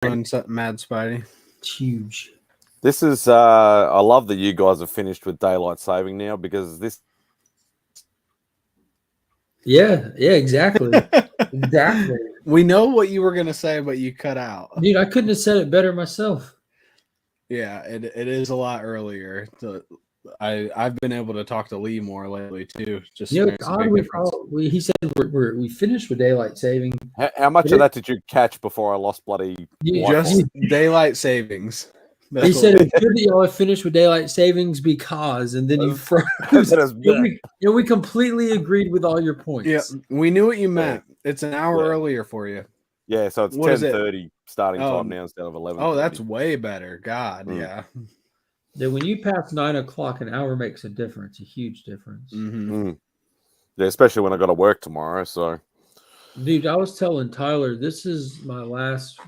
doing something mad, Spidey? It's huge. This is, I love that you guys have finished with daylight saving now because this. Yeah, exactly. Exactly. We know what you were going to say, but you cut out. Dude, I couldn't have said it better myself. Yeah, it is a lot earlier. I've been able to talk to Lee more lately, too. Just You know, there's a big difference. he said we finished with daylight saving. How much of that did you catch before I lost bloody Just daylight savings. That's he said it's good that y'all have finished with daylight savings because, and then you froze. We completely agreed with all your points. Yeah, we knew what you meant. It's an hour earlier for you. Yeah, so it's 10:30 starting time now instead of 11. Oh, that's way better. God, yeah. Then when you pass 9 o'clock, an hour makes a difference, a huge difference. Mm-hmm. Yeah, especially when I got to work tomorrow. So, dude, I was telling Tyler, this is my last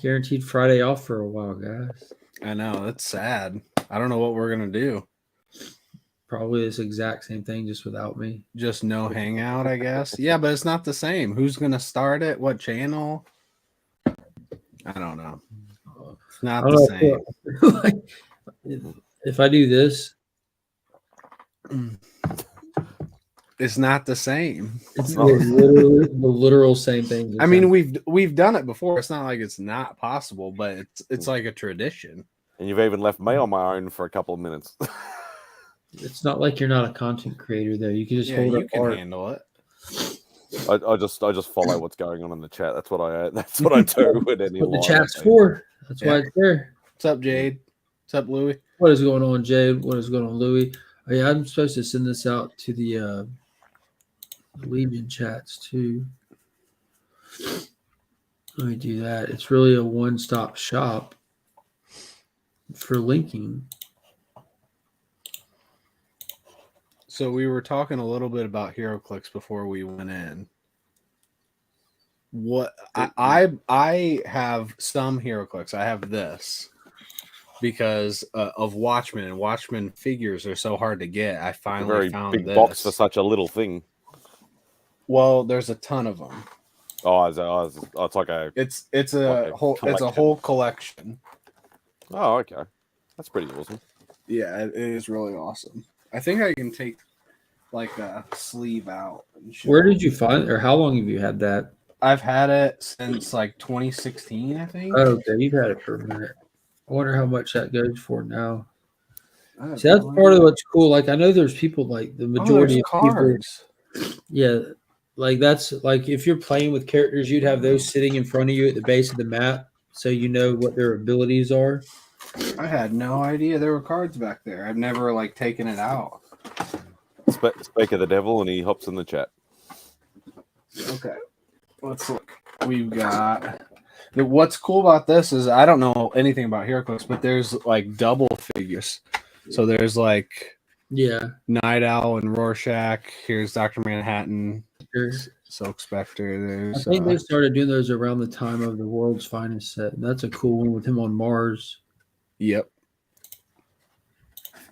guaranteed Friday off for a while, guys. I know, that's sad. I don't know what we're gonna do. Probably this exact same thing, just without me. Just no hangout, I guess. Yeah, but it's not the same. Who's gonna start it? What channel? I don't know. It's not the same. If I do this, it's not the same. It's literally the literal same thing. I mean, we've done it before. It's not like it's not possible, but it's like a tradition. And you've even left me on my own for a couple of minutes. It's not like you're not a content creator, though. You can just hold it. You can handle it. I just follow what's going on in the chat. That's what I do with any. What the chat's for. That's why it's there. What's up, Jade? What's up, Louie? What is going on, Jade? What is going on, Louie? Oh, yeah, I'm supposed to send this out to the Legion chats too. Let me do that. It's really a one-stop shop for linking. So we were talking a little bit about HeroClix before we went in. What I have some HeroClix. I have this because of Watchmen, and Watchmen figures are so hard to get. I finally found big this box for such a little thing. Well, there's a ton of them. Oh, it's like a it's a whole collection. Oh, okay, that's pretty awesome. Yeah, it is really awesome. I think I can take like a sleeve out. Where did you find it, or how long have you had that? I've had it since like 2016, I think. Oh, okay, you've had it for a minute. I wonder how much that goes for now. See, that's part of what's cool. Like, I know there's people like the majority of cards. People. Yeah, like that's like if you're playing with characters, you'd have those sitting in front of you at the base of the map, so you know what their abilities are. I had no idea there were cards back there. I've never like taken it out. Speak of the devil, and he hops in the chat. Okay, let's look. We've got. What's cool about this is I don't know anything about HeroClix, but there's like double figures. So there's like Night Owl and Rorschach. Here's Dr. Manhattan, Silk Specter. I think they started doing those around the time of the World's Finest set. And that's a cool one with him on Mars. Yep.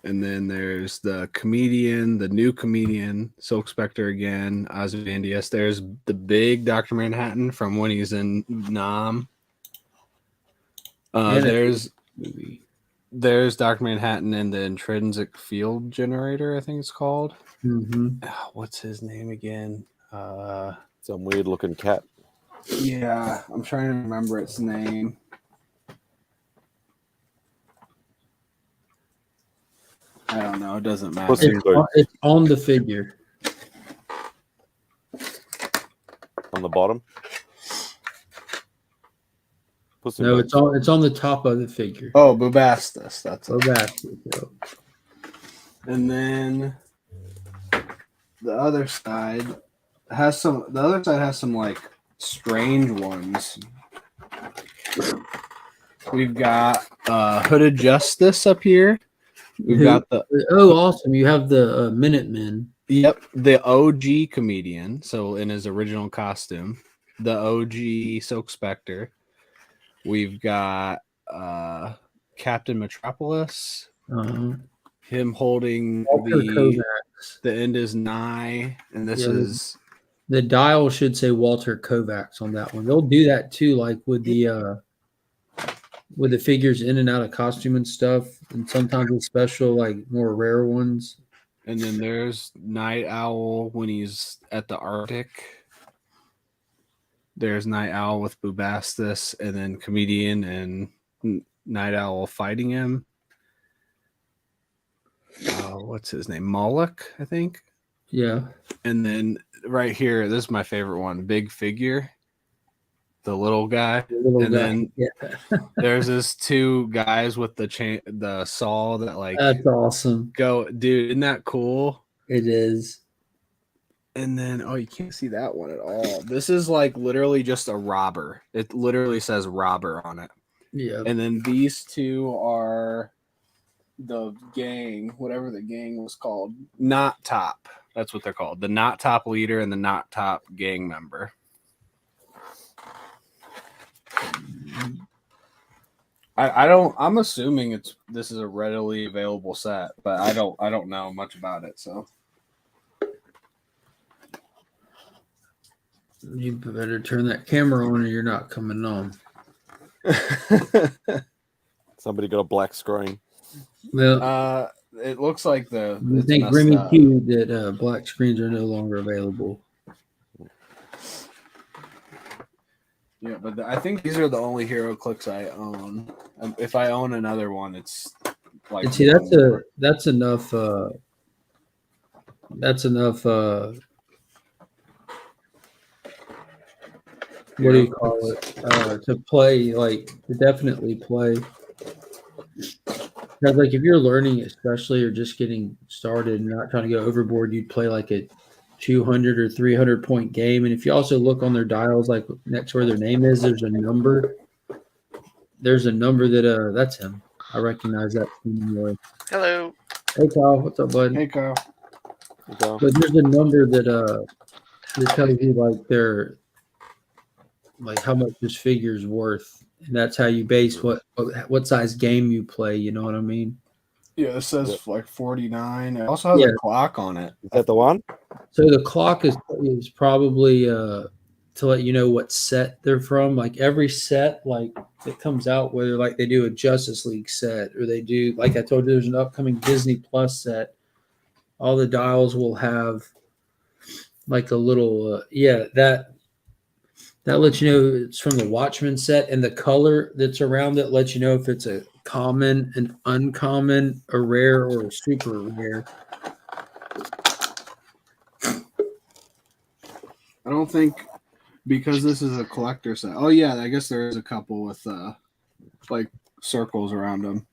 And then there's the comedian, the new comedian, Silk Specter again, Ozymandias. There's the big Dr. Manhattan from when he's in Nam. There's Dr. Manhattan and the intrinsic field generator, I think it's called. Mm-hmm. What's his name again? Some weird looking cat. Yeah, I'm trying to remember its name. I don't know. It doesn't matter. It's on the figure. On the bottom? No, it's on the top of the figure. Oh, Bubastis. That's Bubastis. And then the other side has some. The other side has some like strange ones. We've got Hooded Justice up here. We've got the awesome! You have the Minutemen. Yep, the OG comedian. So in his original costume, the OG Silk Specter. We've got Captain Metropolis. Him holding the end is nigh, and this is The dial should say Walter Kovacs on that one. They'll do that too, like with the figures in and out of costume and stuff, and sometimes with special, like more rare ones. And then there's Night Owl when he's at the Arctic. There's Night Owl with Bubastis, and then Comedian and Night Owl fighting him. What's his name? Moloch, I think. Yeah. And then right here, this is my favorite one, Big Figure, the little guy. Then there's this two guys with the saw that like that's awesome. Go, dude, isn't that cool? It is. And then you can't see that one at all. This is like literally just a robber. It literally says robber on it. Yeah. And then these two are the gang, whatever the gang was called. Not Top. That's what they're called. The Not Top leader and the Not Top gang member. I'm assuming this is a readily available set, but I don't know much about it, so you better turn that camera on or you're not coming on. Somebody got a black screen. Well, it looks like I think Remy Q that black screens are no longer available. Yeah, but I think these are the only Hero Clicks I own. If I own another one, it's like. And see, that's enough. That's enough. What do you call it? To play, like to definitely play. Because like if you're learning, especially or just getting started and not trying to go overboard, you'd play like a 200 or 300 point game. And if you also look on their dials, like next to where their name is, there's a number. There's a number that that's him. I recognize that. Hello. Hey Kyle, what's up, bud? Hey Kyle. But there's a number that tells you like how much this figure's worth, and that's how you base what size game you play. You know what I mean? Yeah, it says like 49. It also has a clock on it. Is that the one? So the clock is probably to let you know what set they're from. Like every set, like that comes out, whether like they do a Justice League set or they do, like I told you, there's an upcoming Disney Plus set. All the dials will have like a little that lets you know it's from the Watchmen set, and the color that's around it lets you know if it's a common, an uncommon, a rare, or a super rare. I don't think, because this is a collector set. Oh yeah, I guess there is a couple with like circles around them.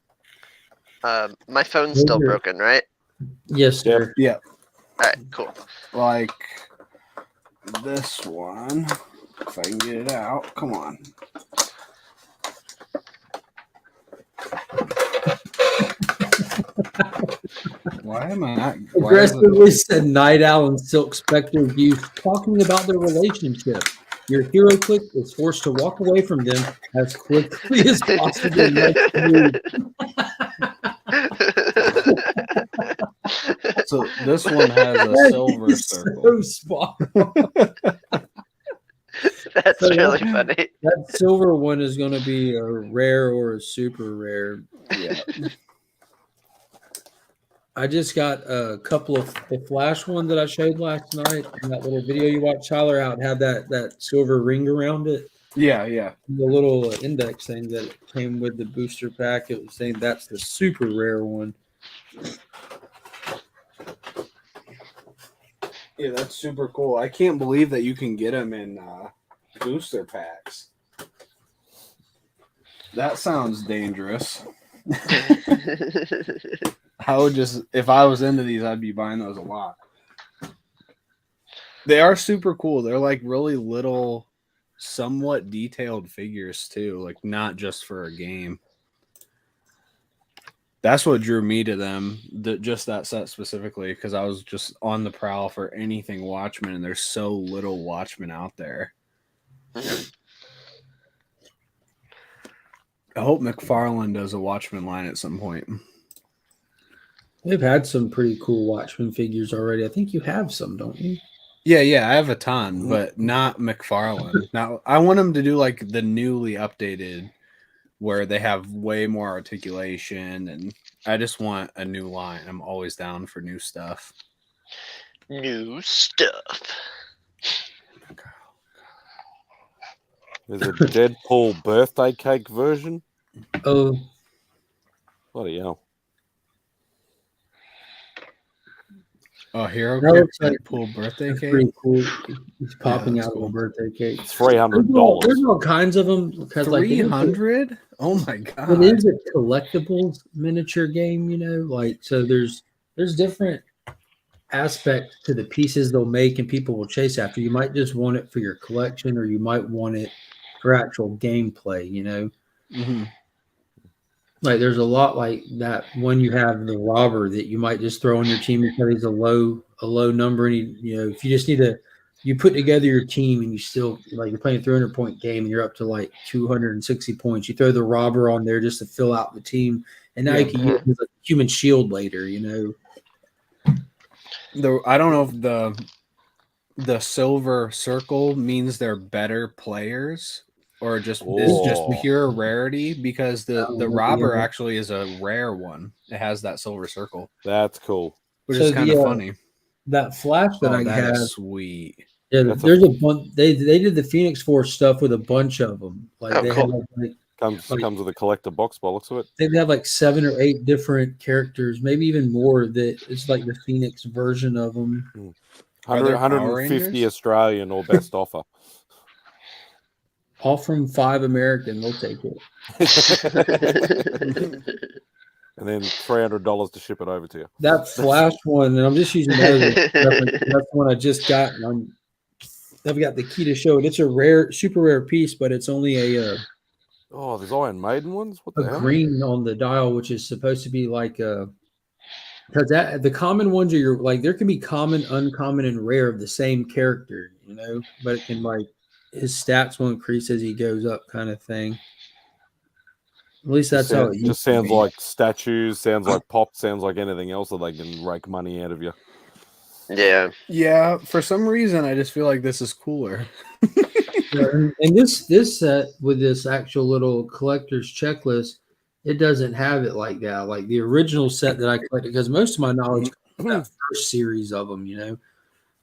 My phone's still broken, right? Yes, sir. Yeah. All right, cool. Like this one, if I can get it out. Come on. Why am I not? Aggressively said Night Owl and Silk Specter views talking about their relationship. Your hero click is forced to walk away from them as quickly as possible. So this one has a silver circle. So spot. That's really funny. That silver one is going to be a rare or a super rare. Yeah. I just got a couple of the flash one that I showed last night in that little video you watched Tyler out had that silver ring around it. Yeah, yeah. The little index thing that came with the booster pack. It was saying that's the super rare one. Yeah, that's super cool. I can't believe that you can get them in booster packs. That sounds dangerous. I would just, if I was into these, I'd be buying those a lot. They are super cool. They're like really little, somewhat detailed figures too, like not just for a game. That's what drew me to them, just that set specifically, because I was just on the prowl for anything Watchmen, and there's so little Watchmen out there. I hope McFarlane does a Watchmen line at some point. They've had some pretty cool Watchmen figures already. I think you have some, don't you? Yeah, I have a ton, but not McFarlane. Now I want them to do like the newly updated, where they have way more articulation, and I just want a new line. I'm always down for new stuff. New stuff. There's a Deadpool birthday cake version. Oh, Bloody hell. Oh, Hero that Kit looks like Deadpool birthday that's cake. pretty cool. He's popping that's out cool. of a birthday cake. It's $300. There's all kinds of them because like it is a- 300? Oh my god! it is a collectibles miniature game, you know. Like so, there's different aspects to the pieces they'll make, and people will chase after. You might just want it for your collection, or you might want it for actual gameplay. You know, Mhm. like there's a lot like that when you have the robber that you might just throw on your team because he's a low number, and you know if you just need to. You put together your team and you still like you're playing a 300-point game and you're up to like 260 points. You throw the robber on there just to fill out the team, and now Yeah. you can use it as a human shield later. You know, I don't know if the silver circle means they're better players or just is just Oh. pure rarity, because the Oh, robber yeah. actually is a rare one. It has that silver circle, That's cool. which So is kind of the, funny. that flash that Oh, I that have. is sweet. Yeah, That's there's a bunch. They did the Phoenix Force stuff with a bunch of them. Like Oh, they cool. have like Comes with a collector box by the looks of it. they have like 7 or 8 different characters, maybe even more. That it's like the Phoenix version of them. 100, Are there Power 150 Rangers? Australian or best offer. All from 5 American. They'll take it. And then $300 to ship it over to you. That flash one, and I'm just using that as a reference. That's the one I just got. And I've got the key to show it. It's a rare, super rare piece, but it's only a Oh, there's Iron Maiden ones? What the hell? green on the dial, which is supposed to be like a. Because that the common ones are your like there can be common, uncommon, and rare of the same character, you know, but it can like his stats will increase as he goes up, kind of thing. At least that's how it Just sounds like statues, sounds like pop, sounds like anything else that they can rake money out of you. Yeah. Yeah, for some reason I just feel like this is cooler. Yeah, and this set with this actual little collector's checklist, it doesn't have it like that. Like the original set that I collected, because most of my knowledge comes from that first series of them, you know.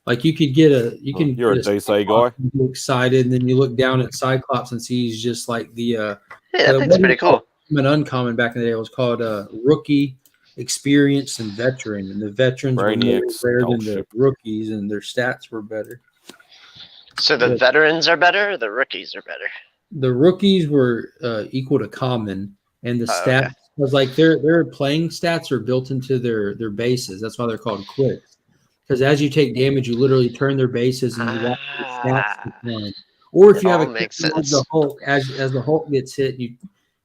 Like you could get You're a DC guy. You get excited, and then you look down at Cyclops and see he's just like the Yeah, that thing's pretty cool. an uncommon back in the day. It was called rookie, experienced, and veteran. And the veterans were more Brainiac's rare than gold the ship. rookies, and their stats were better. So the Yeah. veterans are better, or the rookies are better? The rookies were equal to common, and the Oh, stats okay. was like their playing stats are built into their bases. That's why they're called quicks. Because as you take damage, you literally turn their bases and you watch the stats decline. Or if you have All a makes character like sense. the Hulk, as the Hulk gets hit, you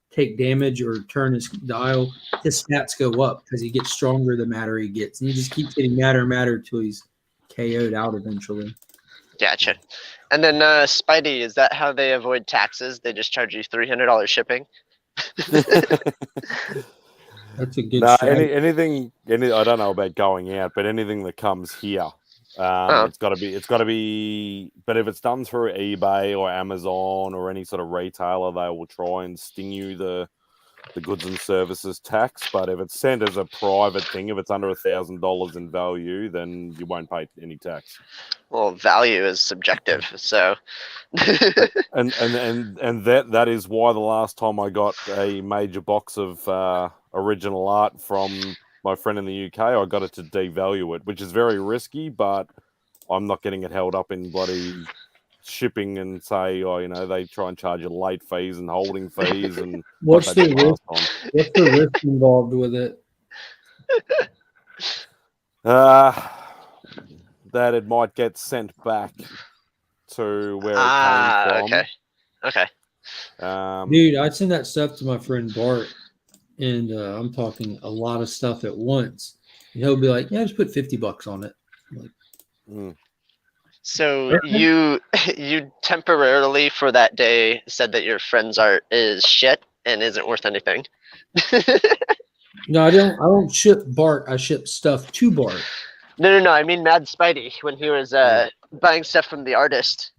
take damage or turn his dial, his stats go up because he gets stronger the madder he gets, and he just keeps getting madder and madder until he's KO'd out eventually. Gotcha. And then Spidey, is that how they avoid taxes? They just charge you $300 shipping? That's a good No, strategy. anything. I don't know about going out, but anything that comes here, it's got to be. But if it's done through eBay or Amazon or any sort of retailer, they will try and sting you the goods and services tax. But if it's sent as a private thing, if it's under $1,000 in value, then you won't pay any tax. Well, value is subjective, so. And that is why the last time I got a major box of original art from my friend in the UK, I got it to devalue it, which is very risky, but I'm not getting it held up in bloody shipping and say, oh, you know, they try and charge you late fees and holding fees and What's what they the did risk? last time. What's the risk involved with it? That it might get sent back to where it came from. Okay. Dude, I send that stuff to my friend Bart, and I'm talking a lot of stuff at once. And he'll be like, "Yeah, just put $50 on it." I'm like, So you temporarily for that day said that your friend's art is shit and isn't worth anything. no, I don't ship Bart. I ship stuff to Bart. No. I mean Mad Spidey when he was buying stuff from the artist.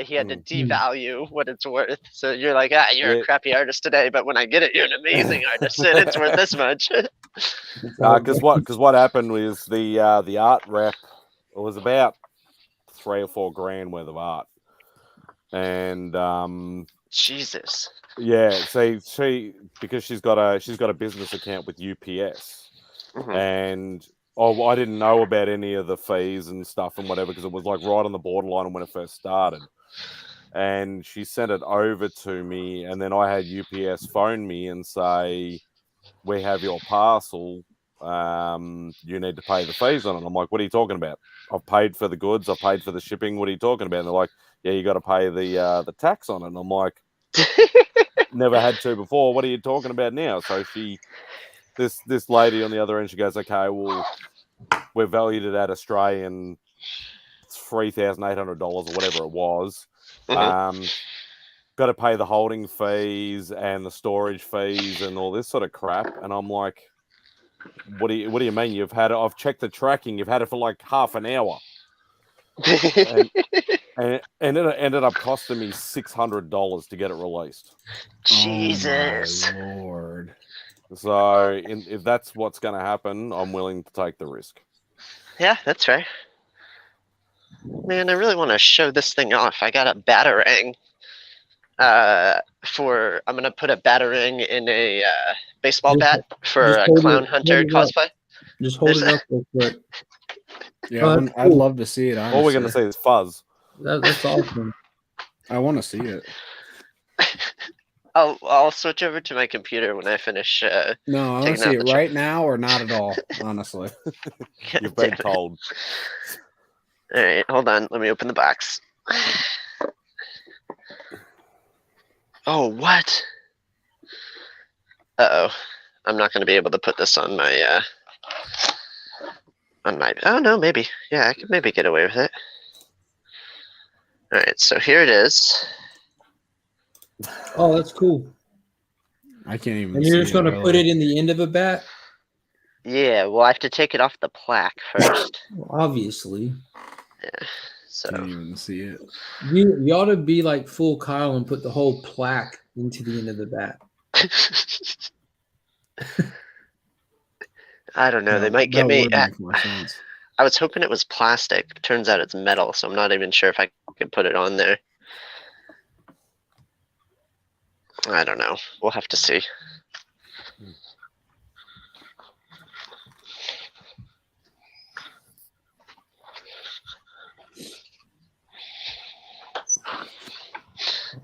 He had to devalue what it's worth. So you're like, you're a crappy artist today, but when I get it, you're an amazing artist, and it's worth this much. Because what happened was the art rep was about $3 or $4 grand worth of art, and Jesus. yeah, she because she's got a business account with UPS, and I didn't know about any of the fees and stuff and whatever because it was like right on the borderline when it first started. And she sent it over to me, and then I had UPS phone me and say, "We have your parcel. You need to pay the fees on it." I'm like, "What are you talking about? I've paid for the goods. I've paid for the shipping. What are you talking about?" And they're like, "Yeah, you got to pay the tax on it." And I'm like, "Never had to before. What are you talking about now?" So this lady on the other end, she goes, "Okay, well, we're valued it at Australian $3,800 or whatever it was. Got to pay the holding fees and the storage fees and all this sort of crap." And I'm like, What do you mean? I've checked the tracking. You've had it for like half an hour, and it ended up costing me $600 to get it released. Jesus, oh my Lord! So if that's what's going to happen, I'm willing to take the risk. Yeah, that's right. Man, I really want to show this thing off. I got a batarang. I'm gonna put a batarang in a baseball bat for a clown hunter cosplay. Just hold it up real quick. Yeah, I'd love to see it. Honestly. All we're going to see is fuzz. That's awesome. I want to see it. I'll switch over to my computer when I finish. No, I want to see it right now or not at all. Honestly, you've been told. All right, hold on. Let me open the box. Oh, what? Uh-oh. I'm not going to be able to put this on my, oh, no, maybe. Yeah, I could maybe get away with it. All right, so here it is. Oh, that's cool. I can't even And you're just going to put it in the end of a bat? Yeah, well, I have to take it off the plaque first. Well, obviously. Yeah, so. Can't even see it. You ought to be like full Kyle and put the whole plaque into the end of the bat. I don't know. They might get me. Make more sense. I was hoping it was plastic. Turns out it's metal, so I'm not even sure if I can put it on there. I don't know. We'll have to see.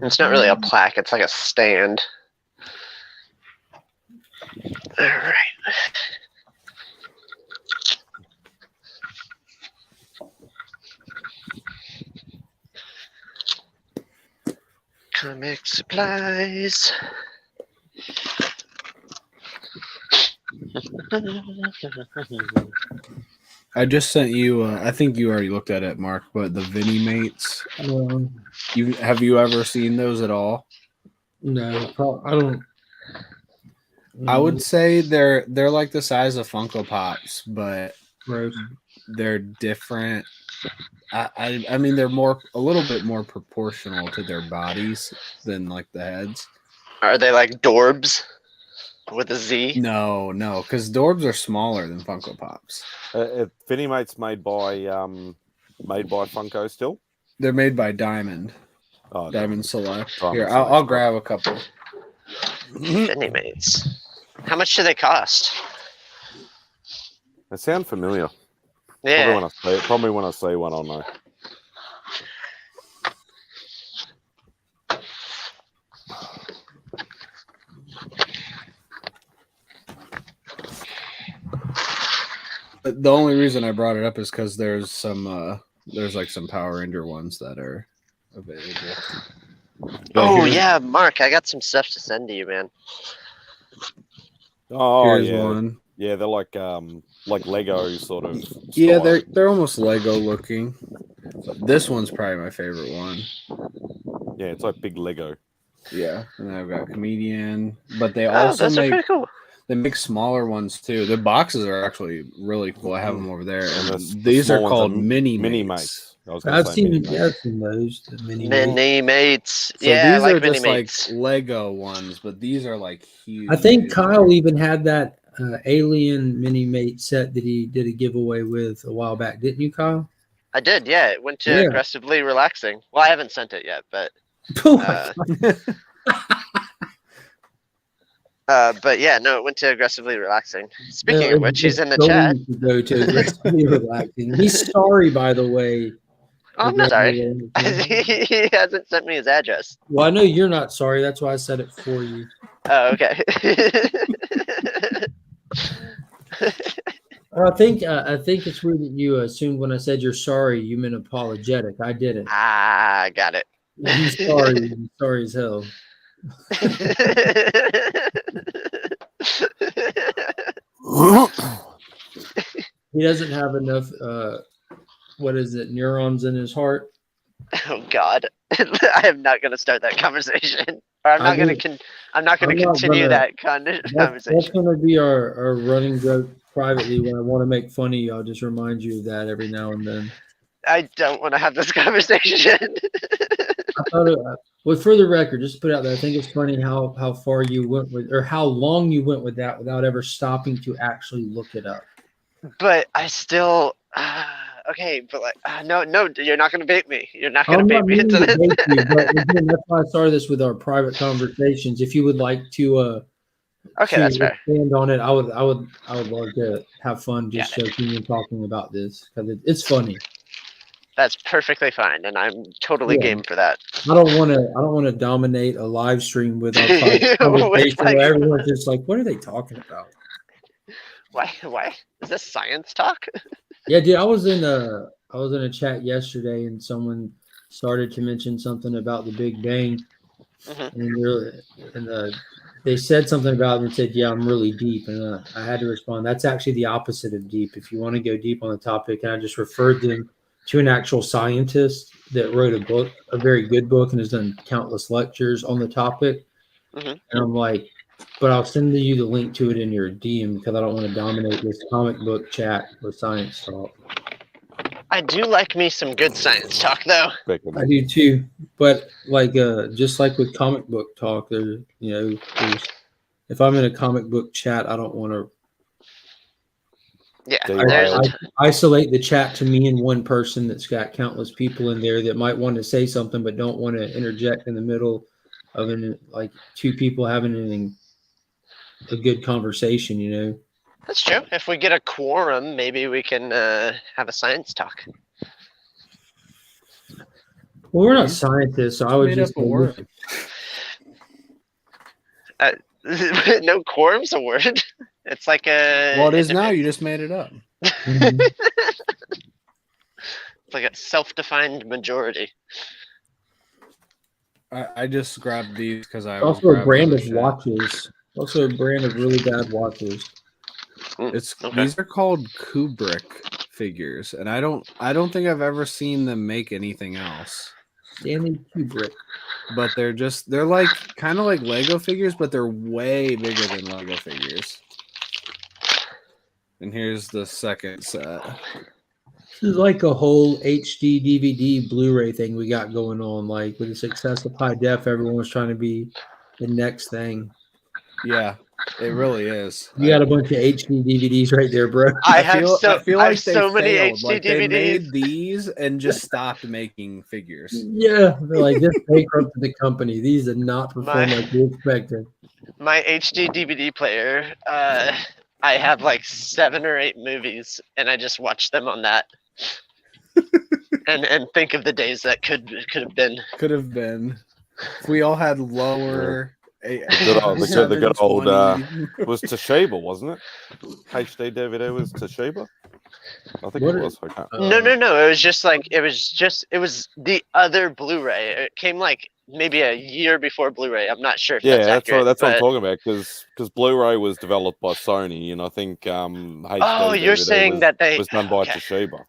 It's not really a plaque. It's like a stand. All right. Comic supplies. I just sent you. I think you already looked at it, Mark. But the Vinnie Mates. Have you ever seen those at all? No, I don't. I would say they're like the size of Funko Pops, but they're different. I mean, they're a little bit more proportional to their bodies than like the heads. Are they like Dorbs with a Z? No, because Dorbs are smaller than Funko Pops. Vinnie Mate's made by Funko still. They're made by Diamond. Oh, Diamond Select. Diamond Here, Select. I'll grab a couple. Vinnie Mates. How much do they cost? They sound familiar. Yeah. Probably when I see one, I'll know. The only reason I brought it up is because there's some Power Ranger ones that are available. Oh yeah, Mark, I got some stuff to send to you, man. Oh Here's yeah, one. Yeah, they're like Lego sort of. Yeah, style. they're almost Lego looking. But this one's probably my favorite one. Yeah, it's like big Lego. Yeah, and then I've got Comedian, but they Oh, also those are make pretty cool. They make smaller ones too. The boxes are actually really cool. I have them over there, and the these are small ones called mini mates. mates. I was gonna I've say seen, mini yeah, I've mates. seen those. The mini. Mini mates. So Yeah, I these like are mini just like mates. Lego ones, but these are like huge. I think Kyle even had that alien mini mate set that he did a giveaway with a while back, didn't you, Kyle? I did, yeah. It went to Yeah. aggressively relaxing. Well, I haven't sent it yet, but Oh my God. but yeah, no, it went to aggressively relaxing. Speaking of which, he's in the Going chat. to go to aggressively relaxing. He's sorry, by the way. Oh, I'm not sorry. He hasn't sent me his address. Well, I know you're not sorry. That's why I said it for you. Oh, okay. I think it's weird that you assumed when I said you're sorry, you meant apologetic. I didn't. Ah, got it. He's sorry. He's sorry as hell. He doesn't have enough. What is it? Neurons in his heart. Oh God, I am not going to start that conversation. Or I'm not going to. I'm not going to continue that conversation. That's going to be our running joke privately. When I want to make fun of you, I'll just remind you of that every now and then. I don't want to have this conversation. I thought, well, for the record, just to put out there, I think it's funny how far you went with, or how long you went with that without ever stopping to actually look it up. But I still. Okay, but like, no, you're not going to bait me. You're not going to bait me into this. But again, that's why I started this with our private conversations. If you would like to, okay, that's fair. Expand on it, I would love to have fun just joking and talking about this because it's funny. That's perfectly fine, and I'm totally game for that. I don't want to dominate a live stream with our private conversation where everyone's just like, "What are they talking about?" Why is this science talk? Yeah, dude, I was in a chat yesterday and someone started to mention something about the Big Bang, and they said something about it and said, "Yeah, I'm really deep," and I had to respond, "That's actually the opposite of deep. If you want to go deep on the topic," and I just referred them to an actual scientist that wrote a book, a very good book, and has done countless lectures on the topic. And I'm like, but I'll send you the link to it in your DM because I don't want to dominate this comic book chat with science talk. I do like me some good science talk, though. I do too, but like just like with comic book talk, there's if I'm in a comic book chat, I don't want to. Yeah, isolate the chat to me and one person that's got countless people in there that might want to say something but don't want to interject in the middle of like two people having a good conversation, you know. That's true. If we get a quorum, maybe we can have a science talk. Well, we're not scientists, so I would just no, quorum's a word. It's like a. Well, it is now. You just made it up. It's like a self-defined majority. I just grabbed these because I also a brand of watches. Also a brand of really bad watches. These are called Kubrick figures, and I don't think I've ever seen them make anything else. Stanley Kubrick. But they're like kind of like Lego figures, but they're way bigger than Lego figures. And here's the second set. This is like a whole HD DVD Blu-ray thing we got going on. Like with the success of high def, everyone was trying to be the next thing. Yeah, it really is. You got a bunch of HD DVDs right there, bro. I feel like so many failed. HD like DVDs. They made these and just stopped making figures. Yeah, they're like, this bankrupted the company. These are not performing like we expected. My HD DVD player, I have like 7 or 8 movies, and I just watch them on that. and think of the days that could have been. Could have been. If we all had lower. The good old was Toshiba, wasn't it? HD DVD was Toshiba. I think it was. No. It was just like it was the other Blu-ray. It came like maybe a year before Blu-ray. I'm not sure if that's accurate. That's what I'm talking about because Blu-ray was developed by Sony, and I think HD you're saying that they was done by Toshiba.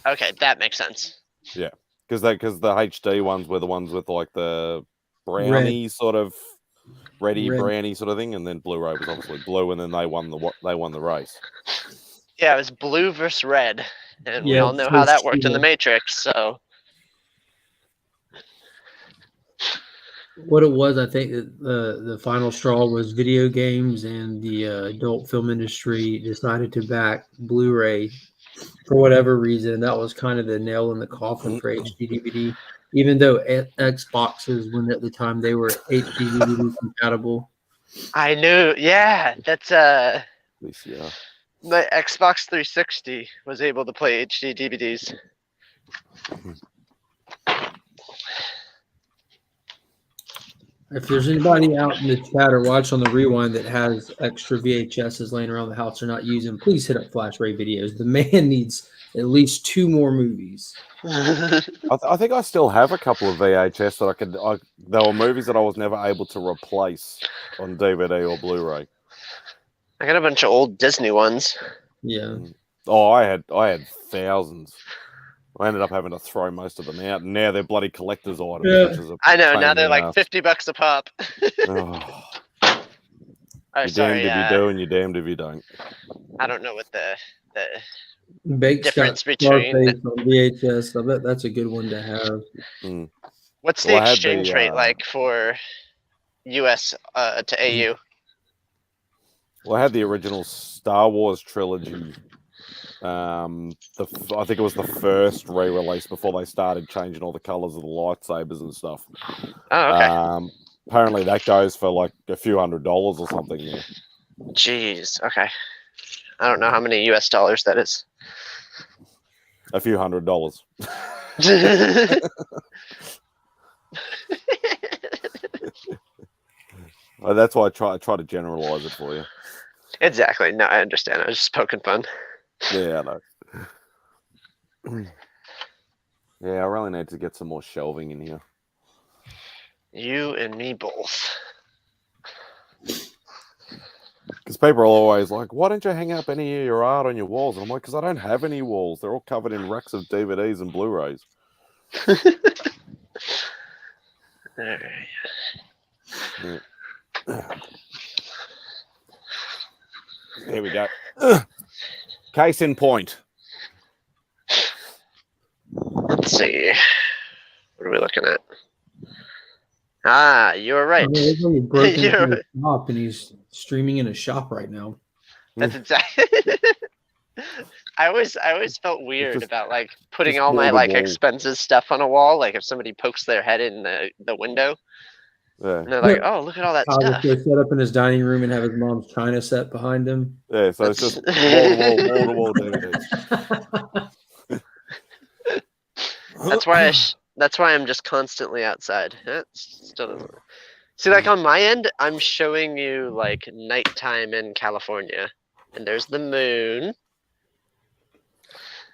Okay, that makes sense. Yeah, because the HD ones were the ones with like the brownie sort of ready, Red. brandy sort of thing, and then Blu-ray was obviously blue, and then they won the race. Yeah, it was blue versus red, and we Yeah, all know how so that worked in the sure. Matrix. So What it was, I think that the final straw was video games, and the adult film industry decided to back Blu-ray for whatever reason. That was kind of the nail in the coffin for HD DVD. Even though Xboxes, when at the time they were HD DVD compatible. I knew, yeah, that's At least, yeah. my Xbox 360 was able to play HD DVDs. If there's anybody out in the chat or watch on the rewind that has extra VHSs laying around the house or not using, please hit up Flash Ray Videos. The man needs at least 2 more movies. I think I still have a couple of VHS that there were movies that I was never able to replace on DVD or Blu-ray. I got a bunch of old Disney ones. Yeah. Oh, I had thousands. I ended up having to throw most of them out, and now they're bloody collector's items. Yeah. Which is a I know, pain now in they're the like ass. $50 a pop. Oh, Oh, you're sorry, damned if you do, and you're damned if you don't. I don't know what the Bake's difference got between Scarface on VHS. I bet that's a good one to have. what's the Well, I had exchange the, rate like for US to AU? Well, I had the original Star Wars trilogy. I think it was the first re-release before they started changing all the colors of the lightsabers and stuff. Oh, okay. Apparently that goes for like a few $100s or something now. Jeez. Okay. I don't know how many US dollars that is. A few $100s. Well, that's why I try to generalize it for you. Exactly. No, I understand. I was just poking fun. Yeah, I know. Yeah, I really need to get some more shelving in here. You and me both. Because people are always like, why don't you hang up any of your art on your walls? And I'm like, because I don't have any walls. They're all covered in racks of DVDs and Blu-rays. Alright. Yeah. There we go. Case in point. Let's see. What are we looking at? Ah, you were right. I mean, he broke into You're his shop and he's streaming in a shop right now. That's exactly. I always felt weird Just- about like putting just all my wall to like wall. expenses stuff on a wall. Like if somebody pokes their head in the window Yeah. and they're like, "Oh, look at all that I'll stuff." just go set up in his dining room and have his mom's china set behind him. Yeah, so it's just wall-to-wall DVDs. That's why I'm just constantly outside. It still doesn't. See, like on my end, I'm showing you like nighttime in California, and there's the moon.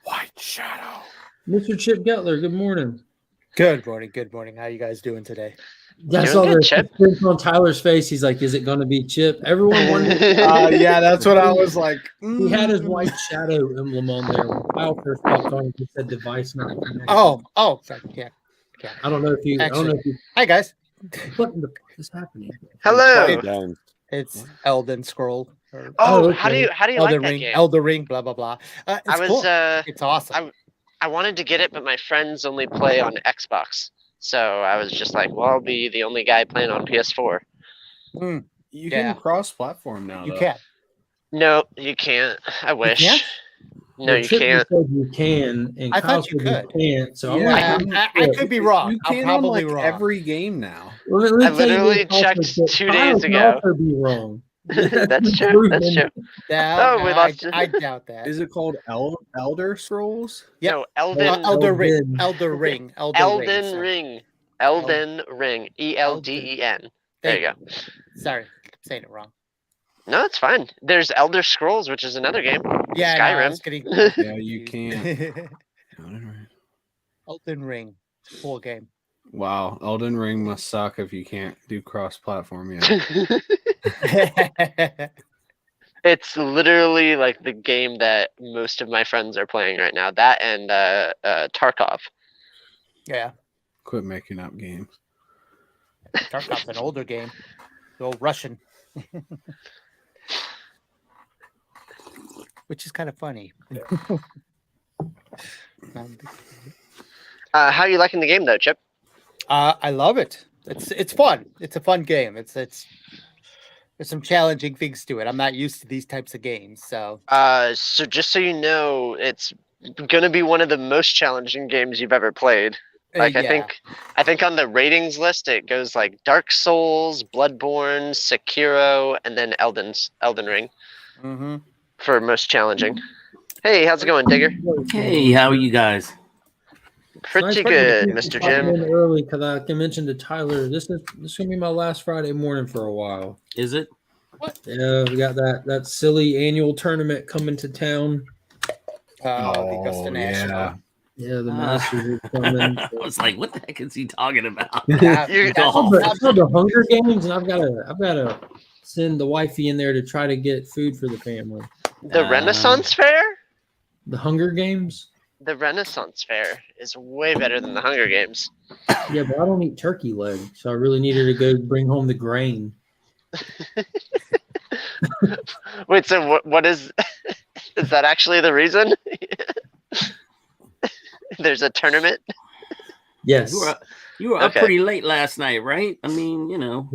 White shadow. Mr. Chip Gettler, good morning. Good morning. Good morning. How you guys doing today? I Doing saw good, the Chip. suspense on Tyler's face. He's like, "Is it going to be Chip?" Everyone wondered. Yeah, that's what I was like. He had his white shadow emblem on there. Kyle first popped on. He said device not connected. Oh, sorry. Yeah. I don't know if you. I don't know if you. Hi guys. What in the fuck is happening? Hello. Playing games. It's Elden Scroll. Or Oh, Oh, how do okay. you like Elden that Ring. game? Elden Ring. Blah blah blah. It's I was cool. It's awesome. I wanted to get it, but my friends only play on Xbox, so I was just like, well, I'll be the only guy playing on PS4. You Yeah. can cross-platform now. You though. can. No, you can't. I wish. can't? No, you Chip can't. Said you can, and I Kyle thought you said could. can't. So Yeah, I'm like, I could be wrong. You I'm can probably on like wrong. every game now. Let me I tell you literally this also, checked Chip. 2 Kyle days can ago. also be wrong. That's true. proven. That's true. Yeah, Oh, we lost you. I doubt that. Is it called Elder Scrolls? Yep. No, Elden Elden Ring. Elden. Elden Ring. Elden sorry. Ring. Elden Ring. ELDEN. There you go. Sorry, I'm saying it wrong. No, it's fine. There's Elder Scrolls, which is another game. Yeah, no, I Skyrim. was getting Yeah, you can. Elden Ring. Full game. Wow, Elden Ring must suck if you can't do cross-platform yet. It's literally like the game that most of my friends are playing right now. That and Tarkov. Yeah. Quit making up games. Tarkov's an older game. Go Russian. Which is kind of funny. How are you liking the game though, Chip? I love it. It's fun. It's a fun game. There's some challenging things to it. I'm not used to these types of games, so. So just so you know, it's gonna be one of the most challenging games you've ever played. Like yeah. I think on the ratings list it goes like Dark Souls, Bloodborne, Sekiro, and then Elden Ring Mm-hmm. for most challenging. Hey, how's it going, Digger? Hey, how are you guys? Pretty good, Mr. Jim. Early because I mentioned to Tyler, this is gonna be my last Friday morning for a while. Is it? Yeah, we got that silly annual tournament coming to town. The Augusta National. Yeah, the Masters are coming. I was like, what the heck is he talking about? Yeah, You- Golf. It's called the Hunger Games, and I've gotta send the wifey in there to try to get food for the family. The Renaissance Fair? The Hunger Games. The Renaissance Fair is way better than the Hunger Games. Yeah, but I don't eat turkey leg, so I really needed to go bring home the grain. Wait, so what is is that actually the reason? There's a tournament? Yes. You were up Okay. pretty late last night, right? I mean, you know,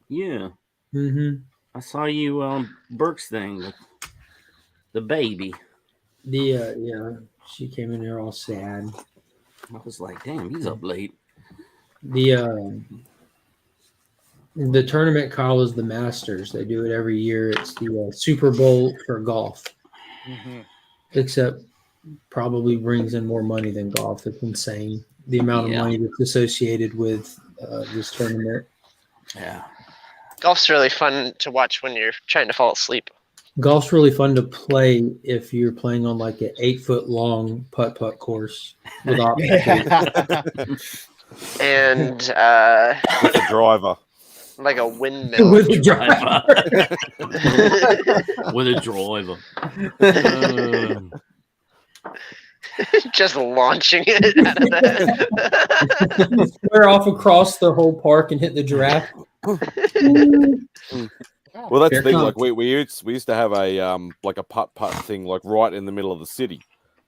yeah. Mm-hmm. I saw you Burke's thing with the baby. Yeah, she came in there all sad. I was like, damn, he's up late. The tournament call is the Masters. They do it every year. It's the Super Bowl for golf, Mm-hmm. except probably brings in more money than golf. It's insane the amount Yeah. of money that's associated with this tournament. Yeah. Golf's really fun to watch when you're trying to fall asleep. Golf's really fun to play if you're playing on like an 8-foot long putt course with options. And With a driver. like a windmill. with a driver. With a driver. Just launching it out of the Square off across the whole park and hit the giraffe. Well, that's Fair the thing. comp. Like we used to have a like a putt thing like right in the middle of the city,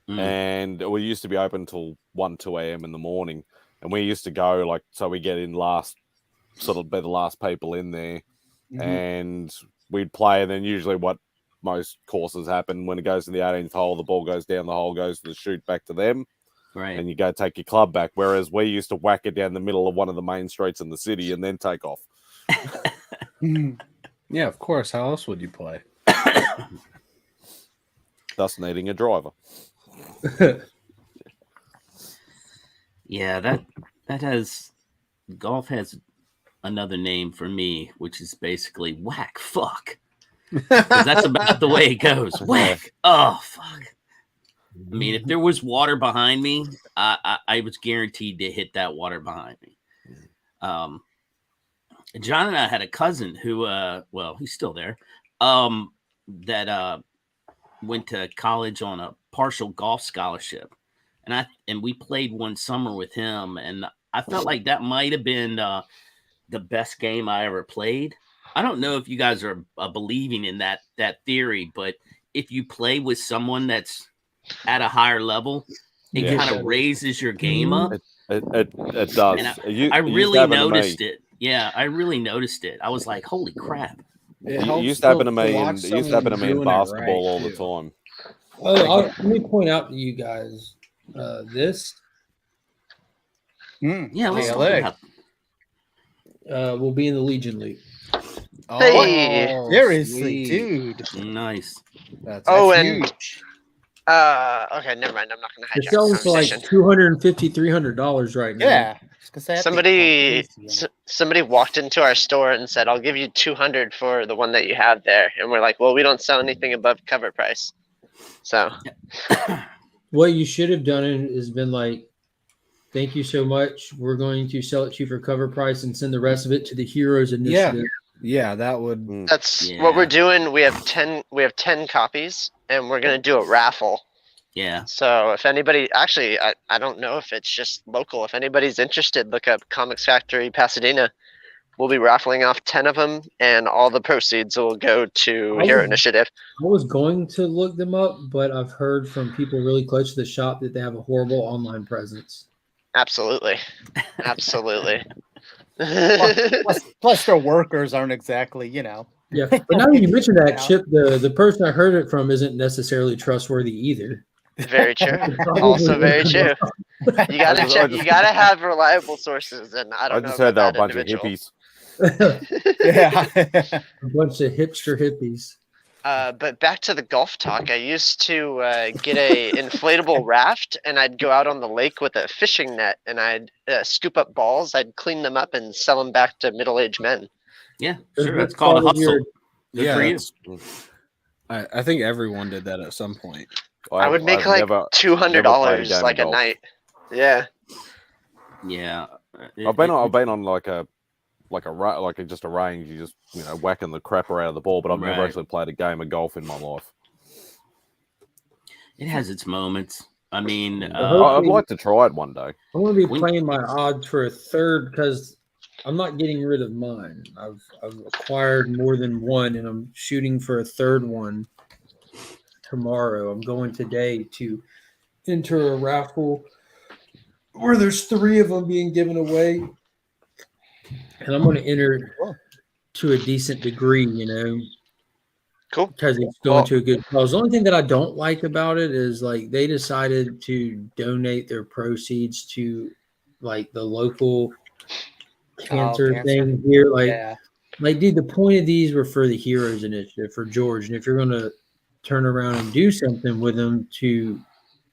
and we used to be open till 1-2 a.m. in the morning, and we used to go like so we get in last, sort of be the last people in there, and we'd play, and then usually what most courses happen when it goes to the 18th hole, the ball goes down the hole, goes to the chute back to them, Right. and you go take your club back. Whereas we used to whack it down the middle of one of the main streets in the city and then take off. Yeah, of course. How else would you play? Thus needing a driver. Yeah, that has golf has another name for me, which is basically whack fuck. 'Cause that's about the way it goes. Whack. Oh fuck. I mean, if there was water behind me, I was guaranteed to hit that water behind me. John and I had a cousin who well, he's still there. That went to college on a partial golf scholarship. And we played one summer with him, and I felt like that might have been the best game I ever played. I don't know if you guys are believing in that theory, but if you play with someone that's at a higher level, it kind of raises your game up. It does. And I really noticed it. Yeah, I really noticed it. I was like, holy crap. It used to happen to me in basketball all the time. Let me point out to you guys this Yeah, let's talk leg. about will be in the Legion League. Hey, Seriously, sweet. dude. nice. That's Oh, That's and huge. okay, never mind. I'm not gonna They're hijack selling the for like conversation. $250-$300 right now. Yeah. I was gonna say, I think Somebody walked into our store and said, "I'll give you 200 for the one that you have there," and we're like, "Well, we don't sell anything above cover price." So What you should have done is been like, thank you so much. We're going to sell it to you for cover price and send the rest of it to the Heroes Initiative. Yeah, that would. that's what Yeah. we're doing. We have 10 copies, and we're gonna do a raffle. Yeah. So if anybody, actually, I don't know if it's just local. If anybody's interested, look up Comics Factory Pasadena. We'll be raffling off 10 of them, and all the proceeds will go to Hero Initiative. I was going to look them up, but I've heard from people really close to the shop that they have a horrible online presence. Absolutely. Absolutely. Plus their workers aren't exactly, Yeah, but now that you mentioned that, Chip, the person I heard it from isn't necessarily trustworthy either. Very true. Also very true. You gotta check. You gotta have reliable sources, and I don't know. I just heard they're a about bunch that of individual. hippies. Yeah. A bunch of hipster hippies. But back to the golf talk. I used to get a inflatable raft, and I'd go out on the lake with a fishing net, and I'd scoop up balls. I'd clean them up and sell them back to middle-aged men. Yeah, sure. It's called a hustle. Good for you. I think everyone did that at some point. I would make like $200 like a night. Yeah. Yeah. I've been on like just a range. You just whacking the crapper out of the ball, but I've never Right. actually played a game of golf in my life. It has its moments. I mean, I'd like to try it one day. I'm going to be playing my odds for a third because I'm not getting rid of mine. I've acquired more than one, and I'm shooting for a third one tomorrow. I'm going today to enter a raffle where there's 3 of them being given away, and I'm going to enter to a decent degree, Cool. because it's going to a good cause. The only thing that I don't like about it is like they decided to donate their proceeds to like the local cancer thing here. Like, dude, the point of these were for the Heroes Initiative for George, and if you're going to turn around and do something with them to,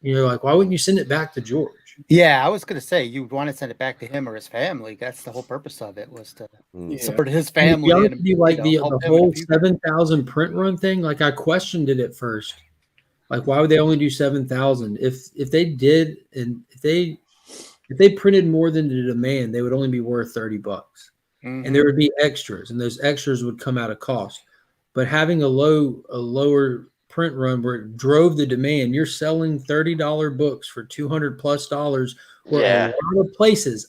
like, why wouldn't you send it back to George? Yeah, I was going to say you want to send it back to him or his family. That's the whole purpose of it, was to support his family. To be honest with you, like the help him whole in the future. 7,000 print run thing, like I questioned it at first. Like, why would they only do 7,000? If they did, and if they printed more than the demand, they would only be worth $30, and there would be extras, and those extras would come out of cost. But having a lower print run where it drove the demand, you're selling $30 books for $200+ where a lot of places,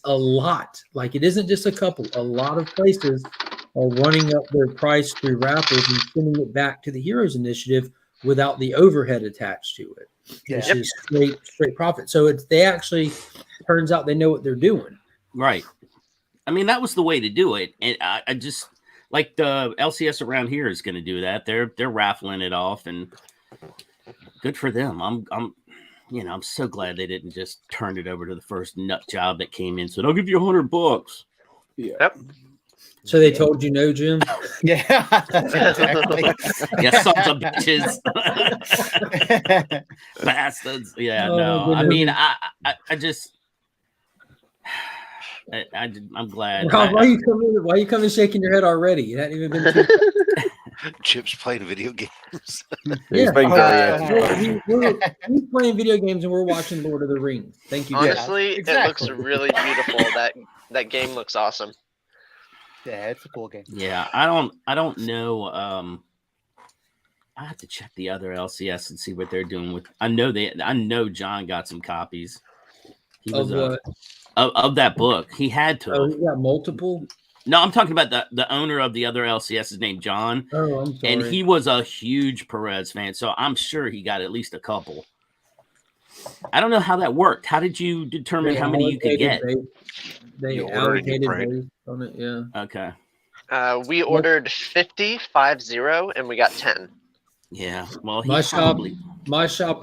like it isn't just a couple, a lot of places are running up their price through raffles and sending it back to the Heroes Initiative without the overhead attached to it. Which is straight profit. So they actually turns out they know what they're doing. right. I mean, that was the way to do it. And I just like the LCS around here is going to do that. They're raffling it off, and good for them. I'm so glad they didn't just turn it over to the first nut job that came in. So I'll give you $100. Yeah. Yep. So they told you no, Jim? Yeah, exactly. Yeah, sons of bitches. Bastards. Yeah, no. I mean, I just I'm glad. Rob, why are you coming shaking your head already? It hadn't even been two. Chip's playing video games. He's being very he's playing video games and we're watching Lord of the Rings. Thank you. Honestly, exactly. it looks really beautiful. That game looks awesome. Yeah, it's a cool game. Yeah, I don't know. I have to check the other LCS and see what they're doing with. I know John got some copies. He was of that book. He had to. Oh, he got multiple. No, I'm talking about the owner of the other LCS is named John. Oh, I'm sorry. And he was a huge Perez fan, so I'm sure he got at least a couple. I don't know how that worked. How did you determine how many you could get? They You ordered it, allocated right? based on it, yeah. Okay. We ordered 50, and we got 10. Yeah. Well, My shop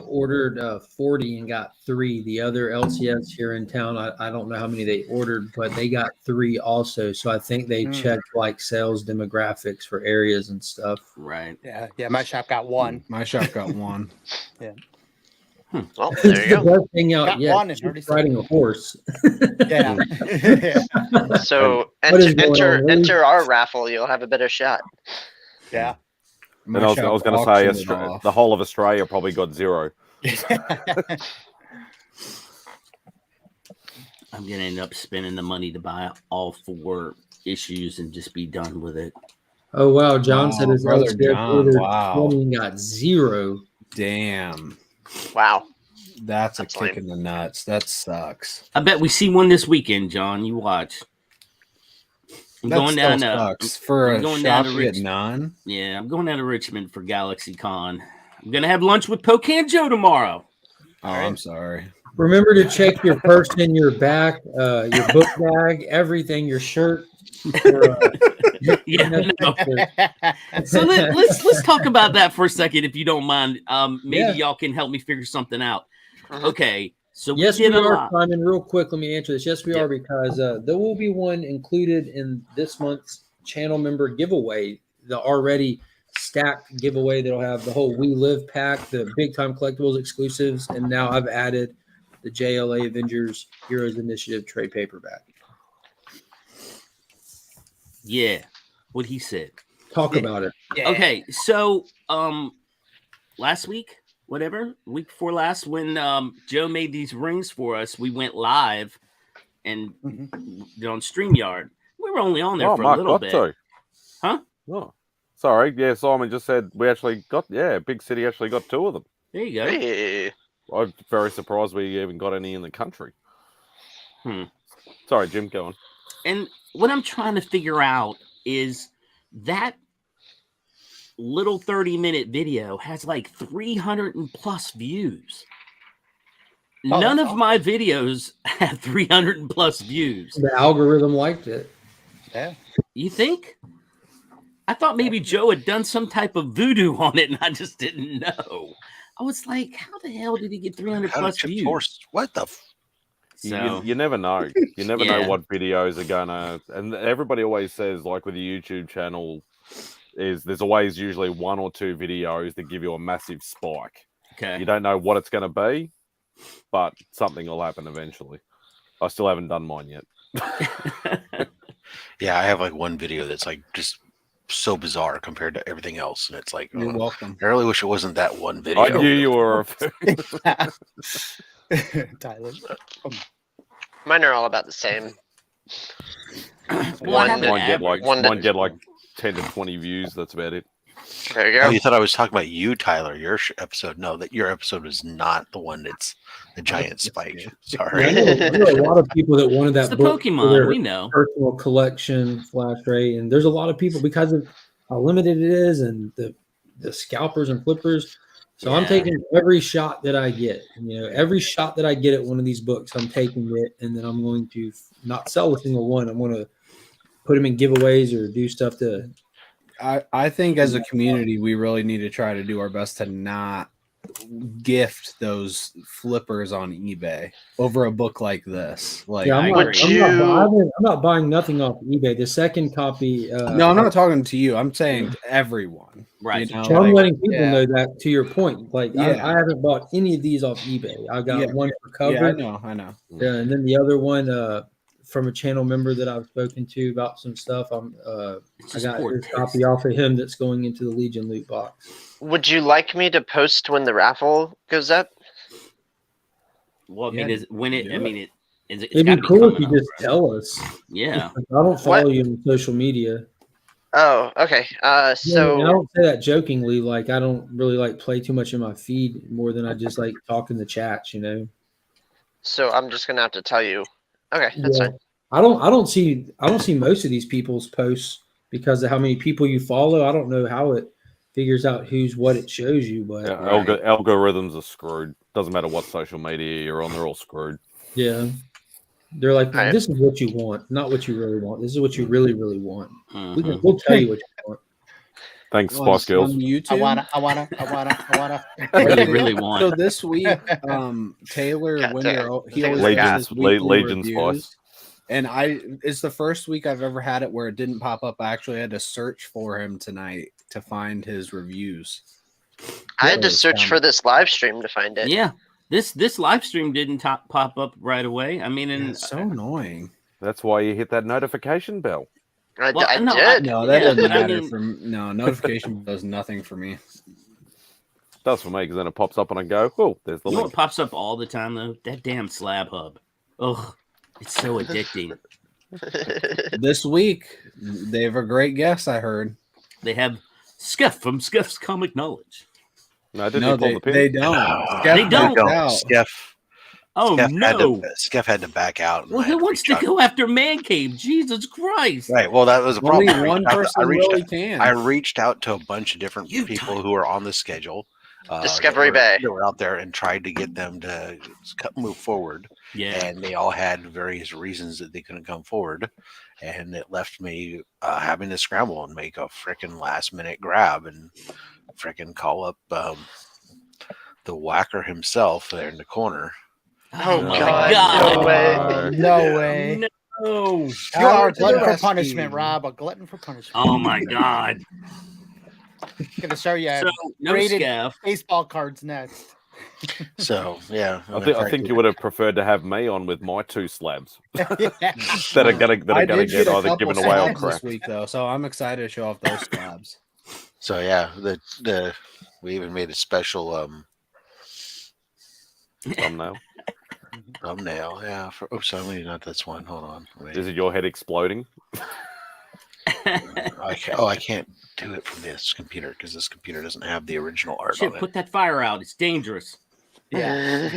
ordered 40 and got 3. The other LCS here in town, I don't know how many they ordered, but they got 3 also. So I think they checked like sales demographics for areas and stuff. Right. Yeah. My shop got 1. My shop got 1. Well, there you go. The best thing out Got yet, one and already sold. riding a horse. Yeah. So What is going on? enter our raffle. You'll have a better shot. Yeah. And I was going to say, the whole of Australia probably got 0. I'm going to end up spending the money to buy all 4 issues and just be done with it. Oh, wow. John said his brother LCS John, ordered wow. 20 and got 0. Damn. Wow. That's a That's kick lame. in the nuts. That sucks. I bet we see one this weekend, John. You watch. I'm That going still down. sucks for I'm a going down shop to to get Rich- none. Yeah, I'm going down to Richmond for Galaxy Con. I'm gonna have lunch with Pocan Joe tomorrow. Oh, All right. I'm sorry. Remember to check your purse and your back, your book bag, everything, your shirt. For, Yeah, no. for- So let's talk about that for a second, if you don't mind. Maybe Yeah. y'all can help me figure something out. Mhm. Okay, so Yes, we we did a are, lot. Simon. Real quick, let me answer this. Yes, we Yeah. are, because there will be one included in this month's channel member giveaway, the already stacked giveaway that'll have the whole We Live pack, the big time collectibles exclusives, and now I've added the JLA Avengers Heroes Initiative trade paperback. Yeah, what he said. Talk about it. Yeah. Okay, so last week, week before last, when Joe made these rings for us, we went live and on StreamYard. We were only on there for a Mark little got bit. to. Huh? Oh, sorry. Yeah, Simon just said we actually got. Yeah, Big City actually got 2 of them. There you go. Hey. I'm very surprised we even got any in the country. Sorry, Jim, go on. And what I'm trying to figure out is that little 30-minute video has like 300 and plus views. None of my videos have 300 and plus views. The algorithm liked it. Yeah. You think? I thought maybe Joe had done some type of voodoo on it and I just didn't know. I was like, how the hell did he get 300 How plus did Chip's views? horse? What the? So, You never know. You never Yeah. know what videos are gonna. And everybody always says, like with the YouTube channel, there's always usually 1 or 2 videos that give you a massive spike. okay. You don't know what it's going to be, but something will happen eventually. I still haven't done mine yet. Yeah, I have like one video that's like just so bizarre compared to everything else, and it's like, You're oh, welcome. I really wish it wasn't that one video. I knew you were. Tyler. Mine are all about the same. Well, I have an Mine get like One- mine get like 10 to 20 views. That's about it. There you Oh, go. you thought I was talking about you, Tyler? Your episode? No, that your episode was not the one that's the giant spike. Sorry. I know a lot of people that wanted It's that the book for Pokemon, their we know. personal collection, Flash Ray, and there's a lot of people because of how limited it is and the scalpers and flippers. So I'm Yeah. taking every shot that I get. Every shot that I get at one of these books, I'm taking it, and then I'm going to not sell a single one. I'm going to put them in giveaways or do stuff to. I think as a community, we really need to try to do our best to not gift those flippers on eBay over a book like this. Like, Yeah, I'm, I not, agree. I'm not buying nothing off eBay. The second copy. no, I'm not talking to you. I'm saying to everyone. Right. You know, So I'm like, letting people yeah. know that, to your point. Like, Yeah. I haven't bought any of these off eBay. I got Yeah. one for Yeah, cover. I know. And then the other one from a channel member that I've spoken to about some stuff. It's I just got poor his taste. copy off of him that's going into the Legion loot box. Would you like me to post when the raffle goes up? Well, I mean, Yeah, is when it? do I it. mean, it's It'd gotta be cool if coming you up, just right? tell us. Yeah. I don't follow What? you on social media. Oh, okay. And I So don't say that jokingly. Like, I don't really like play too much in my feed more than I just like talk in the chats. so I'm just gonna have to tell you. Okay, that's Yeah. fine. I don't see most of these people's posts because of how many people you follow. I don't know how it figures out who's what it shows you, but Yeah, Right. algorithms are screwed. Doesn't matter what social media you're on, they're all screwed. yeah, they're like, Alright. this is what you want, not what you really want. This is what you really, really want. Mhm. We'll tell you what you want. Thanks, On Spice Girls. YouTube. I wanna. What do you really So want? this week, Taylor God Winder, damn. he I think always it's like does his weekly Legion reviews. Spice. And it's the first week I've ever had it where it didn't pop up. I actually had to search for him tonight to find his reviews. I had to Yeah, search for this live stream to find it. Yeah. This live stream didn't pop up right away. I mean, and It's so annoying. That's why you hit that notification bell. I, Well, I no, did. No, that Yeah, doesn't but I matter mean- for me. No, notification does nothing for me. It does for me because then it pops up and I go, oh, there's the you know link. what pops up all the time though? That damn Slab Hub. Oh, it's so addicting. This week, they have a great guest, I heard. They have Scuff from Scuff's Comic Knowledge. No, didn't No, you pull the pin? they don't. Oh, They Skeff don't. backed out. Steph. Oh no! Skeff had to back out. And Well, I had who to wants reach to out. go after Man Cave? Jesus Christ! Right. Well, that was a Only problem. one person really can. I reached out to a bunch of different You people type. who are on the schedule. Discovery Bay. That were out there and tried to get them to move forward. Yeah. And they all had various reasons that they couldn't come forward. And it left me having to scramble and make a freaking last minute grab and freaking call up the whacker himself there in the corner. Oh my God! God. No way! No way. No. You are a to the glutton for rescue. punishment, Rob. A glutton for punishment. Oh my God! Gonna show you So no graded scav. baseball cards next. So yeah, I think you would have preferred to have me on with my 2 slabs Yeah. that are gonna I get did get a either couple given away or slabs crap. this week though, so I'm excited to show off those slabs. So yeah, the we even made a special Thumbnail. thumbnail. Yeah. For sorry, not this one. Hold on. Wait. Is it your head exploding? I can't do it from this computer because this computer doesn't have the original art Shit, on it. put that fire out. It's dangerous. Yeah.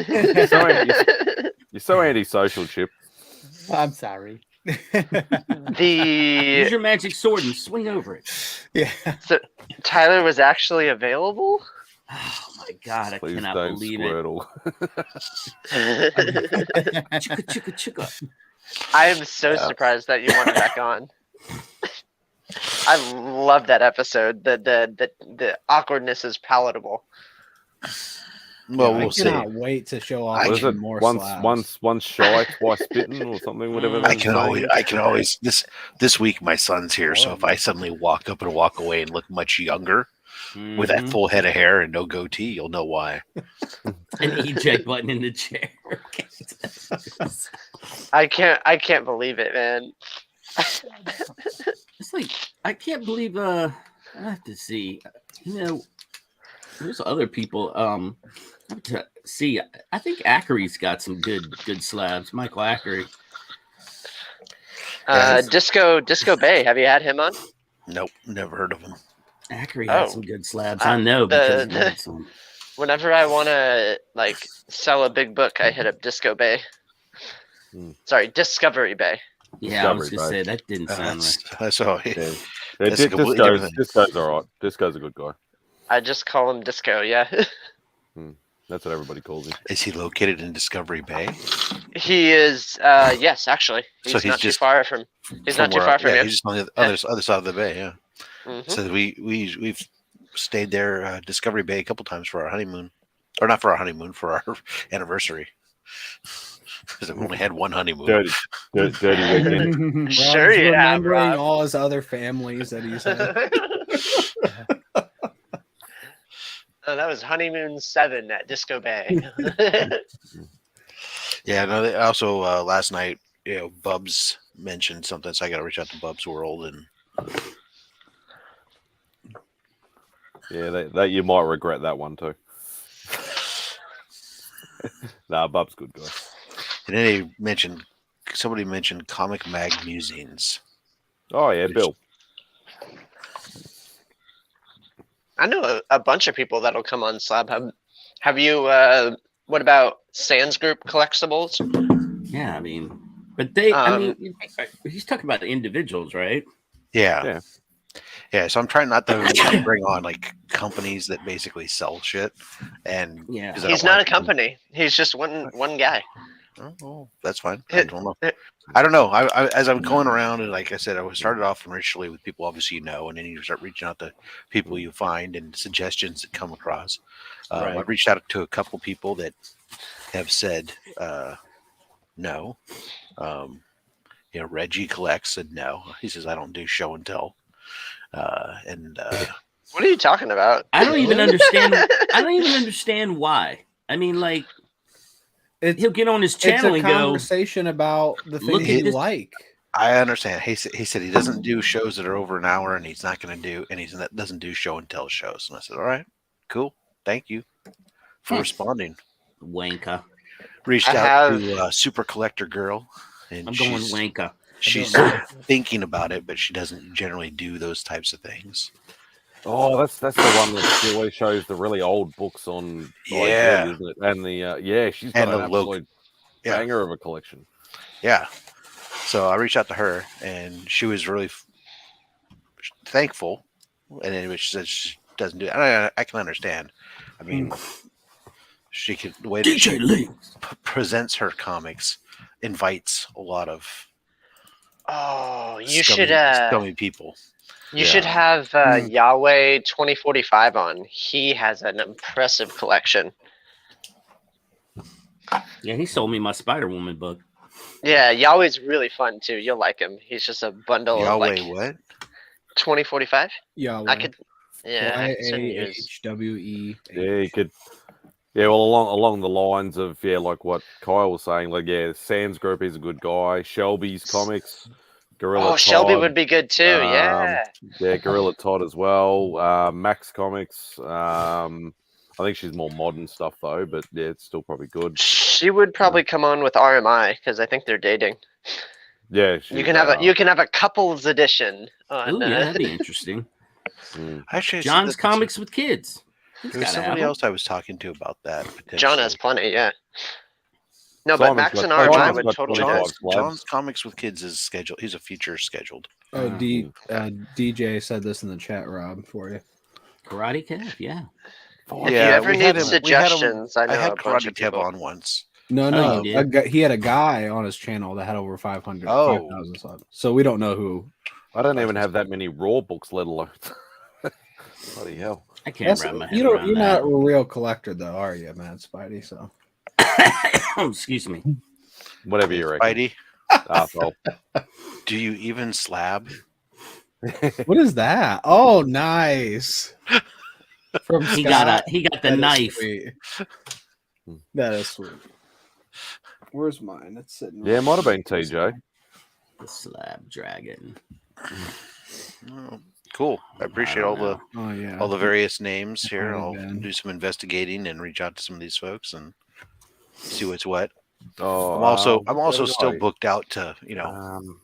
You're so antisocial, Chip. I'm sorry. Use The your magic sword and swing over it. Yeah. so Tyler was actually available. Oh my God! I Please cannot don't believe squirtle. it. Chicka chicka chicka. I am so surprised that you want him back on. I love that episode. The awkwardness is palatable. Well, I we'll see. cannot wait to show off What is even it? more Once slabs. shy, twice bitten, or something. Whatever. I can always this week my son's here, so if I suddenly walk up and walk away and look much younger with that Mhm. full head of hair and no goatee, you'll know why. An eject button in the chair. I can't believe it, man. It's like I can't believe. I have to see. You know, there's other people. I have to see. I think Ackery's got some good slabs. Michael Ackery. Disco Bay. Have you had him on? Nope, never heard of him. Ackery has Oh. some good slabs. I know because he had some. Whenever I want to sell a big book, I hit up Disco Bay. Sorry, Discovery Bay. Yeah, I was Discovery, just bro. saying that didn't sound right. That's all. Yeah. That's a completely different thing. Disco's all right. Disco's a good guy. I just call him Disco. Yeah, That's what everybody calls him. Is he located in Discovery Bay? he is. Yes, actually, So he's not just too far from. He's not too far from yeah, you. he's just on the other side of the bay. Yeah. Mhm. So we've stayed there, Discovery Bay, a couple times for our honeymoon, or not for our honeymoon, for our anniversary. Because we only had one honeymoon. Dirty weekend. Sure, Rob's yeah, remembering Rob. all his other families that he's had. Oh, that was honeymoon 7 at Disco Bay. Yeah. No. They also last night, Bubs mentioned something, so I got to reach out to Bubs World and. Yeah, that you might regret that one too. Nah, Bub's good guy. And then somebody mentioned Comic Mag Musings. Oh yeah, Bill. I know a bunch of people that'll come on Slab Hub. Have you? What about Sans Group collectibles? Yeah, I mean, but they. I mean, he's talking about individuals, right? Yeah. Yeah. So I'm trying not to bring on companies that basically sell shit. And Yeah. 'cause I He's don't not a want- company. He's just one guy. Oh, that's fine. I don't know. I don't know. I as I'm going around, and like I said, I started off initially with people obviously and then you start reaching out to people you find and suggestions that come across. Right. I've reached out to a couple people that have said no. Reggie Collects said no. He says I don't do show and tell. What are you talking about? I don't even understand. I don't even understand why. I mean, he'll get on his It's channel a and go. conversation about the Look things at you this- like. I understand. He said he doesn't do shows that are over an hour, and he's not going to do, and doesn't do show and tell shows. And I said, all right, cool, thank you for responding. Wanker. Reached I out have- to Super Collector Girl, and I'm going she's wanker. she's thinking about it, but she doesn't generally do those types of things. Oh, that's the one that always shows the really old books on. Yeah. IG, isn't it? And the she's got And an the absolute Yeah. Banger of a collection. Yeah. So I reached out to her, and she was really thankful. And anyway, she said she doesn't do it. I can understand. I mean, she could the way that she presents her comics invites a lot of Oh, you scummy people. You should have Yahweh 2045 on. He has an impressive collection. Yeah, he sold me my Spider-Woman book. Yeah, Yahweh's really fun too. You'll like him. He's just a bundle Yahweh of like what? 2045. Yahweh. I could, yeah, I could send you his- YAHWE. Yeah, you could. Yeah, well, along the lines of like what Kyle was saying, like Sam's group is a good guy. Shelby's comics, Gorilla. Oh, Todd, Shelby would be good too. Yeah. Yeah, Gorilla Todd as well. Max Comics. I think she's more modern stuff though, but yeah, it's still probably good. She would probably come on with RMI because I think they're dating. Yeah, You can have a couples edition. On, Oh, yeah, that'd be interesting. Actually, John's Comics with Kids. There was somebody else I was talking to about that. John has plenty, yeah. No, but Max and RMI would totally do. John's Comics with Kids is scheduled. He's a feature scheduled. Oh, DJ said this in the chat, Rob, for you. Karate Kev, yeah. If you ever need suggestions, I know I had a bunch Karate of Kev people. on once. No, you did? he had a guy on his channel that had over 500. Oh. 5,000 subs. So we don't know who. I don't even have that many Raw books, let alone. Bloody hell! I can't wrap my head You're around not that. a real collector, though, are you, Mad Spidey? So. Excuse me. Whatever you reckon. Spidey, Asshole. do you even slab? What is that? Oh, nice. From He Scott. got the That is knife. sweet. That is sweet. Where's mine? It's sitting. Yeah, it might have been TJ. The slab dragon. Oh, cool. I appreciate all the Oh yeah. all the various names here. Oh, I'll man. do some investigating and reach out to some of these folks and see what's what. Oh, I'm also still booked out to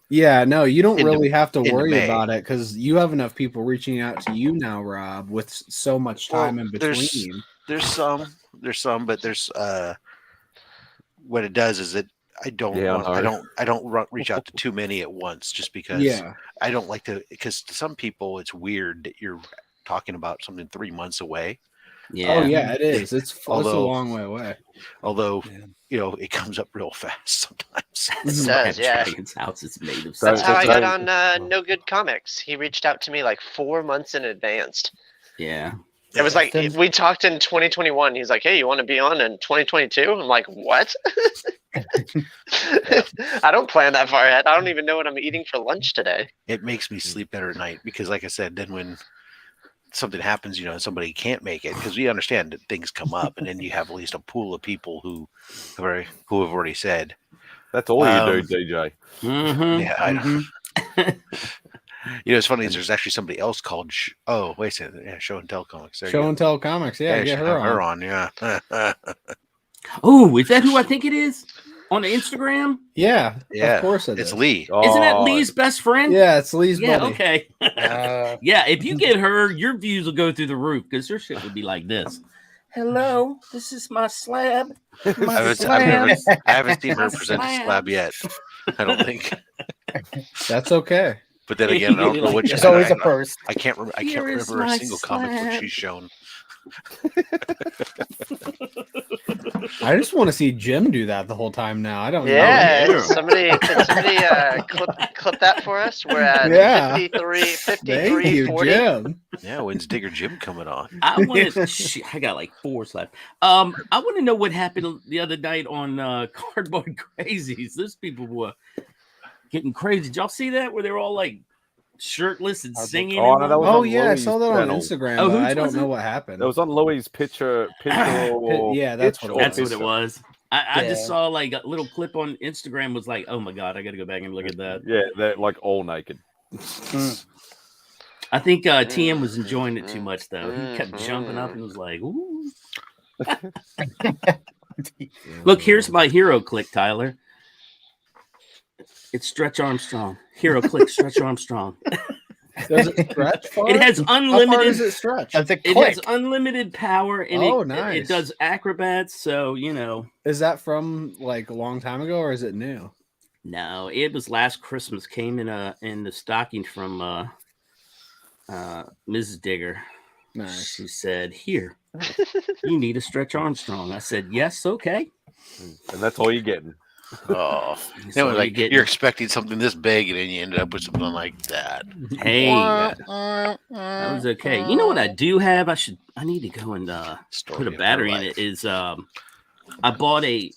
Yeah, no, you don't into- really have to into worry May. about it because you have enough people reaching out to you now, Rob, with so much time Well, in between. there's some, but there's what it does is that I don't reach out to too many at once just because Yeah. I don't like to, because to some people it's weird that you're talking about something 3 months away. Yeah. Oh yeah, it is. It's a Although- long way away. Although Yeah. it comes up real fast sometimes. It does, Slab yeah. Dragon's house is made of That's how I That's got right. on No Good Comics. He reached out to me like 4 months in advance. Yeah. It was like Then- we talked in 2021. He's like, "Hey, you want to be on in 2022?" I'm like, "What?" I don't plan that far ahead. I don't even know what I'm eating for lunch today. It makes me sleep better at night because, like I said, then when something happens, and somebody can't make it, because we understand that things come up, and then you have at least a pool of people who have already said, That's all you do, DJ. Mm-hmm. "Yeah, I know." It's funny. Is there's actually somebody else called. Oh, wait a second. Yeah, Show and Tell Comics. There you Show go. and Tell Comics. Yeah, get should her have on. Yeah. Oh, is that who I think it is on Instagram? Yeah, Yeah, of course it it's is. Lee. Isn't that Oh, Lee's best friend? Yeah, it's Lee's Yeah, buddy. okay. Yeah, if you get her, your views will go through the roof because her shit would be like this. Hello, this is my slab. I haven't seen her present a slab yet. I don't think. That's okay. But then again, I don't know what There's always a first. I can't remember. I can't Here is remember a my single comic book slab. she's shown. I just want to see Jim do that the whole time now. I don't know. Yeah, yeah. can somebody clip that for us? We're at Yeah. 53, Thank you, 40. Jim. Yeah, when's Digger Jim coming on? I want to. I got like 4 slabs. I want to know what happened the other night on Cardboard Crazies. Those people were getting crazy. Did y'all see that? Where they were all like shirtless and singing. Oh, and no, that was Oh on yeah, I Louis' saw that on channel. Instagram. Oh, but whose I don't was know it? what happened. It was on Louis' picture. Yeah, that's what it That's was. what it was. I just Yeah. saw like a little clip on Instagram. Was like, oh my god, I got to go back and look at that. Yeah, they're like all naked. I think TM was enjoying it too much though. He kept jumping up and was like, ooh. Look, here's my hero click, Tyler. It's Stretch Armstrong. Hero click, Stretch Armstrong. Does it stretch far? It has How far unlimited. does it stretch? Does it It click? has unlimited power, and Oh, it nice. does acrobats. So you know. Is that from like a long time ago, or is it new? No, it was last Christmas. Came in the stocking from Mrs. Digger. Nice. She said, "Here, you need a Stretch Armstrong." I said, "Yes, okay." And that's all you're getting. Oh, That's it all was you're like getting. you're expecting something this big, and then you ended up with something like that. Hey, that was okay. You know what I do have? I need to go and put a battery in it. Is I bought a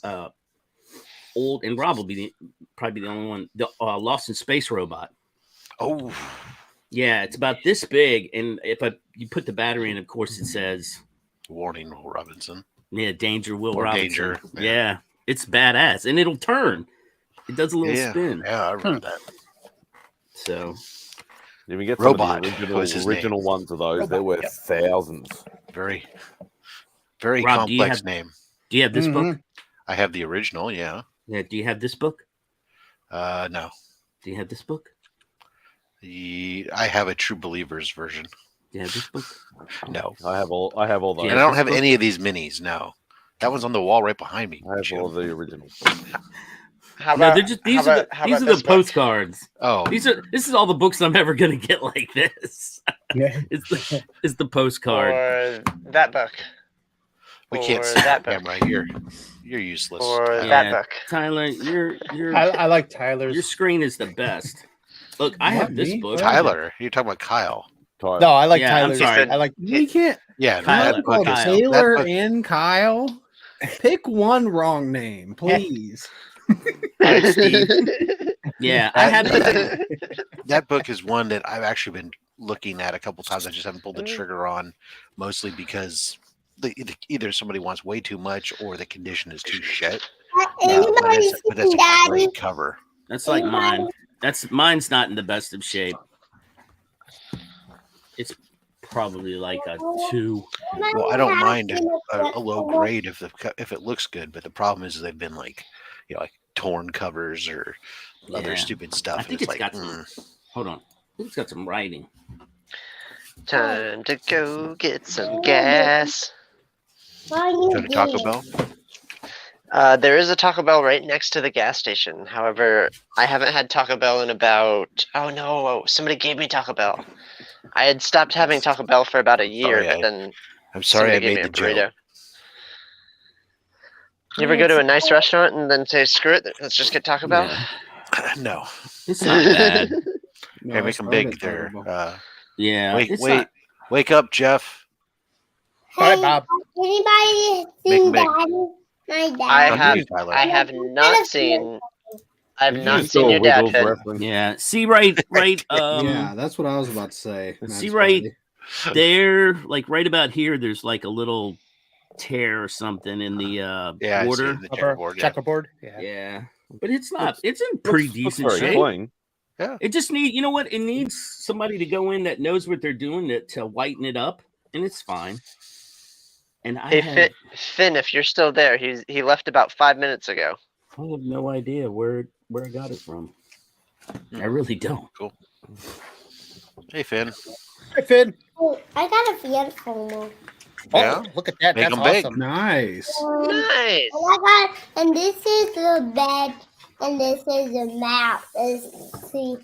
old, and Rob will be probably the only one. The Lost in Space robot. Oh, Yeah, it's about this big, and if you put the battery in, of course, it says warning, Will Robinson. Yeah, Danger, Will Or Robinson. Danger, Yeah. It's badass, and it'll turn. It does a little spin. Yeah, I remember that. So, If you get Robot some of the was his original name. ones of those, Robot, there were yeah. thousands. Very Rob, do you complex have- name. do you have this book? I have the original. Yeah. Yeah. Do you have this book? No. Do you have this book? I have a True Believers version. Do you have this book? No. I have all those. And I don't have any of these minis. No. That one's on the wall right behind me. I have all the originals. How No, about, they're just these are the postcards. Oh, This is all the books I'm ever gonna get like this. Yeah. It's the postcard. Or that book. we can't or see that that book. camera. You're useless. Or Tyler. that Yeah. book. Tyler, your I like Tyler's. your screen is the best. Look, I What, have this me? book. Tyler, you're talking about Kyle. Tyler. No, I like Yeah, I'm Tyler's. sorry. I like. We can't Yeah, Kyle, that book is Kyle. Taylor that book- and Kyle. Pick one wrong name, please. Alright, Steve. Yeah, I have that book is one that I've actually been looking at a couple times. I just haven't pulled the trigger on, mostly because either somebody wants way too much or the condition is too shit. But that's a great cover. That's like mine. Mine's not in the best of shape. It's probably like a 2. Well, I don't mind a low grade if it looks good, but the problem is they've been like torn covers or other Yeah. stupid stuff. I think and it's got some. Hold on. I think it's got some writing. Time to go get some gas. Go to Taco Bell. There is a Taco Bell right next to the gas station. However, I haven't had Taco Bell in about. Oh no! Somebody gave me Taco Bell. I had stopped having Taco Bell for about a year, Sorry, but then I'm sorry I somebody gave made me the a burrito. joke. You ever go to a nice restaurant and then say, "Screw it, let's just get Taco Bell"? Yeah. No, It's not bad. No, hey, I make them started big at Taco there. Bell. Yeah. Wait, it's wait, not- wake up, Jeff. All right, Bob. Anybody Make 'em seen big. Daddy? My dad. I Come have, here, Tyler. I have not seen. I've You not just seen saw your dad. Wiggles Finn. wrestling. Yeah. See right Yeah, that's what I was about to say. see That's right funny. there, like right about here, there's like a little tear or something in the Yeah, I see border. the checkerboard. Yeah. Checkerboard. Yeah. Yeah. But it's not. It's in pretty Looks decent very shape. clean. It just need, you know what? It needs somebody to go in that knows what they're doing to whiten it up, and it's fine. And I Hey, have, Finn, if you're still there, he left about 5 minutes ago. I have no idea where I got it from. I really don't. Cool. Hey, Finn. Hey, Finn. Oh, I got a Fiat Phono. Yeah. Oh, look at that. Make That's 'em big. awesome. Nice. Nice. And I got, and this is the bed, and this is the map. See,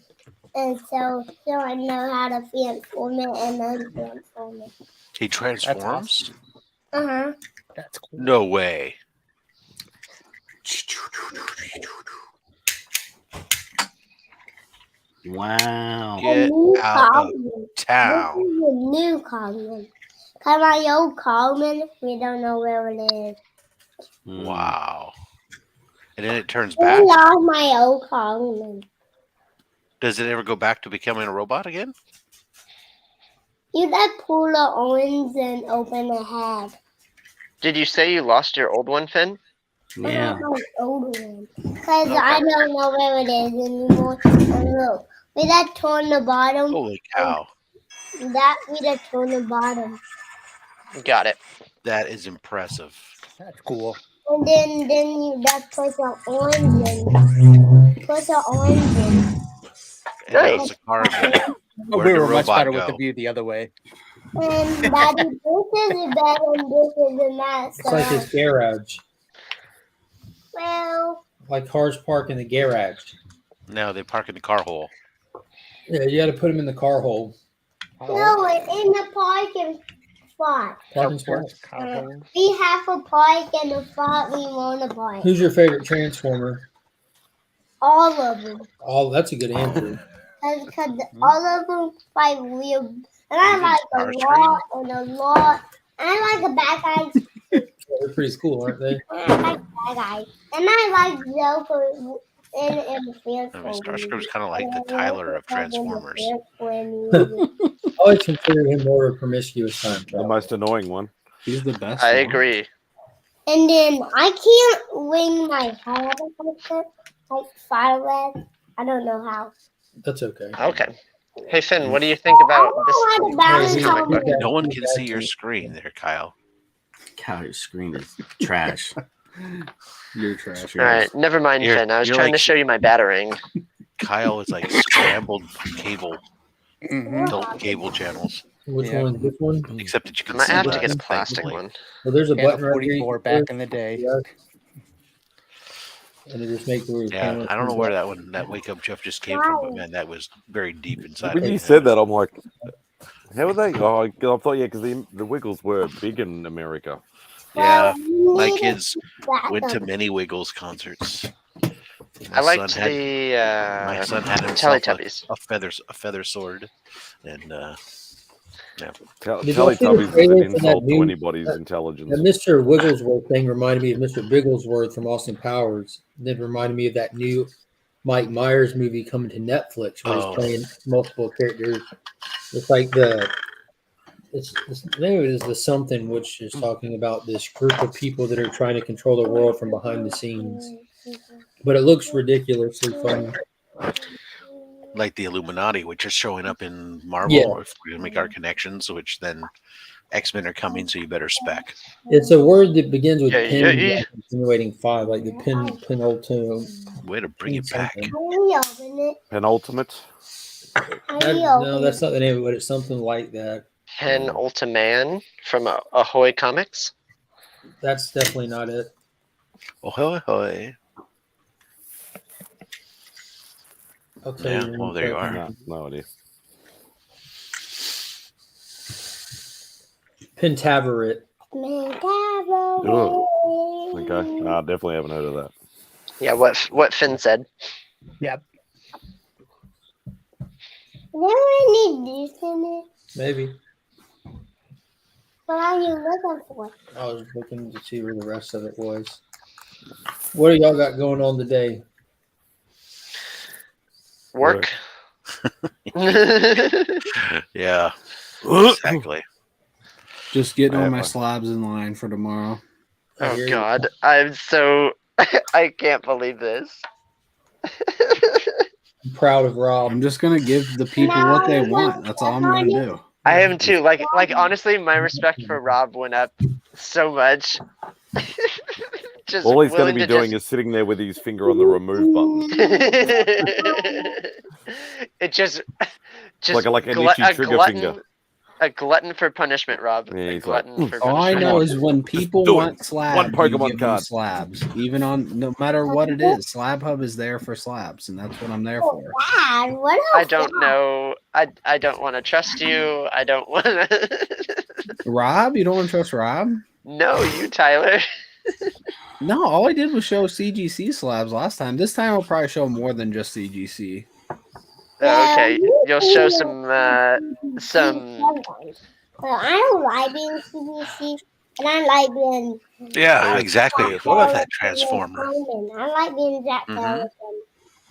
and so I know how to transform it and untransform it. He transforms? Uh-huh. That's cool. No way. Wow. Get a new out of Common. town. This is a new Common. Cause my old Common, we don't know where it is. Mm. Wow. And then it turns We back. lost my old Common. Does it ever go back to becoming a robot again? You just pull the orange and open the head. Did you say you lost your old one, Finn? Yeah. My old one. Because I don't know where it is anymore. And look, we just turn the bottom. Holy cow. We just turn the bottom. Got it. That is impressive. That's cool. And then you just put the orange in. Put the orange in. And now it's a car again. Oh, Where'd we the were much robot better with the go? view the other way. And Daddy, this is better and this is not. It's like his garage. Well, Like cars park in the garage. No, they park in the car hole. Yeah, you got to put them in the car hole. no, it's in the parking spot. Parking spot. We have a park and a spot we want to park. Who's your favorite Transformer? All of them. Oh, that's a good answer. Because all of them fight real. And I Even like a lot and a lot. And I like the bad guys. They're pretty cool, aren't they? And I like bad guys. And I like Joker in the Transformers. Starscream's kind of like the Tyler of Transformers. I always consider him more of a promiscuous time The traveler. most annoying one. He's the best. I one. agree. And then I can't wing my head like Fireless. I don't know how. That's okay. Okay. Hey Finn, what do you think about this? Hey, comic book? No one can see your screen there, Kyle. God, your screen is trash. You're trash. All right, never mind, You're- Finn. I was you're trying to like- show you my battering. Kyle is like scrambled cable, Mhm. adult cable channels. Which Yeah. one? Which one? Except that you I can might see have to that get a thing plastic plate. one. Well, there's a And button a right here. 44 back in the day. Yeah. And it just makes the Yeah, camera I don't know comes where up. that Wake Up Jeff just came from, but man, that was very deep inside. When me. you said that, I'm like, how were they? Oh, I thought, yeah, because the Wiggles were big in America. Yeah, Well, my we need kids a went to backup. many Wiggles concerts. I liked son had, my the son had himself Teletubbies. a feather sword, and Did Teletubbies y'all see the is an trailer for that insult to new- anybody's that- intelligence. That Mr. Wigglesworth thing reminded me of Mr. Bigglesworth from Austin Powers. Then reminded me of that new Mike Myers movie coming to Netflix where Oh. he's playing multiple characters. It's like the name of it is the something, which is talking about this group of people that are trying to control the world from behind the scenes. But it looks ridiculously funny. like the Illuminati, which is showing up in Marvel. Yeah. If we make our connections, which then X-Men are coming, so you better spec. It's a word that begins with Yeah, pin, yeah. insinuating five, like the penultimate. Way to bring it back. something. How do we open it? Penultimate. How do we open No, that's not the name of it, but it's something like that. Pen Ultiman from Ahoy Comics. That's definitely not it. Oh, hoy, hoy. I'll tell Yeah, you. well, there you are. No, no idea. Pentaveret. Okay, I definitely haven't heard of that. Yeah, what Finn said. There any this in it? Maybe. What are you looking for? I was looking to see where the rest of it was. What do y'all got going on today? Work. Yeah, exactly. Just getting I all have my one. slabs in line for tomorrow. I hear Oh you. God, I'm so I can't believe this. I'm proud of Rob. I'm just gonna give the people what they want. That's all I'm gonna do. I am too. Like honestly, my respect for Rob went up so much. Just All he's going to willing be doing is sitting there with his finger on the remove button, it just like an glut- itchy trigger finger. A glutton for punishment, Rob. Yeah, A he's like, glutton for All I punishment. know is when people Do it. want slabs, One you Pokemon give them card. slabs. Even on no matter what it is, Slab Hub is there for slabs, and that's what I'm there for. Dad, what I else? don't know. I don't want to trust you. I don't want to. Rob, you don't want to trust Rob? No, you, Tyler. No, all I did was show CGC slabs last time. This time I'll probably show more than just CGC. Okay, you'll show some. Well, I don't like being CBC, and I like being. Yeah, exactly. What about that Transformer? I like being Jack Mhm. Skeleton.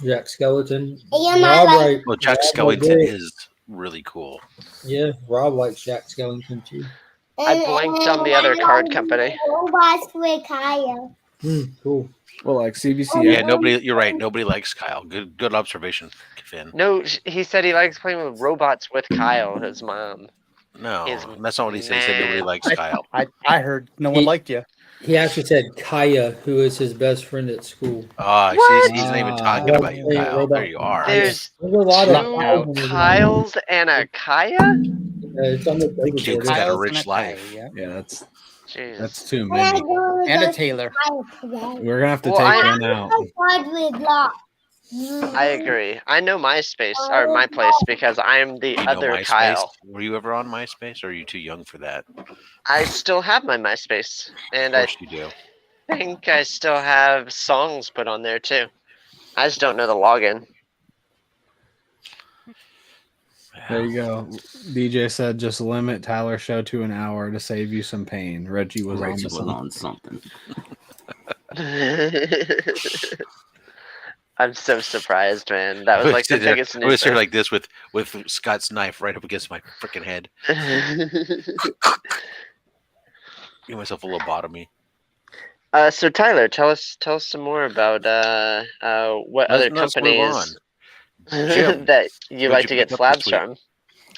Jack Skeleton. You're not Rob, like- right? Well, Jack Rob Skellington likes it. is really cool. Yeah, Rob likes Jack Skellington too. I blanked on the other card company. Robots with Kaya. Cool. Well, like CVC. Yeah, nobody. You're right. Nobody likes Kyle. Good observation, Finn. No, he said he likes playing with robots with Kyle, his mom. No, Is that's not what he said. He said nobody man. likes Kyle. I heard no one He- liked you. He actually said Kaya, who is his best friend at school. He's not even talking Ah. about you, Kyle. There you are. There's There's a lot of two Kyles and a Kaya? it's on the Two Kid's got a Kyles rich and a Kai, life. yeah. Yeah, that's Jeez. too What I many. do with And a those Taylor. files today? We're gonna have to Well, take I- one out. Hardwood block. I agree. I know MySpace or my place because I am the You know other MySpace? Kyle. Were you ever on MySpace, or are you too young for that? I still have my MySpace, and Of I course you do. think I still have songs put on there too. I just don't know the login. There you go. DJ said just limit Tyler's show to an hour to save you some pain. Reggie was Reggie on was the on something. I'm so surprised, man. That was like the biggest I was news. here like this with Scott's knife right up against my freaking head. Give myself a lobotomy. So Tyler, tell us some more about what other Let's move companies Jim, that you what'd like you to get pick up slabs this week? from.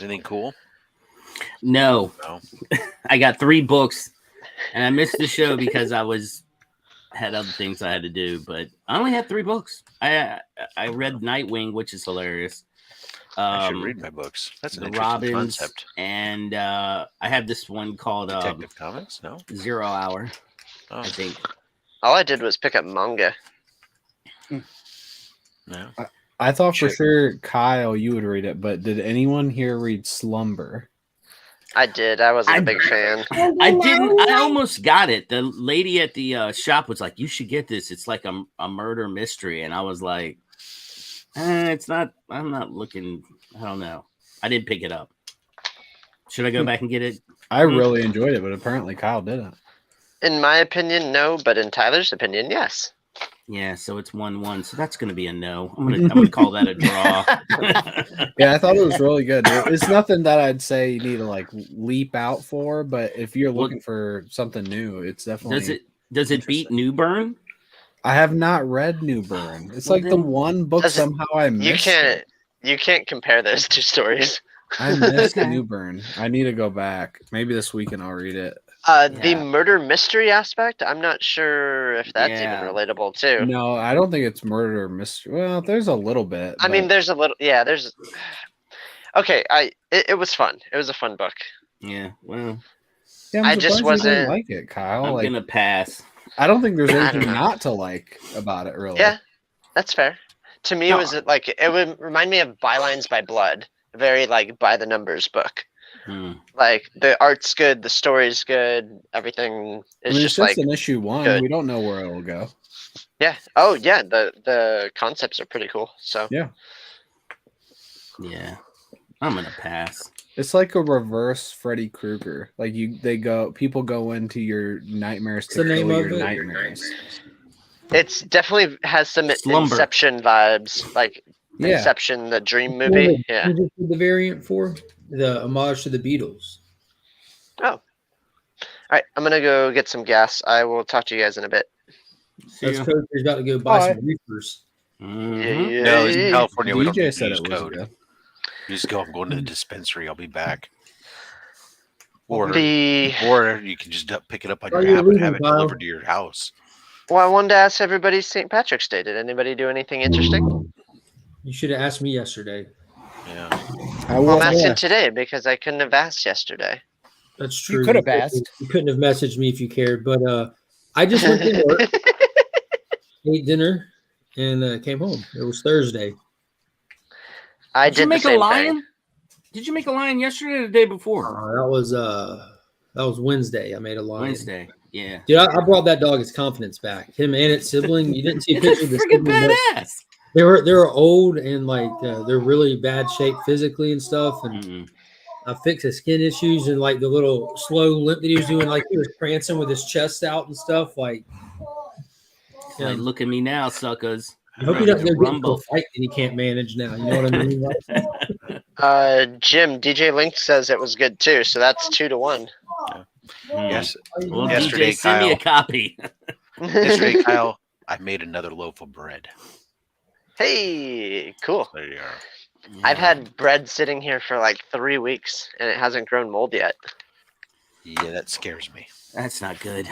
Anything cool? No, No. I got 3 books, and I missed the show because I had other things I had to do. But I only had 3 books. I read Nightwing, which is hilarious. I should read my books. That's an The interesting Robins, concept. and I have this one called Detective Comics? No? 0 Hour, Oh, I think. All I did was pick up manga. no. I thought for Shit. sure Kyle you would read it, but did anyone here read Slumber? I did. I wasn't a big fan. I didn't. I almost got it. The lady at the shop was like, "You should get this. It's like a murder mystery." And I was like, "It's not. I'm not looking. I don't know. I didn't pick it up. Should I go back and get it?" I really enjoyed it, but apparently Kyle didn't. In my opinion, no, but in Tyler's opinion, yes. Yeah. So it's 1-1. So that's gonna be a no. I'm gonna call that a draw. Yeah, I thought it was really good. It's nothing that I'd say you need to like leap out for, but if you're looking for something new, it's definitely. Does it beat New Burn? I have not read New Burn. It's Well, like the then- one book Does it- somehow I missed. You can't compare those two stories. I missed Okay. New Burn. I need to go back. Maybe this weekend I'll read it. The Yeah. murder mystery aspect, I'm not sure if that's Yeah. even relatable too. No, I don't think it's murder mystery. Well, there's a little bit. I mean, but- there's a little, yeah, there's. Okay, it was fun. It was a fun book. Yeah. Well, yeah, I'm I just surprised you didn't wasn't- like it, Kyle. I'm Like, gonna pass. I don't think there's I don't anything know. not to like about it, really. Yeah, that's fair. To me, No. it was like it would remind me of Bylines by Blood, a very like by the numbers book. Hmm. Like the art's good, the story's good, everything I is mean, just it's just like an issue 1. good. We don't know where it'll go. yeah. Oh yeah, the concepts are pretty cool. So Yeah. Yeah. I'm gonna pass. It's like a reverse Freddy Krueger. Like people go into your nightmares to What's the kill name of your it? nightmares. it's definitely has some Slumber. Inception vibes, like Yeah. Inception, the Dream movie. Yeah. Who just did the variant for the homage to the Beatles? All right, I'm gonna go get some gas. I will talk to you guys in a bit. See That's ya. Coach is about to go buy Alright. some reefers. Mhm. Yeah. No, in California, we don't DJ need said to it use was code. good. You just go, I'm going to the dispensary. I'll be back. Or The you can just pick it up on Oh, your you're app and leaving, have it Kyle. delivered to your house. well, I wanted to ask everybody St. Patrick's Day. Did anybody do anything interesting? You should have asked me yesterday. Yeah. I Well, will. I'm asking today because I couldn't have asked yesterday. That's You true. could have asked. You couldn't have messaged me if you cared, but I just went to work, ate dinner, and came home. It was Thursday. I Did you did the make a same lion? thing. Did you make a lion yesterday or the day before? That was Wednesday. I made a lion. Wednesday. Yeah. Dude, I brought that dog his confidence back. Him and its sibling. You didn't see a It's picture of the freaking sibling, but badass. they were old and like they're really bad shape physically and stuff. And Mm-mm. I fixed his skin issues and like the little slow limp that he was doing, like he was prancing with his chest out and stuff. Like, Like, look at me now, suckers. I hope he Ready doesn't to go get into a rumble. fight that he can't manage now. You know what I mean? Jim, DJ Link says it was good too, so that's 2-1. Yes. Well, Yesterday, DJ, send me a Kyle. copy. Yesterday, Kyle, I made another loaf of bread. Hey, cool. There you are. I've had bread sitting here for like 3 weeks and it hasn't grown mold yet. Yeah, that scares me. That's not good.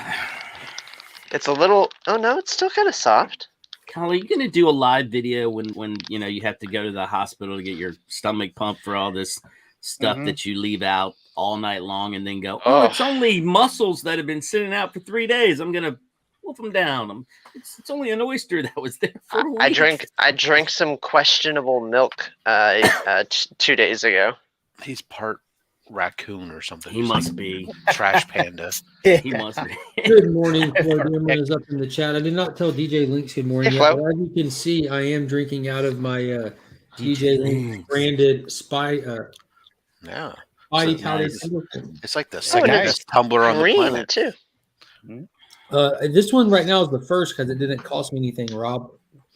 It's a little. Oh no, it's still kind of soft. Kyle, are you gonna do a live video when you have to go to the hospital to get your stomach pumped for all this stuff that you leave out all night long, and then go, oh, it's only muscles that have been sitting out for 3 days. I'm gonna wolf them down. It's only an oyster that was there for a week. I drank some questionable milk 2 days ago. He's part raccoon or something. He must be trash panda. He must be. Good morning. Everyone is up in the chat. I did not tell DJ Links good morning yet, but as you can see, I am drinking out of my DJ Links branded Spidey It's like the second best tumbler on the planet too. This one right now is the first because it didn't cost me anything, Rob.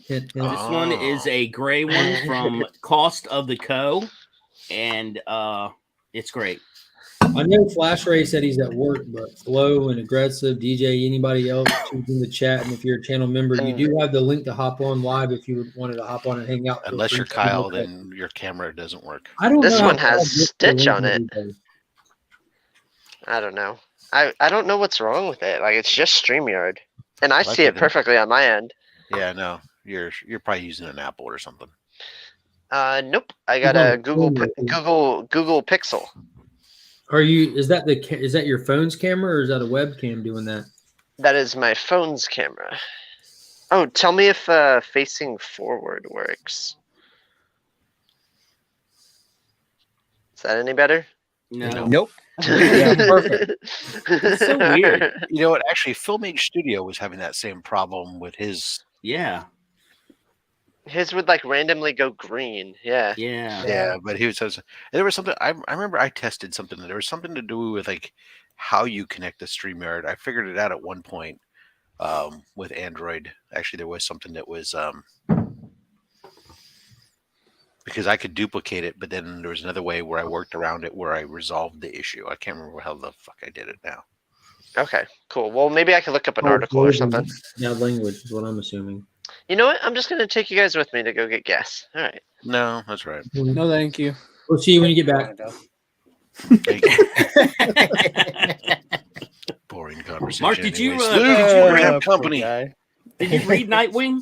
This one is a gray one from Cost of the Co. And it's great. I know Flash Ray said he's at work, but Flo and Aggressive, DJ, anybody else who's in the chat, and if you're a channel member, you do have the link to hop on live if you wanted to hop on and hang out. Unless you're Kyle, then your camera doesn't work. I don't know. This one has Stitch on it. I don't know. I don't know what's wrong with it. Like, it's just StreamYard, and I see it perfectly on my end. Yeah, no, you're probably using an Apple or something. Nope. I got a Google Pixel. Is that your phone's camera or is that a webcam doing that? That is my phone's camera. Oh, tell me if facing forward works. Is that any better? No. Nope. Yeah, perfect. It's so weird. You know what? Actually, Filmage Studio was having that same problem with his. Yeah. His would like randomly go green. Yeah. Yeah, but there was something. I remember I tested something. There was something to do with like how you connect the StreamYard. I figured it out at one point with Android. Actually, there was something that was because I could duplicate it, but then there was another way where I worked around it where I resolved the issue. I can't remember how the fuck I did it now. Okay, cool. Well, maybe I could look up an article or something. Yeah, language is what I'm assuming. You know what? I'm just gonna take you guys with me to go get gas. All right. No, that's right. No, thank you. We'll see you when you get back. Boring conversation. Mark, did you have company? Did you read Nightwing?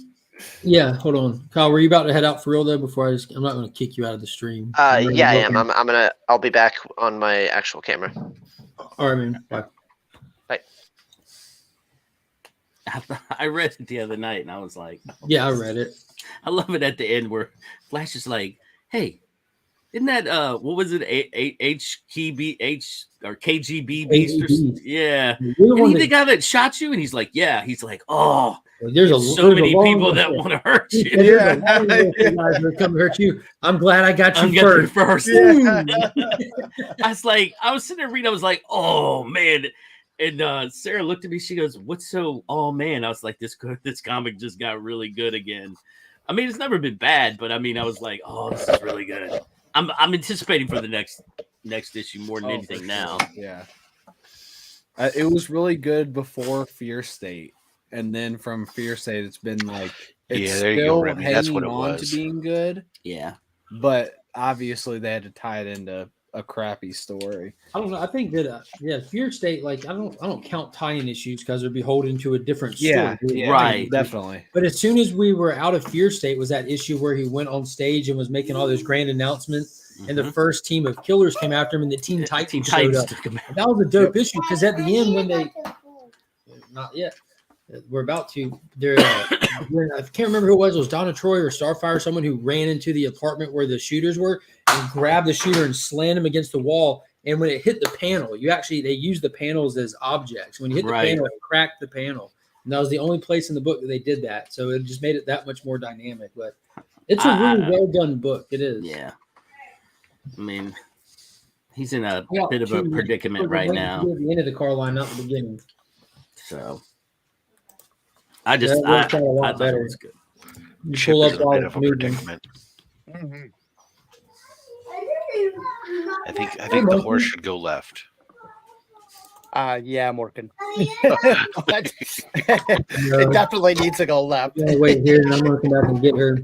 Yeah, hold on, Kyle. Were you about to head out for real though? Before I'm not going to kick you out of the stream. Yeah, I am. I'll be back on my actual camera. All right, man. Bye. I read it the other night and I was like, yeah, I read it. I love it at the end where Flash is like, hey, isn't that what was it? HKB or KGB beast? Yeah. And he the guy that shot you, and he's like, yeah. He's like, oh, there's so many people that want to hurt you. Yeah, guys come hurt you. I'm glad I got you first. Yeah. I was sitting there reading. I was like, oh man. And Sarah looked at me. She goes, "What's so? Oh man!" I was like, "This comic just got really good again." I mean, it's never been bad, but I mean, I was like, "Oh, this is really good." I'm anticipating for the next issue more than anything now. Yeah, it was really good before Fear State, and then from Fear State, it's been like it's there you still go, Remy. That's what it hanging on was. to being good. Yeah, but obviously they had to tie it into a crappy story. I don't know. I think that Fear State, like I don't count tie-in issues because they're beholden to a different story. Yeah, right, definitely. But as soon as we were out of Fear State, was that issue where he went on stage and was making all those grand announcements, and the first team of killers came after him, and the Teen Titans showed up. That was a dope issue because at the end when they not yet. We're about to. I can't remember who it was. It was Donna Troy or Starfire, someone who ran into the apartment where the shooters were and grabbed the shooter and slammed him against the wall. And when it hit the panel, they used the panels as objects. When you hit the panel, it cracked the panel. And that was the only place in the book that they did that. So it just made it that much more dynamic. But it's a really well done book. It is. Yeah. I mean, he's in a bit of a predicament right now. At the end of the car line, not the beginning. So. I thought it was good. You pull up all the predicament. I think the horse should go left. Yeah, I'm working. It definitely needs to go left. Yeah, wait here, and I'm gonna come back and get her.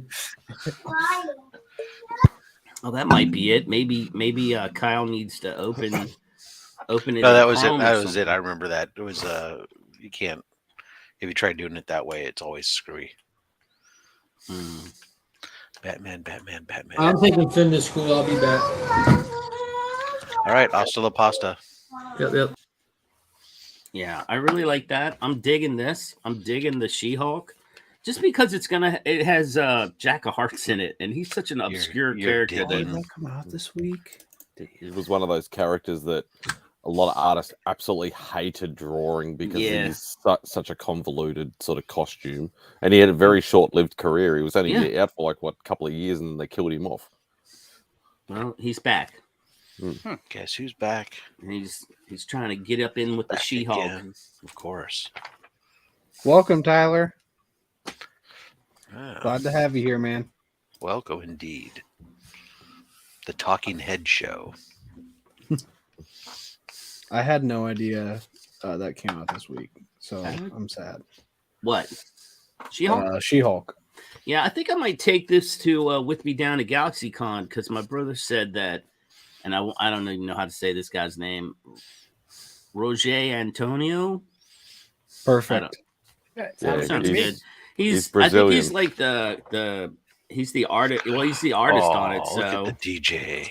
Oh, that might be it. Maybe Kyle needs to open it. No, that was it. That was it. I remember that. It was you If you try doing it that way, it's always screwy. Hmm. Batman. I'm taking Finn to school. I'll be back. All right, hasta la pasta. Yep. Yeah, I really like that. I'm digging this. I'm digging the She-Hulk. Just because it has Jack of Hearts in it, and he's such an obscure character. digging. Did that come out this week? He was one of those characters that a lot of artists absolutely hated drawing because he's such a convoluted sort of costume, and he had a very short-lived career. He was only out for a couple of years, and they killed him off. Well, he's back. Guess who's back? And he's trying to get up in with the She-Hulk. Again, of course. Welcome, Tyler. Ah, Glad to have you here, man. welcome indeed. The Talking Head Show. I had no idea that came out this week, so I'm sad. What? She-Hulk? She-Hulk. Yeah, I think I might take this to with me down to GalaxyCon because my brother said that, and I don't even know how to say this guy's name. Roger Antonio. Perfect. Sounds good. He's I think Brazilian. he's like he's the artist. Well, he's the artist on it. Look So at the DJ.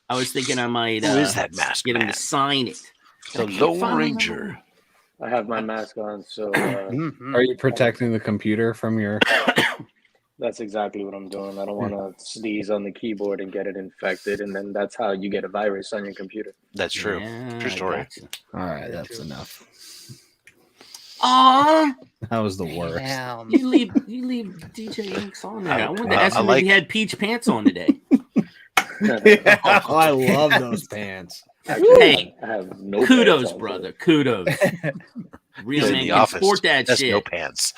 I was thinking I might Who is that masked get him man? to sign it. The Lone Ranger. I have my mask on, so Are you protecting the computer from your? that's exactly what I'm doing. I don't want to sneeze on the keyboard and get it infected, and then that's how you get a virus on your computer. That's true. Yeah, True story. gotcha. All right, that's enough. Aw, That was the worst. Damn. you leave DJ Inks on there. I wanted to I ask him like- if he had peach pants on today. I love those pants. Hey, I have no kudos, pants on brother. Kudos. Real He's in man the can office. sport that That's shit. no pants.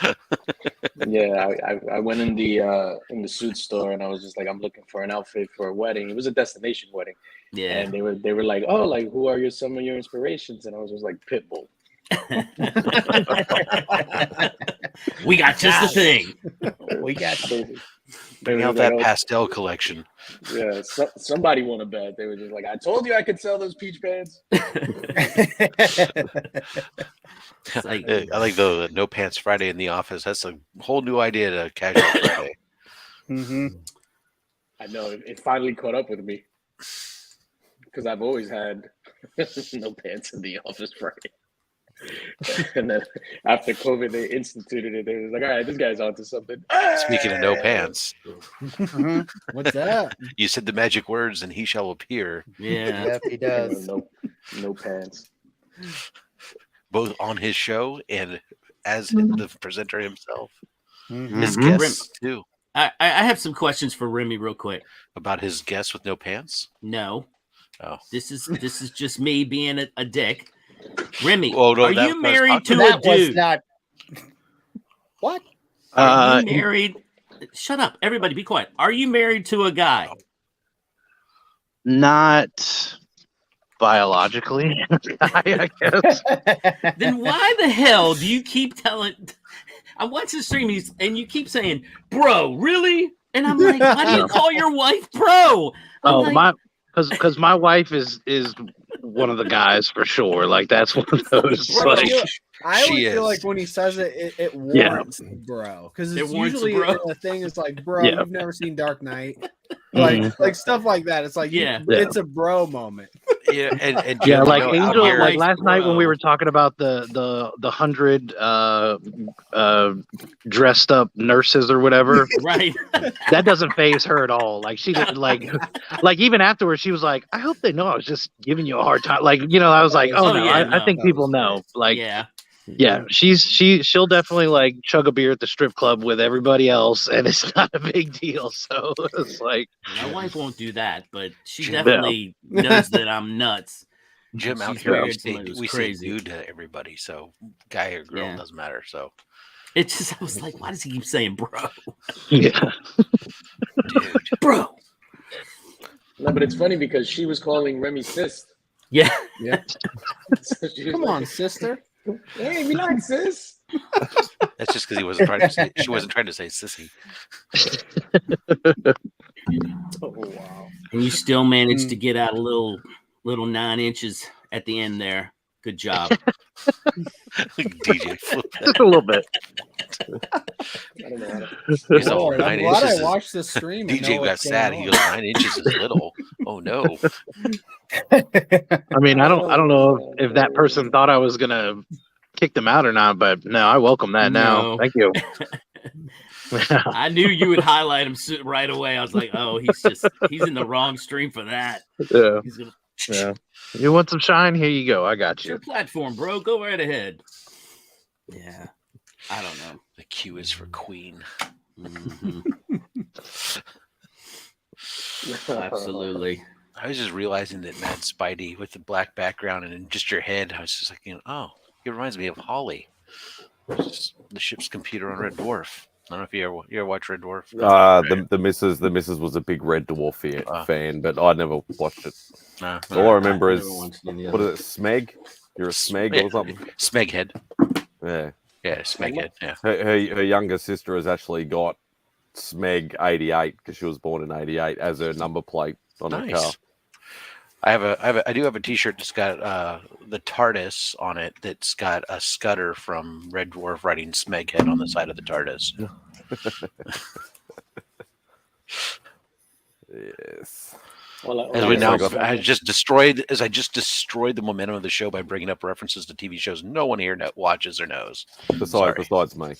Yeah, I went in the suit store and I was just like, I'm looking for an outfit for a wedding. It was a destination wedding, Yeah. and they were like, oh, like who are some of your inspirations? And I was just like, Pitbull. We got just the thing. We got Bring They out were that like, oh, pastel collection. Yeah, somebody won a bet. They were just like, I told you I could sell those peach pants. It's like, I like the no pants Friday in the office. That's a whole new idea to casual Friday. Mm-hmm. I know it finally caught up with me because I've always had no pants in the office Friday. And then after COVID, they instituted it. They was like, all right, this guy's onto something. Speaking of no pants, What's that? you said the magic words and he shall appear, yeah. Yep, he does. No pants. both on his show and as the presenter himself. Mhm. His Mhm. guests too. I have some questions for Remy real quick. About his guests with no pants? No. Oh. This is just me being a dick. Remy, Oh, no, are that you was- married to a That was dude? not. What? Are you married? Shut up, everybody, be quiet. Are you married to a guy? Not biologically, I guess. Then why the hell do you keep telling? I'm watching the stream and you keep saying, "Bro, really?" And I'm like, "Why do you call your wife bro?" I'm Oh, like, because my wife is one of the guys for sure. Like that's one of those. Bro, like, I She always feel is. like when he says it Yeah. warrants bro, because It it's warrants usually bro. the thing is like, bro, Yeah. you've never seen Dark Knight, like stuff like that. It's like, Yeah. it's a bro moment. Yeah, and yeah, Jim, like you know, out Angel. here- Like last night when we bro. were talking about the 100 dressed up nurses or whatever. right? That doesn't phase her at all. Like she like even afterwards, she was like, "I hope they know I was just giving you a hard time." Like I was like, "Oh, Oh, no, yeah, I no. think people know." Like Yeah. yeah, she'll definitely like chug a beer at the strip club with everybody else, and it's not a big deal. So it's like, My wife won't do that, but she Yeah. definitely knows that I'm nuts. Jim, out She's here, married to somebody who's we say crazy. dude to everybody, so guy or girl Yeah. doesn't matter. So, It's just, I was like, why does he keep saying bro? yeah, dude, Bro. No, but it's funny because she was calling Remy sis. Yeah. Yeah, So she was come like, on, sister. Hey, relax, sis. that's just because he wasn't trying to say. She wasn't trying to say sissy. Oh wow. And you still managed to get out a little 9 inches at the end there. Good job. DJ flip. Just a little bit. I don't know how to. He's all Lord, I'm 9 glad I inches. watched this stream. And know DJ got what's sad. going He on. goes, 9 inches is little. Oh no. I mean, I don't know if that person thought I was gonna kick them out or not, but no, I welcome that now. No. Thank you. I knew you would highlight him right away. I was like, oh, he's in the wrong stream for that. Yeah. He's gonna, Yeah. You want some shine? Here you go. I got it's your you. platform, bro. Go right ahead. Yeah. I don't know. The Q is for Queen. Mhm. Absolutely. I was just realizing that Mad Spidey with the black background and in just your head, I was just like, oh, it reminds me of Holly. It's just the ship's computer on Red Dwarf. I don't know if you ever watch Red Dwarf. The missus was a big Red Dwarf fan, but I never watched it. All I remember is what is it, Smeg? You're a Smeg or something? Smeghead. Yeah. Yeah, Smeghead. Yeah. Her younger sister has actually got Smeg 88 because she was born in 88 as her number plate on her car. I do have a T-shirt that's got the TARDIS on it. That's got a Scudder from Red Dwarf writing Smeghead on the side of the TARDIS. Yes. I just destroyed the momentum of the show by bringing up references to TV shows no one here watches or knows. Besides me.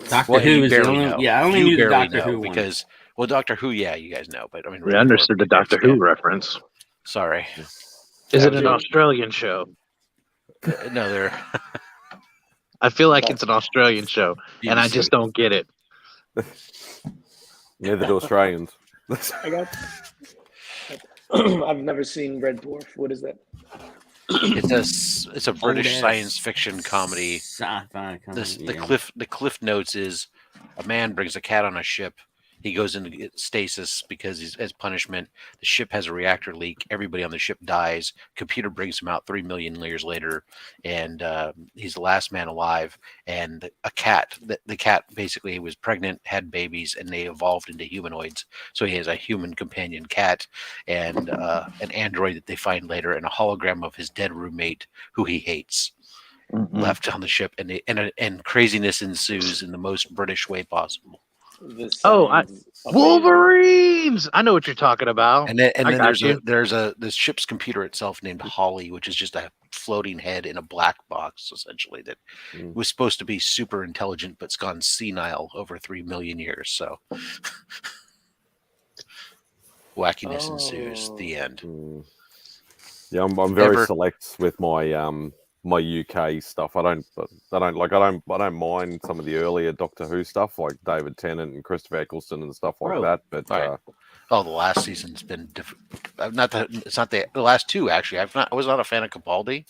Doctor Who is the only. Yeah, I only knew the Doctor Who one. Because Doctor Who, yeah, you guys know, but I mean, We understood the Doctor Who reference. Sorry. Is it an Australian show? No, they're. I feel like it's an Australian show, and I just don't get it. Neither do Australians. I got. I've never seen Red Dwarf. What is that? It's a British science fiction comedy. Sci-fi comedy. The cliff notes is a man brings a cat on a ship. He goes into stasis because as punishment. The ship has a reactor leak. Everybody on the ship dies. Computer brings him out 3 million years later, and he's the last man alive. And a cat, the cat basically was pregnant, had babies, and they evolved into humanoids. So he has a human companion cat and an android that they find later, and a hologram of his dead roommate who he hates. Mm-hmm. Left on the ship, and craziness ensues in the most British way possible. Wolverines! I know what you're talking about. And then there's this ship's computer itself named Holly, which is just a floating head in a black box, essentially, that was supposed to be super intelligent, but's gone senile over 3 million years. So wackiness ensues. The end. Yeah, I'm very select with my my UK stuff. I don't mind some of the earlier Doctor Who stuff like David Tennant and Christopher Eccleston and stuff like that. But the last season's been the last two actually. I was not a fan of Capaldi,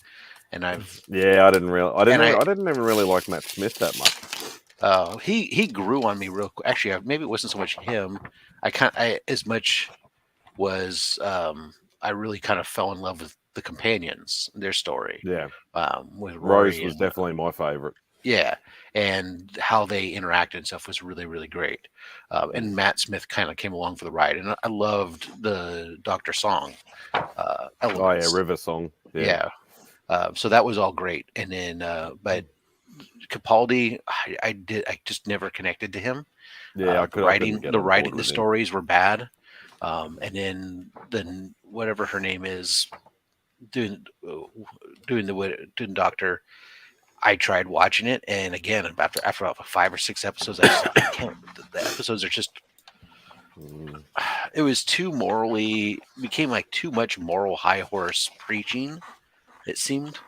and I didn't even really like Matt Smith that much. He grew on me real quick. Actually, maybe it wasn't so much him. I really kind of fell in love with the companions, their story. Yeah. With Rose was definitely my favorite. Yeah. And how they interacted and stuff was really, really great. And Matt Smith kind of came along for the ride. And I loved the Doctor song. River Song. Yeah. So that was all great. And then, but Capaldi, I just never connected to him. Yeah. The writing, the stories were bad. And then whatever her name is, doing the Doctor, I tried watching it, and again after about 5 or 6 episodes, I can't. The episodes are just. It was became like too much moral high horse preaching. It seemed,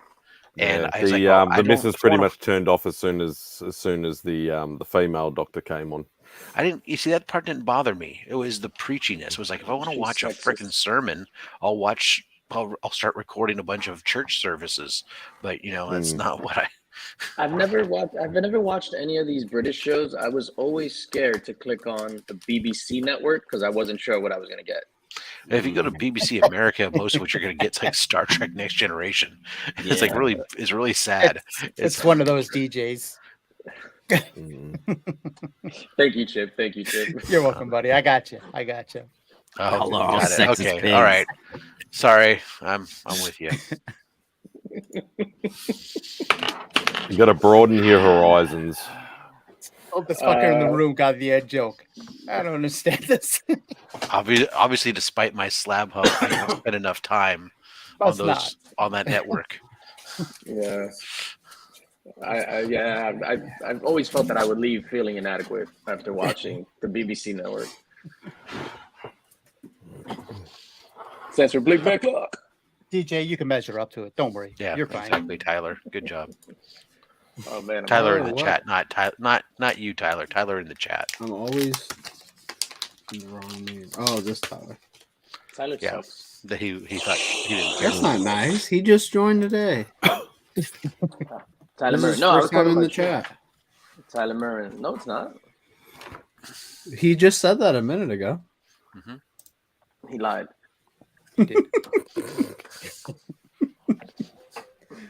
and I was the missus pretty much turned off as soon as the female Doctor came on. You see, that part didn't bother me. It was the preachiness. It was like, if I want to watch a freaking sermon, I'll start recording a bunch of church services, but that's not what I've never watched any of these British shows. I was always scared to click on the BBC network because I wasn't sure what I was going to get. If you go to BBC America, most of what you're going to get is like Star Trek Next Generation. Yeah. It's really sad. It's one of those DJs. Thank you, Chip. You're welcome, buddy. I got you. Oh, got it. Okay, all right. Sorry, I'm with you. You got to broaden your horizons. Oh, this fucker in the room got the joke. I don't understand this. Obviously, despite my slab hump, I haven't spent enough time on Must on that network. Yeah. I've always felt that I would leave feeling inadequate after watching the BBC network. Stands for Blink Back Clock. DJ, you can measure up to it. Don't worry. Yeah, You're fine. exactly, Tyler. Good job. Oh man, Tyler in Oh, the what? chat, not you, Tyler. Tyler in the chat. I'm always in the wrong name. Oh, this Tyler. Tyler Yeah. sucks. That he thought he didn't. That's not nice. He just joined today. Tyler This is Murray. his No, I was first time talking in the about chat. Tyler Murray. No, it's not. He just said that a minute ago. He lied.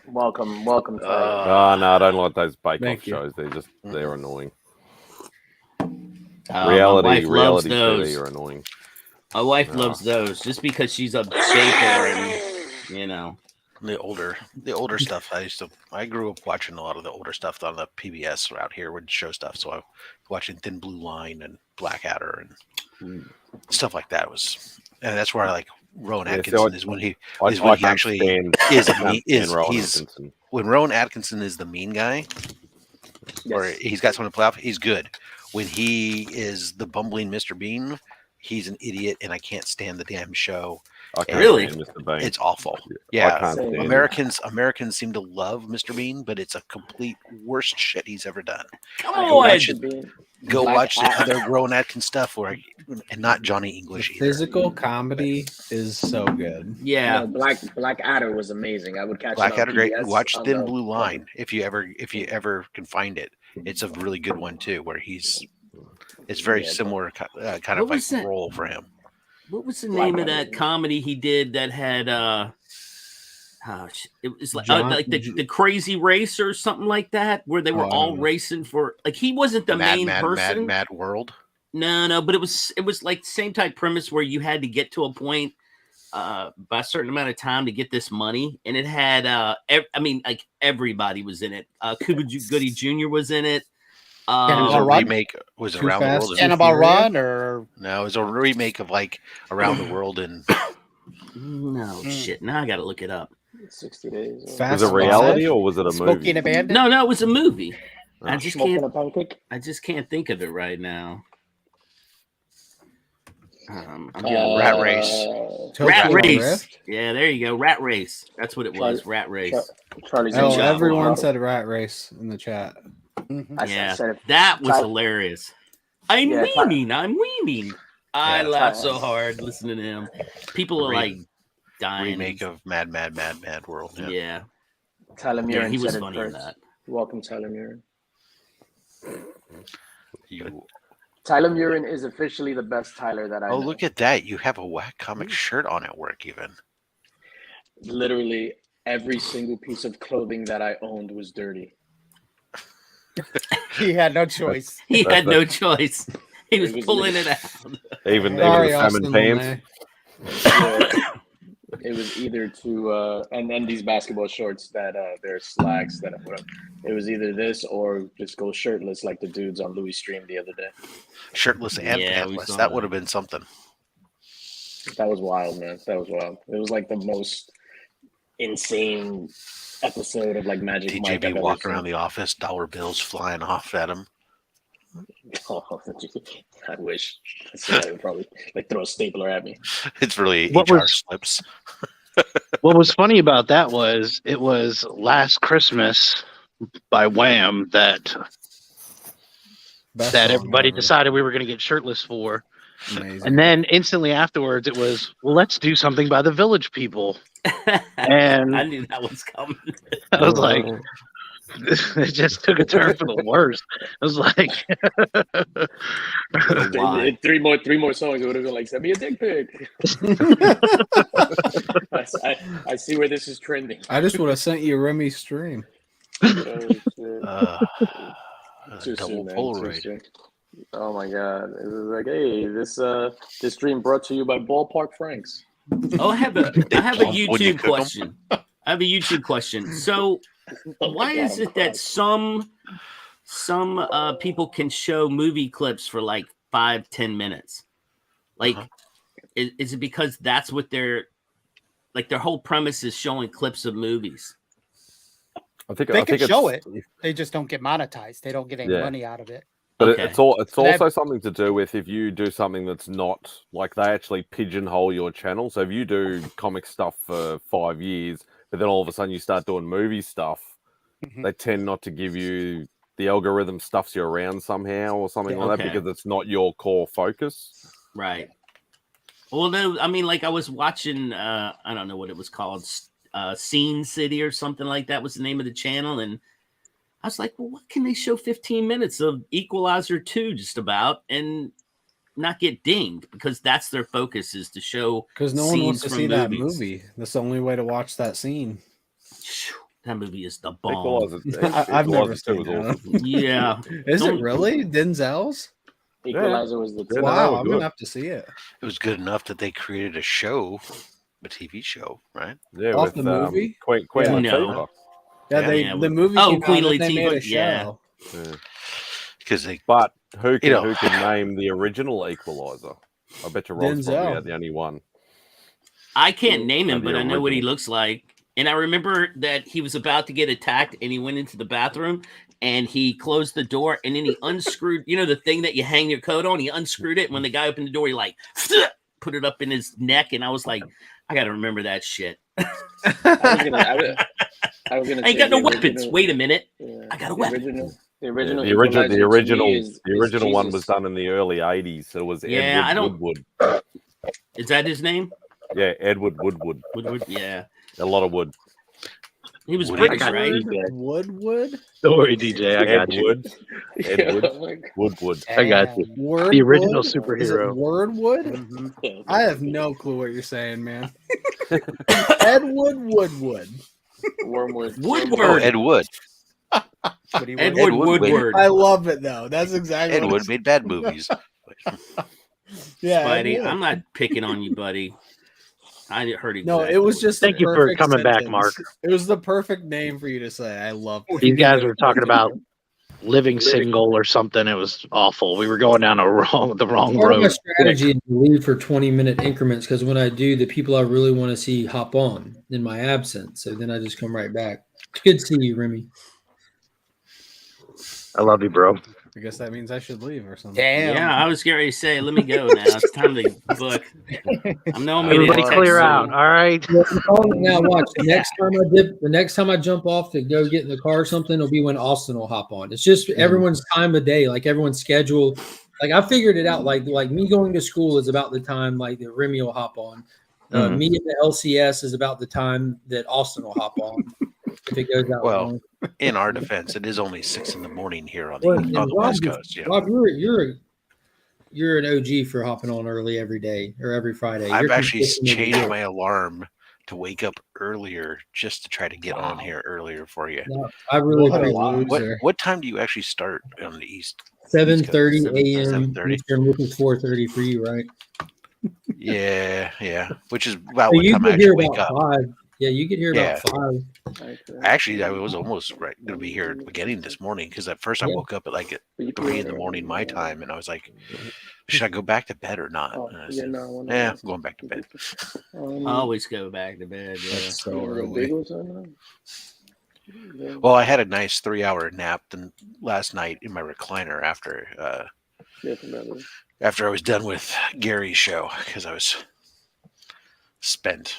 Welcome, Tyler. Oh, no, I don't like those bake-off Thank you. shows. They're annoying. My reality wife loves TV those. are annoying. My wife No. loves those just because she's a baker and The older stuff. I grew up watching a lot of the older stuff on the PBS out here would show stuff. So I was watching Thin Blue Line and Blackadder and stuff like that. And that's where I like Rowan Yeah, Atkinson so is when he I can't actually stand- is I can't stand Rowan he's Atkinson. when Rowan Atkinson is the mean guy, or he's got someone to play off. He's good. When he is the bumbling Mr. Bean, he's an idiot, and I can't stand the damn show. I can't Really? stand Mr. Bean. It's awful. I Yeah, can't stand it. Americans seem to love Mr. Bean, but it's a complete worst shit he's ever done. come Go on. watch the other Rowan Atkins stuff, and not Johnny English either. Physical comedy is so good. Yeah. No, Blackadder was amazing. I would catch Blackadder, it on great. PBS Watch on Thin the- Blue Line if you ever can find it. It's a really good one too, where it's very similar kind of What like was that? role for him. What was the name of that comedy he did that had it was like like the Crazy Race or something like that, where they were I all don't know. racing for like he wasn't the main person. Mad World. No, but it was like the same type premise where you had to get to a point by a certain amount of time to get this money, and it had like everybody was in it. Cuba Gooding Jr. was in it. It was a remake. Was it Too Around the Fast, World? Too Cannonball Furious? Run or No, it was a remake of like Around the World and No shit. Now I got to look it up. 60 days. Fast Was it reality Five? or was it a Smoking movie? Abandoned. No, it was a movie. I just Smoking can't. a pancake. I just can't think of it right now. I'm getting Rat Race. Tokyo Rat Race. Drift? Yeah, there you go. Rat Race. That's what it was. Charlie- Rat Race. Charlie's Oh, Good job, everyone Mark. said Rat Race in the chat. Yeah, said it. that was Ty- hilarious. I'm Yeah, Ty- weaning. I'm weaning. I Yeah, laugh Ty- so hard listening to him. People are like dying. remake of Mad World. Yeah. Tyler Yeah, Murin he was said it funny in first. that. Welcome, Tyler Murin. You, Tyler Murin is officially the best Tyler that I know. look at that! You have a Whack Comic shirt on at work, even. Literally every single piece of clothing that I owned was dirty. He had no choice. He had no choice. He was It was pulling it literally- out. Even Sorry, the Austin salmon pants. Monet. It was either to and then these basketball shorts that they're slacks that I put up. It was either this or just go shirtless like the dudes on Louis Stream the other day. Shirtless and Yeah, we pantless. saw That that. would have been something. That was wild, man. That was wild. It was like the most insane episode of like Magic Mike. TJB I've ever walking seen. around the office, dollar bills flying off at him. Oh, I wish. I would probably like throw a stapler at me. It's really What HR was- slips. What was funny about that was it was Last Christmas by Wham that Best that song everybody ever. decided we were going to get shirtless for. Amazing. And then instantly afterwards, it was, well, let's do something by the Village People. And I knew that was coming. I was like, it just took a turn for the worst. I was like, Why? Three more songs. It would have been like, send me a dick pic. I see where this is trending. I just would have sent you Remy stream. Oh, shit. Too Double soon, man. Too Polaroid. soon. Oh my god! It was like, hey, this stream brought to you by Ballpark Franks. Oh, I have a When you YouTube cook 'em? question. I have a YouTube question. So, Oh my why God, is I'm it that crying. some people can show movie clips for like 5-10 minutes? Like, is it because that's what their whole premise is, showing clips of movies? They can show it. They just don't get monetized. They don't get any money out of it. But Okay. it's also something to do with if you do something that's not like, they actually pigeonhole your channel. So if you do comic stuff for 5 years, but then all of a sudden you start doing movie stuff, they tend not to give you, the algorithm stuffs you around somehow or something like that, because it's not your core focus. Right. Well, no, I mean, like I was watching, I don't know what it was called, Scene City or something like that was the name of the channel, and I was like, well, what can they show 15 minutes of Equalizer 2 just about and not get dinged? Because that's their focus, is to show because no one wants to see that movie. That's the only way to watch that scene. That movie is the bomb. I've never seen it. Awesome. Yeah. Is it really Denzel's? Equalizer was the wow. I'm gonna have to see it. It was good enough that they created a show, a TV show, right? Yeah, off with the movie. Queen Latifah. Yeah, the movie. Oh, came Queen out and they made a Latifah. show. Because they. But who can name the original Equalizer? I bet you Rob's probably Denzel. the only one. I can't name him, The but I know what he original. looks like. And I remember that he was about to get attacked and he went into the bathroom and he closed the door and then he unscrewed, the thing that you hang your coat on. He unscrewed it. And when the guy opened the door, he like put it up in his neck. And I was like, I got to remember that shit. I ain't got no weapons. Wait a minute. I got a weapon. The original one was done in the early 80s. So it was Edward Woodward. Is that his name? Yeah, Edward Woodward. Yeah. A lot of wood. He was British, right? Woodwood? Don't worry, DJ. I got you. Edward Woodward. I got you. Wordwood? The original Is it superhero. Wordwood? I have no clue what you're saying, man. Edward Woodwood. Wormwood. Woodward. Oh, Ed Wood. Edward Woodward. I love it though. That's exactly. Ed Wood made bad movies. Yeah, Spidey, I'm not picking on you, buddy. I heard exactly. No, it was just. Thank you for coming back, Mark. It was the perfect name for you to say. I love it. These guys were talking about living single or something. It was awful. We were going down the wrong Part of my road. strategy is to leave for 20-minute increments, because when I do, the people I really want to see hop on in my absence. So then I just come right back. It's good to see you, Remy. I love you, bro. I guess that means I should leave or something. Damn. Yeah, I was going to say, let me go now. It's time to book. I'm knowing we Everybody didn't clear text out. soon. All right. Now watch. The next time I jump off to go get in the car or something, it'll be when Austin will hop on. It's just everyone's time of day, like everyone's schedule. Like I figured it out. Like me going to school is about the time like that Remy will hop on. Me and the LCS is about the time that Austin will hop on. If it goes out long. In our defense, it is only 6 a.m. here on Well, the West Coast. Yeah. Rob, you're an OG for hopping on early every day or every Friday. I've You're actually consistent every changed day. my alarm to wake up earlier just to try to get on here earlier for you. No, I really What a appreciate loser. What time do you actually start on the East? 7:30 a.m. 7:30. Eastern, which is 4:30 for you, right? Yeah. Which is about So what you time I get actually here wake about up. 5. Yeah, you get here about 5. Actually, I was almost going to be here at the beginning this morning because at first I woke up at like at 3 a.m. my time, and I was like, should I go back to bed or not? And I said, I'm going back to bed. Always go back to bed. Yeah. That's so early. Well, I had a nice 3-hour nap last night in my recliner after I was done with Gary's show because I was spent.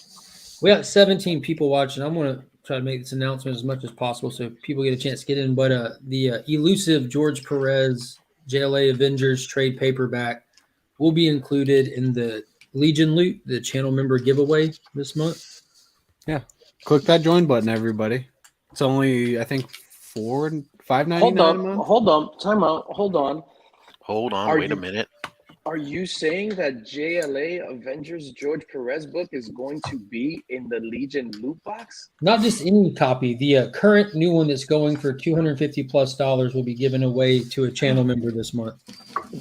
We got 17 people watching. I'm going to try to make this announcement as much as possible so people get a chance to get in. But the elusive George Perez JLA Avengers trade paperback will be included in the Legion Loot, the channel member giveaway this month. Yeah. Click that join button, everybody. It's only, I think, $5.99 a month. Hold on. Time out. Hold on. Hold on. Wait a minute. Are you saying that JLA Avengers George Perez book is going to be in the Legion loot box? Not just any copy. The current new one that's going for $250+ will be given away to a channel member this month.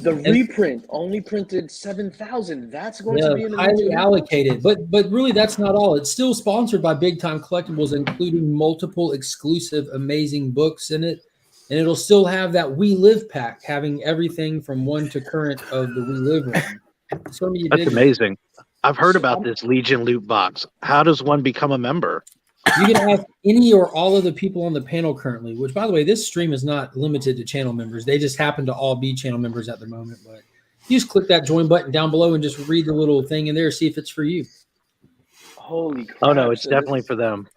The reprint only printed 7,000. That's going Yeah, to be in the highly Legion loot box? allocated, but really that's not all. It's still sponsored by Big Time Collectibles, including multiple exclusive, amazing books in it, and it'll still have that We Live pack, having everything from 1 to current of the We Live one. It's gonna be That's big. amazing. I've heard about this Legion loot box. How does one become a member? You can ask any or all of the people on the panel currently, which, by the way, this stream is not limited to channel members. They just happen to all be channel members at the moment. But you just click that join button down below and just read the little thing in there, see if it's for you. Holy crap. Oh no, it's So definitely this- for them.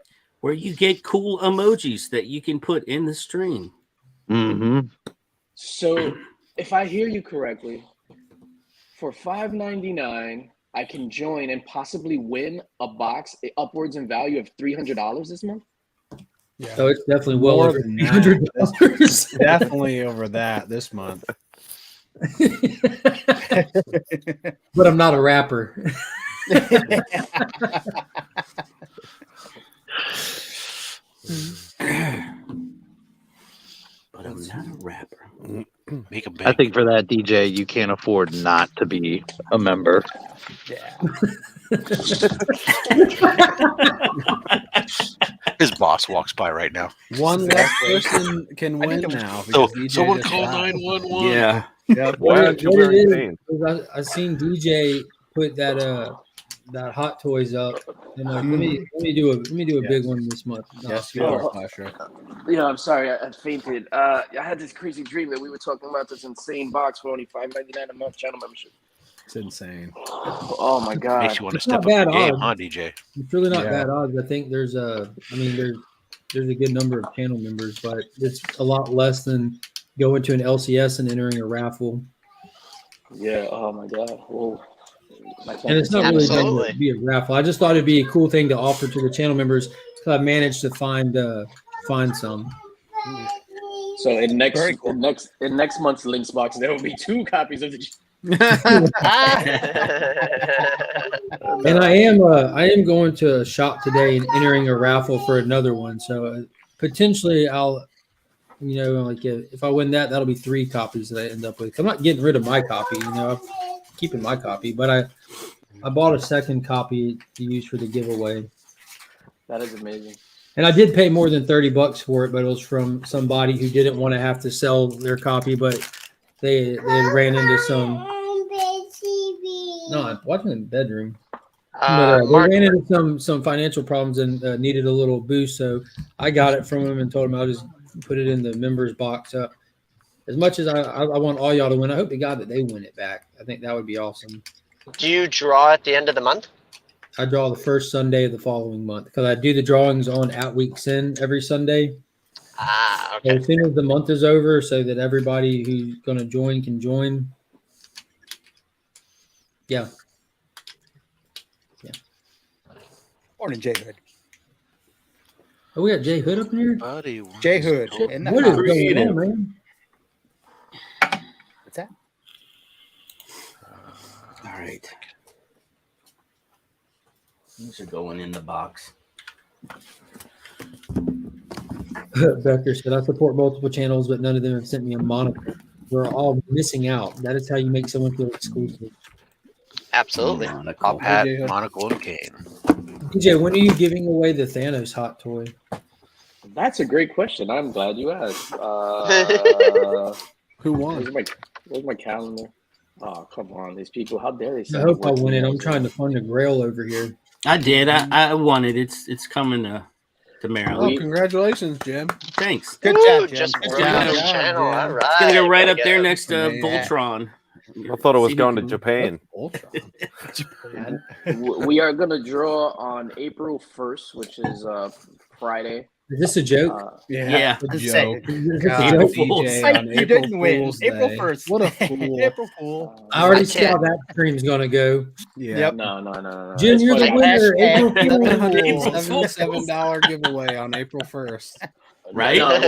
Where you get cool emojis that you can put in the stream. Mm-hmm. So, if I hear you correctly, for $5.99, I can join and possibly win a box upwards in value of $300 this month? Yeah. So it's definitely well More over than that. $300. Definitely over that this month. But I'm not a rapper. But I'm not a rapper. Make a big. I think for that DJ, you can't afford not to be a member. Yeah. His boss walks by right now. One less person can win now. So because DJ someone just call died. 911. Yeah. Yep. Why aren't you What it wearing is, pain? is I seen DJ put that Hot Toys up, and like, let me do a big one this month. No, Yes, yeah. you are, Flasher. Yeah, I'm sorry, I fainted. I had this crazy dream that we were talking about this insane box for only $5.99 a month channel membership. It's insane. Oh my god! Makes you want to It's step not up your bad game, odds. huh, DJ? It's really not Yeah. bad odds. I think there's a good number of channel members, but it's a lot less than going to an LCS and entering a raffle. Yeah. Oh my god. Whoa. And it's not really meant Absolutely. to be a raffle. I just thought it'd be a cool thing to offer to the channel members because I managed to find some. So in next Very cool. in next month's links box, there will be 2 copies of the. And I am going to a shop today and entering a raffle for another one. So potentially I'll, like if I win that, that'll be 3 copies that I end up with. I'm not getting rid of my copy, I'm keeping my copy, but I bought a second copy to use for the giveaway. That is amazing. And I did pay more than $30 for it, but it was from somebody who didn't want to have to sell their copy, but they ran into some. No, I'm watching in the bedroom. But they Mark, ran into some financial problems and needed a little boost, so I got it from him and told him I'll just put it in the members box. As much as I want all y'all to win, I hope to God that they win it back. I think that would be awesome. do you draw at the end of the month? I draw the first Sunday of the following month because I do the drawings on At Week's End every Sunday. Ah, So okay. as soon as the month is over, so that everybody who's going to join can join. Yeah. Morning, Jay Hood. Oh, we got Jay Hood up in here. Buddy, Jay Hood. In the What is house. going on, man? What's that? All right. These are going in the box. Becker said, I support multiple channels, but none of them have sent me a moniker. We're all missing out. That is how you make someone feel exclusive. Absolutely. Monocle. hat, DJ Hood. monocle, and cane. DJ, when are you giving away the Thanos hot toy? That's a great question. I'm glad you asked. Who won? Where's my calendar? Oh, come on, these people! How dare they? I send hope I work win it. emails? I'm trying to fund a grail over here. I did. I won it. It's coming to Oh, Maryland. congratulations, Jim. Thanks. Good Ooh, job, Jim. just Good working job. on the job, channel. Jim. All right. It's gonna go right gotta up there get next to Amazing. Voltron. I thought it was See going who to can- Japan. We are gonna draw on April 1st, which is Friday. Is this a joke? Yeah. a Let's joke. I God, April Fools. DJ Hey, on you April didn't win. Fool's April Day. 1st. What a fool. April Fool. already I see how can't- that stream's going to go. Yeah. Yep. No. Jim, It's you're the funny. winner. April Hashtag Fool's. $77 giveaway on April 1st. Right? No,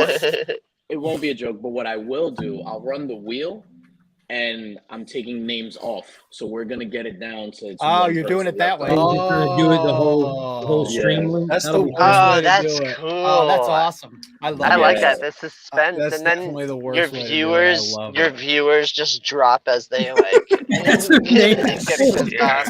it won't be a joke. But what I will do, I'll run the wheel, and I'm taking names off. So we're gonna get it down to. It's Oh, one you're doing person it that left way. on. You're trying to do it the whole Yeah. stream link. That's That'll the be worst fun. way Oh, to that's do it. cool. Oh, that's awesome. I love I like it. Yeah. that. The suspense, That's and then definitely the worst your way to do it. I love it. viewers just drop as they like That's their name. get pissed off.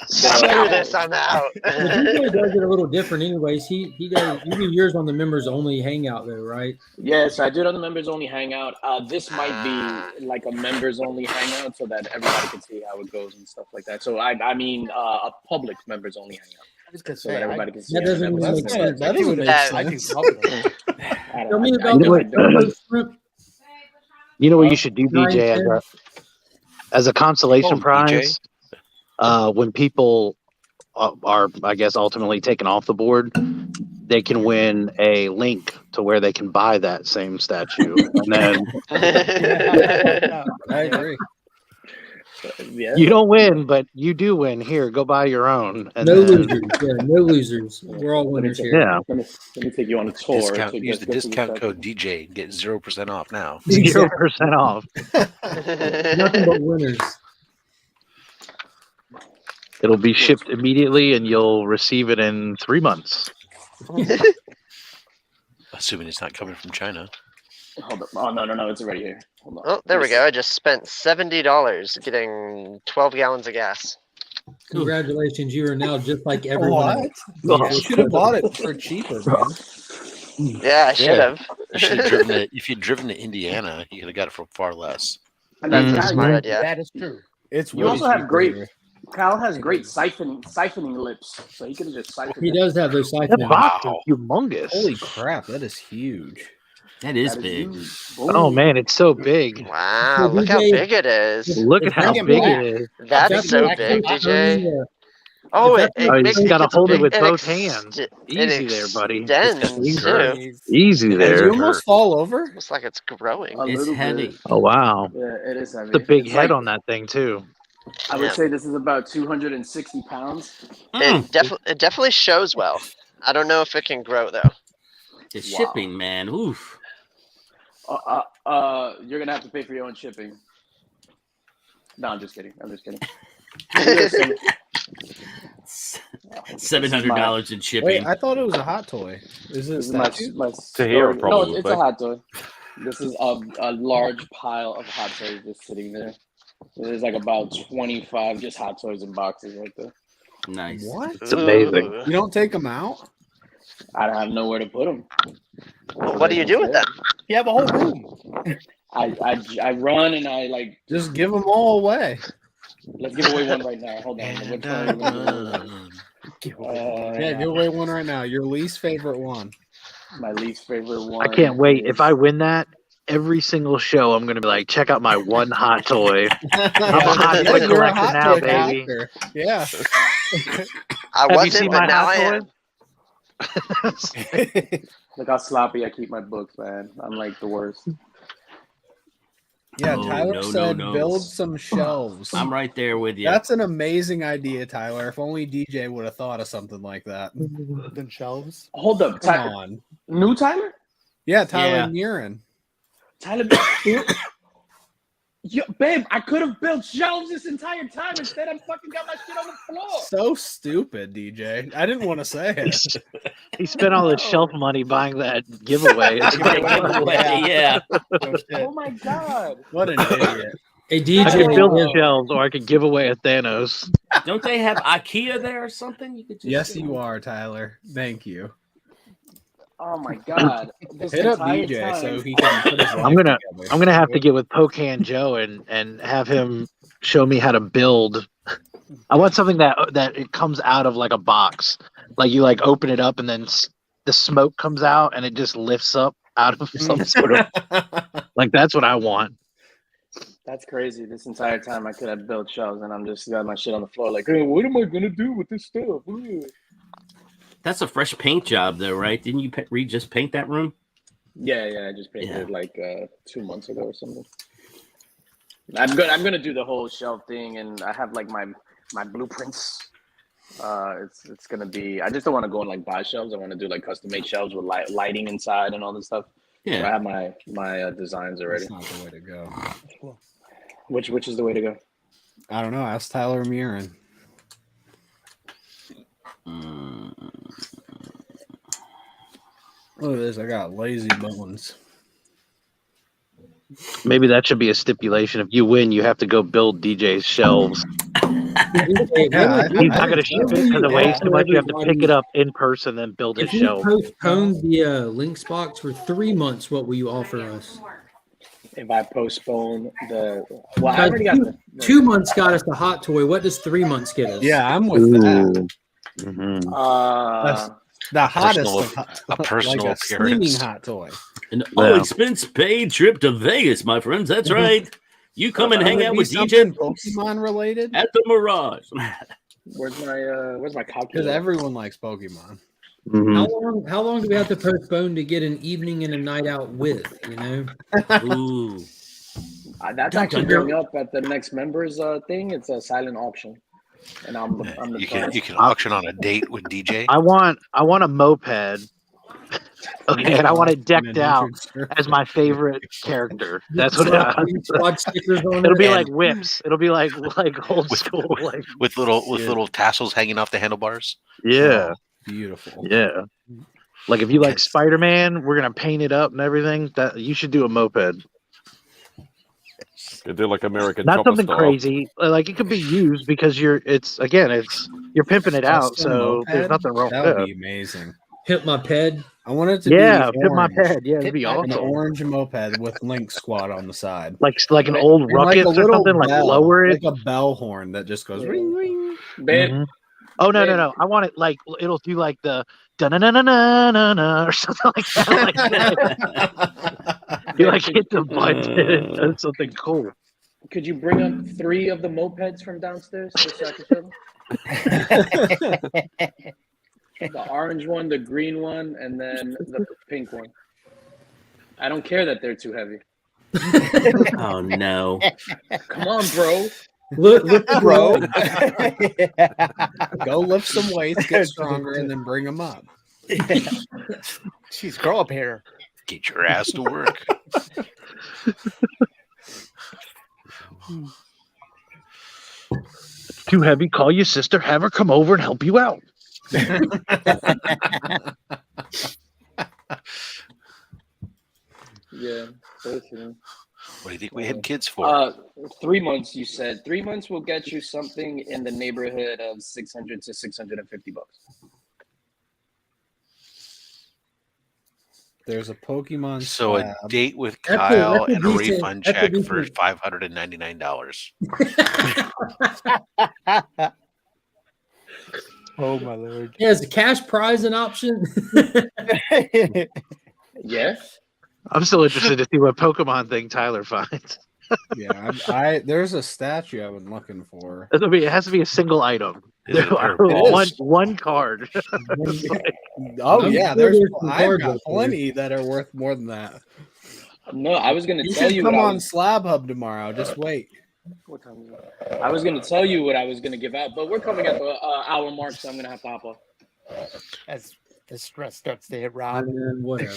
Screw this, I'm out. The DJ does it a little different, anyways. He does. You do yours on the members only hangout, though, right? Yeah, so I do it on the members only hangout. This might be like a members only hangout so that everybody can see how it goes and stuff like that. So I mean a public members only hangout. I was gonna So say, that everybody can see. That doesn't even make sense. That doesn't make I do sense. public. Tell me I about don't- the You know what you should do, DJ, Nine, as a consolation Oh, prize? When people are, I guess, ultimately taken off the board, they can win a link to where they can buy that same statue. And then I agree. Yeah. you don't win, but you do win. Here, go buy your own. And no then, losers. Yeah, no losers. We're all Let me winners take- here. yeah, Let me take you on a tour. Discount, to use the get to discount stuff. code DJ and get 0% off now. 0% off. Nothing but winners. It'll be shipped immediately, and you'll receive it in 3 months. Assuming it's not coming from China. Hold up. Oh no, it's already here. Hold on. Oh, there we go. I just spent $70 getting 12 gallons of gas. Congratulations, you are now just like everyone else. What? You should have bought it for cheaper, man. Yeah, I should have. You should have driven to, if you'd driven to Indiana, you could have got it for far less. And That's a that's smart idea. That is true. It's You way also have cheaper great. here. Kyle has great siphoning lips, so he could have just siphoned. He it. does have those That siphoning. box is humongous. Holy crap, that is huge. That is That big. huge. Oh man, it's so big. Wow, look how DJ big it is. Look at how big and big black. it is. That's so big, DJ. Oh, If it Oh, you makes just gotta it's hold it big- with it both ex- hands. it Easy there, buddy. extends, Easy. too. Easy Did there. you almost fall over? Looks like it's growing. A It's little heavy. bit. Oh wow, Yeah, it is heavy. it's a big It's head like- on that thing too. I would Yeah. say this is about 260 pounds. It definitely shows well. I don't know if it can grow though. The shipping, man. Oof. You're gonna have to pay for your own shipping. No, I'm just kidding. Listen, $700 in shipping. Wait, I thought it was a hot toy. Is it this is statue? my Tahir, story. No, probably. it's a hot toy. This is a large pile of hot toys just sitting there. There's like about 25 just hot toys in boxes right there. Nice. What? It's amazing. Ooh. You don't take them out? I don't have nowhere to put them. What do you do with them? You have a whole room. I run and I like. Just give them all away. Let's give away one right now. Hold on. Which one are we gonna do? Yeah, give away one right now. Your least favorite one. My least favorite one. I can't wait. is- If I win that, every single show I'm gonna be like, check out my one hot toy. I'm a hot toy You're a collector hot now, toy baby. collector. Yeah. I you wasn't, seen but my now I hot am. Look how sloppy I keep my books, man. I'm like the worst. Yeah, No, Tyler no, said no. build some shelves. I'm right there with you. That's an amazing idea, Tyler. If only DJ would have thought of something like that. Then shelves. Hold up, Come Tyler. on. New Tyler? Yeah, Tyler Yeah. Murin. Tyler. Yo, babe, I could have built shelves this entire time. Instead, I'm fucking got my shit on the floor. So stupid, DJ. I didn't want to say it. He spent all his shelf money buying that giveaway. Yeah. Oh my god. What an idiot. Hey I could build DJ, shelves, or I could give away a Thanos. Don't they have IKEA there or something? You could just Yes, you are, Tyler. Thank you. Oh my god. This Hit up entire DJ time- so he can put his I'm life gonna together. have to get with Pocan Joe and have him show me how to build. I want something that it comes out of like a box, like you like open it up and then the smoke comes out and it just lifts up out of some sort of like that's what I want. That's crazy. This entire time I could have built shelves and I'm just got my shit on the floor. Like, hey, what am I gonna do with this stuff? Ooh. That's a fresh paint job, though, right? Didn't you just paint that room? Yeah, I just painted Yeah. it like 2 months ago or something. I'm gonna do the whole shelf thing, and I have like my blueprints. It's gonna be. I just don't want to go and like buy shelves. I want to do like custom made shelves with lighting inside and all this stuff. I Yeah. have my designs already. That's not the way to go. Which is the way to go? I don't know. Ask Tyler Murin. Look at this. I got lazy bones. Maybe that should be a stipulation. If you win, you have to go build DJ's shelves. He's not going to ship it because it weighs too much. You have to pick it up in person, then build his If we shelf. postpone the links box for 3 months, what will you offer us? If I postpone I already got the 2 months got us the hot toy. What does 3 months get us? Yeah, I'm with that. Mm-hmm. That's the hottest a personal like a steaming appearance. hot toy. An all-expense paid trip to Vegas, my friends. That's right. You come and hang out with DJ Pokemon related at the Mirage. where's my because calculator? everyone likes Pokemon. Mm-hmm. How long do we have to postpone to get an evening and a night out with? You know. Ooh. That's actually going up at the next members thing. It's a silent auction, and I'm the You prize. can auction on a date with DJ. I want a moped. Okay, and I want it decked out as my favorite character. That's what it'll be like whips. It'll be like old school, like with little tassels hanging off the handlebars. yeah, Beautiful. yeah. Like if you like Spider-Man, we're gonna paint it up and everything. That you should do a moped. They do like American Not Chopper something style. crazy. Like it could be used because you're pimping it out. Custom So moped? there's nothing wrong That with would that. be amazing. Hit my ped. I want it to Yeah, be pimp my orange. ped. Yeah, it'd be An awesome. orange moped with Link Squad on the side. Like an old And like ruckus a or little something. Like bell, lower it. like a bell horn that just goes ring ring. Babe, Mhm. Oh no! I want it like it'll do like the da na na na na na na or something like that. Like, you like hit the button and it does something cool. could you bring up 3 of the mopeds from downstairs just so I can show them? The orange one, the green one, and then the pink one. I don't care that they're too heavy. Oh no. Come on, bro. Look, Bro, go lift some weights, get stronger, and then bring them up. Jeez, grow up here. Get your ass to work. Too heavy? Call your sister. Have her come over and help you out. Yeah, both of them. What do you think we had kids for? 3 months. You said 3 months will get you something in the neighborhood of $600 to $650. There's a Pokemon. So a slab. date with That's Kyle a and a decent- refund that's a check for decent- $599. Oh my lord. Yeah, is the cash prize an option? Yeah. I'm still interested to see what Pokemon thing Tyler finds. Yeah, I there's a statue I've been looking for. It has to be a single item. Is it a pair of One card. Oh I'm yeah, sure there's there's some I've cards got out there. plenty that are worth more than that. No, I was gonna You tell should you come what I on was, Slab Hub tomorrow. Just wait. what time is it? I was gonna tell you what I was gonna give out, but we're coming at the hour mark, so I'm gonna have to hop off. As the stress starts to hit I Rob. mean, whatever.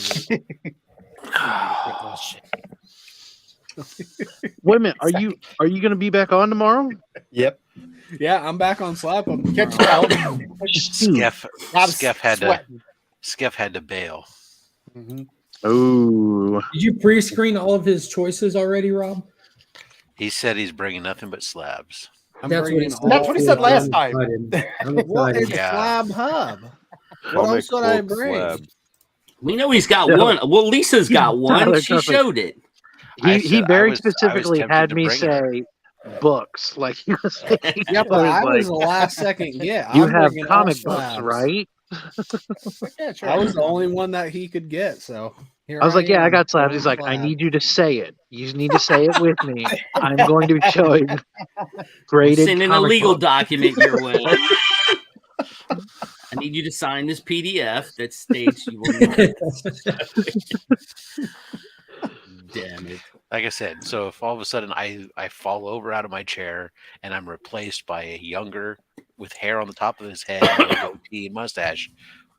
Wait a minute. Are you going to be back on tomorrow? Yep. Yeah, I'm back on Slab Hub Catch tomorrow. Skeff had to bail. Mhm. Oh, Did you pre-screen all of his choices already, Rob? He said he's bringing nothing but slabs. I'm That's what bringing he said. all- That's what he said last time. I'm Well, excited. it's Yeah. Slab Hub. What Comic else would I book bring? slab. We know he's got No. one. Well, Lisa's got one. Tyler, She nothing. showed it. he I very was specifically tempted had to me bring her. say books. Like he was thinking. Yeah, but I was like, the last second. Yeah, you I'm have bringing all comic books, slabs. right? Yeah, sure. I was the only one that he could get, so here I was like, yeah, I am, got slabs. going He's like, I slab. need you to say it. You need to say it with me. I'm going to be showing graded Send an comic illegal books. document your way. I need you to sign this PDF that states you will not. Damn it. Like I said, so if all of a sudden I fall over out of my chair and I'm replaced by a younger, with hair on the top of his head, and a goatee and mustache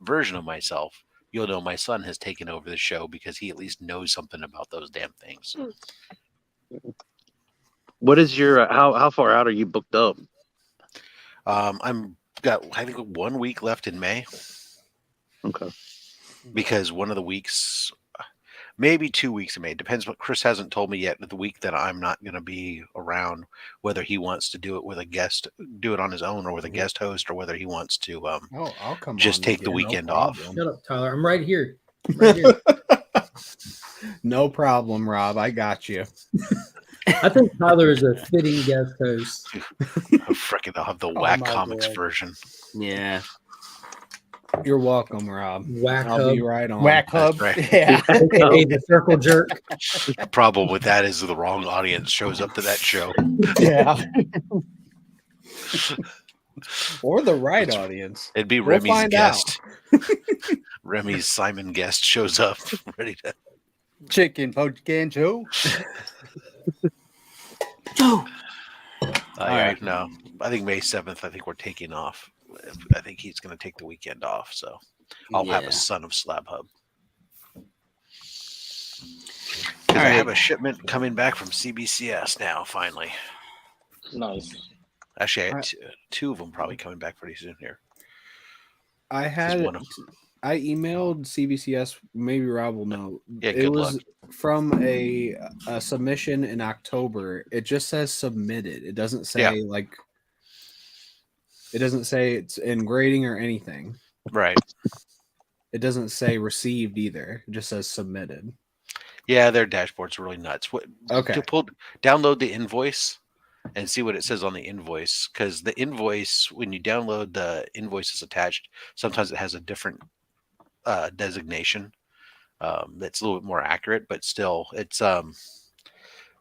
version of myself, you'll know my son has taken over the show because he at least knows something about those damn things. What is your how far out are you booked up? I'm got I think 1 week left in May. Okay. Because one of the weeks, maybe 2 weeks in May, depends. What Chris hasn't told me yet. The week that I'm not going to be around, whether he wants to do it with a guest, do it on his own, or with a guest host, or whether he wants to I'll come just on take the again, no weekend off. problem. Shut up, Tyler. I'm right here. I'm right here. No problem, Rob. I got you. I think Tyler is a fitting guest host. Frickin' I'll have the Whack my Comics boy. version. Yeah. You're welcome, Rob. Whack I'll Hub. be right on. Whack Hub. right. Yeah. AKA the circle jerk. The problem with that is the wrong audience shows up to that show. Yeah. Or the right audience. It'd be We'll Remy's find guest. Remy's Simon guest shows up ready to. Chicken poach can Joe. Joe. Yeah, no, I think May 7th. I think we're taking off. I think he's going to take the weekend off. So I'll have Yeah. a Son of Slab Hub. Because I have a shipment coming back from CBCS now. Finally, Nice. actually, I had two of them probably coming back pretty soon here. I emailed CBCS. Maybe Rob will know. Yeah, it good was luck. from a submission in October. It just says submitted. It doesn't say It doesn't say it's in grading or anything. Right. It doesn't say received either. It just says submitted. Yeah, their dashboard's really nuts. Okay. Download the invoice and see what it says on the invoice. Because the invoice, when you download the invoices attached, sometimes it has a different designation that's a little bit more accurate, but still, it's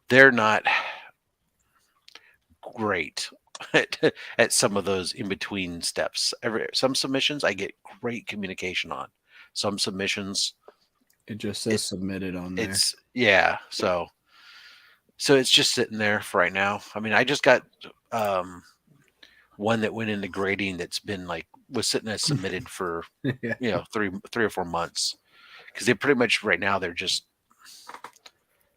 they're not great at some of those in between steps. Some submissions I get great communication on. Some submissions it just says submitted on there. So it's just sitting there for right now. I mean, I just got one that went into grading that's been was sitting as submitted for 3 or 4 months, because they pretty much right now they're just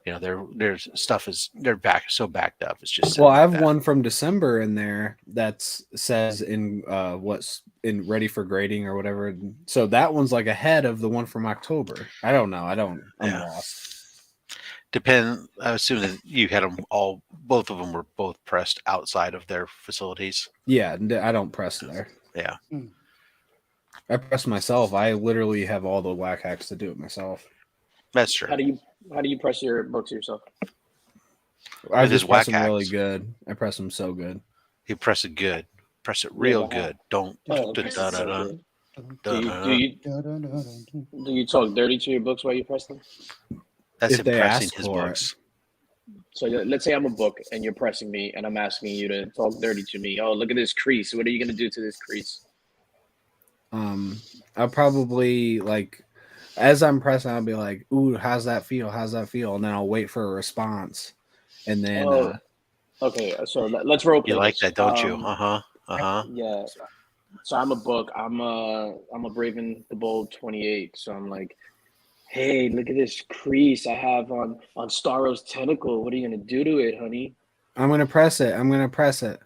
their stuff is backed up. It's just I have one from December in there that says in what's in ready for grading or whatever. So that one's ahead of the one from October. I don't know. I'm lost. I assume that you had them both of them were both pressed outside of their facilities. Yeah, I don't press there. Yeah. I press myself. I literally have all the whack hacks to do it myself. That's true. How do you press your books yourself? I just press whack them really hacks. Good. I press them so good. You press it good. Press it real good. Don't. Okay. Do you talk dirty to your books while you press them? That's If him they pressing ask his for books. So let's say I'm a book and you're pressing me and I'm asking you to talk dirty to me. Oh, look at this crease. What are you going to do to this crease? I'll probably as I'm pressing, I'll be like, "Ooh, how's that feel? How's that feel?" And then I'll wait for a response, and then okay. So let's role play. You like this. that, don't you? Yeah. So I'm a book. I'm a Brave the Bold 28. So I'm like, hey, look at this crease I have on Starro's tentacle. What are you gonna do to it, honey? I'm gonna press it. I'm gonna press it.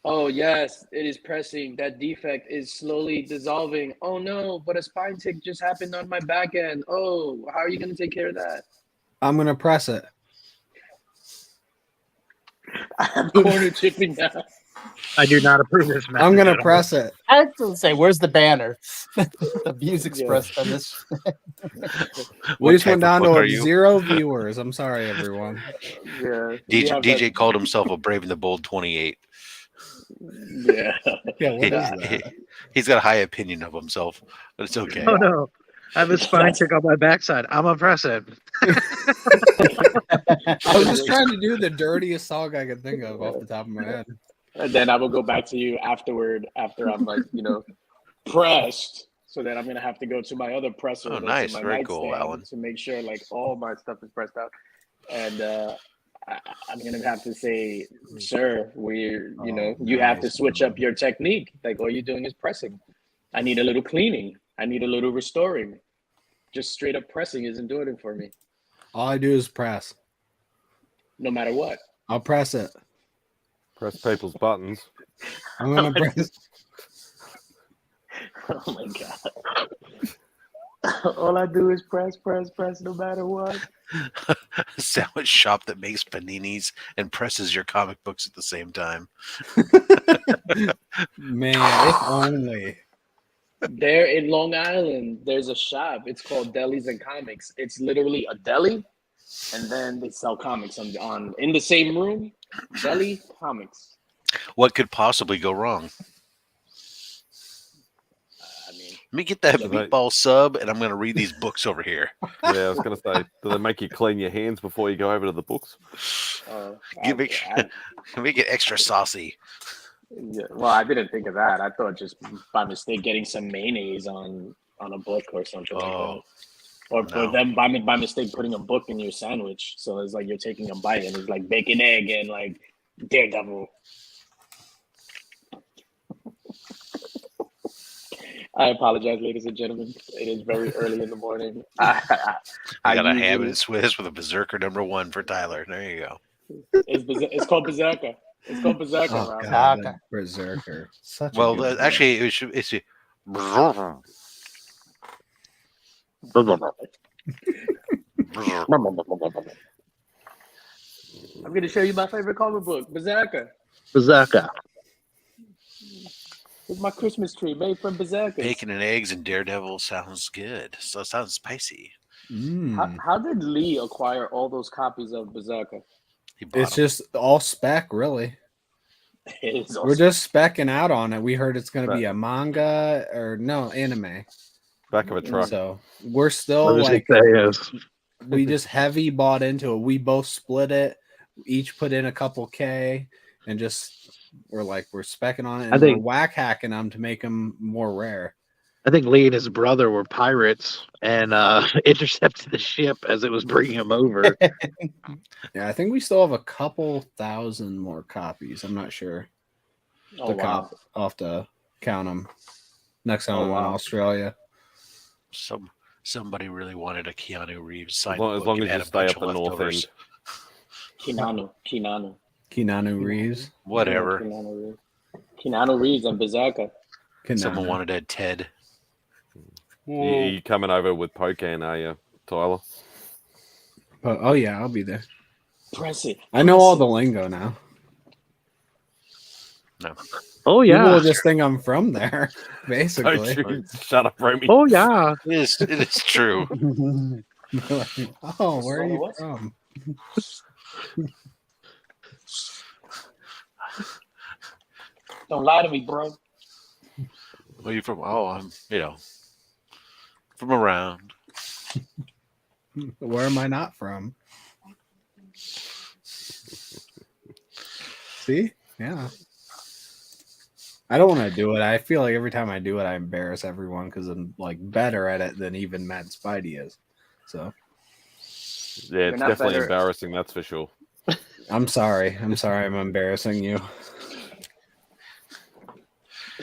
Oh yes, it is pressing. That defect is slowly dissolving. Oh no, but a spine tick just happened on my back end. Oh, how are you gonna take care of that? I'm gonna press it. I'm corner chipping now. I do not approve this message. I'm gonna press it. I was going to say, where's the banner? The views expressed on this. We just went down to you? 0 viewers. I'm sorry, everyone. Yeah. DJ called himself a Brave the Bold 28. Yeah. Yeah, what is that? He's got a high opinion of himself, but it's okay. Oh no, I have a spine tick on my backside. I'm gonna press it. I was just trying to do the dirtiest song I could think of off the top of my head. And then I will go back to you after I'm pressed. So then I'm gonna have to go to my other presser. Oh, that's nice. in my Very cool, nightstand Alan. to make sure all my stuff is pressed out. And I'm gonna have to say, sir, you have to switch up your technique. All you're doing is pressing. I need a little cleaning. I need a little restoring. Just straight up pressing isn't doing it for me. All I do is press. No matter what. I'll press it. Press people's buttons. I'm gonna press. Oh my god. All I do is press, no matter what. A sandwich shop that makes paninis and presses your comic books at the same time. Man, if only. There in Long Island, there's a shop. It's called Delis and Comics. It's literally a deli, and then they sell comics on in the same room. Deli comics. What could possibly go wrong? Let me get that meatball sub, and I'm going to read these books over here. Yeah, I was going to say, do they make you clean your hands before you go over to the books? Make it extra saucy. Yeah, well, I didn't think of that. I thought just by mistake getting some mayonnaise on a book or something like that. Or for them by mistake putting a book in your sandwich. So it's like you're taking a bite and it's like bacon, egg, and like Daredevil. I apologize, ladies and gentlemen. It is very early in the morning. I got a ham and Swiss with a Berserker #1 for Tyler. There you go. It's called Berserker. It's called Berserker. Oh, God, Berserker. Actually, it should. It's I'm going to show you my favorite comic book, Berserker. Berserker. It's my Christmas tree made from Berserker. Bacon and eggs and Daredevil sounds good. So it sounds spicy. How did Lee acquire all those copies of Berserker? It's just all spec, really. We're just specking out on it. We heard it's going to be a manga or anime. Back of a truck. So we're still we just heavy bought into it. We both split it. Each put in a couple K and just we're specking on it. And we're whack hacking them to make them more rare. I think Lee and his brother were pirates and intercepted the ship as it was bringing them over. Yeah, I think we still have a couple thousand more copies. I'm not sure. I'll have to count them next time I'm in Australia. Somebody really wanted a Keanu Reeves sign. As long as you stay up the north end. Keanu Reeves. Whatever. Keanu Reeves and Berserker. Someone wanted a Ted. You coming over with Pocan, are you, Tyler? Oh yeah, I'll be there. Press it. I know all the lingo now. No. Oh yeah. People just think I'm from there, basically. Shut up, Romy. Oh yeah. It is true. Oh, where are you from? Don't lie to me, bro. Where are you from? Oh, I'm from around. Where am I not from? See? Yeah. I don't want to do it. I feel like every time I do it, I embarrass everyone because I'm better at it than even Matt Spidey is. So. Yeah, it's definitely embarrassing. That's for sure. I'm sorry. I'm embarrassing you.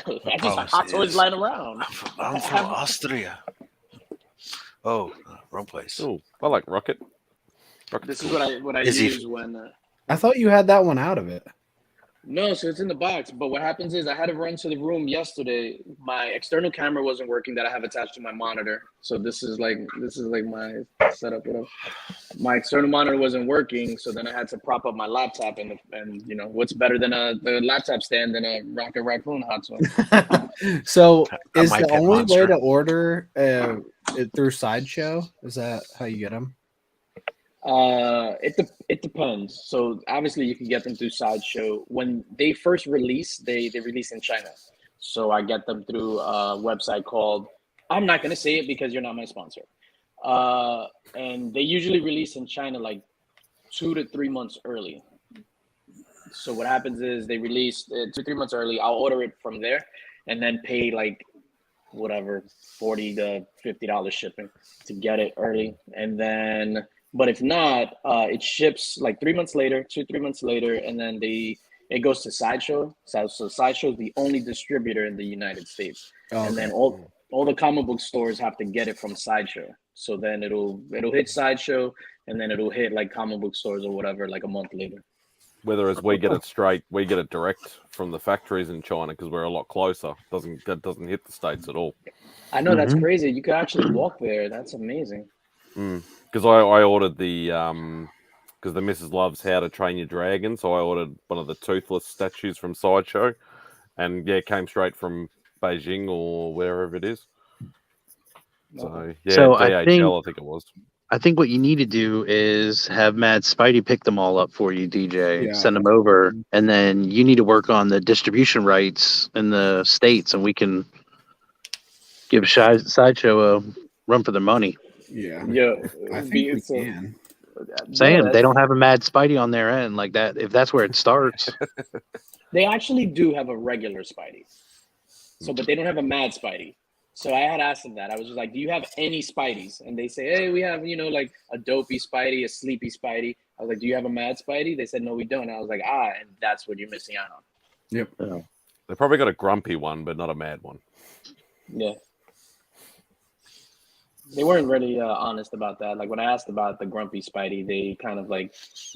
I just hot toys lying around. I'm from Austria. Oh, wrong place. Oh, I like Rocket. This is what I use when. I thought you had that one out of it. No, so it's in the box. But what happens is I had to run to the room yesterday. My external camera wasn't working that I have attached to my monitor. So this is like my setup. My external monitor wasn't working, so then I had to prop up my laptop and what's better than the laptop stand than a Rocket Raccoon hot toy. So is the only way to order it through Sideshow? Is that how you get them? It depends. So obviously you can get them through Sideshow. When they first release, they release in China. So I get them through a website called, I'm not going to say it because you're not my sponsor. And they usually release in China 2 to 3 months early. So what happens is they release 2 to 3 months early. I'll order it from there and then pay $40 to $50 shipping to get it early. And then but if not, it ships 3 months later, 2 to 3 months later, and then it goes to Sideshow. So Sideshow is the only distributor in the United States. And then all all the comic book stores have to get it from Sideshow. So then it'll hit Sideshow, and then it'll hit like comic book stores or whatever like a month later. Whereas we get it straight, we get it direct from the factories in China because we're a lot closer. That doesn't hit the States at all. I know that's crazy. You could actually walk there. That's amazing. Because I ordered the because the missus loves How to Train Your Dragon, so I ordered one of the toothless statues from Sideshow, and yeah, it came straight from Beijing or wherever it is. So yeah, So DHL, I think it was. I think what you need to do is have Mad Spidey pick them all up for you, DJ. Yeah. Send them over, and then you need to work on the distribution rights in the States, and we can give Sideshow a run for their money. Yeah. Yeah, I think we can. Saying they don't have a Mad Spidey on their end like that. If that's where it starts, They actually do have a regular Spidey. So, but they don't have a Mad Spidey. So I had asked them that. I was just like, do you have any Spideys? And they say, hey, we have, like a dopey Spidey, a sleepy Spidey. I was like, do you have a Mad Spidey? They said, no, we don't. I was like, and that's what you're missing out on. Yep. They probably got a grumpy one, but not a mad one. Yeah. They weren't really honest about that. Like when I asked about the grumpy Spidey, they kind of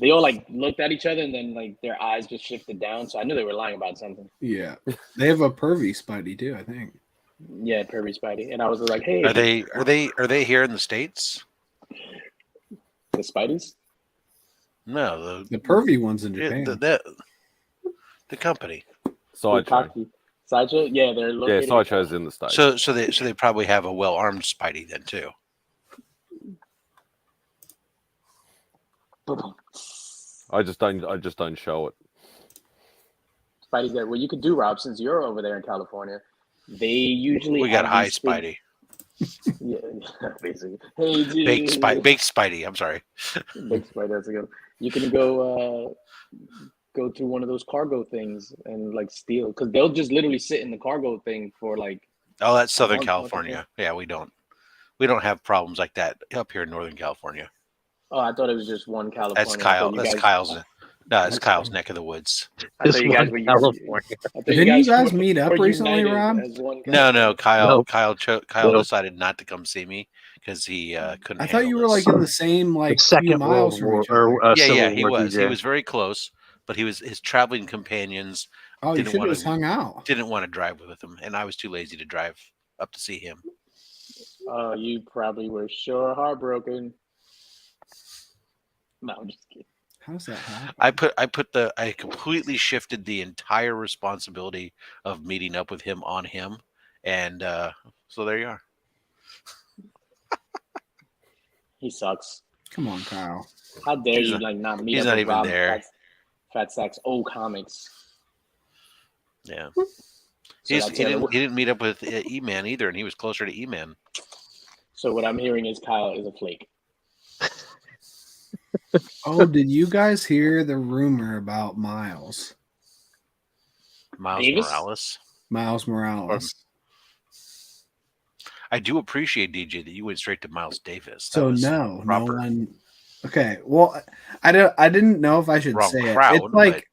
they all looked at each other and then their eyes just shifted down. So I knew they were lying about something. Yeah. They have a pervy Spidey too, I think. Yeah, pervy Spidey. And I was like, hey. Are they here in the States? The Spideys? No, the pervy ones in Japan. The company. Sideshow. Sideshow? Yeah, they're located. Yeah, Sideshow's in the States. So they probably have a well-armed Spidey then too. I just don't show it. Spidey's there. Well, you could do, Rob, since you're over there in California. They usually We got have high these Spidey. Yeah, basically. Hey, dude. Big Spidey. I'm sorry. Big Spidey. That's a good. You can go to one of those cargo things and steal, because they'll just literally sit in the cargo thing for Oh, that's Southern month, California. Yeah, we don't have problems like that up here in Northern California. Oh, I thought it was just one California. That's Kyle. That's Kyle's. No, it's Kyle's neck of the woods. I thought you guys were California. Didn't you guys meet up recently, Rob? No, Kyle. Nope. Kyle decided not to come see me because he couldn't. I thought you were handle this. in the same the few Second miles World from War, each other. or Yeah, Civil he War, was. DJ. He was very close, but his traveling companions Oh, you didn't should have wanna- just hung out. didn't want to drive with him, and I was too lazy to drive up to see him. Oh, you probably were sure heartbroken. No, I'm just kidding. How's that happen? I completely shifted the entire responsibility of meeting up with him on him, and so there you are. He sucks. Come on, Kyle. How dare He's you not- not meet he's up not with even Rob there. Fat Sack's old comics. Yeah, So he that's it. didn't meet up with E-Man either, and he was closer to E-Man. So what I'm hearing is Kyle is a flake. Oh, did you guys hear the rumor about Miles? Miles Davis? Morales. Miles Morales. I do appreciate, DJ, that you went straight to Miles Davis. That So was no proper. one. Okay, well, I didn't know if I should Wrong say crowd, it.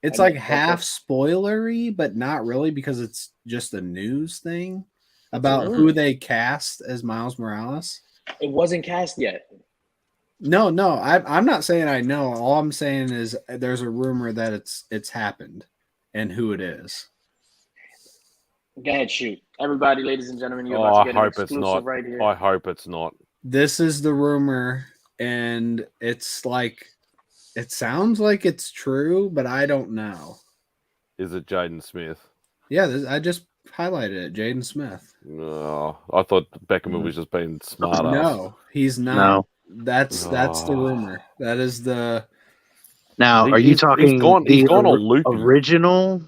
It's I like know, half okay. spoilery, but not really because it's just a news thing about who they cast as Miles Morales. It wasn't cast yet. No, I'm not saying I know. All I'm saying is there's a rumor that it's happened, and who it is. Go ahead, shoot. Everybody, ladies and gentlemen, you're Oh, about to I get an hope it's exclusive not. right here. I hope it's not. This is the rumor, and it's it sounds like it's true, but I don't know. Is it Jaden Smith? Yeah, I just highlighted it, Jaden Smith. No, I thought Beckham was just being smart. No, he's not. No. That's the rumor. That is the. Now, are you He's talking gone the all loopy. original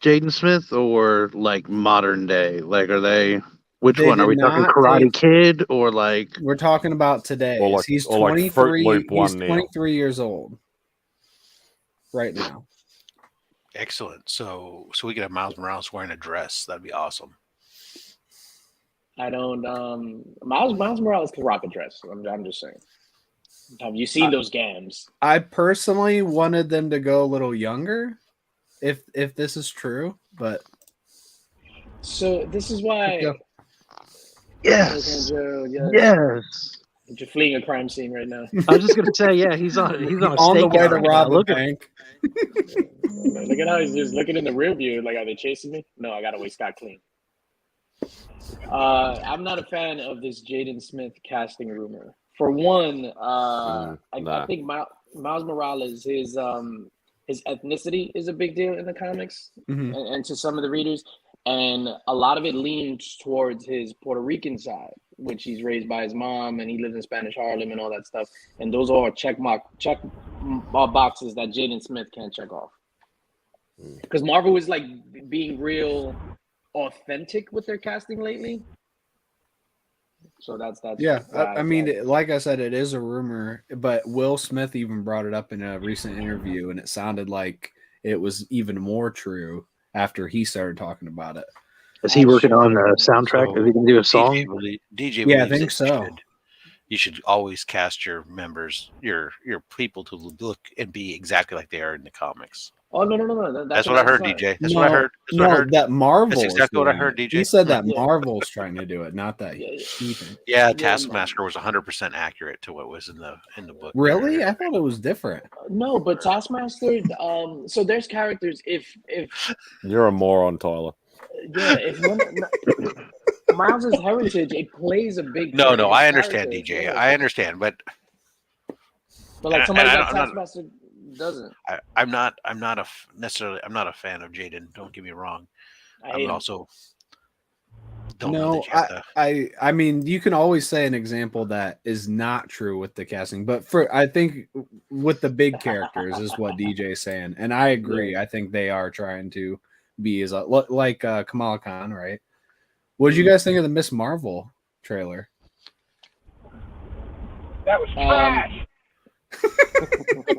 Jaden Smith or modern day? Are they? Which They one are we did talking? not Karate take- Kid or We're talking about today. Or He's or 23. Fruit Loop He's 1 now. 23 years old right now. Excellent. So we could have Miles Morales wearing a dress. That'd be awesome. I don't. Miles Morales can rock a dress. I'm just saying. Have you seen those gams? I personally wanted them to go a little younger, if this is true, but So this is why Yeah. Yes. Joe, yes. Yes. You're fleeing a crime scene right now. I was just gonna say, yeah, he's on a On the way stakeout to right now. rob a Look at bank. Look at how he's just looking in the rear view. Like, are they chasing me? No, I got away scot clean. I'm not a fan of this Jaden Smith casting rumor. For one, I think Miles Morales, his ethnicity is a big deal in the comics and to some of the readers. And a lot of it leans towards his Puerto Rican side, which he's raised by his mom and he lives in Spanish Harlem and all that stuff. And those are check boxes that Jaden Smith can't check off. Because Marvel is like being real authentic with their casting lately. So that's yeah. I mean, like I said, it is a rumor, but Will Smith even brought it up in a recent interview, and it sounded like it was even more true after he started talking about it. Is he working on the soundtrack? Is he gonna do a song? DJ yeah, I believes think that so. You should always cast your members, your people to look and be exactly like they are in the comics. Oh no! That's what I heard, DJ. That's what I heard. That's what I heard. That Marvel. That's exactly what I heard, it. DJ. He said that Marvel's trying to do it, not that Ethan. Yeah, Taskmaster was 100% accurate to what was in the book. Really? I thought it was different. No, but Taskmaster. So there's characters. If You're a moron, Tyler. Yeah, if Miles's heritage, it plays a big. No, I understand, DJ. I understand, but like somebody like Taskmaster doesn't. I'm not necessarily a fan of Jaden. Don't get me wrong. I'm also don't know that I mean, you can always say an example that is not true with the casting, but I think with the big characters is what DJ's saying, and I agree. Yeah. I think they are trying to be as like Kamala Khan, right? What did you guys think of the Miss Marvel trailer? That was trash.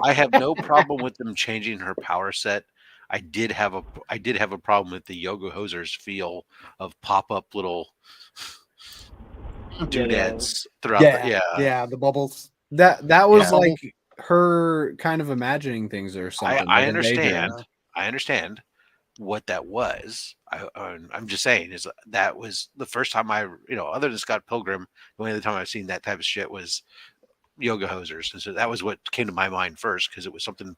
I have no problem with them changing her power set. I did have a problem with the Yoga Hosers feel of pop-up little doodads throughout. The bubbles. That was like her kind of imagining things or something. I understand what that was. I'm just saying is that was the first time other than Scott Pilgrim, the only other time I've seen that type of shit was Yoga Hosers, and so that was what came to my mind first because that was something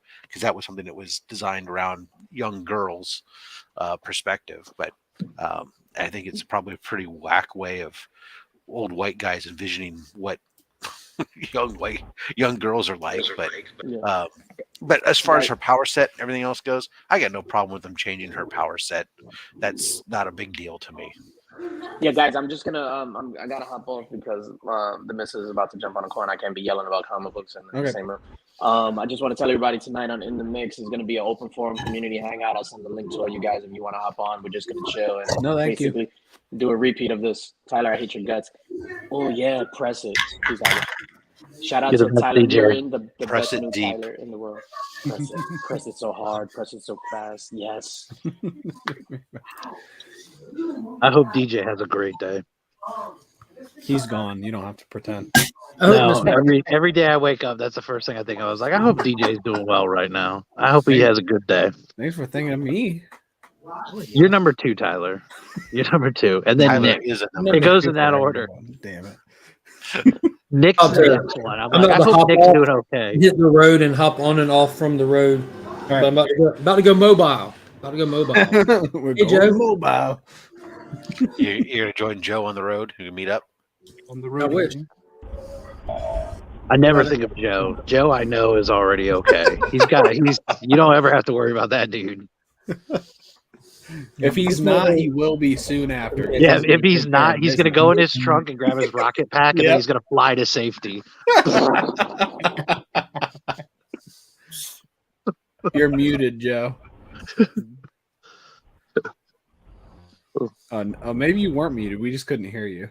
that was designed around young girls' perspective. But I think it's probably a pretty whack way of old white guys envisioning what young girls are like. But as far as her power set, everything else goes, I got no problem with them changing her power set. That's not a big deal to me. Yeah, guys, I'm just gonna I gotta hop off because the missus is about to jump on a call and I can't be yelling about comic books in the same room. I just want to tell everybody tonight on In the Mix is gonna be an open forum community hangout. I'll send the link to all you guys if you want to hop on. We're just gonna chill and basically do a repeat of this. Tyler, I hate your guts. Oh yeah, press it. Please, shout out to Tyler Duran, the best new Tyler in the world. Press it. Press it so hard. Press it so fast. Yes. I hope DJ has a great day. He's gone. You don't have to pretend. No, every day I wake up, that's the first thing I think of. I was like, I hope DJ's doing well right now. I hope he has a good day. Thanks for thinking of me. You're number 2, Tyler. You're number 2, and then Tyler Nick. it goes in that order. Damn it. Nick's the next one. I'm like, I hope Nick's doing okay. Hit the road and hop on and off from the road. Right. But I'm about to go mobile. We're hey, Joe. Mobile. You're gonna join Joe on the road? You can meet up on the road. I wish. I never think of Joe. Joe, I know, is already okay. You don't ever have to worry about that dude. If he's not, he will be soon after. Yeah, if he's not, he's going to go in his trunk and grab his rocket pack, and then he's going to fly to safety. You're muted, Joe. Maybe you weren't muted. We just couldn't hear you.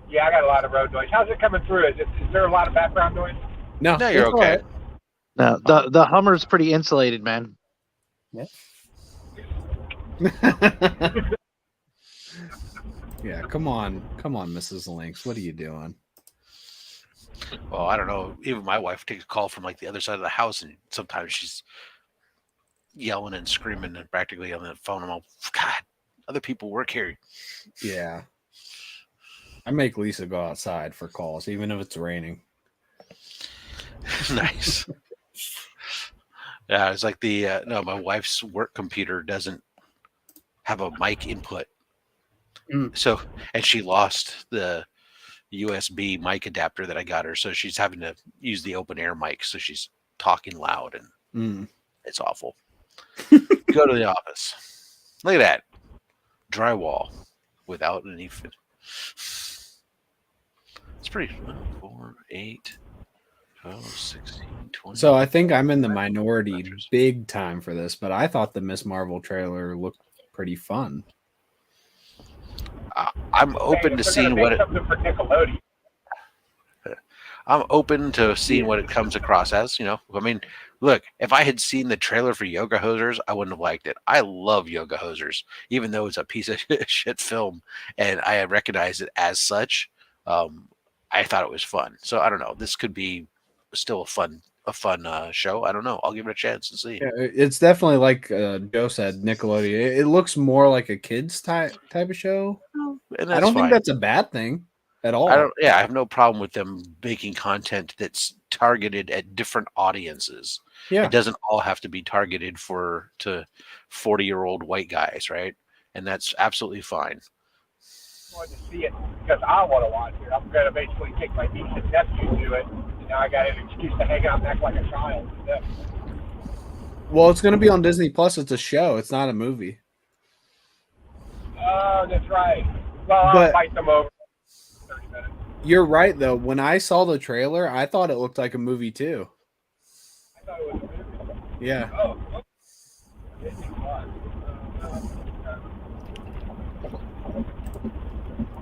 Yeah, I got a lot of road noise. How's it coming through? Is there a lot of background noise? No, you're okay. No, the Hummer's pretty insulated, man. Yeah. Yeah, come on, Mrs. Lynx. What are you doing? Well, I don't know. Even my wife takes a call from like the other side of the house, and sometimes she's yelling and screaming and practically on the phone. I'm all, God, other people work here. Yeah. I make Lisa go outside for calls, even if it's raining. Nice. Yeah, it's like the no, my wife's work computer doesn't have a mic input. So, and she lost the USB mic adapter that I got her, so she's having to use the open air mic, so she's talking loud and it's awful. Go to the office. Look at that. Drywall without any it's pretty 4, 8, 12, 16, 20. So I think I'm in the minority big time for this, but I thought the Miss Marvel trailer looked pretty fun. I'm open to seeing what it. For Nickelodeon. I'm open to seeing what it comes across as. I mean, look, if I had seen the trailer for Yoga Hosers, I wouldn't have liked it. I love Yoga Hosers, even though it's a piece of shit film, and I recognize it as such. I thought it was fun. So I don't know. This could be still a fun show. I don't know. I'll give it a chance and see. Yeah, it's definitely like Joe said, Nickelodeon. It looks more like a kids type of show. And I don't fine. think that's a bad thing at all. I have no problem with them making content that's targeted at different audiences. Yeah. It doesn't all have to be targeted to 40-year-old white guys, right? And that's absolutely fine. I wanted to see it because I want to watch it. I'm going to basically take my niece and nephew to it. And now I got an excuse to hang out and act like a child. Yeah. Well, it's going to be on Disney Plus. It's a show. It's not a movie. Oh, that's right. Well, I'll But- fight them over 30 minutes. You're right, though. When I saw the trailer, I thought it looked like a movie, too. I thought it was a movie. Yeah. Oh, Disney Plus.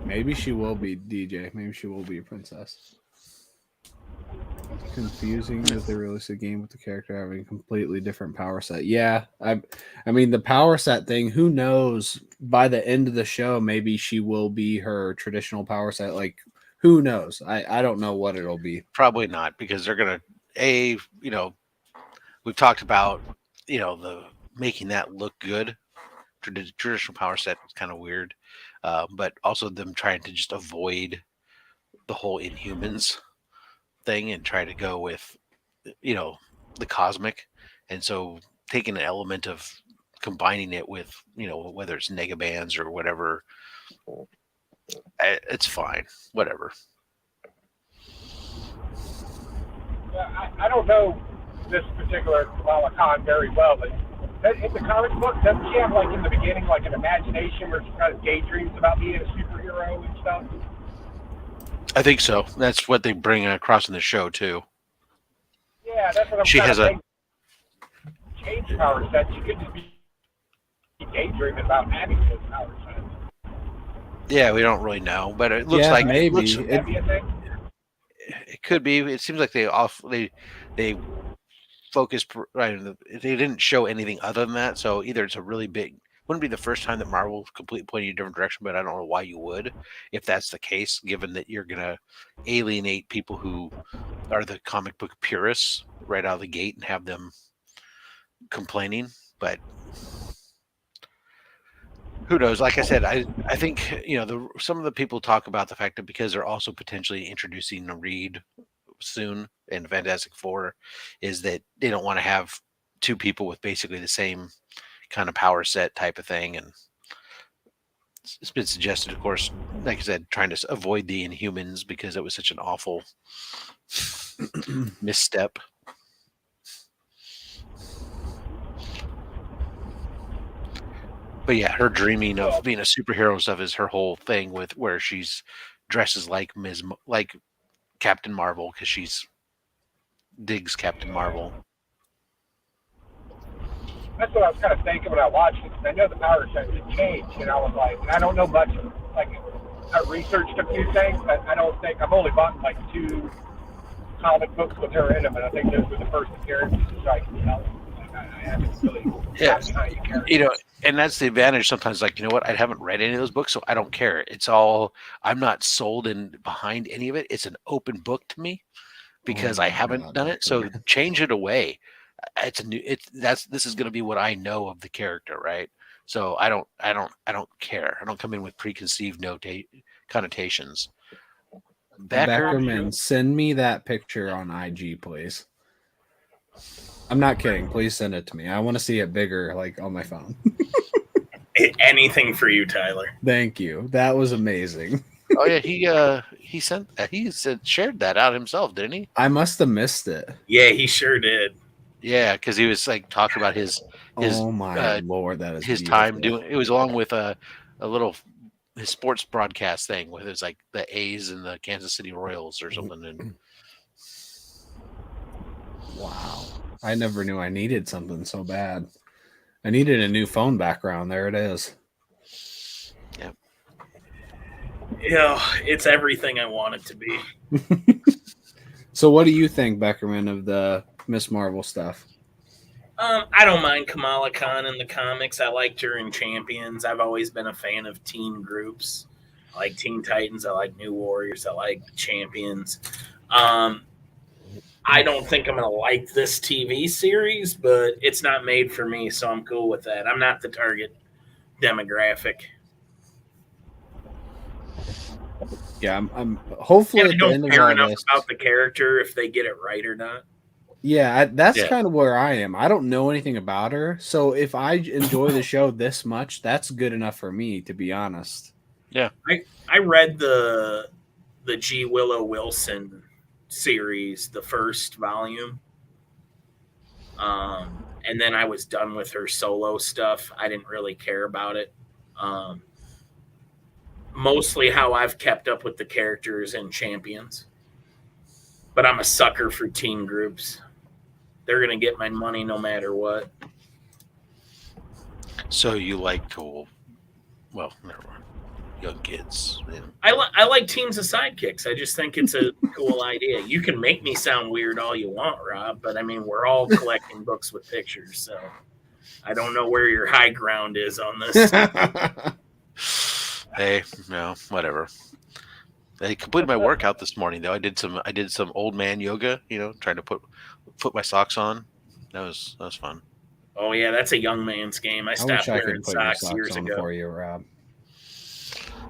Maybe she will be DJ. Maybe she will be a princess. Confusing that they released a game with the character having a completely different power set. Yeah, I mean the power set thing. Who knows? By the end of the show, maybe she will be her traditional power set. Like, who knows? I don't know what it'll be. Probably not, because they're gonna we've talked about the making that look good. Traditional power set is kind of weird, but also them trying to just avoid the whole Inhumans thing and try to go with the cosmic, and so taking an element of combining it with whether it's negabands or whatever, it's fine, whatever. I don't know this particular Kamala Khan very well, but in the comic book, doesn't she have, like, in the beginning, like, an imagination where she kind of daydreams about being a superhero and stuff? I think so. That's what they bring across in the show too. Yeah, that's what I'm She has saying. Change power sets. You could just be daydreaming about having those power sets. Yeah, we don't really know, but it looks like maybe. Would that be a thing? It could be. It seems like they focused. Right, they didn't show anything other than that. So either it's a really big. Wouldn't be the first time that Marvel completely pointed you in a different direction, but I don't know why you would, if that's the case, given that you're gonna alienate people who are the comic book purists right out of the gate and have them complaining. But who knows? Like I said, I think some of the people talk about the fact that because they're also potentially introducing a Reed soon in Fantastic Four, is that they don't want to have two people with basically the same kind of power set type of thing. And it's been suggested, of course, like I said, trying to avoid the Inhumans because it was such an awful misstep. But yeah, her dreaming of being a superhero and stuff is her whole thing, with where she's dresses like like Captain Marvel because she's digs Captain Marvel. That's what I was kind of thinking when I watched it. I know the power sets had changed, and I was like, and I don't know much. Like, I researched a few things, but I don't think I've only bought like 2 comic books with her in them, and I think those were the first appearances, so I can tell. I haven't really. Yeah, and that's the advantage sometimes. Like, what? I haven't read any of those books, so I don't care. It's all, I'm not sold in behind any of it. It's an open book to me because I haven't done it. So change it away. This is going to be what I know of the character, right? So I don't care. I don't come in with preconceived connotations. Beckerman, send me that picture on IG, please. I'm not kidding. Please send it to me. I want to see it bigger, like on my phone. Anything for you, Tyler. Thank you. That was amazing. Oh yeah, he shared that out himself, didn't he? I must have missed it. Yeah, he sure did. Yeah, because he was like talking about his oh my lord, that is his beautiful. time doing. It was along with a little his sports broadcast thing with his like the A's and the Kansas City Royals or something. And wow, I never knew I needed something so bad. I needed a new phone background. There it is. Yep. Yeah, it's everything I want it to be. So, what do you think, Beckerman, of the Miss Marvel stuff? I don't mind Kamala Khan in the comics. I liked her in Champions. I've always been a fan of teen groups. I like Teen Titans. I like New Warriors. I like Champions. I don't think I'm going to like this TV series, but it's not made for me, so I'm cool with that. I'm not the target demographic. Yeah, I'm hopefully I at the don't end of care all enough this. about the character if they get it right or not. Yeah, that's kind of where I am. I don't know anything about her, so if I enjoy the show this much, that's good enough for me, to be honest. Yeah, I read the G. Willow Wilson series, the first volume, and then I was done with her solo stuff. I didn't really care about it. Mostly how I've kept up with the characters in Champions, but I'm a sucker for teen groups. They're going to get my money no matter what. So you like to, well, never mind. Young kids. Yeah. I like teams of sidekicks. I just think it's a cool idea. You can make me sound weird all you want, Rob, but I mean, we're all collecting books with pictures, so I don't know where your high ground is on this. Hey, no, whatever. I completed my workout this morning though. I did some old man yoga, trying to put my socks on. That was fun. Oh yeah, that's a young man's game. I stopped wearing socks years ago. For you, Rob.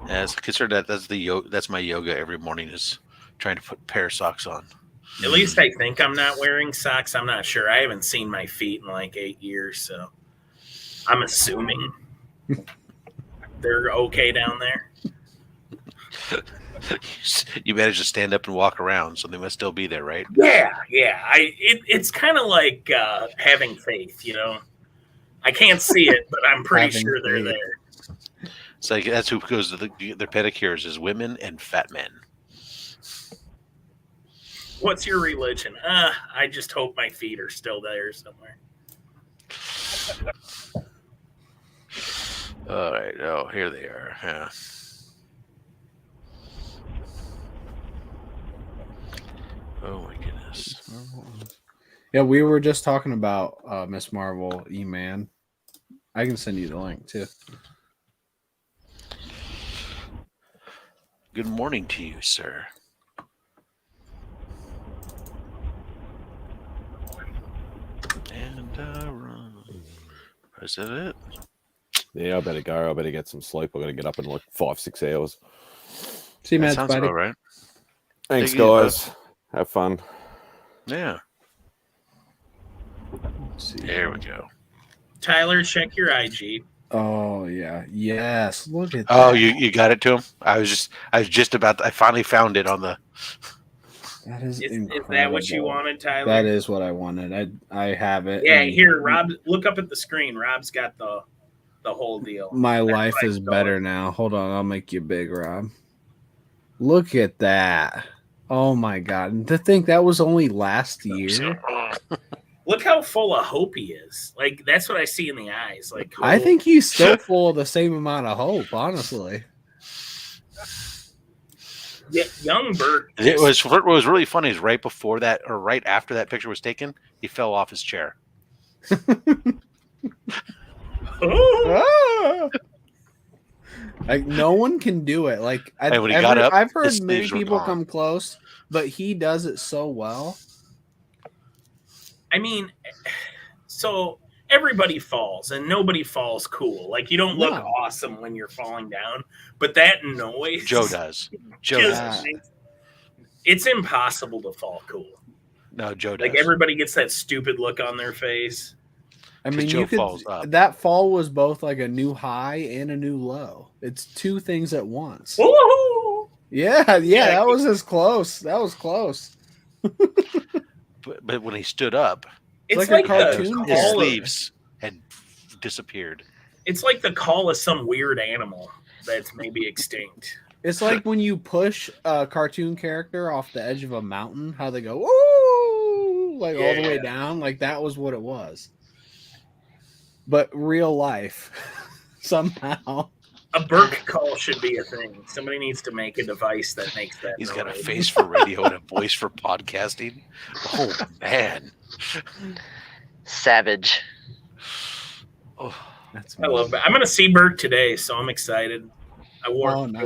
As considered that's my yoga every morning is trying to put a pair of socks on. At least I think I'm not wearing socks. I'm not sure. I haven't seen my feet in like 8 years, so I'm assuming they're okay down there. You managed to stand up and walk around, so they must still be there, right? Yeah. It's kind of like having faith, I can't see it, but I'm pretty sure they're there. It's like that's who goes to their pedicures is women and fat men. What's your religion? I just hope my feet are still there somewhere. All right. Oh, here they are. Yeah. Oh my goodness. Yeah, we were just talking about Miss Marvel, Eman. I can send you the link too. Good morning to you, sir. And is that it? Yeah, I better go. I better get some sleep. I got to get up in like 5-6 hours. See you, man. Sounds about right. Thanks, guys. Have fun. Yeah. There we go. Tyler, check your IG. Oh yeah, yes. Look at. Oh, that. you got it to him. I finally found it on the. That is that what you wanted, Tyler? That is what I wanted. I have it. Yeah, here, Rob. Look up at the screen. Rob's got the whole deal. My life is better now. Hold on, I'll make you big, Rob. Look at that. Oh my God! To think that was only last year. Look how full of hope he is. Like that's what I see in the eyes. Like hope. I think he's still full of the same amount of hope. Honestly. Yeah, young Bert. What was really funny is right before that or right after that picture was taken, he fell off his chair. Like no one can do it. Like I've heard many people come close, but he does it so well. I mean, so everybody falls and nobody falls cool. Like you don't look awesome when you're falling down, but that noise. Joe does. Joe does. It's impossible to fall cool. No, Joe does. Like everybody gets that stupid look on their face. I mean, Joe you could. falls up. That fall was both like a new high and a new low. It's two things at once. Woo-hoo! Yeah, that was as close. That was close. But when he stood up, It's like a like cartoon the his call of, sleeves had disappeared. it's like the call of some weird animal that's maybe extinct. It's like when you push a cartoon character off the edge of a mountain, how they go, woo, like all the way down. Like that was what it was. But real life, somehow. A Burke call should be a thing. Somebody needs to make a device that makes that. He's got a noise. face for radio and a voice for podcasting. Oh man, Savage. oh, That's I love that. I'm gonna see Burke today, so I'm excited. I wore nice.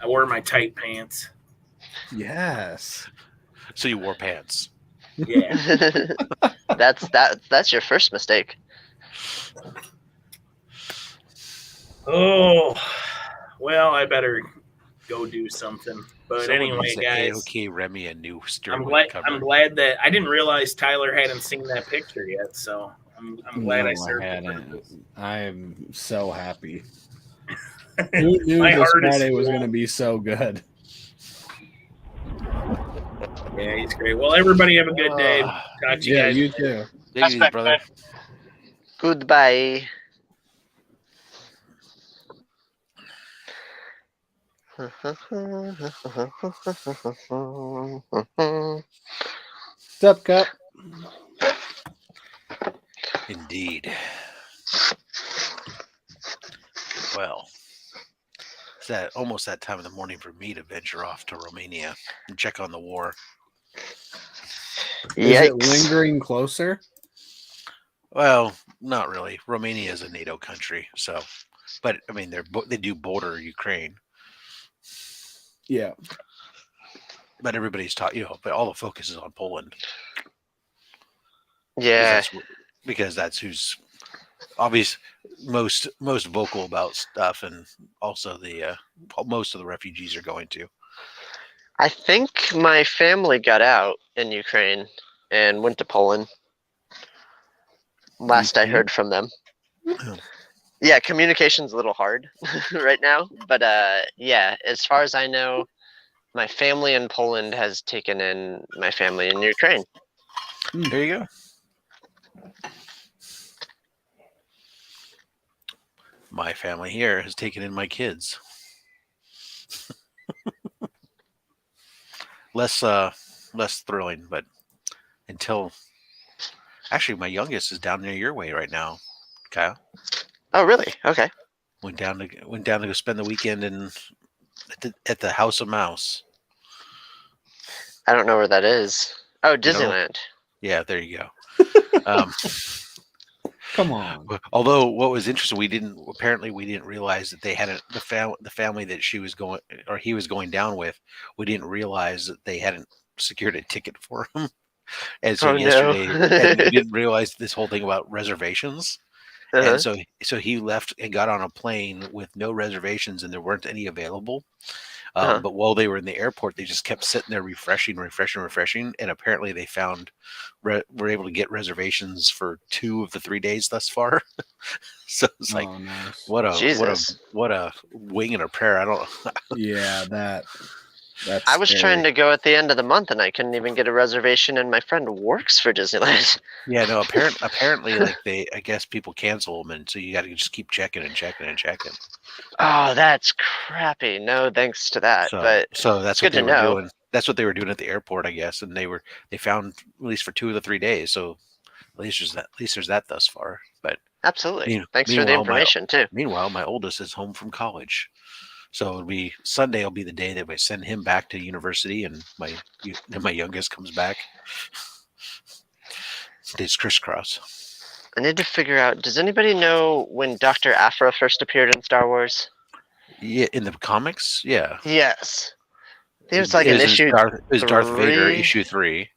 I wore my tight pants. Yes. so you wore pants. Yeah. That's your first mistake. Oh, well, I better go do something. But Someone anyway, needs to guys, AOK Remy a new steering I'm wheel glad. cover. I'm glad that I didn't realize Tyler hadn't seen that picture yet. So I'm glad I served. I am so happy. Who knew My this heart is Friday was full. going to be so good? Yeah, he's great. Well, everybody have a good day. Talk to you guys. You too. Take it easy, brother. Goodbye. What's up, Cup? Indeed. Well, it's almost that time of the morning for me to venture off to Romania and check on the war. Is it Yikes. lingering closer? Well, not really. Romania is a NATO country, so. But I mean, they do border Ukraine. Yeah. But everybody's but all the focus is on Poland. Yeah. Because that's who's obvious most vocal about stuff, and also the most of the refugees are going to. I think my family got out in Ukraine and went to Poland. Last I heard from them. Yeah, communication's a little hard right now, but yeah, as far as I know, my family in Poland has taken in my family in Ukraine. There you go. My family here has taken in my kids. less thrilling, but until actually my youngest is down near your way right now, Kyle. Oh, really? Okay. Went down to go spend the weekend at the House of Mouse. I don't know where that is. Oh, Disneyland. Yeah, there you go. Come on. Although what was interesting, we didn't realize that they hadn't the family that he was going down with. We didn't realize that they hadn't secured a ticket for him. And so yesterday, and we didn't realize this whole thing about reservations. And so he left and got on a plane with no reservations, and there weren't any available. But while they were in the airport, they just kept sitting there refreshing. And apparently they were able to get reservations for 2 of the 3 days thus far. So it's like, nice. what a wing and a prayer. I don't. Yeah, that's I was scary. trying to go at the end of the month, and I couldn't even get a reservation. And my friend works for Disneyland. Yeah, no. Apparently, like I guess people cancel them, and so you got to just keep checking. Oh, that's crappy. No, thanks to that. So that's good what they to were know. doing. That's what they were doing at the airport, I guess. And they found at least for 2 of the 3 days. So at least there's that thus far. But absolutely, thanks for the information too. Meanwhile, my oldest is home from college. So it'll be Sunday. Will be the day that I send him back to university, and my youngest comes back. It's crisscross. I need to figure out. Does anybody know when Dr. Aphra first appeared in Star Wars? Yeah, in the comics, yeah. Yes. There's like an issue. It was Darth Vader, issue 3.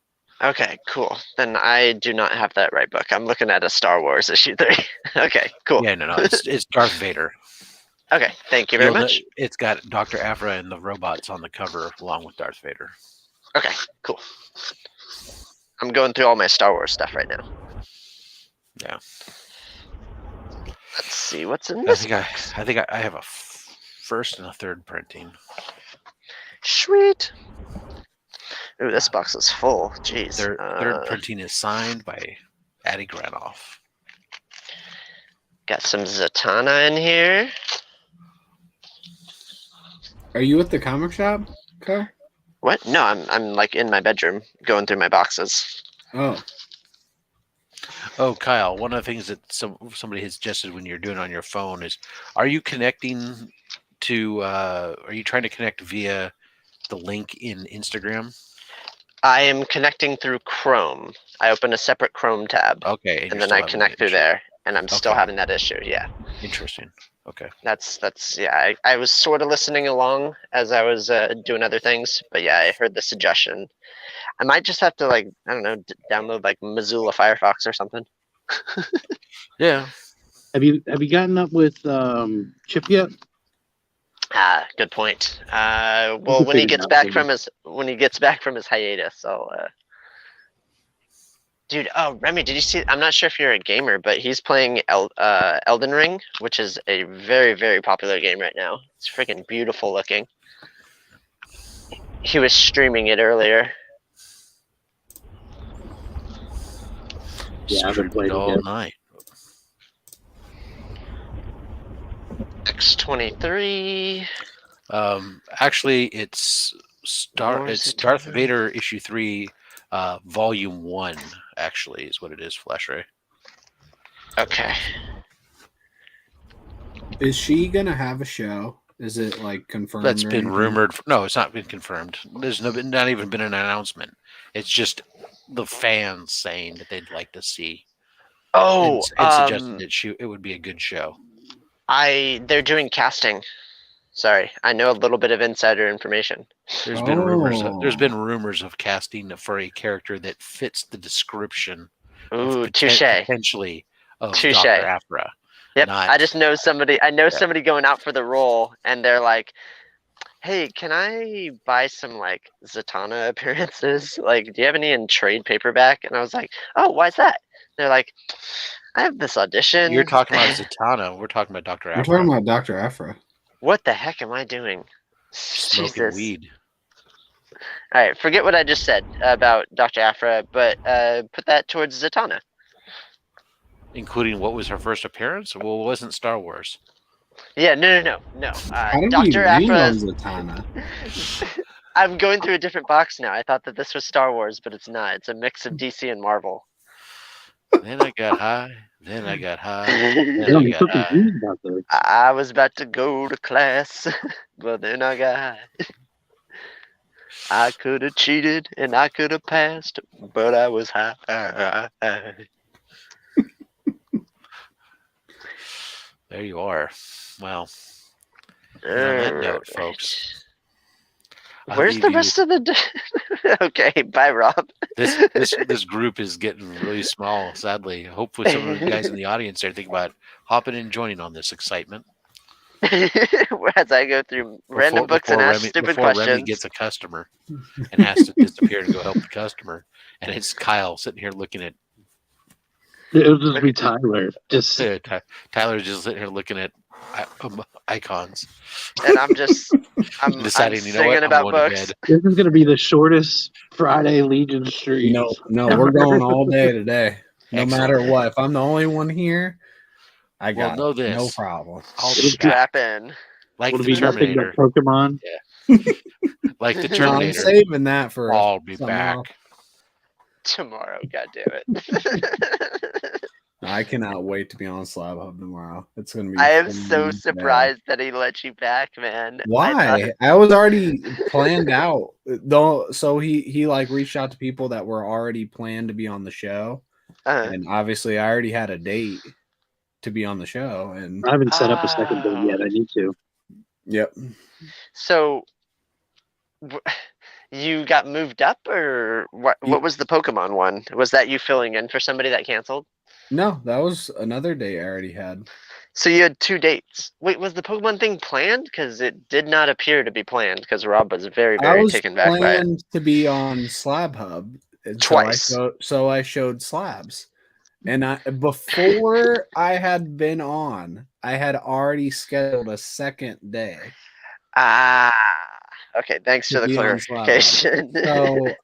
Okay, cool. Then I do not have that right book. I'm looking at a Star Wars issue 3. Okay, cool. Yeah, no, it's Darth Vader. Okay, thank you very You'll much. It's got Dr. Aphra and the robots on the cover, along with Darth Vader. Okay, cool. I'm going through all my Star Wars stuff right now. Yeah. Let's see what's in I this. think I have a first and a third printing. Sweet. Ooh, this box is full. Jeez. Third printing is signed by Addie Granoff. Got some Zatanna in here. Are you at the comic shop, Co? What? No, I'm like in my bedroom going through my boxes. Oh. Oh, Kyle, one of the things that somebody has suggested when you're doing it on your phone is, are you connecting to, are you trying to connect via the link in Instagram? I am connecting through Chrome. I open a separate Chrome tab. Okay. And then I connect through there, and I'm still having that issue. Yeah. Interesting. Okay. That's yeah. I was sort of listening along as I was doing other things, but yeah, I heard the suggestion. I might just have to I don't know, download like Mozilla Firefox or something. Yeah. Have you gotten up with Chip yet? Ah, good point. Well, when he gets back from his hiatus, I'll. Dude, oh Remy, did you see? I'm not sure if you're a gamer, but he's playing Elden Ring, which is a very, very popular game right now. It's freaking beautiful looking. He was streaming it earlier. Yeah, I've been playing all night. X-23. Actually, it's Darth Vader issue 3, volume 1. Actually, is what it is. Flash Ray. Okay. Is she gonna have a show? Is it like confirmed? That's or been anything? rumored. No, it's not been confirmed. There's not even been an announcement. It's just the fans saying that they'd like to see. Oh, and suggested that it would be a good show. They're doing casting. Sorry, I know a little bit of insider information. There's been rumors of casting for a character that fits the description. Ooh, touche. Potentially of Touche. Dr. Aphra. Yep, I just know somebody. I know somebody going out for the role, and they're like, "Hey, can I buy some like Zatanna appearances? Like, do you have any in trade paperback?" And I was like, "Oh, why's that?" They're like, "I have this audition." You're talking about Zatanna. We're talking about Dr. Aphra. We're talking about Dr. Aphra. What the heck am I doing? Smoking Jesus. weed. All right, forget what I just said about Dr. Aphra, but put that towards Zatanna. Including what was her first appearance? Well, it wasn't Star Wars. Yeah, no. Dr. Aphra. Zatanna? I'm going through a different box now. I thought that this was Star Wars, but it's not. It's a mix of DC and Marvel. Then I got high. Then I got high. Then I got high. I was about to go to class, but then I got high. I could have cheated and I could have passed, but I was high. There you are. Well, on that note, folks. Where's the rest of the? Okay, bye, Rob. This group is getting really small. Sadly, hopefully some of you guys in the audience are thinking about hopping in and joining on this excitement. As I go through random books and ask stupid questions. Remy gets a customer and has to disappear to go help the customer, and it's Kyle sitting here looking at. It'll just be Tyler. Tyler's just sitting here looking at icons, and I'm deciding. I'm You know what? singing about books. This is going to be the shortest Friday Legion stream. No, we're going all day today. No matter what. If I'm the only one here, I got know this. No problem. I'll strap in. Like Will the Terminator. Pokemon. Yeah. Like the Terminator. I'm saving that for. I'll be back tomorrow. God damn it. I cannot wait to be on Slab Hub tomorrow. It's gonna be. I am so surprised that he let you back, man. Why? I was already planned out. Though, so he like reached out to people that were already planned to be on the show, and obviously I already had a date to be on the show, and I haven't set up a second date yet. I need to. Yep. So, you got moved up, or what? What was the Pokemon one? Was that you filling in for somebody that canceled? No, that was another date I already had. So you had 2 dates. Wait, was the Pokemon thing planned? Because it did not appear to be planned. Because Rob was very, I very was taken back by it. planned to be on Slab Hub, and Twice. so I showed slabs, and before I had been on, I had already scheduled a second day. Ah, okay. Thanks To for the be on Slab Hub. clarification. So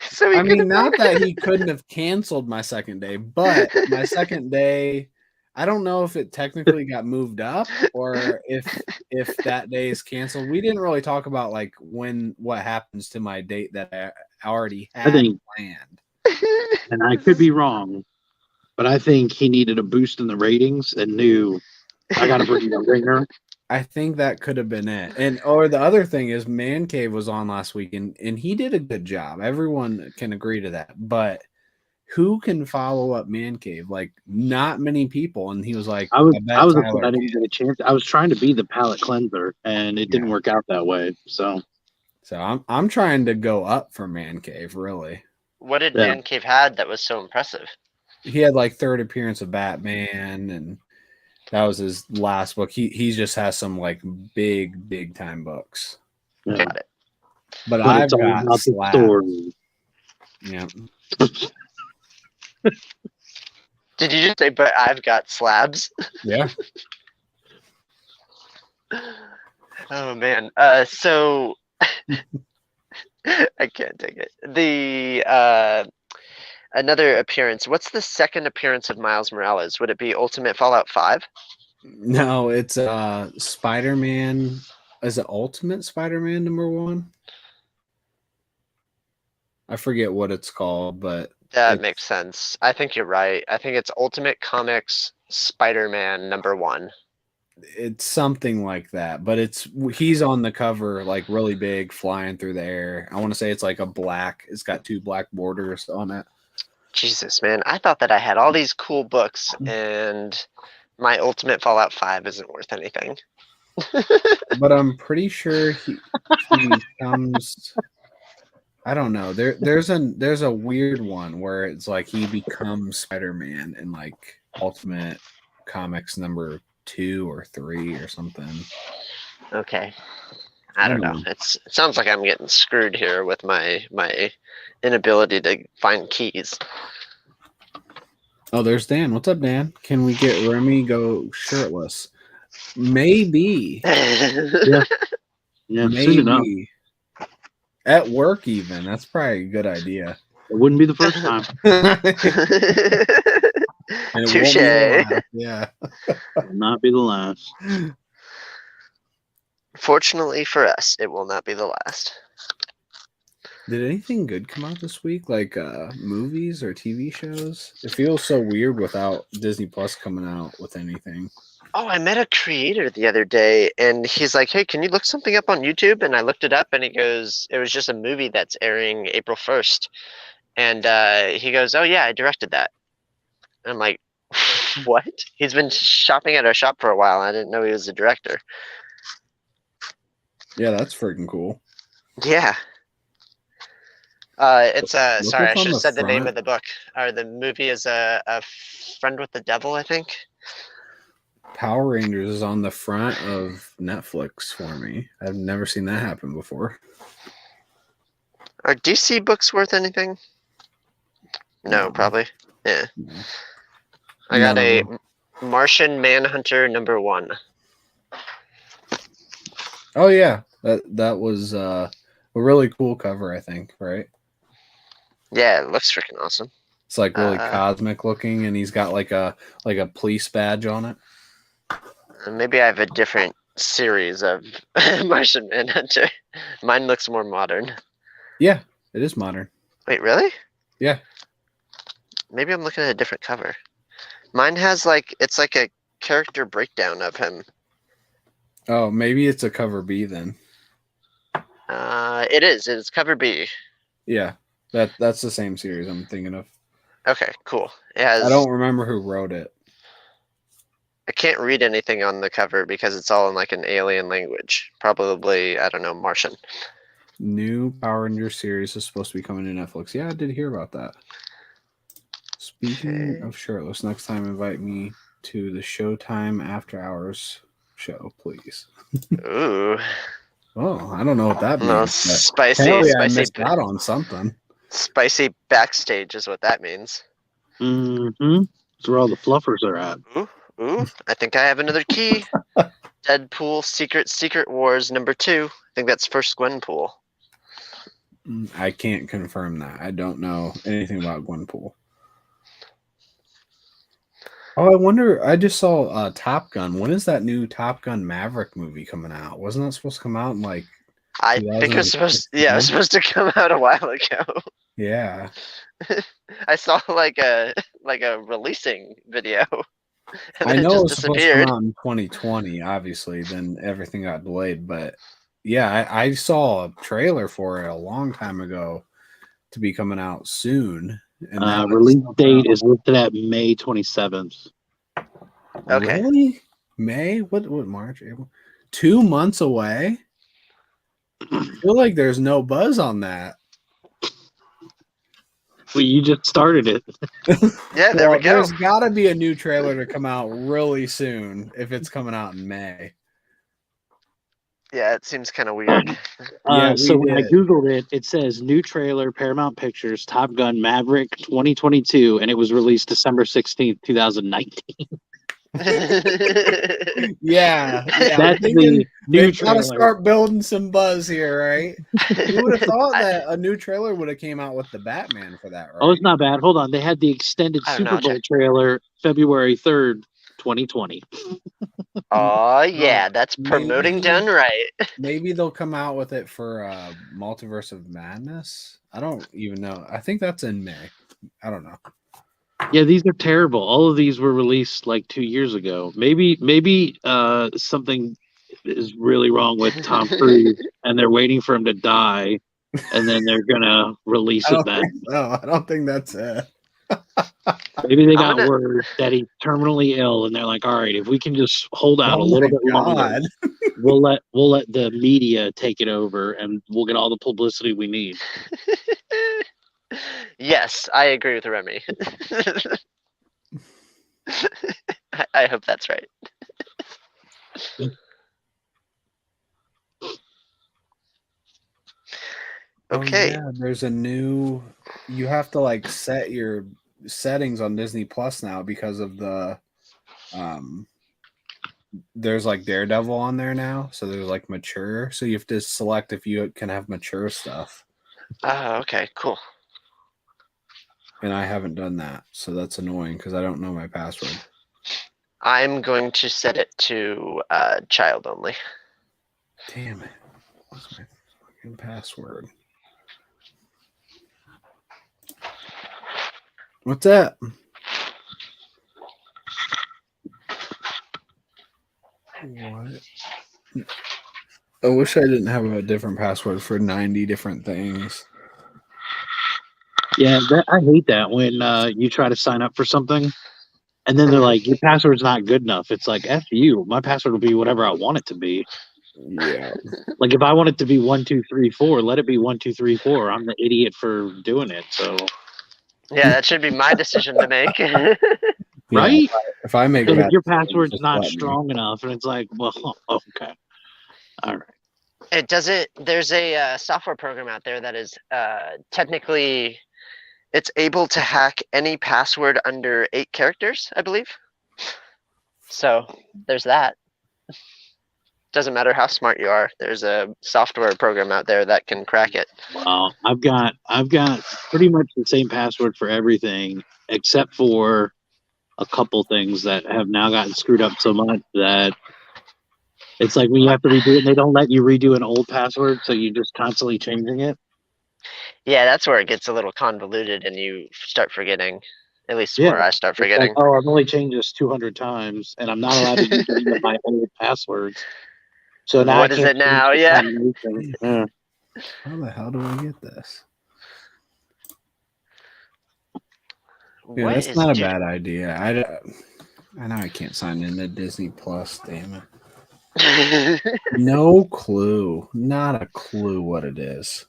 So he I mean, could've not been- that he couldn't have canceled my second day, but my second day, I don't know if it technically got moved up or if that day is canceled. We didn't really talk about like what happens to my date that I already I had think, planned. and I could be wrong, but I think he needed a boost in the ratings and knew I got to bring the ringer. I think that could have been it. Or the other thing is Man Cave was on last week and he did a good job. Everyone can agree to that. But who can follow up Man Cave? Like not many people. And he was like, I was Tyler upset I didn't get a chance. I was trying to be the palate cleanser, and it didn't work out that way. So I'm trying to go up for Man Cave, really. What did Man Cave had that was so impressive? He had like third appearance of Batman, and that was his last book. He just has some like big time books. Yeah. Got it. But I've it's all got about the slabs. story. Yeah. Did you just say, but I've got slabs? Yeah. Oh man. So I can't take it. The another appearance. What's the second appearance of Miles Morales? Would it be Ultimate Fallout 5? No, it's Spider-Man. Is it Ultimate Spider-Man #1? I forget what it's called, but That makes sense. I think you're right. I think it's Ultimate Comics Spider-Man #1. it's something like that. But he's on the cover, like really big, flying through the air. I want to say it's like it's got 2 black borders on it. Jesus, man. I thought that I had all these cool books and my Ultimate Fallout 5 isn't worth anything. But I'm pretty sure he becomes. I don't know. There's a weird one where it's like he becomes Spider-Man in like Ultimate Comics #2 or 3 or something. Okay. I don't know. It sounds like I'm getting screwed here with my inability to find keys. Oh, there's Dan. What's up, Dan? Can we get Remy go shirtless? Maybe. Yeah, soon enough. Maybe. At work, even. That's probably a good idea. It wouldn't be the first time. And it won't be Touche. the last. Yeah. Will not be the last. Fortunately for us, it will not be the last. Did anything good come out this week? Like movies or TV shows? It feels so weird without Disney Plus coming out with anything. Oh, I met a creator the other day, and he's like, "Hey, can you look something up on YouTube?" And I looked it up, and he goes, "It was just a movie that's airing April 1st." And he goes, "Oh yeah, I directed that." And I'm like, "What?" He's been shopping at our shop for a while. I didn't know he was a director. Yeah, that's freaking cool. Yeah. It's Look sorry, I what's on should have the said the name front. of the book. Or the movie is a Friend with the Devil, I think. Power Rangers is on the front of Netflix for me. I've never seen that happen before. Are DC books worth anything? No, probably. Yeah. I got a Martian Manhunter #1. Oh yeah, that was a really cool cover, I think. Right? Yeah, it looks freaking awesome. It's like really cosmic looking, and he's got like a police badge on it. Maybe I have a different series of Martian Manhunter. Mine looks more modern. Yeah, it is modern. Wait, really? Yeah. Maybe I'm looking at a different cover. Mine has it's like a character breakdown of him. Oh, maybe it's a cover B then. It is. It's cover B. Yeah, that's the same series I'm thinking of. Okay, cool. It has, I don't remember who wrote it. I can't read anything on the cover because it's all in like an alien language. Probably, I don't know, Martian. New Power Rangers series is supposed to be coming to Netflix. Yeah, I did hear about that. Speaking of shirtless, next time invite me to the Showtime After Hours show, please. Ooh, Oh, I don't know what that no, means. spicy, Apparently I spicy, missed out on something. spicy backstage is what that means. Mm-hmm. That's where all the fluffers are at. Ooh, I think I have another key. Deadpool Secret Wars #2. I think that's first Gwenpool. I can't confirm that. I don't know anything about Gwenpool. Oh, I wonder. I just saw Top Gun. When is that new Top Gun Maverick movie coming out? Wasn't that supposed to come out in like? I think it was supposed. Yeah, it was supposed to come out a while ago. Yeah. I saw like a releasing video. And I then it know it just was supposed to come disappeared. out in 2020. Obviously, then everything got delayed. But yeah, I saw a trailer for it a long time ago to be coming out soon. And now Release date is listed at May 27th. Okay. Really? May? What? March? April? 2 months away? I feel like there's no buzz on that. Well, you just started it. Yeah, there we go. There's got to be a new trailer to come out really soon if it's coming out in May. Yeah, it seems kind of weird. So when I Googled it, it says new trailer, Paramount Pictures, Top Gun Maverick 2022, and it was released December 16th, 2019. Yeah. That's the new They've got to trailer. start building some buzz here, right? You would have thought that a new trailer would have came out with the Batman for that, right? Oh, it's not bad. Hold on. They had the extended I don't Super know, Bowl check. trailer February 3rd, 2020. Oh yeah, that's promoting done right. Maybe they'll come out with it for Multiverse of Madness. I don't even know. I think that's in May. I don't know. Yeah, these are terrible. All of these were released like 2 years ago. Maybe something is really wrong with Tom Cruise and they're waiting for him to die and then they're gonna release it back. No, I don't think that's it. Maybe they got word that he's terminally ill and they're like, all right, if we can just hold out a little bit longer, we'll let the media take it over and we'll get all the publicity we need. Yes, I agree with Remy. I hope that's right. Okay. Oh, yeah, there's a new. You have to like set your settings on Disney Plus now because of the. There's like Daredevil on there now, so there's like mature. So you have to select if you can have mature stuff. Okay, cool. And I haven't done that, so that's annoying because I don't know my password. I'm going to set it to child only. Damn it. What's my fucking password? What's that? What? I wish I didn't have a different password for 90 different things. Yeah, I hate that when you try to sign up for something and then they're like, your password's not good enough. It's like, F you. My password will be whatever I want it to be. Yeah. Like if I want it to be 1234, let it be 1234. I'm the idiot for doing it. So yeah, that should be my decision to make. Right? If I make if that, your password's not strong enough, and it's like, well, okay, all right. It does it. There's a software program out there that is technically, it's able to hack any password under 8 characters, I believe. So there's that. Doesn't matter how smart you are. There's a software program out there that can crack it. Wow, I've got pretty much the same password for everything except for a couple things that have now gotten screwed up so much that it's like when you have to redo it and they don't let you redo an old password, so you're just constantly changing it. Yeah, that's where it gets a little convoluted and you start forgetting. At least where I start forgetting. Like, oh, I've only changed this 200 times and I'm not allowed to use any of my old passwords. So now what is it now? Yeah. Yeah. How the hell do I get this? Yeah, that's not a bad idea. I know I can't sign into Disney Plus, damn it. No clue. Not a clue what it is.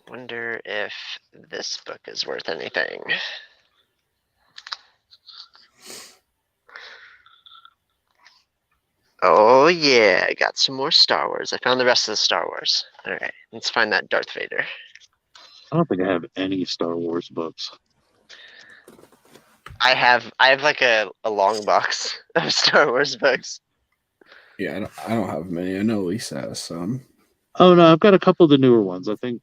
Wonder if this book is worth anything. Oh yeah, I got some more Star Wars. I found the rest of the Star Wars. All right, let's find that Darth Vader. I don't think I have any Star Wars books. I have like a long box of Star Wars books. Yeah, I don't have many. I know Lisa has some. Oh no, I've got a couple of the newer ones. I think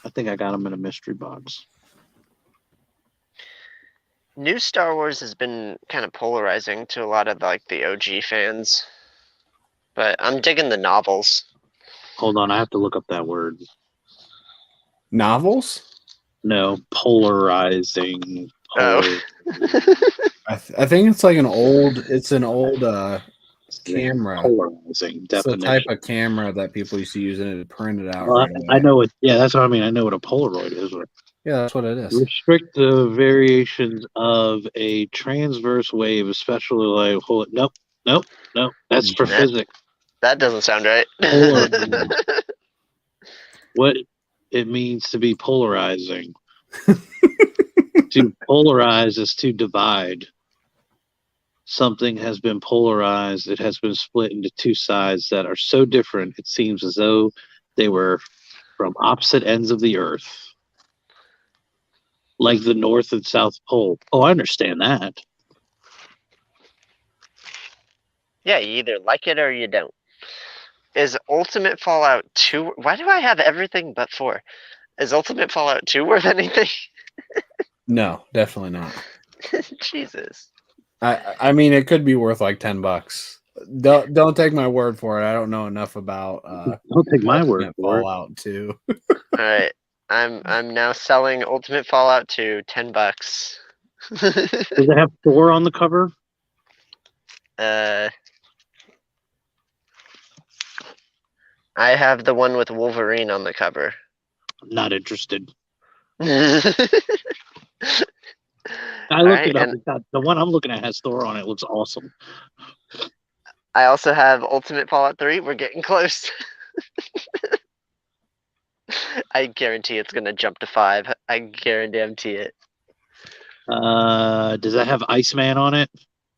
I got them in a mystery box. New Star Wars has been kind of polarizing to a lot of like the OG fans, but I'm digging the novels. Hold on, I have to look up that word. Novels? No, polarizing. Oh. I think it's like an old camera. Polarizing It's the definition. type of camera that people used to use and it printed out. Well, right I away. know it. Yeah, that's what I mean. I know what a Polaroid is. Yeah, that's what it is. Restrict the variations of a transverse wave, especially like nope. That's for physics. That doesn't sound right. What it means to be polarizing. To polarize is to divide. Something has been polarized. It has been split into two sides that are so different it seems as though they were from opposite ends of the earth. Like the North and South Pole. Oh, I understand that. Yeah, you either like it or you don't. Is Ultimate Fallout 2... Why do I have everything but 4? Is Ultimate Fallout 2 worth anything? No, definitely not. Jesus. I mean, it could be worth like $10. Don't take my word for it. I don't know enough about. Don't take my word for Fallout 2. All right, I'm now selling Ultimate Fallout 2 $10. Does it have Thor on the cover? I have the one with Wolverine on the cover. Not interested. I All looked right, it up. and The one I'm looking at has Thor on it. It looks awesome. I also have Ultimate Fallout 3. We're getting close. I guarantee it's gonna jump to 5. I guarantee it. Does that have Iceman on it?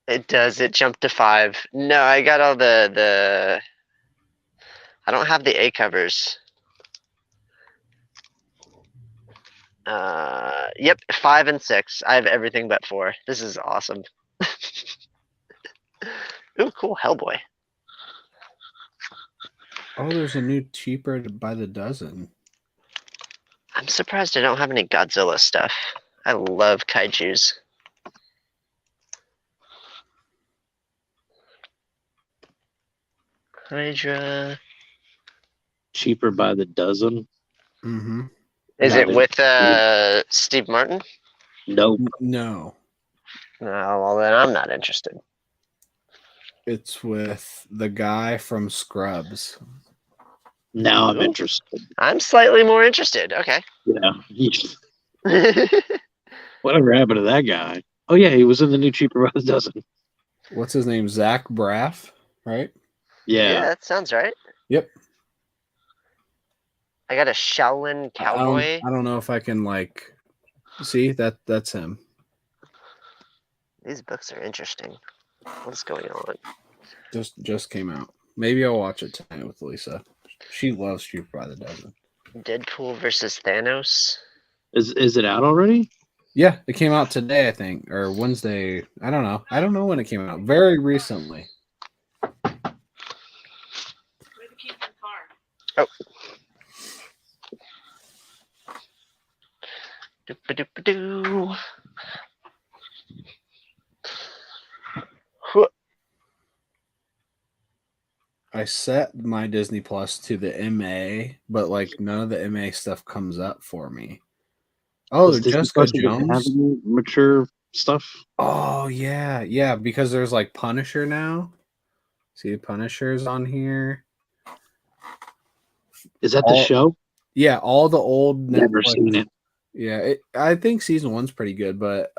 It does. It jumped to 5. No, I got all the. I don't have the A covers. Yep, 5 and 6. I have everything but 4. This is awesome. Ooh, cool, Hellboy. Oh, there's a new cheaper by the dozen. I'm surprised I don't have any Godzilla stuff. I love kaijus. Hydra. Cheaper by the dozen? Mm-hmm. Is Not it with Steve Martin? Nope. No. No, well then I'm not interested. It's with the guy from Scrubs. Now I'm Ooh. interested. I'm slightly more interested. Okay. Yeah. Whatever happened to that guy? Oh yeah, he was in the new Cheaper by the Dozen. What's his name? Zach Braff, right? Yeah, that sounds right. Yep. I got a Shaolin cowboy. I don't know if I can like see that's him. These books are interesting. What's going on? Just came out. Maybe I'll watch it tonight with Lisa. She loves Cheaper by the Dozen. Deadpool versus Thanos. Is it out already? Yeah, it came out today, I think, or Wednesday. I don't know. I don't know when it came out. Very recently. Oh. Doop-a-doop-a-doo. I set my Disney Plus to the MA, but like none of the MA stuff comes up for me. Oh, Does Disney Jessica Plus even have Jones. any mature stuff? Oh yeah, because there's like Punisher now. See, Punisher's on here. Is that the show? Yeah, all the old. Never Netflix. seen it. Yeah, I think season 1's pretty good, but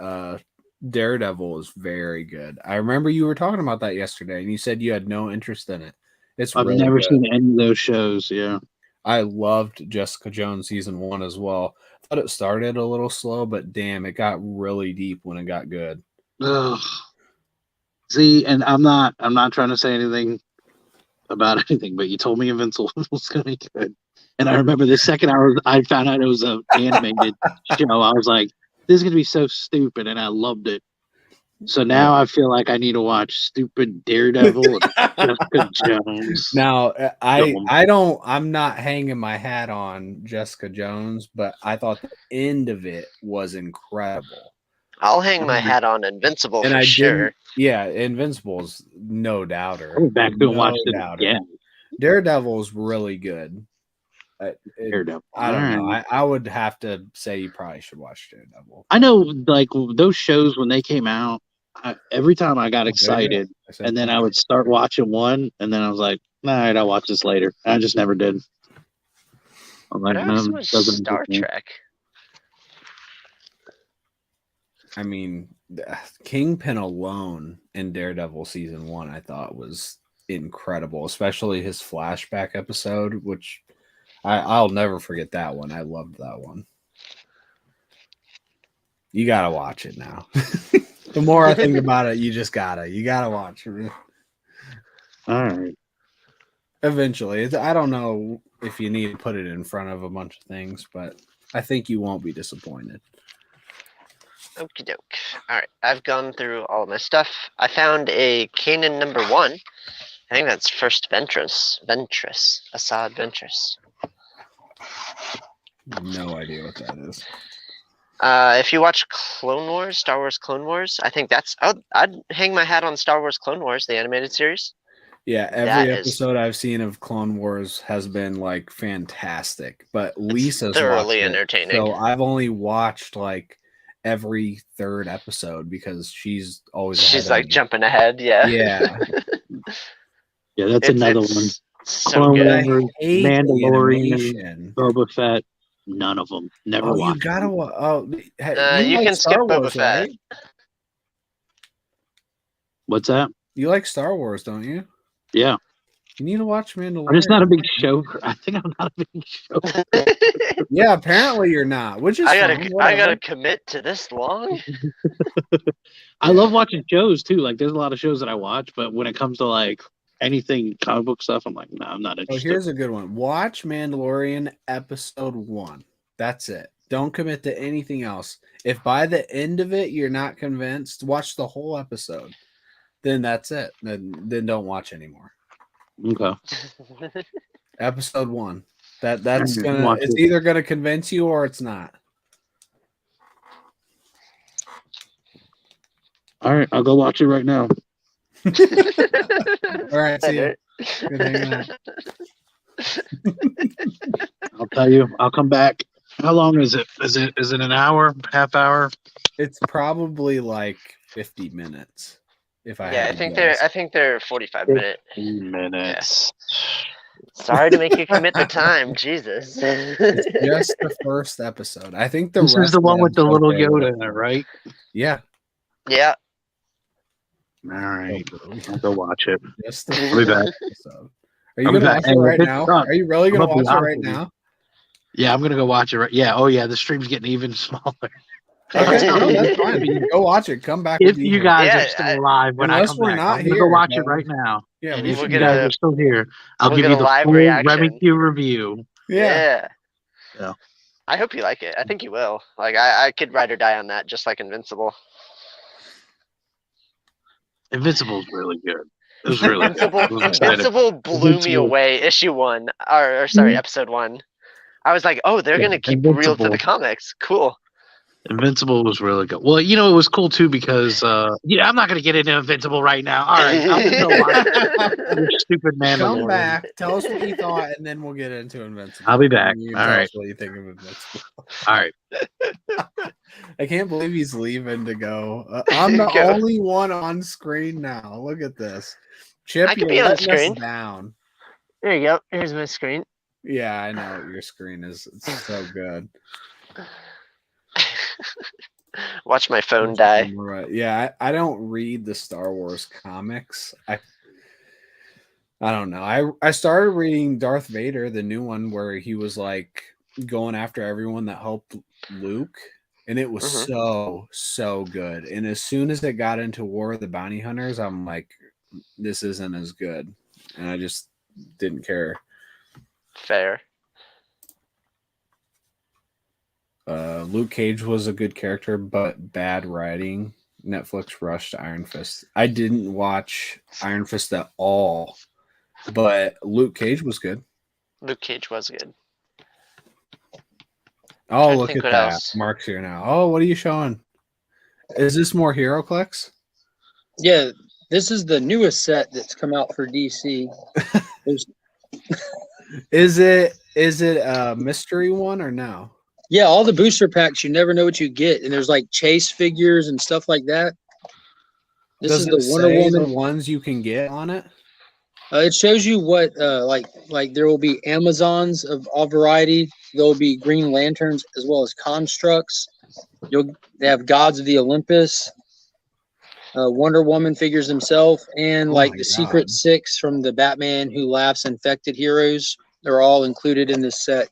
Daredevil is very good. I remember you were talking about that yesterday, and you said you had no interest in it. I've really never good. seen any of those shows. Yeah, I loved Jessica Jones season 1 as well. I thought it started a little slow, but damn, it got really deep when it got good. Ugh. See, and I'm not trying to say anything about anything, but you told me Invincible was going to be good. And I remember the second I found out it was an animated show, I was like, this is going to be so stupid, and I loved it. So now I feel like I need to watch stupid Daredevil and Jessica Jones. Now, I'm not hanging my hat on Jessica Jones, but I thought the end of it was incredible. I'll hang my hat on Invincible And for sure. Yeah, Invincible's no doubter. I went back to and watched it again. Daredevil's really good. Daredevil. I don't know. I would have to say you probably should watch Daredevil. I know, like those shows when they came out, every time I got excited, and then I would start watching one, and then I was like, all right, I'll watch this later. I just never did. I'm like, doesn't Star Trek. I mean, Kingpin alone in Daredevil season 1, I thought was incredible, especially his flashback episode, which I'll never forget that one. I loved that one. You gotta watch it now. The more I think about it, you gotta watch it. All right. Eventually, I don't know if you need to put it in front of a bunch of things, but I think you won't be disappointed. Okie doke. All right, I've gone through all of my stuff. I found a Kanan number 1. I think that's first Ventress. Assad Ventress. No idea what that is. If you watch Clone Wars, Star Wars Clone Wars, I think I'd hang my hat on Star Wars Clone Wars, the animated series. Yeah, every episode I've seen of Clone Wars has been like fantastic, but Lisa's thoroughly entertaining. So I've only watched like every third episode because she's always like jumping ahead. Yeah. Yeah. Yeah, that's another one. So Clone good. Wars, Mandalorian, Boba Fett. None of them. Never watched. You gotta. You can skip Boba Fett. Right? What's that? You like Star Wars, don't you? Yeah. You need to watch Mandalorian. I'm just not a big show. I think I'm not a big show. Yeah, apparently you're not. Which is I gotta commit to this long. I love watching shows too. Like there's a lot of shows that I watch, but when it comes to like anything comic book stuff, I'm like, no, I'm not interested. Oh, here's a good one. Watch Mandalorian episode 1. That's it. Don't commit to anything else. If by the end of it you're not convinced, watch the whole episode. Then that's it. Then don't watch anymore. Okay. Episode 1. That's gonna. It's either gonna convince you or it's not. All right, I'll go watch it right now. All right, see you. Good hanging out. I'll tell you. I'll come back. How long is it? Is it an hour? Half hour? It's probably like 50 minutes. If I I think they're 45 minutes. 15 minutes. Yeah. Sorry to make you commit the time, Jesus. It's just the first episode. I think this is the one with the little Yoda in it, right? Yeah. Yeah. All right, I'll go watch it. Just I'll be back. Episode. Are you gonna watch it right now? Are you really gonna watch it right now? Yeah, I'm gonna go watch it right. Yeah. Oh yeah, the stream's getting even smaller. Okay, no, that's fine. Go watch it. Come back. If you guys are still alive when I come we're back, not I'm gonna here, go watch it right now. Yeah, and if you guys are still here, I'll give you the live full reaction. Remy Q review. Yeah. Yeah. I hope you like it. I think you will. Like I could ride or die on that, just like Invincible. Invincible's really good. It was really Invincible blew me away. Issue 1, or sorry, episode 1. I was like, oh, they're gonna keep real to the comics. Cool. Invincible was really good. Well, it was cool too because I'm not gonna get into Invincible right now. All right, I'm gonna watch your stupid Mandalorian. Come back, tell us what you thought, and then we'll get into Invincible. I'll be back. You All tell right. us what you think of Invincible. All right. I can't believe he's leaving to go. I'm the only one on screen now. Look at this. Chip, I could be on screen. Down. There you go. Here's my screen. Yeah, I know your screen is. It's so good. Watch my phone die. Yeah, I don't read the Star Wars comics. I don't know. I started reading Darth Vader, the new one, where he was like going after everyone that helped Luke, and it was Mhm. so good. And as soon as it got into War of the Bounty Hunters, I'm like, this isn't as good, and I just didn't care. Fair. Luke Cage was a good character, but bad writing. Netflix rushed Iron Fist. I didn't watch Iron Fist at all, but Luke Cage was good. Luke Cage was good. Oh, Trying to look think at what that. else. Mark's here now. Oh, what are you showing? Is this more HeroClix? Yeah, this is the newest set that's come out for DC. There's, Is it a mystery one or no? yeah, all the booster packs, you never know what you get, and there's like chase figures and stuff like that. This Does is it the Wonder say the Woman. ones you can get on it? It shows you what like there will be Amazons of all variety. There will be Green Lanterns as well as constructs. They have gods of the Olympus, Wonder Woman figures themselves, and Oh like my the Secret God. Six from the Batman Who Laughs Infected Heroes. They're all included in this set.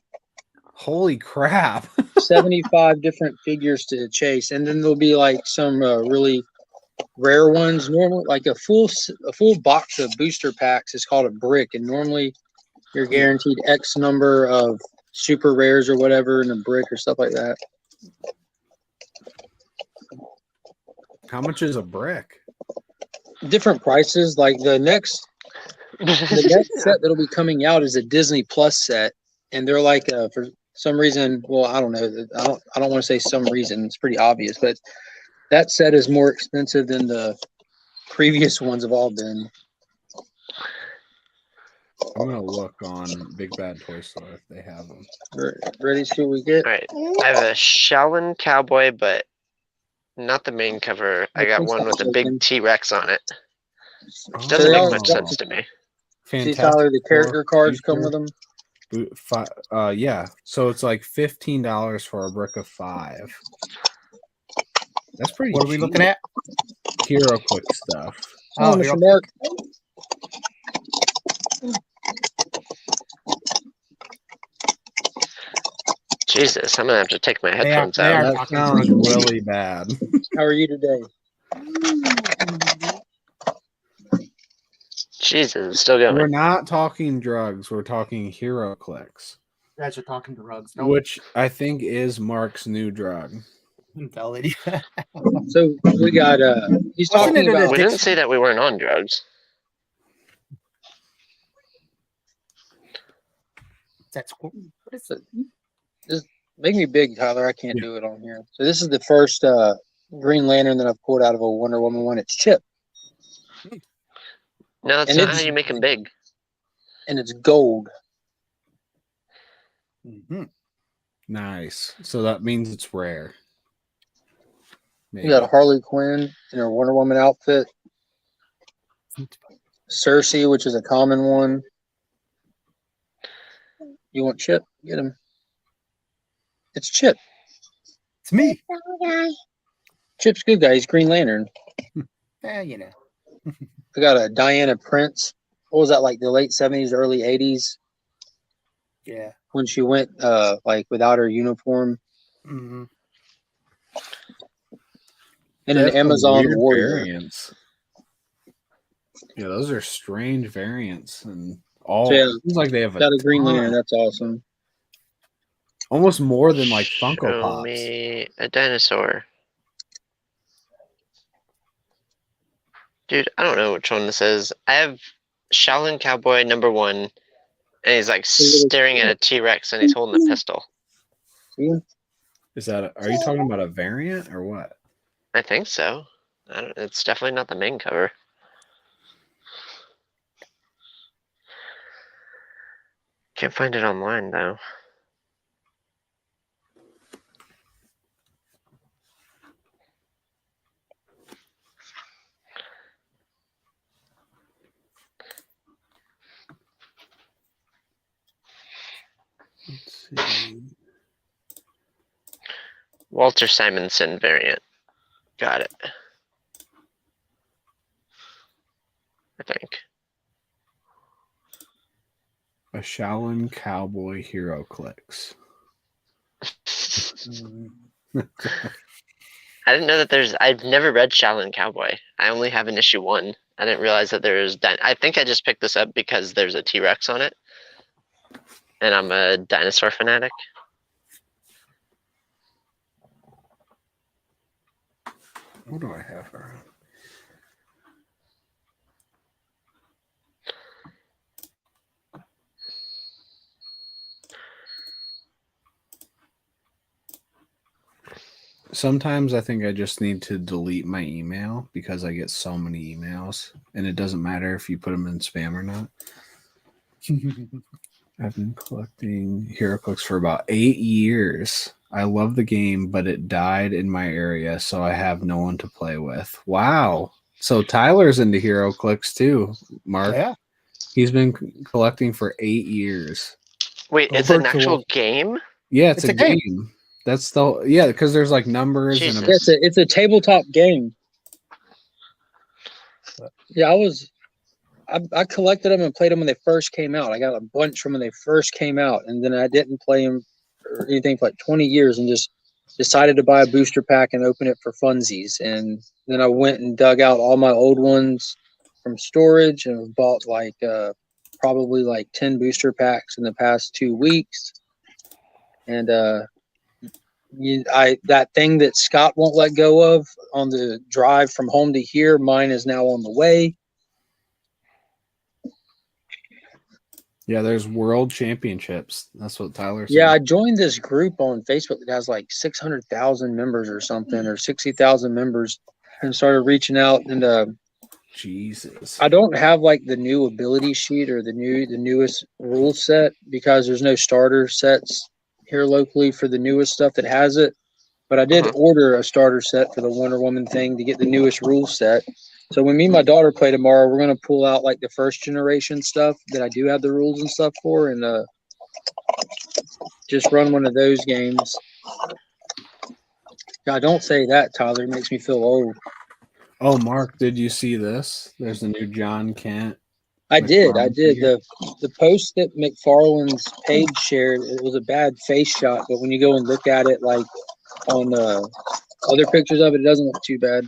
Holy crap. 75 different figures to chase, and then there'll be like some really rare ones. Normally, like a full box of booster packs is called a brick, and normally you're guaranteed X number of super rares or whatever in a brick or stuff like that. How much is a brick? Different prices. Like the next set that'll be coming out is a Disney Plus set, and they're like for some reason. Well, I don't know. I don't want to say some reason. It's pretty obvious, but that set is more expensive than the previous ones have all been. I'm gonna look on Big Bad Toy Store if they have them. Ready to see what we get? All right. I have a Shaolin Cowboy, but not the main cover. I got one with a big T-Rex on it. Which doesn't make much sense to me. See, Tyler, the character cards come with them. Yeah, so it's like $15 for a brick of 5. That's pretty. What are we looking at? HeroClix stuff. Oh, Mr. Mark. Jesus, I'm gonna have to take my They headphones are out. That sounds really bad. How are you today? Jesus, still going. We're not talking drugs. We're talking HeroClix, Guys are talking drugs. which I think is Mark's new drug. Invalid. So we got he's talking about. We didn't say that we weren't on drugs. That's cool. What is it? Just make me big, Tyler. I can't do it on here. So this is the first Green Lantern that I've pulled out of a Wonder Woman one. It's Chip. No, that's not how you make them big. And it's gold. Mm-hmm. Nice. So that means it's rare. Maybe. You got a Harley Quinn in her Wonder Woman outfit. Cersei, which is a common one. You want Chip? Get him. It's Chip. It's me. Chip's good guy. He's Green Lantern. Yeah, you know. I got a Diana Prince. What was that, like the late 70s, early 80s? Yeah. When she went like without her uniform. Mm-hmm. And an Amazon weird warrior. Variants. Yeah, those are strange variants, and all So, yeah, seems like they have got a Green ton. Lantern. That's awesome. Almost more than like Funko Show Pops. me a dinosaur. Dude, I don't know which one this is. I have Shaolin Cowboy #1, and he's like staring at a T-Rex, and he's holding a pistol. Is that? Are you talking about a variant or what? I think so. It's definitely not the main cover. Can't find it online though. Let's see. Walter Simonson variant. Got it. I think. A Shaolin Cowboy HeroClix. I didn't know that I've never read Shaolin Cowboy. I only have an issue 1. I didn't realize that there's. I think I just picked this up because there's a T-Rex on it, and I'm a dinosaur fanatic. What do I have around? Sometimes I think I just need to delete my email because I get so many emails, and it doesn't matter if you put them in spam or not. I've been collecting HeroClix for about 8 years. I love the game, but it died in my area, so I have no one to play with. Wow. So Tyler's into HeroClix too, Mark. Yeah. He's been collecting for 8 years. Wait, it's an actual game? Yeah, it's a game. That's because there's like numbers Jesus. and It's a tabletop game. Yeah, I collected them and played them when they first came out. I got a bunch from when they first came out, and then I didn't play them or anything for like 20 years, and just decided to buy a booster pack and open it for funsies. And then I went and dug out all my old ones from storage and bought like probably like 10 booster packs in the past 2 weeks. And that thing that Scott won't let go of on the drive from home to here, mine is now on the way. yeah, there's world championships. That's what Tyler said. Yeah, I joined this group on Facebook that has like 600,000 members or something, or 60,000 members, and started reaching out. And Jesus, I don't have like the new ability sheet or the newest rule set because there's no starter sets here locally for the newest stuff that has it. But I did order a starter set for the Wonder Woman thing to get the newest rule set. So when me and my daughter play tomorrow, we're gonna pull out like the first generation stuff that I do have the rules and stuff for, and just run one of those games. God, don't say that, Tyler. It makes me feel old. Oh, Mark, did you see this? There's a new John Kent. I did. The post that McFarlane's page shared, it was a bad face shot, but when you go and look at it like on other pictures of it, it doesn't look too bad.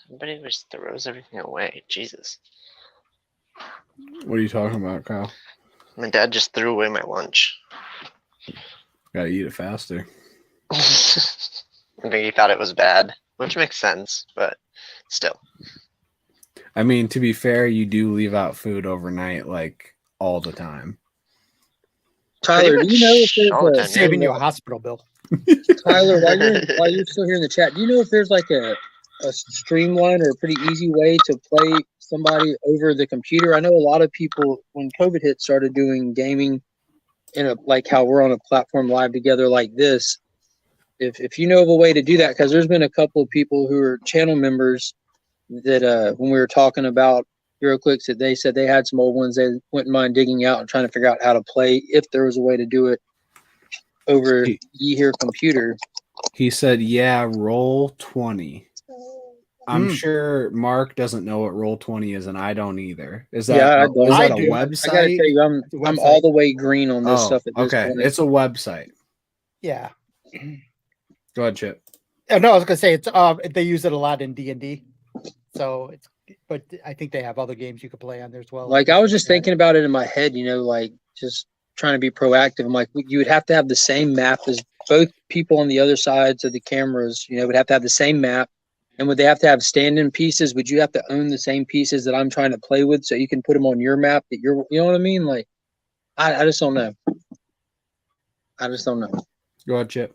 Somebody just throws everything away. Jesus. What are you talking about, Kyle? My dad just threw away my lunch. Gotta eat it faster. I think he thought it was bad, which makes sense, but still. I mean, to be fair, you do leave out food overnight, like all the time. Tyler, do you know if there's saving you a hospital bill? Tyler, while you're still here in the chat, do you know if there's like a streamlined or a pretty easy way to play somebody over the computer? I know a lot of people, when COVID hit, started doing gaming in like how we're on a platform live together like this. If you know of a way to do that, because there's been a couple of people who are channel members that when we were talking about HeroClix, that they said they had some old ones they wouldn't mind digging out and trying to figure out how to play if there was a way to do it over your computer. He said, yeah, roll 20. I'm sure Mark doesn't know what roll 20 is, and I don't either. Is that, is that a website? I gotta tell you, I'm all the way green on this stuff at this point. It's a website. Yeah. Go ahead, Chip. Oh, no, I was gonna say it's they use it a lot in D&D. So but I think they have other games you could play on there as well. Like I was just thinking about it in my head, like just trying to be proactive. I'm like, you would have to have the same map as both people on the other sides of the cameras, would have to have the same map. And would they have to have stand-in pieces? Would you have to own the same pieces that I'm trying to play with so you can put them on your map that you know what I mean? Like, I just don't know. I just don't know. Go ahead, Chip.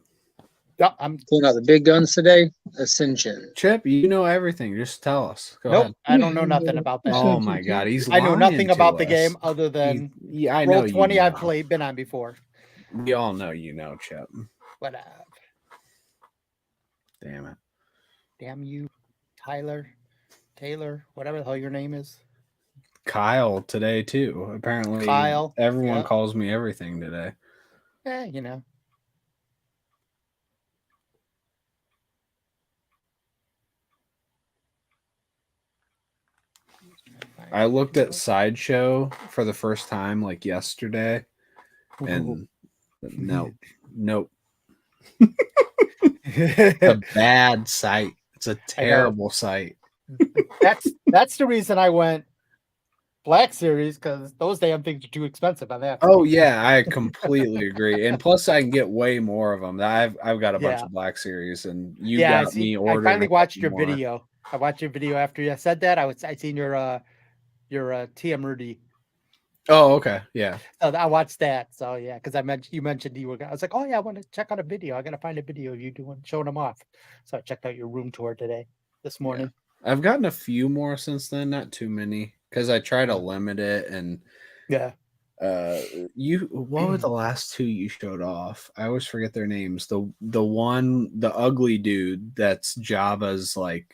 Yeah, I'm pulling out the big guns today. Ascension. Chip, you know everything. Just tell us. Go ahead. I don't know nothing about that. Oh my God, I know nothing about the game other than I know Roll 20 you know. I've been on before. We all know Chip. But damn it. Damn you, Taylor, whatever the hell your name is. Kyle today too. Apparently Kyle. Everyone calls me everything today. I looked at Sideshow for the first time like yesterday, and nope. It's a bad site. It's a terrible site. That's the reason I went Black Series, because those damn things are too expensive on that. Oh yeah, I completely agree. And plus, I can get way more of them. I've got a bunch of Black Series, and you got me I ordering. finally watched your more. video. I watched your video after you said that. I seen your TM Rudy. Oh, okay, yeah. So I watched that. So yeah, because you mentioned you were. I was like, oh yeah, I want to check out a video. I gotta find a video of you showing them off. So I checked out your room tour this morning. Yeah. I've gotten a few more since then, not too many, because I try to limit it. And what were the last two you showed off? I always forget their names. The ugly dude that's Jabba's like.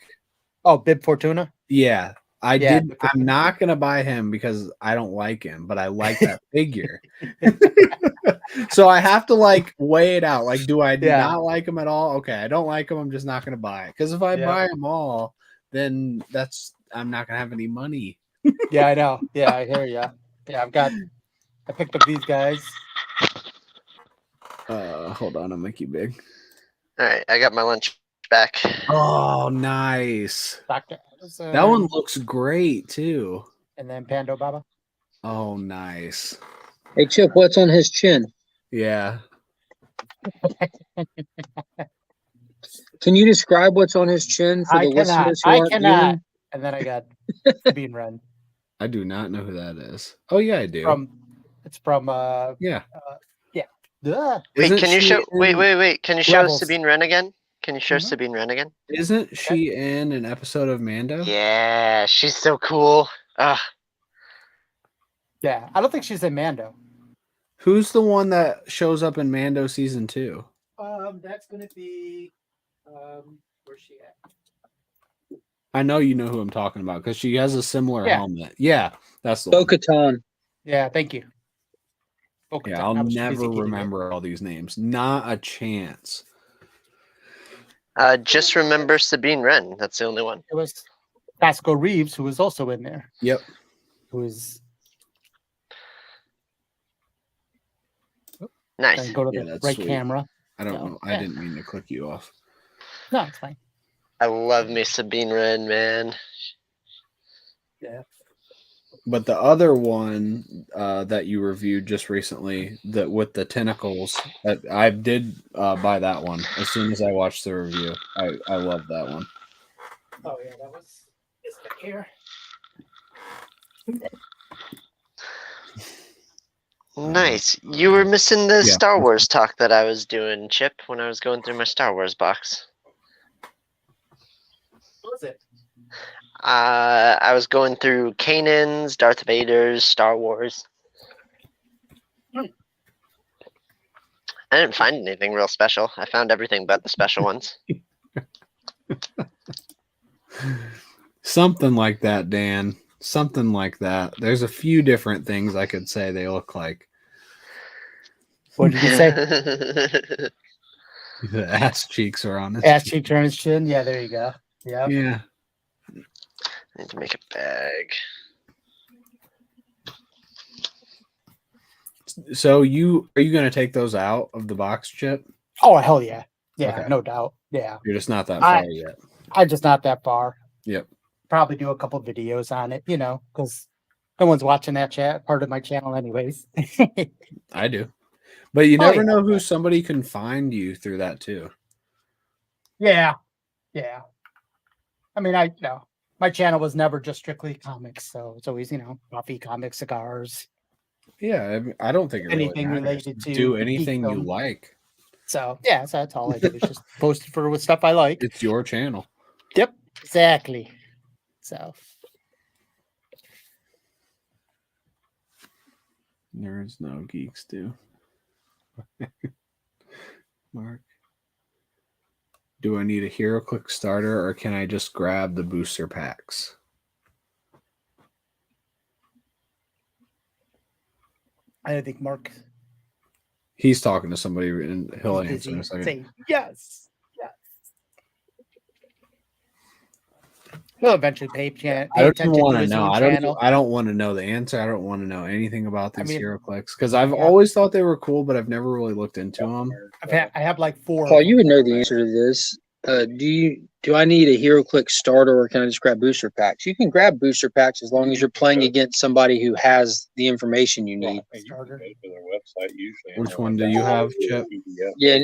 Oh, Bib Fortuna. Yeah. I'm not gonna buy him because I don't like him, but I like that figure. So I have to like weigh it out. Like, do I not like him at all? Okay, I don't like him. I'm just not gonna buy it. Because if I buy them all, then I'm not gonna have any money. Yeah, I know. Yeah, I hear you. Yeah, I picked up these guys. Hold on, I'll make you big. All right, I got my lunch back. Oh, nice. Dr. That one looks great too. And then Pando Baba. Oh, nice. Hey, Chip, what's on his chin? Yeah. Can you describe what's on his chin for the listeners who aren't viewing? And then I got Bean Ren. I do not know who that is. Oh yeah, I do. It's from yeah. Wait, can you show? Wait. Can you show Sabine Wren again? Can you show Sabine Wren again? Isn't she in an episode of Mando? Yeah, she's so cool. Yeah, I don't think she's in Mando. Who's the one that shows up in Mando season 2? That's gonna be where's she at? I know you know who I'm talking about because she has a similar helmet. Yeah, that's the Bo-Katan. Yeah, thank you. Bo-Katan. Yeah, I'll never remember all these names. Not a chance. Just remember Sabine Wren. That's the only one. It was Pasco Reeves, who was also in there. Yep. Who is nice. Go to the right camera. I don't know. I didn't mean to click you off. No, it's fine. I love me Sabine Wren, man. Yeah. But the other one that you reviewed just recently, that with the tentacles, I did buy that one as soon as I watched the review. I love that one. Oh yeah, that was this back here. Nice. You were missing the Star Wars talk that I was doing, Chip, when I was going through my Star Wars box. What was it? I was going through Kanan's, Darth Vader's, Star Wars. I didn't find anything real special. I found everything but the special ones. Something like that, Dan. Something like that. There's a few different things I could say they look like. What did you say? The ass cheeks are on his ass cheeks are on his chin. Yeah, there you go. Yeah. Yeah. I need to make a bag. So are you going to take those out of the box, Chip? Oh hell yeah, yeah, Okay. no doubt. Yeah, You're just not that far yet. I'm just not that far. Yep. Probably do a couple videos on it, because no one's watching that part of my channel, anyways. I do, but you never know who somebody can find you through that too. Yeah. I mean, my channel was never just strictly comics, so it's always coffee, comics, cigars. Yeah, I don't think it anything really matters. related to do anything you like. So yeah, so that's all I do is just post for stuff I like. It's your channel. Yep, exactly. So Nerds no geeks do. Mark, do I need a HeroClix starter or can I just grab the booster packs? I think Mark. He's talking to somebody and he'll answer in a second. Say yes. He'll eventually pay I don't attention even want to to his know. new I channel. don't want to know the answer. I don't want to know anything about I these mean, HeroClix because I've yeah. always thought they were cool, but I've never really looked into them. I have like 4. Paul, of you them. would know the answer to this. Do I need a HeroClix starter or can I just grab booster packs? You can grab booster packs as long as you're playing against somebody who has the information you need. Starter. Which one do you have, Chip? Yeah,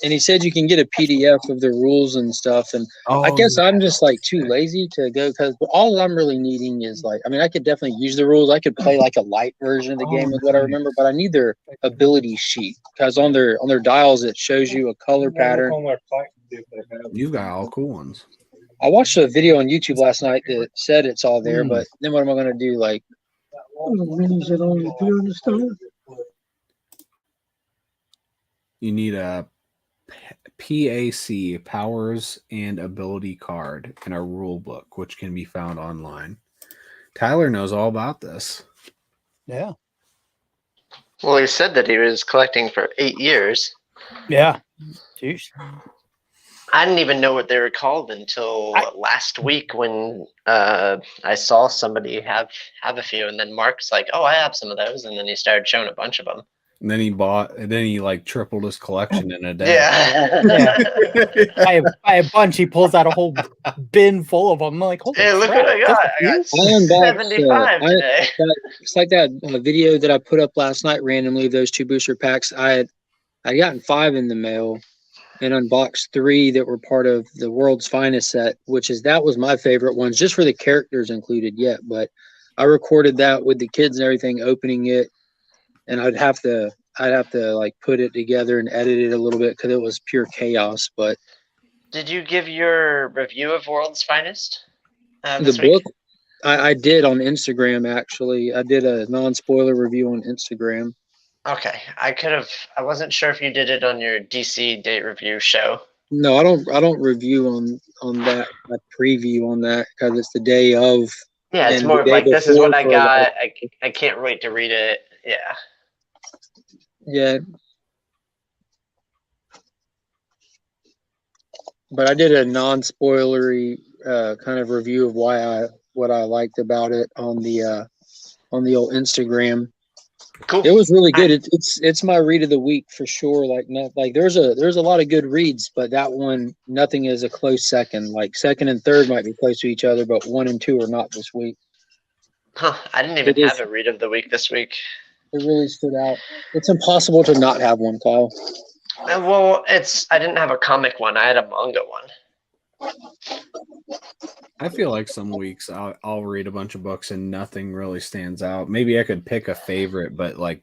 and he said you can get a PDF of the rules and stuff. And I Oh, guess yeah. I'm just like too lazy to go because all I'm really needing is like, I mean, I could definitely use the rules. I could play like a light version of the game with what I remember, but I need their ability sheet because on their dials it shows you a color pattern. You've got all cool ones. I watched a video on YouTube last night that said it's all there, but then what am I going to do? Like, You need a PAC, powers and ability card, and a rule book, which can be found online. Tyler knows all about this. Yeah. Well, he said that he was collecting for 8 years. Yeah. Jeez. I didn't even know what they were called until last week when I saw somebody have a few, and then Mark's like, "Oh, I have some of those," and then he started showing a bunch of them. And then he like tripled his collection in a day. Yeah. By a bunch, he pulls out a whole bin full of them. I'm like, holy Hey, look crap, what I got! I got unboxed, 75 today. it's like that video that I put up last night randomly, those 2 booster packs. I gotten 5 in the mail and unboxed 3 that were part of the World's Finest set, that was my favorite ones, just for the characters included yet. But I recorded that with the kids and everything, opening it, and I'd have to like put it together and edit it a little bit because it was pure chaos. But Did you give your review of World's Finest the this book, week? I did on Instagram, actually. I did a non-spoiler review on Instagram. Okay, I wasn't sure if you did it on your DC date review show. No, I don't review on that. I preview on that because it's the day of. Yeah, it's and more the of day like, this is before what I for, got. like, I can't wait to read it. Yeah. yeah. But I did a non-spoilery kind of review of what I liked about it on the old Instagram. Cool. It was really good. It's my read of the week for sure. Like, not like there's a lot of good reads, but that one, nothing is a close second. Like second and third might be close to each other, but 1 and 2 are not this week. Huh, I didn't even have a read of the week this week. It really stood out. It's impossible to not have one, Kyle. Well, I didn't have a comic one. I had a manga one. I feel like some weeks I'll read a bunch of books and nothing really stands out. Maybe I could pick a favorite, but like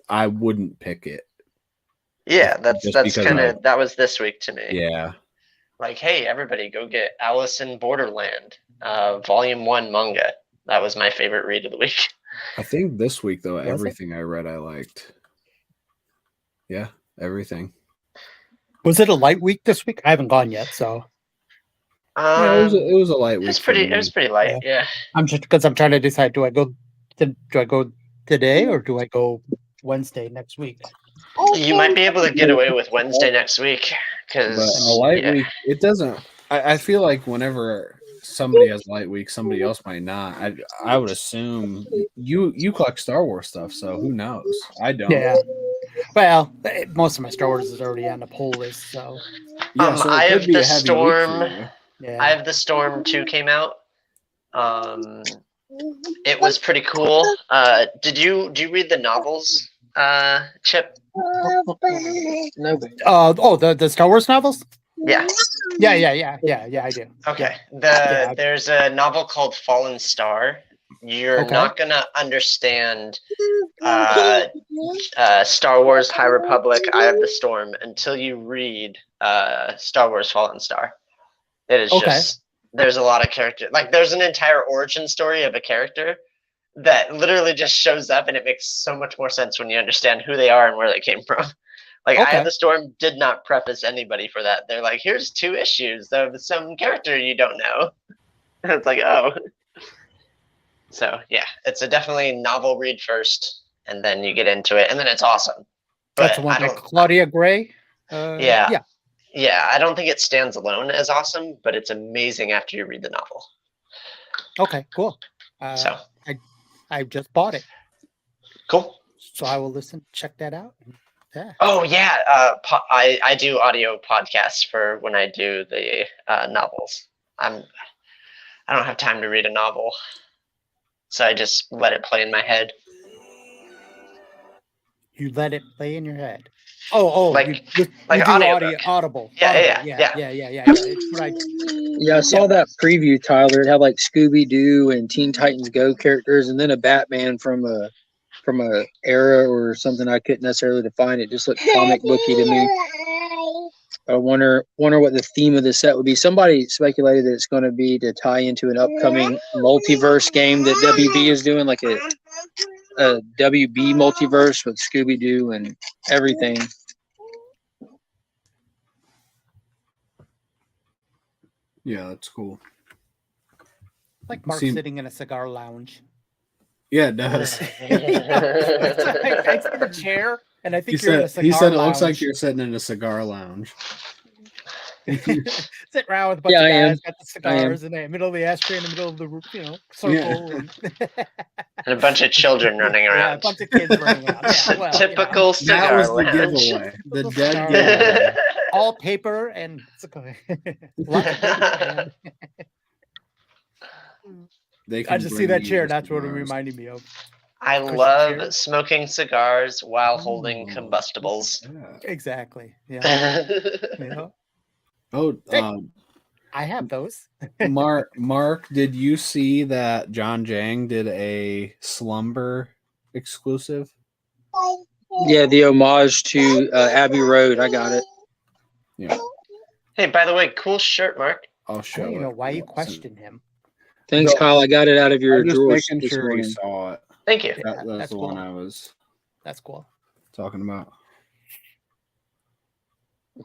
I wouldn't pick it. Yeah, that's kind of that was this week to me. Yeah. Like, hey, everybody, go get Alice in Borderland, Volume 1 manga. That was my favorite read of the week. I think this week though, everything I read I liked. Yeah, everything. Was it a light week this week? I haven't gone yet, so. Yeah, it was a light week. It was pretty light. Yeah. I'm just because I'm trying to decide: do I go today or do I go Wednesday next week? You might be able to get away with Wednesday next week But because a light week, it doesn't. I feel like whenever somebody has light week, somebody else might not. I would assume you collect Star Wars stuff, so who knows? I don't. Yeah. Well, most of my Star Wars is already on the pull list, so. Yeah, so I have the Storm. Yeah. I have the Storm 2 came out. It was pretty cool. Do you read the novels, Chip? No. The Star Wars novels? Yeah. Yeah, I do. Okay. Yeah. There's a novel called Fallen Star. You're not gonna understand Star Wars High Republic, Eye of the Storm until you read Star Wars Fallen Star. It is just there's a lot of character, like there's an entire origin story of a character that literally just shows up, and it makes so much more sense when you understand who they are and where they came from. Like Eye of the Storm did not preface anybody for that. They're like, here's 2 issues of some character you don't know. And it's like, oh. So yeah, it's a definitely novel read first, and then you get into it, and then it's awesome. That's the one by Claudia Gray. Yeah. Yeah, I don't think it stands alone as awesome, but it's amazing after you read the novel. Okay, cool. So I just bought it, cool. so I will check that out. Yeah. Oh yeah, I do audio podcasts for when I do the novels. I don't have time to read a novel, so I just let it play in my head. You let it play in your head. Oh, like you do audiobook. Audible. Yeah. It's what I Yeah, I saw that preview, Tyler. It had like Scooby Doo and Teen Titans Go characters, and then a Batman from a era or something I couldn't necessarily define. It just looked comic booky to me. I wonder what the theme of the set would be. Somebody speculated that it's going to be to tie into an upcoming multiverse game that WB is doing, like a WB multiverse with Scooby Doo and everything. Yeah, that's cool. like Mark sitting in a cigar lounge. Yeah, it does. I see the chair, and I think He you're in a said, cigar lounge. it looks like you're sitting in a cigar lounge. Sit around with a bunch of guys, got the cigars in the middle of the ashtray, in the middle of the circle, and a bunch of children running around. Yeah, a bunch of kids running around. Yeah, well, typical cigar that was lounge. the giveaway. The dead giveaway. All paper and cigar. Lots of paper, I just see that chair. That's what it reminded me of. I love smoking cigars while holding combustibles. Yeah. Exactly. Yeah. Yeah. Oh, I have those. Mark, did you see that John Jang did a Slumber exclusive? Yeah, the homage to Abbey Road. I got it. Yeah. Hey, by the way, cool shirt, Mark. I'll show I don't you. know why you question him. Thanks, Kyle. I got it out of your drawers. Just making sure you saw it. Thank you. That's the cool. one I was That's cool. talking about.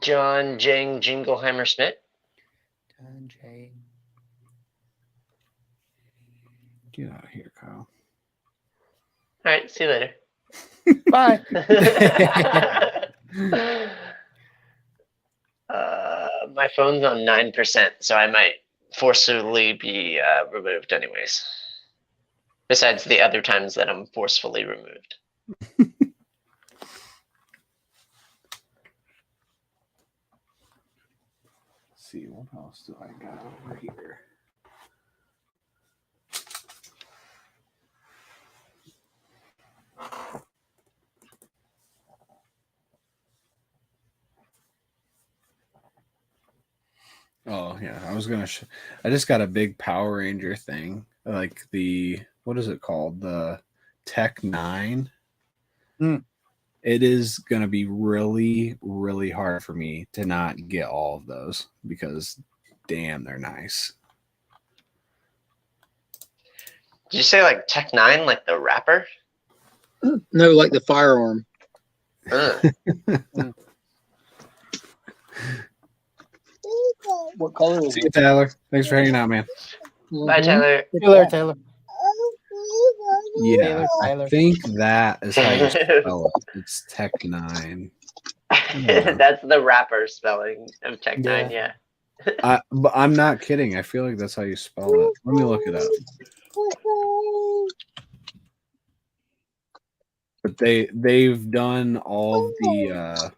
John Jang Jingleheimer Schmidt. John Jang. Get out of here, Kyle. All right, see you later. Bye. My phone's on 9%, so I might forcibly be removed anyways. Besides the other times that I'm forcefully removed. Let's see, what else do I got over here? Oh yeah, I was gonna. I just got a big Power Ranger thing, like what is it called? The Tech 9. It is gonna be really, really hard for me to not get all of those because, damn, they're nice. Did you say like Tech 9, like the rapper? No, like the firearm. What color is See you, Tyler. Thanks for hanging out, man. Bye, Tyler. See you later, Taylor. Yeah, Tyler. I think that is how you spell it. It's Tech 9. That's the rapper spelling of Tech 9, yeah. But I'm not kidding. I feel like that's how you spell it. Let me look it up. But they've done all of the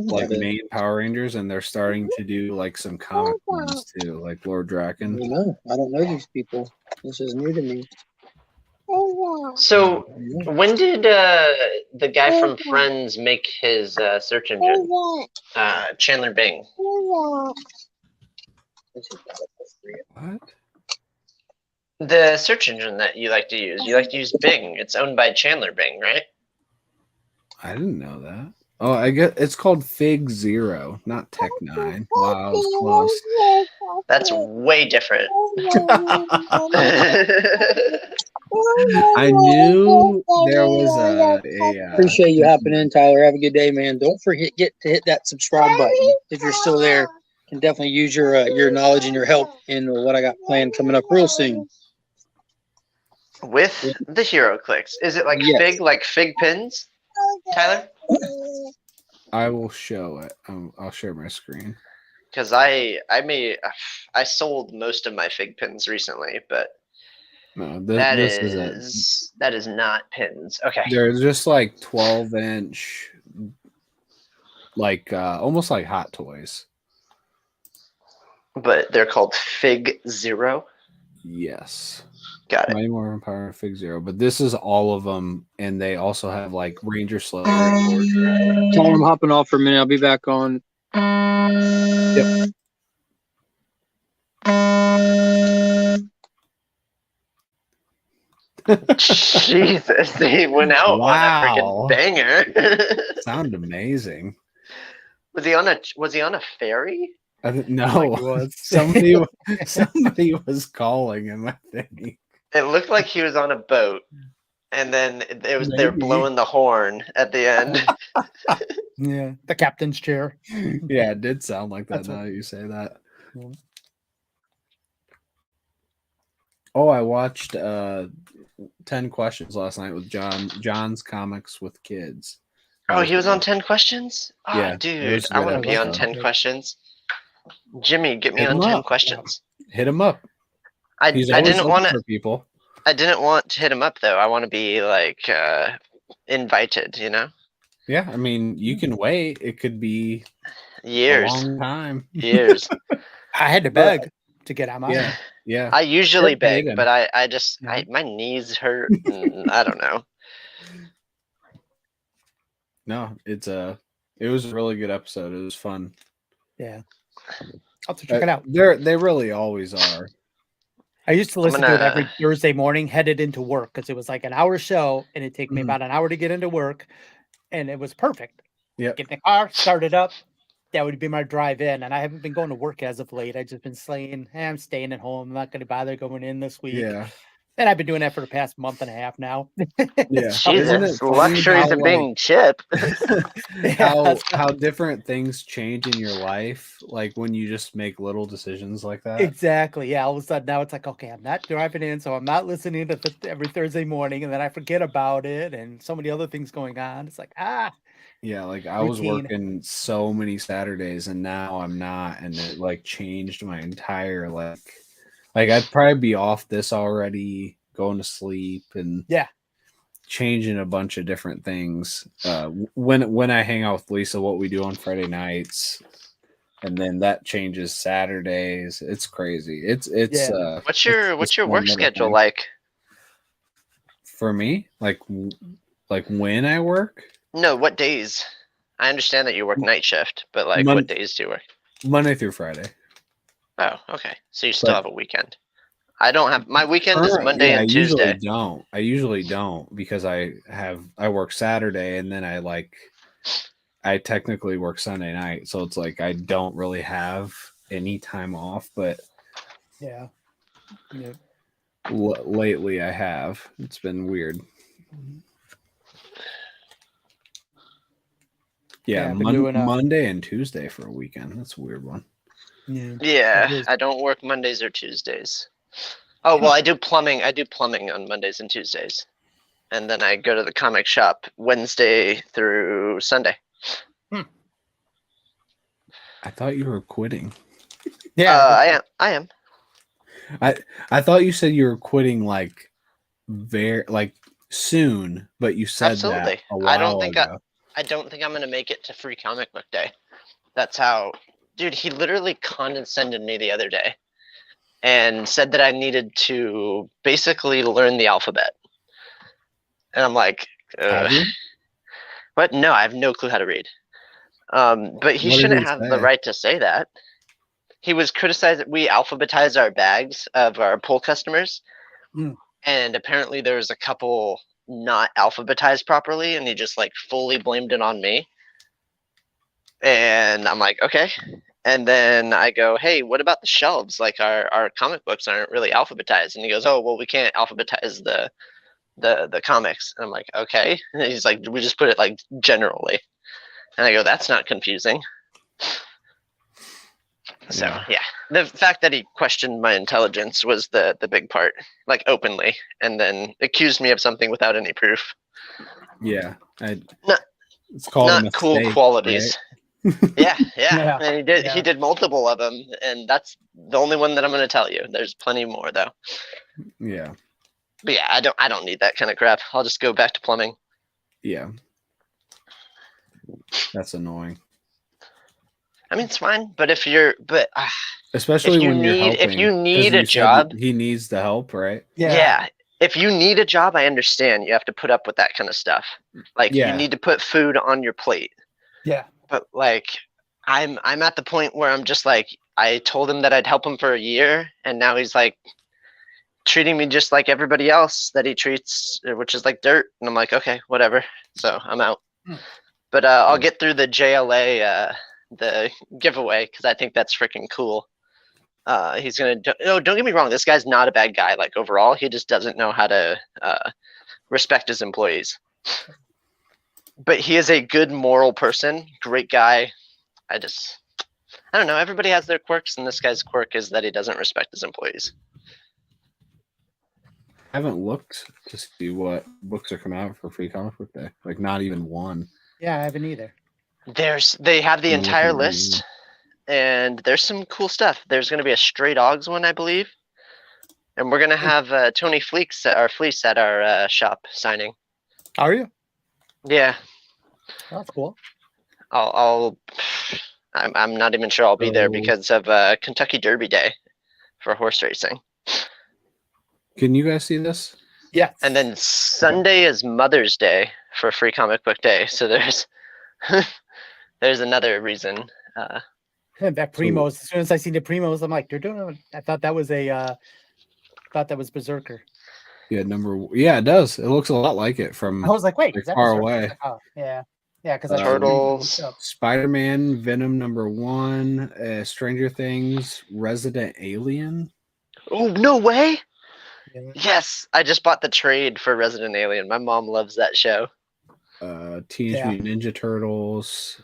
like main Power Rangers, and they're starting to do like some comic ones too, like Lord Draken. I don't know these people. This is new to me. So when did the guy from Friends make his search engine? Chandler Bing. What? The search engine that you like to use. You like to use Bing. It's owned by Chandler Bing, right? I didn't know that. Oh, I get it's called Fig Zero, not Tech 9. Wow, I was close. That's way different. I knew there was a Appreciate you hopping in, Tyler. Have a good day, man. Don't forget to hit that subscribe button if you're still there. Can definitely use your knowledge and your help in what I got planned coming up real soon. With the hero clicks, is it like fig pins, Tyler? I will show it. I'll share my screen. Because I sold most of my fig pins recently, but No, that this isn't. is not pins. Okay. They're just like 12-inch, like almost like Hot Toys. But they're called Fig Zero. Yes. Got it. Mighty Morphin Power and Fig Zero, but this is all of them, and they also have like Ranger Slayer. Tell them I'm hopping off for a minute. I'll be back on. Yep. Jesus, they went out on a freaking banger. Sound amazing. Was he on a ferry? No, somebody was calling him, I think. It looked like he was on a boat, and then they're Maybe. blowing the horn at the end. Yeah, the captain's chair. Yeah, it did sound like that. Now you say that. Yeah. Oh, I watched 10 Questions last night with John's Comics with Kids. Oh, he was on 10 Questions? Oh, Yeah, it dude, was a I good want to be on episode. 10 Questions. Jimmy, get me Hit on him 10 up. Questions. Hit him up. I He's always didn't looking want for to. people. I didn't want to hit him up though. I want to be like invited. You know. Yeah, I mean, you can wait. It could be Years. a long time. Years. I had to beg to get on. Yeah, yeah. I usually Kurt paid beg, him. but I just my knees hurt. And I don't know. No, it was a really good episode. It was fun. Yeah, I'll have to check it out. They really always are. I used to listen to it gonna- every Thursday morning, headed into work, because it was like an hour show, and it'd take me Mhm. about an hour to get into work, and it was perfect. Yep. Get in the car, start it up. That would be my drive in, and I haven't been going to work as of late. I've just been saying, I'm staying at home. I'm not going to bother going in this week. Yeah. And I've been doing that for the past month and a half now. Yeah. Jesus, luxuries of being Chip. how different things change in your life, like when you just make little decisions like that. Exactly. Yeah. All of a sudden now it's like, okay, I'm not driving in, so I'm not listening to every Thursday morning, and then I forget about it, and so many other things going on. It's like, Yeah, like I was Routine. working so many Saturdays and now I'm not, and it like changed my entire like I'd probably be off this already, going to sleep and changing a bunch of different things. When I hang out with Lisa, what we do on Friday nights, and then that changes Saturdays. It's crazy. It's What's your work schedule like? For me? Like when I work? No, what days? I understand that you work night shift, but like what days do you work? Monday through Friday. Oh, okay. So you still have a weekend. I don't have my weekend is Monday and Tuesday. I usually don't because I work Saturday and then I technically work Sunday night, so it's like I don't really have any time off, but yeah. Lately I have. It's been weird. Yeah, I've been doing, Monday and Tuesday for a weekend. That's a weird one. Yeah, I don't work Mondays or Tuesdays. Oh well, I do plumbing. I do plumbing on Mondays and Tuesdays, and then I go to the comic shop Wednesday through Sunday. I thought you were quitting. I am. I thought you said you were quitting like soon, but you said Absolutely. that a while ago. I don't think I'm gonna make it to Free Comic Book Day. That's how, dude. He literally condescended me the other day, and said that I needed to basically learn the alphabet. And I'm like, what? No, I have no clue how to read. But he shouldn't have the right to say that. He was criticizing. We alphabetize our bags of our pool customers, and apparently there was a couple not alphabetized properly, and he just like fully blamed it on me. And I'm like, okay. And then I go, hey, what about the shelves? Like our comic books aren't really alphabetized. And he goes, oh, well, we can't alphabetize the comics. And I'm like, okay. And he's like, we just put it like generally. And I go, that's not confusing. So yeah, the fact that he questioned my intelligence was the big part, like openly, and then accused me of something without any proof. Yeah, It's called a not cool mistake, qualities. Yeah, yeah. Yeah, And he yeah. did multiple of them, and that's the only one that I'm going to tell you. There's plenty more though. Yeah. But yeah, I don't need that kind of crap. I'll just go back to plumbing. Yeah. That's annoying. I mean, it's fine, but Especially when you're helping. if you 'cause need a you said job, he needs the help, right? yeah. If you need a job, I understand you have to put up with that kind of stuff. Like Yeah. you need to put food on your plate. Yeah. But like I'm at the point where I'm just like, I told him that I'd help him for a year, and now he's like treating me just like everybody else that he treats, which is like dirt. And I'm like, okay, whatever. So I'm out. But I'll get through the JLA the giveaway because I think that's freaking cool. He's gonna don't get me wrong, this guy's not a bad guy, like overall. He just doesn't know how to respect his employees. But he is a good moral person, great guy. I don't know, everybody has their quirks, and this guy's quirk is that he doesn't respect his employees. I haven't looked to see what books are coming out for Free Comic Book Day. Like not even one. Yeah, I haven't either. They have the I'm entire looking at list, and there's some cool stuff. There's going to be a Stray Dogs one, I believe, and we're going to have Tony Fleece at our shop signing. Are you? Yeah, That's cool. I'm not even sure I'll be there because of Kentucky Derby Day for horse racing. Can you guys see this? Yeah. And then Sunday is Mother's Day for Free Comic Book Day. So there's there's another reason. That Primos. As soon as I seen the Primos, I'm like, they're doing. I thought that was Berserker. Yeah, yeah, it does. It looks a lot like it from I was like, wait, like is that far Berserker? away. Oh, yeah, yeah, because Turtles, Spider-Man, Venom #1, Stranger Things, Resident Alien. Oh, no way! Yeah. Yes, I just bought the trade for Resident Alien. My mom loves that show. Teenage Mutant Ninja Turtles.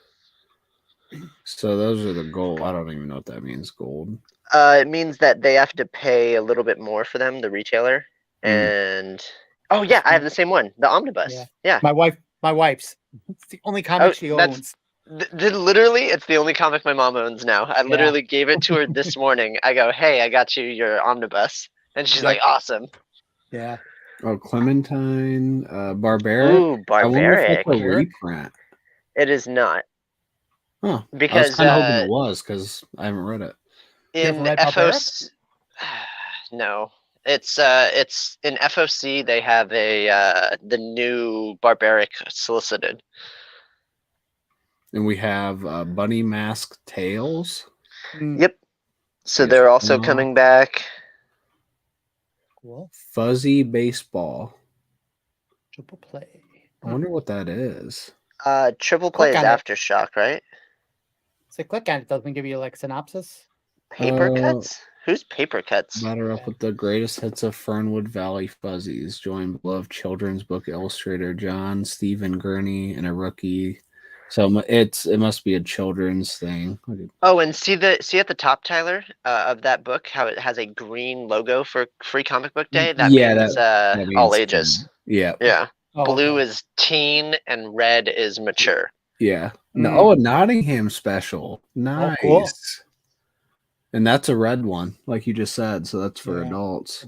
So those are the gold. I don't even know what that means. Gold. It means that they have to pay a little bit more for them, the retailer. And oh yeah, I have the same one, the omnibus. Yeah. My wife's. It's the only comic she owns. Literally, it's the only comic my mom owns now. I literally gave it to her this morning. I go, hey, I got you your omnibus, and she's like, awesome. Yeah. Oh, Clementine, Barbaric. Ooh, Barbaric. I wonder if that's a reprint. It is not. Huh. Because I was kind of hoping it was because I haven't read it. In FOC, no, it's in FOC. They have the new Barbaric solicited. And we have Bunny Mask Tales. Yep. So they're also coming back. Cool. Fuzzy Baseball. Triple Play. I wonder what that is. Triple Play is Aftershock, right? So click on it. Doesn't give you like synopsis. Paper Cuts? Who's Paper Cuts? Batter up with the greatest hits of Fernwood Valley Fuzzies. Join beloved children's book illustrator John Stephen Gurney and a rookie. So it must be a children's thing. Oh, and see at the top, Tyler, of that book, how it has a green logo for Free Comic Book Day. That means that means all ages. Yeah. Yeah. Blue is teen and red is mature. Yeah. No, a Nottingham special. Nice. cool. And that's a red one, like you just said. So that's for adults.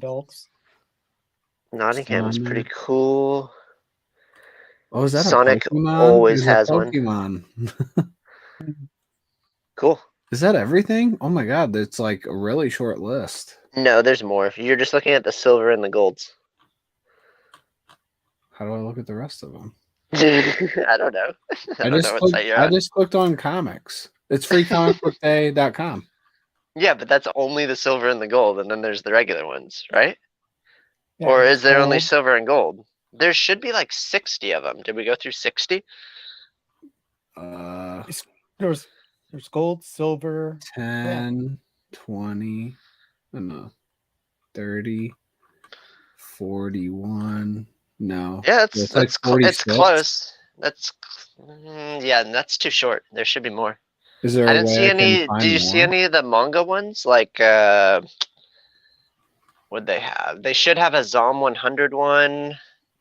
Nottingham is pretty cool. Oh, is that Sonic a Pokemon? always There's has a one. Pokemon. Cool. Is that everything? Oh my god, it's like a really short list. No, there's more. You're just looking at the silver and the golds. How do I look at the rest of them? I don't know. I just clicked on comics. It's freecomicbookday.com. Yeah, but that's only the silver and the gold, and then there's the regular ones, right? Yeah, or is there only silver and gold? There should be like 60 of them. Did we go through 60? There's gold, silver, 10, 20, no, 30, 41. No. Yeah, it's close. That's that's too short. There should be more. Is there? I didn't see any. Do you see any of the manga ones? Like, what'd they have? They should have a Zom 100 one.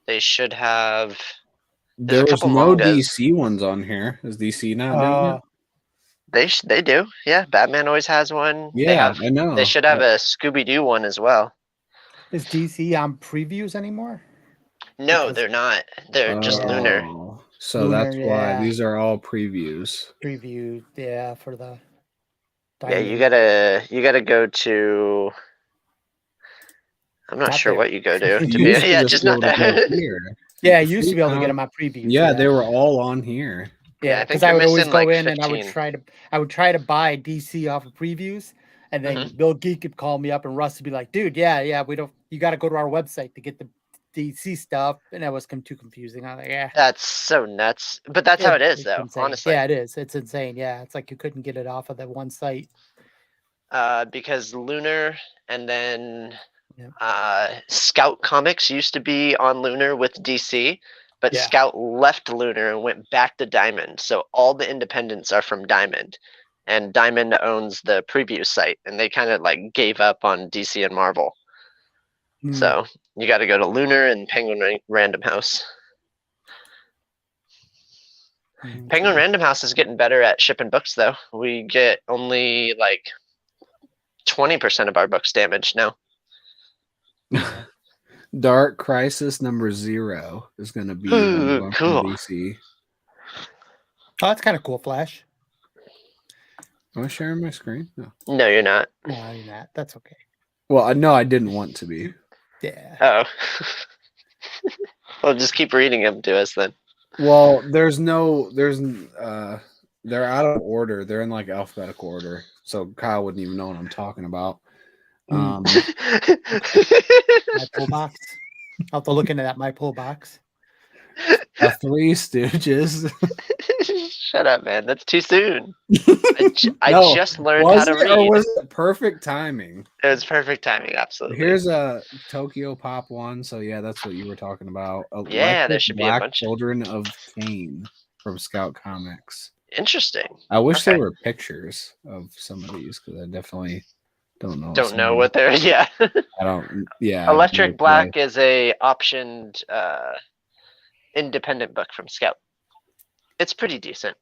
They should have. There a was couple no mangas. DC ones on here. Is DC not doing it? They do. Yeah, Batman always has one. Yeah, I know. They should have a Scooby Doo one as well. Is DC on previews anymore? No, Because- they're not. They're just Lunar. Oh, so Lunar, that's why yeah. these are all previews. Preview, yeah, for the. Yeah, you Diamond. gotta go to. I'm not Not sure there. what you go to. You be, used to yeah, just just be not able to go there. here. Yeah, I used to be able to get them on previews. Yeah, they were all on here. Yeah, I Yeah, think because you're I would always missing, go like, in and I would 15. try to buy DC off of previews, and then Bill Geek would call me up and Russ would be like, "Dude, yeah, we don't. You got to go to our website to get the DC stuff," and that was too confusing. I'm like, yeah, That's so nuts. But that's how it is, it's though. insane. Honestly. Yeah, it is. It's insane. Yeah, it's like you couldn't get it off of that one site. Because Lunar and then Yep. Scout Comics used to be on Lunar with DC, but Yeah. Scout left Lunar and went back to Diamond. So all the independents are from Diamond, and Diamond owns the preview site, and they kind of like gave up on DC and Marvel. Hmm. So you got to go to Lunar and Penguin Random House. Penguin Random House is getting better at shipping books, though. We get only like 20% of our books damaged now. Dark Crisis number 0 is going to be one of them Cool. from DC. Oh, that's kind of cool, Flash. Am I sharing my screen? No. No, you're not. No, you're not. That's okay. Well, no, I didn't want to be. Yeah. Oh. Well, just keep reading them to us then. Well, they're out of order. They're in like alphabetical order. So Kyle wouldn't even know what I'm talking about. My pull box. I'll have to look into that. My pull box. Three Stooges. Shut up, man. That's too soon. I No, just learned how to read. Or was it perfect timing? It was perfect timing, absolutely. Here's a Tokyo Pop one. So yeah, that's what you were talking about. Yeah, there Electric should be a Black bunch. Children of Cain from Scout Comics. Interesting. I wish Okay. there were pictures of some of these because I definitely don't know. Don't know what they're. Yeah. I don't. Yeah. Electric Black is a optioned independent book from Scout. It's pretty decent.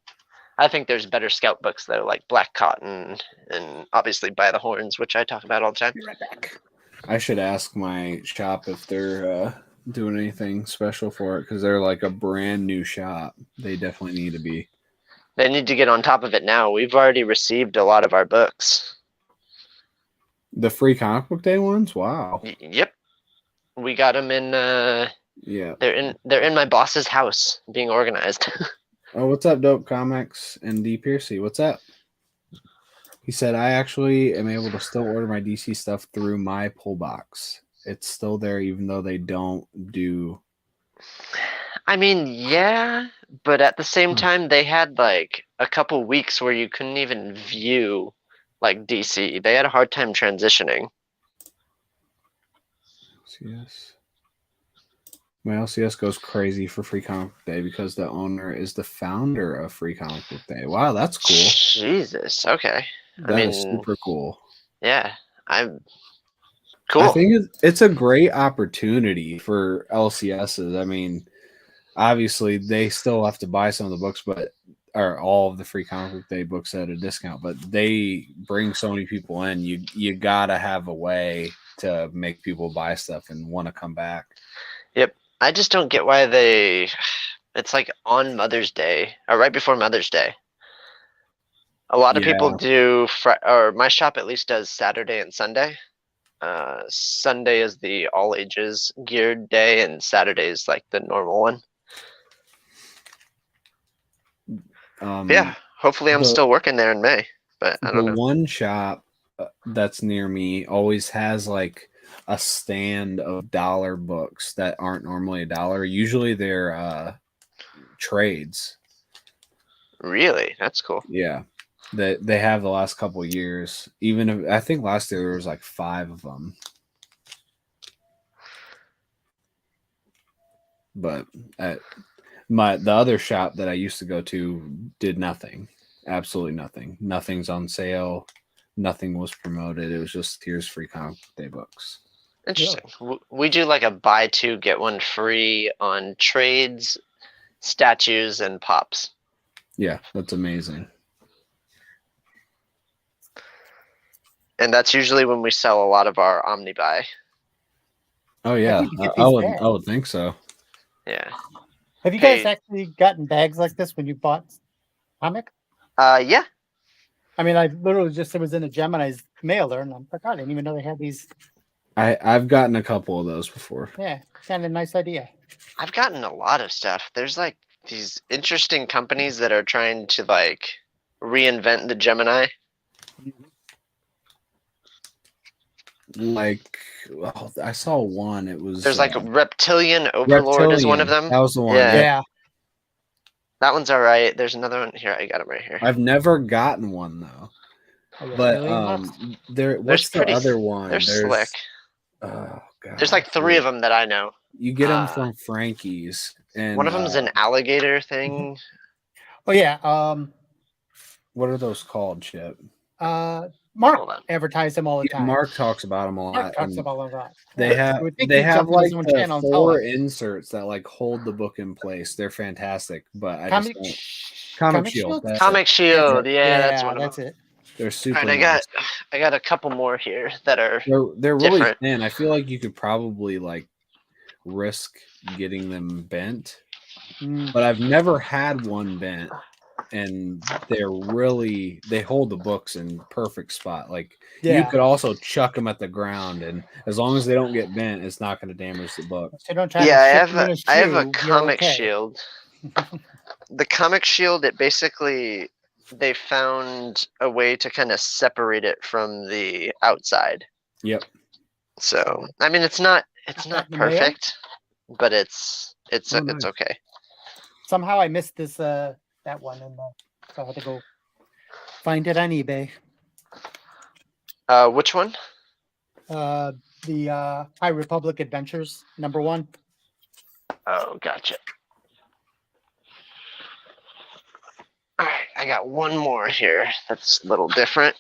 I think there's better Scout books though, like Black Cotton and obviously By the Horns, which I talk about all the time. Be right back. I should ask my shop if they're doing anything special for it because they're like a brand new shop. They definitely need to be. They need to get on top of it now. We've already received a lot of our books. The free comic book day ones? Wow. Yep. We got them in Yeah. they're in my boss's house being organized. Oh, what's up, Dope Comics and D Piercy? What's up? He said, I actually am able to still order my DC stuff through my pull box. It's still there even though they don't do. I mean, yeah, but at the same time, they had like a couple weeks where you couldn't even view like DC. They had a hard time transitioning. LCS. My LCS goes crazy for Free Comic Book Day because the owner is the founder of Free Comic Book Day. Wow, that's cool. Jesus. Okay. That is super cool. Yeah, I'm cool. I think it's a great opportunity for LCSs. I mean, obviously they still have to buy some of the books, but or all of the Free Comic Book Day books at a discount. But they bring so many people in. You gotta have a way to make people buy stuff and want to come back. Yep. I just don't get why it's like on Mother's Day or right before Mother's Day. A lot of people do, or my shop at least does Saturday and Sunday. Sunday is the all ages geared day, and Saturday is like the normal one. Yeah, hopefully I'm still working there in May, but I don't know. One shop that's near me always has like a stand of dollar books that aren't normally $1. Usually they're trades. Really? That's cool. Yeah. They have the last couple of years. Even if I think last year there was like 5 of them. But the other shop that I used to go to did nothing. Absolutely nothing. Nothing's on sale. Nothing was promoted. It was just here's free comic book day books. Interesting. We do like a buy two get one free on trades statues and pops. Yeah, that's amazing. And that's usually when we sell a lot of our Omnibuy. Oh yeah, need to get I these would bags. think so. Yeah. Have you guys Hey. actually gotten bags like this when you bought comic? Yeah. I mean, I literally just it was in a Gemini's mailer, and I'm like, I didn't even know they had these. I've gotten a couple of those before. Yeah, kind of a nice idea. I've gotten a lot of stuff. There's like these interesting companies that are trying to like reinvent the Gemini. Like, I saw one. It was There's like a Reptilian Overlord is one of them. That was the one. Yeah. That one's all right. There's another one here. I got it right here. I've never gotten one though. But what's the other one? They're slick. Oh god. There's like 3 of them that I know. You get them from Frankie's, and one of them is an alligator thing. Oh yeah. What are those called, Chip? Mark advertised them all the time. Mark talks about them a lot. Mark talks about them a lot. They have like the 4 inserts that like hold the book in place. They're fantastic, but I just don't. Comic Shield. Comic Shield. Yeah, that's one of them. it. They're super. All right, I got a couple more here that are. They're really different. thin. I feel like you could probably like risk getting them bent, but I've never had one bent. And they hold the books in perfect spot. Like you could also chuck them at the ground, and as long as they don't get bent, it's not going to damage the book. So don't try I have a Comic Shield. The Comic Shield, it basically they found a way to kind of separate it from the outside. Yep. So I mean, it's not perfect, but it's okay. Somehow I missed this. That one, and so I had to go find it on eBay. Which one? The High Republic Adventures #1. Oh, gotcha. All right, I got one more here. That's a little different.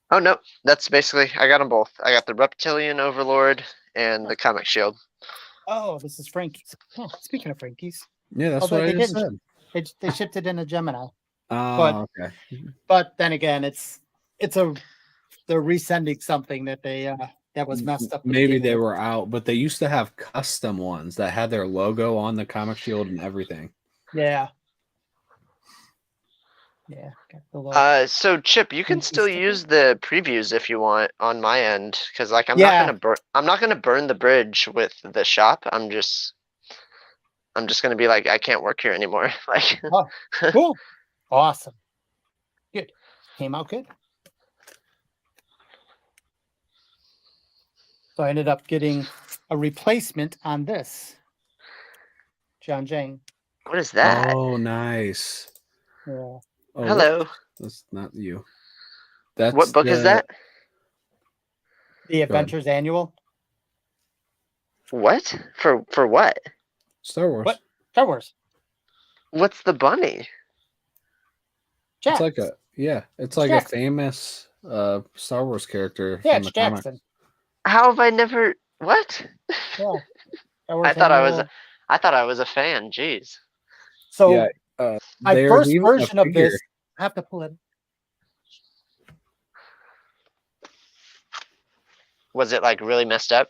Oh no, that's basically I got them both. I got the Reptilian Overlord and the Comic Shield. Oh, this is Frankie's. Oh, speaking of Frankie's, yeah, that's what I just said. They shipped it in a Gemini. Oh, okay. But then again, they're resending something that they that was messed up. Maybe they were out, but they used to have custom ones that had their logo on the Comic Shield and everything. Yeah. Yeah. Got the logo. So Chip, you can still use the previews if you want on my end, because like I'm not gonna burn the bridge with the shop. I'm just gonna be like, I can't work here anymore. Like, oh, cool, awesome, good, came out good. So I ended up getting a replacement on this. John Jane. What is that? Oh, nice. Yeah. Oh, hello. That's not you. That's what book is that? The Adventures Annual. What? For what? Star Wars. What? Star Wars. What's the bunny? Jax. It's like a famous Star Wars character. Yeah, from it's the comics. Jackson. How have I never? What? Yeah. I thought I was a fan. Jeez. So my first version of this, I have to pull it. Was it like really messed up?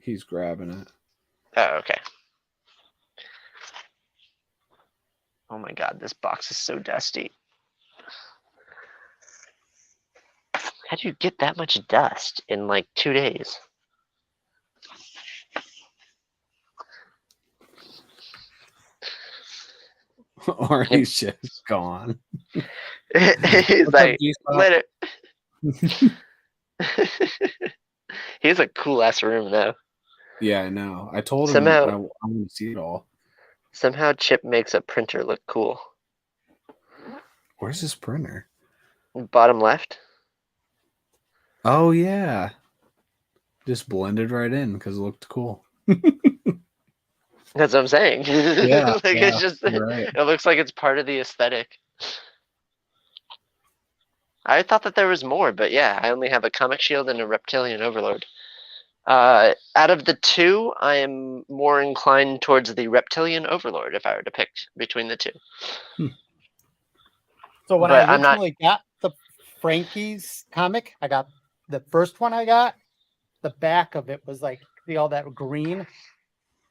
He's grabbing it. Oh, okay. Oh my god, this box is so dusty. How do you get that much dust in like 2 days? Or he's just gone. He's like, later. He's a cool ass room though. Yeah, I know. I told him I want to see it all. Somehow Chip makes a printer look cool. Where's his printer? Bottom left. Oh yeah. Just blended right in because it looked cool. That's what I'm saying. Yeah, it's just right. it looks like it's part of the aesthetic. I thought that there was more, but yeah, I only have a Comic Shield and a Reptilian Overlord. Out of the two, I am more inclined towards the Reptilian Overlord if I were to pick between the two. So when But I I'm not- originally got the Frankie's comic, I got the first one I got. The back of it was like, see all that green,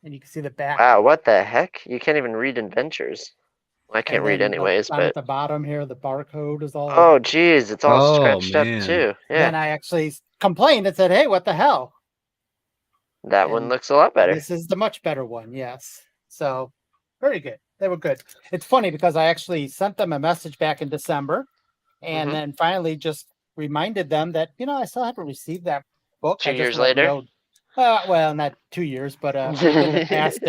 and you can see the back. Wow, what the heck? You can't even read Adventures. Well, I can't And read then anyways, down but at the bottom here, the barcode is all. oh, geez, it's all Oh, scratched man. up too. Yeah, Then I actually complained and said, "Hey, what the hell?" that one and looks a lot better. This is the much better one, yes. So very good. They were good. It's funny because I actually sent them a message back in December, and Mhm. then finally just reminded them that I still haven't received that book. 2 I just years let them later? know. Well, not 2 years, but within the past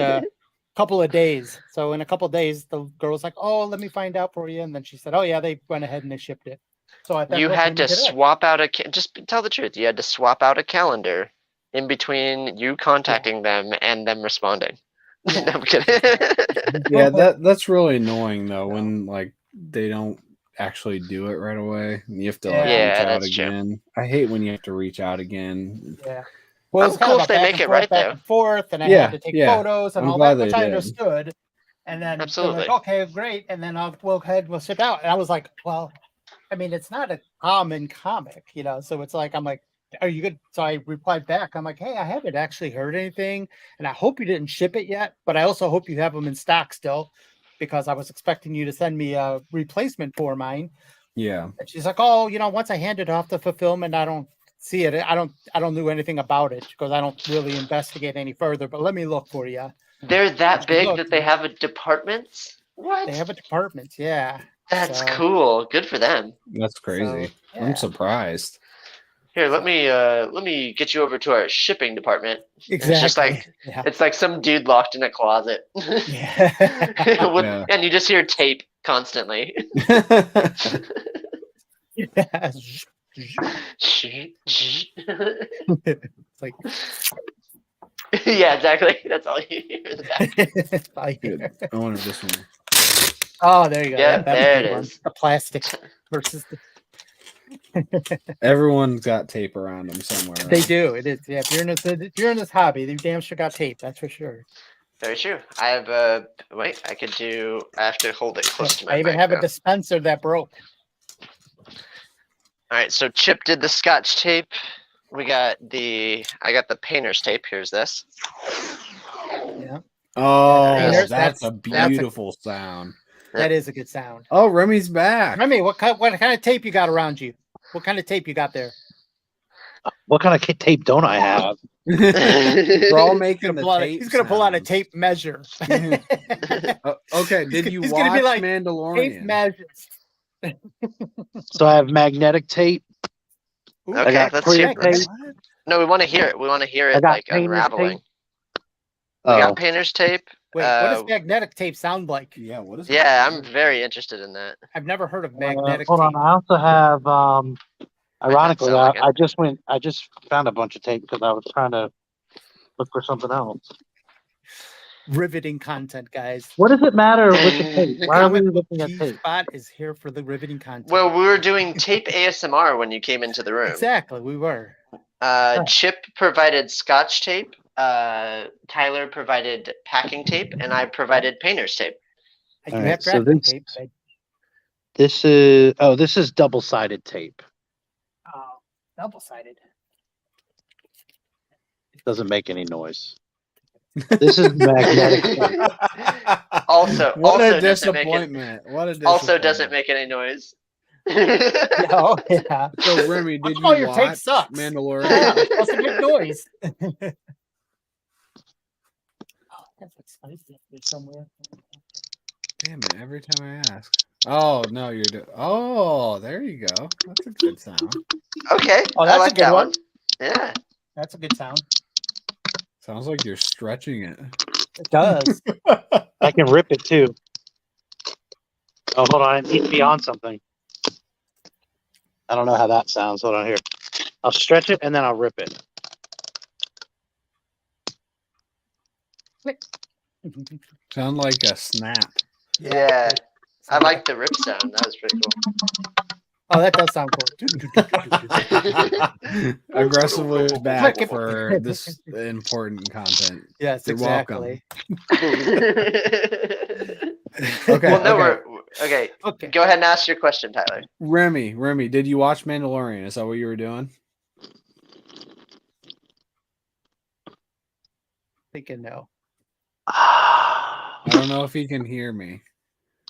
couple of days. So in a couple of days, the girl was like, "Oh, let me find out for you," and then she said, "Oh yeah, they went ahead and they shipped it." So I thought You well, had maybe to they did it. swap out just tell the truth. You had to swap out a calendar in between you contacting them and them responding. Yeah. No, I'm kidding. Yeah, that's really annoying though when like they don't actually do it right away. You have to like Yeah. reach Yeah, out that's true. again. I hate when you have to reach out again. Yeah. Well, it's I'm kind cool of if a they back make and it forth, right, back though. and forth, and I Yeah, had to take yeah. photos and I'm all glad that, which they I did. understood. And then they're Absolutely. like, "Okay, great," and then we'll go ahead, we'll ship out. And I was like, "Well, I mean, it's not a common comic, so it's like I'm like, are you good?" So I replied back. I'm like, "Hey, I haven't actually heard anything, and I hope you didn't ship it yet, but I also hope you have them in stock still, because I was expecting you to send me a replacement for mine." Yeah. And she's like, "Oh, once I hand it off to fulfillment, I don't see it. I don't know anything about it because I don't really investigate any further. But let me look for you." They're that She big looked, that they have a department? What? They have a department, yeah. That's So, cool. Good for them. That's crazy. So, I'm yeah. surprised. Here, let me get you over to our shipping department. And it's just Exactly. like Yeah. it's like some dude locked in a closet. Yeah. Yeah. And you just hear tape constantly. Yeah. It's like Yeah, exactly. That's all you hear in the back. I hear. Good. I wonder if this one. Oh, there you go. Yeah, That's there a good it one. is. The plastic versus the Everyone's got tape around them somewhere. They right? do. It is. Yeah, if you're in this hobby, you damn sure got tape. That's for sure. Very true. I have wait, I have to hold it close to my I even mic, have a though. dispenser that broke. All right, so Chip did the Scotch tape. I got the painter's tape. Here's this. Yeah. Oh, Painters, that's a that's a- beautiful sound. That is a good sound. Oh, Remy's back. Remy, what kind of tape you got around you? What kind of tape you got there? What kind of tape don't I have? We're all making the tape. He's gonna pull out a sounds. tape measure. Okay, did you he's watch gonna be like, Mandalorian? Tape measures. So I have magnetic tape. Ooh, I Okay, got let's clear hear. tape. No, we want to hear it. We want to hear I it got like painter's unraveling. tape. We Oh, got painter's tape. Wait, what does magnetic tape sound like? Yeah, what is Yeah, I'm very interested in that. I've never heard of magnetic hold on. tape. I also have. Ironically, sound like I just found a bunch of tape because I was trying to look for something else. Riveting content, guys. What does it matter with the tape? The Why are we comic book looking at key tape? spot is here for the riveting content. Well, we were doing tape ASMR when you came into the room. Exactly, we were. Chip provided Scotch tape. Tyler provided packing tape, and I provided painter's tape. I do All have right, so drafting this- tape. This is double-sided tape. Double-sided. Doesn't make any noise. This is magnetic tape. Also, What also a doesn't make it, disappointment! What a disappointment! also doesn't make any noise. Oh, yeah. So Remy, did Oh, you your tape watch sucks. Mandalorian? Yeah, it's supposed to make noise. Oh, that's spicy somewhere. Damn it! Every time I ask. Oh no, you're doing. Oh, there you go. That's a good sound. Okay, Oh, I that's a like good that one. one. Yeah. That's a good sound. Sounds like you're stretching it. It does. I can rip it too. Oh, hold on. It needs to be on something. I don't know how that sounds. Hold on here. I'll stretch it and then I'll rip it. Sound like a snap. Yeah. I like the rip sound. That was pretty cool. Oh, that does sound cool. Aggressively back Click it. for this important content. Yes, You're exactly. Okay. Well, no, okay. okay. Okay. Go ahead and ask your question, Tyler. Remy, did you watch Mandalorian? Is that what you were doing? Thinking no. I don't know if he can hear me.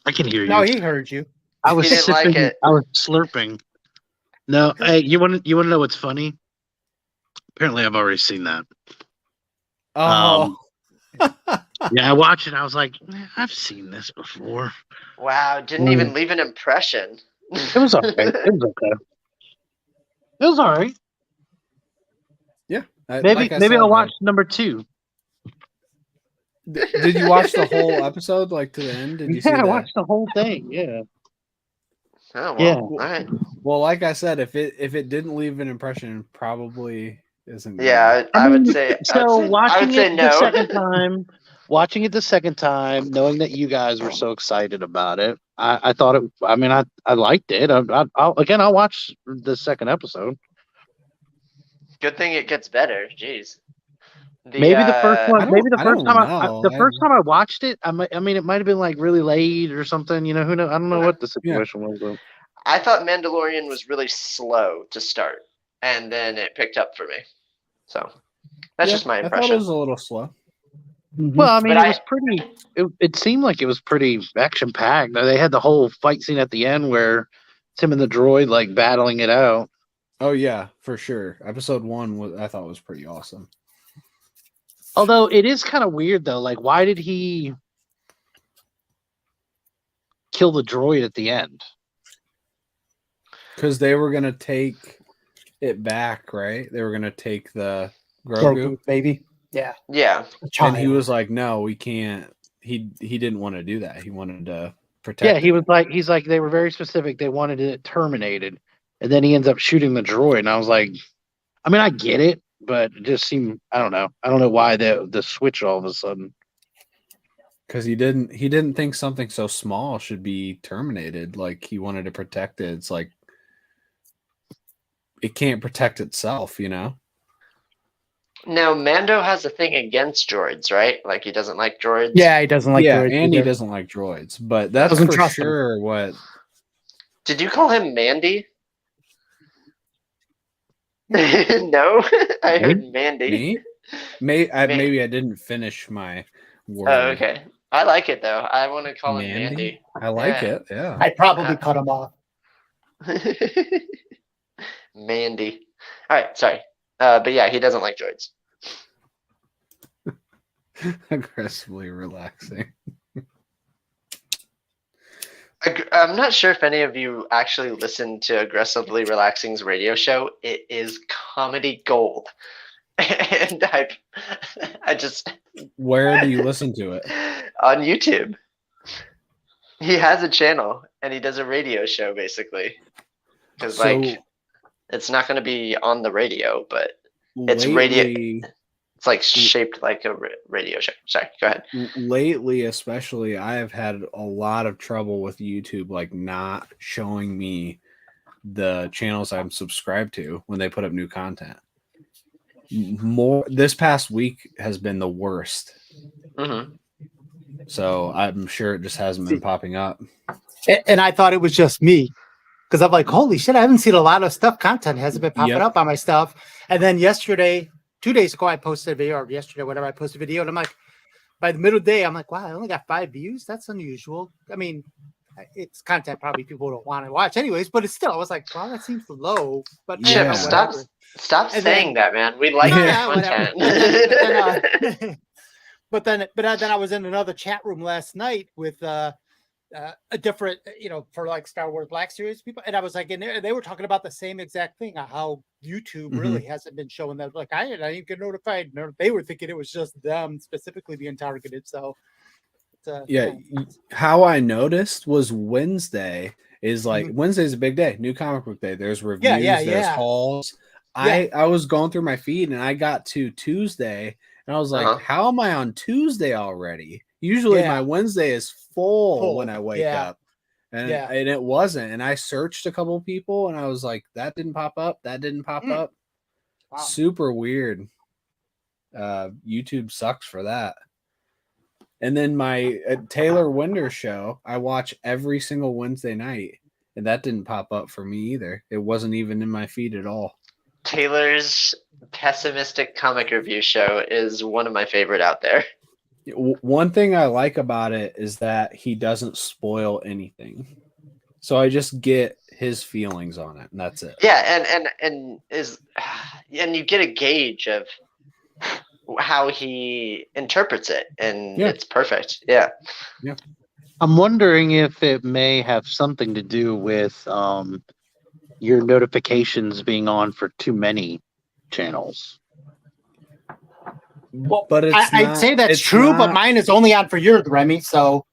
I can hear you. No, he heard you. I was He didn't like sipping. it. I was slurping. No, hey, you want to know what's funny? Apparently, I've already seen that. Oh, Yeah, I watched it. I was like, I've seen this before. Wow, didn't even leave an impression. It was okay. It was okay. It was all right. yeah. Maybe like I maybe said, I'll watch number 2. Did you watch the whole episode, like to the end? Did you see Yeah, I that? watched the whole thing. Yeah. Oh well, Yeah. all right. Well, like I said, if it didn't leave an impression, it probably isn't. good. Yeah, I would say. So I watching would say it no. the second time, knowing that you guys were so excited about it, I thought it. I mean, I liked it. I'll watch the second episode. Good thing it gets better. Jeez. Maybe the first one. Maybe the I first don't time. know. The first time I watched it, I mean, it might have been like really late or something. You know, who knows? I don't know what the situation was. Though. I thought Mandalorian was really slow to start, and then it picked up for me. So that's just my I impression. thought it was a little slow. Well, I mean, But it was pretty. It seemed like it was pretty action packed. They had the whole fight scene at the end where it's him and the droid like battling it out. Oh yeah, for sure. Episode 1 I thought was pretty awesome. Although it is kind of weird though. Like, why did he kill the droid at the end? Because they were gonna take it back, right? They were gonna take the Grogu, baby. Yeah. Yeah. and he was like, "No, we can't." He didn't want to do that. He wanted to protect. Yeah, it. he's like they were very specific. They wanted it terminated, and then he ends up shooting the droid. And I was like, I mean, I get it, but it just seemed I don't know why the switch all of a sudden. Because he didn't think something so small should be terminated. Like he wanted to protect it. It's like it can't protect itself, you know. Now Mando has a thing against droids, right? Like he doesn't like droids. Yeah, he doesn't like droids. And he either. doesn't like droids. But that's Doesn't for trust them. sure what. Did you call him Mandy? No, I heard Mandy. Me? Maybe I didn't finish my word. Oh, okay. I like it though. I want to call him Mandy? Mandy. I like it. Yeah. I'd probably cut him off. Mandy. All right, sorry. But yeah, he doesn't like droids. Aggressively relaxing. I'm not sure if any of you actually listen to Aggressively Relaxing's radio show. It is comedy gold. And I just... Where do you listen to it? On YouTube. He has a channel, and he does a radio show, basically. Because, like, it's not going to be on the radio, but it's radio... It's like shaped like a radio show. Sorry, go ahead. Lately, especially, I have had a lot of trouble with YouTube, like not showing me the channels I'm subscribed to when they put up new content. This past week has been the worst. Mm-hmm. So I'm sure it just hasn't been popping up. And I thought it was just me. Because I'm like, holy shit, I haven't seen a lot of stuff. Content hasn't been popping up on my stuff. And then yesterday, 2 days ago, I posted a video, or yesterday, whatever, I posted a video, and I'm like, by the middle of the day, I'm like, wow, I only got 5 views. That's unusual. I mean, it's content probably people don't want to watch anyways, but it's still, I was like, well, that seems low. But yeah, stop saying that, man. We like your content. But then I was in another chat room last night with a different, for like Star Wars Black Series people, and I was like in there, they were talking about the same exact thing, how YouTube really hasn't been showing that. Like I didn't get notified. They were thinking it was just them specifically being targeted. So how I noticed was Wednesday is like Wednesday's a big day, new comic book day. There's reviews, there's hauls. I was going through my feed and I got to Tuesday and I was like, how am I on Tuesday already? Usually my Wednesday is full when I wake up. And, Yeah. and it wasn't. And I searched a couple people and I was like, that didn't pop up. That didn't pop up. Wow. Super weird. YouTube sucks for that. And then my Taylor Winder show, I watch every single Wednesday night. And that didn't pop up for me either. It wasn't even in my feed at all. Taylor's pessimistic comic review show is one of my favorite out there. One thing I like about it is that he doesn't spoil anything. So I just get his feelings on it, and that's it. Yeah, and you get a gauge of how he interprets it, and it's perfect. Yeah. Yeah. I'm wondering if it may have something to do with your notifications being on for too many channels. Well, but I'd say that's true, but mine is only on for yours, Remy. So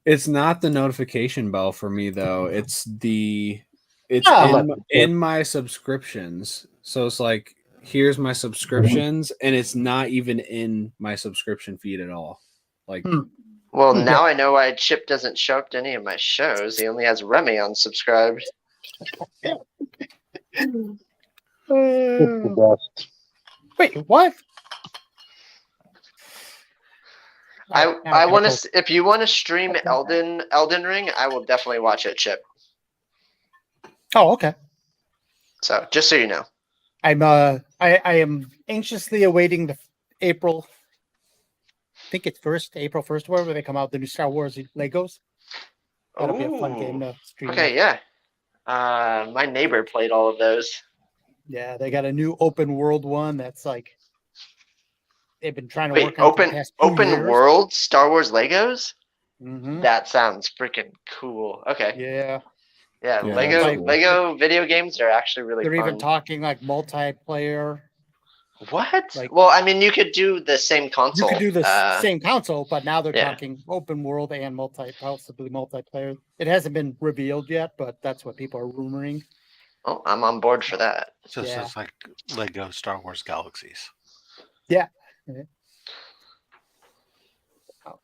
it's not the notification bell for me though. It's in my subscriptions. So it's like, here's my subscriptions, and it's not even in my subscription feed at all. Like, well, now I know why Chip doesn't show up to any of my shows. He only has Remy unsubscribed. Wait, what? I want to. If you want to stream Elden Ring, I will definitely watch it, Chip. Oh, okay. So just so you know, I am anxiously awaiting the April. I think it's April 1st, wherever they come out, the new Star Wars Legos. That'll be a fun game to stream. Okay, yeah. My neighbor played all of those. Yeah, they got a new open world one that's like they've been trying to work on for the past 2 years. World Star Wars Legos? Mm-hmm. That sounds freaking cool. Okay. Yeah. Yeah, Lego video games are actually really They're fun. even talking like multiplayer. What? Well, I mean, you could do the same console. You could do the same console, but now they're yeah. talking open world and possibly multiplayer. It hasn't been revealed yet, but that's what people are rumoring. Oh, I'm on board for that. So it's like Lego Star Wars Galaxies. Yeah. Oh,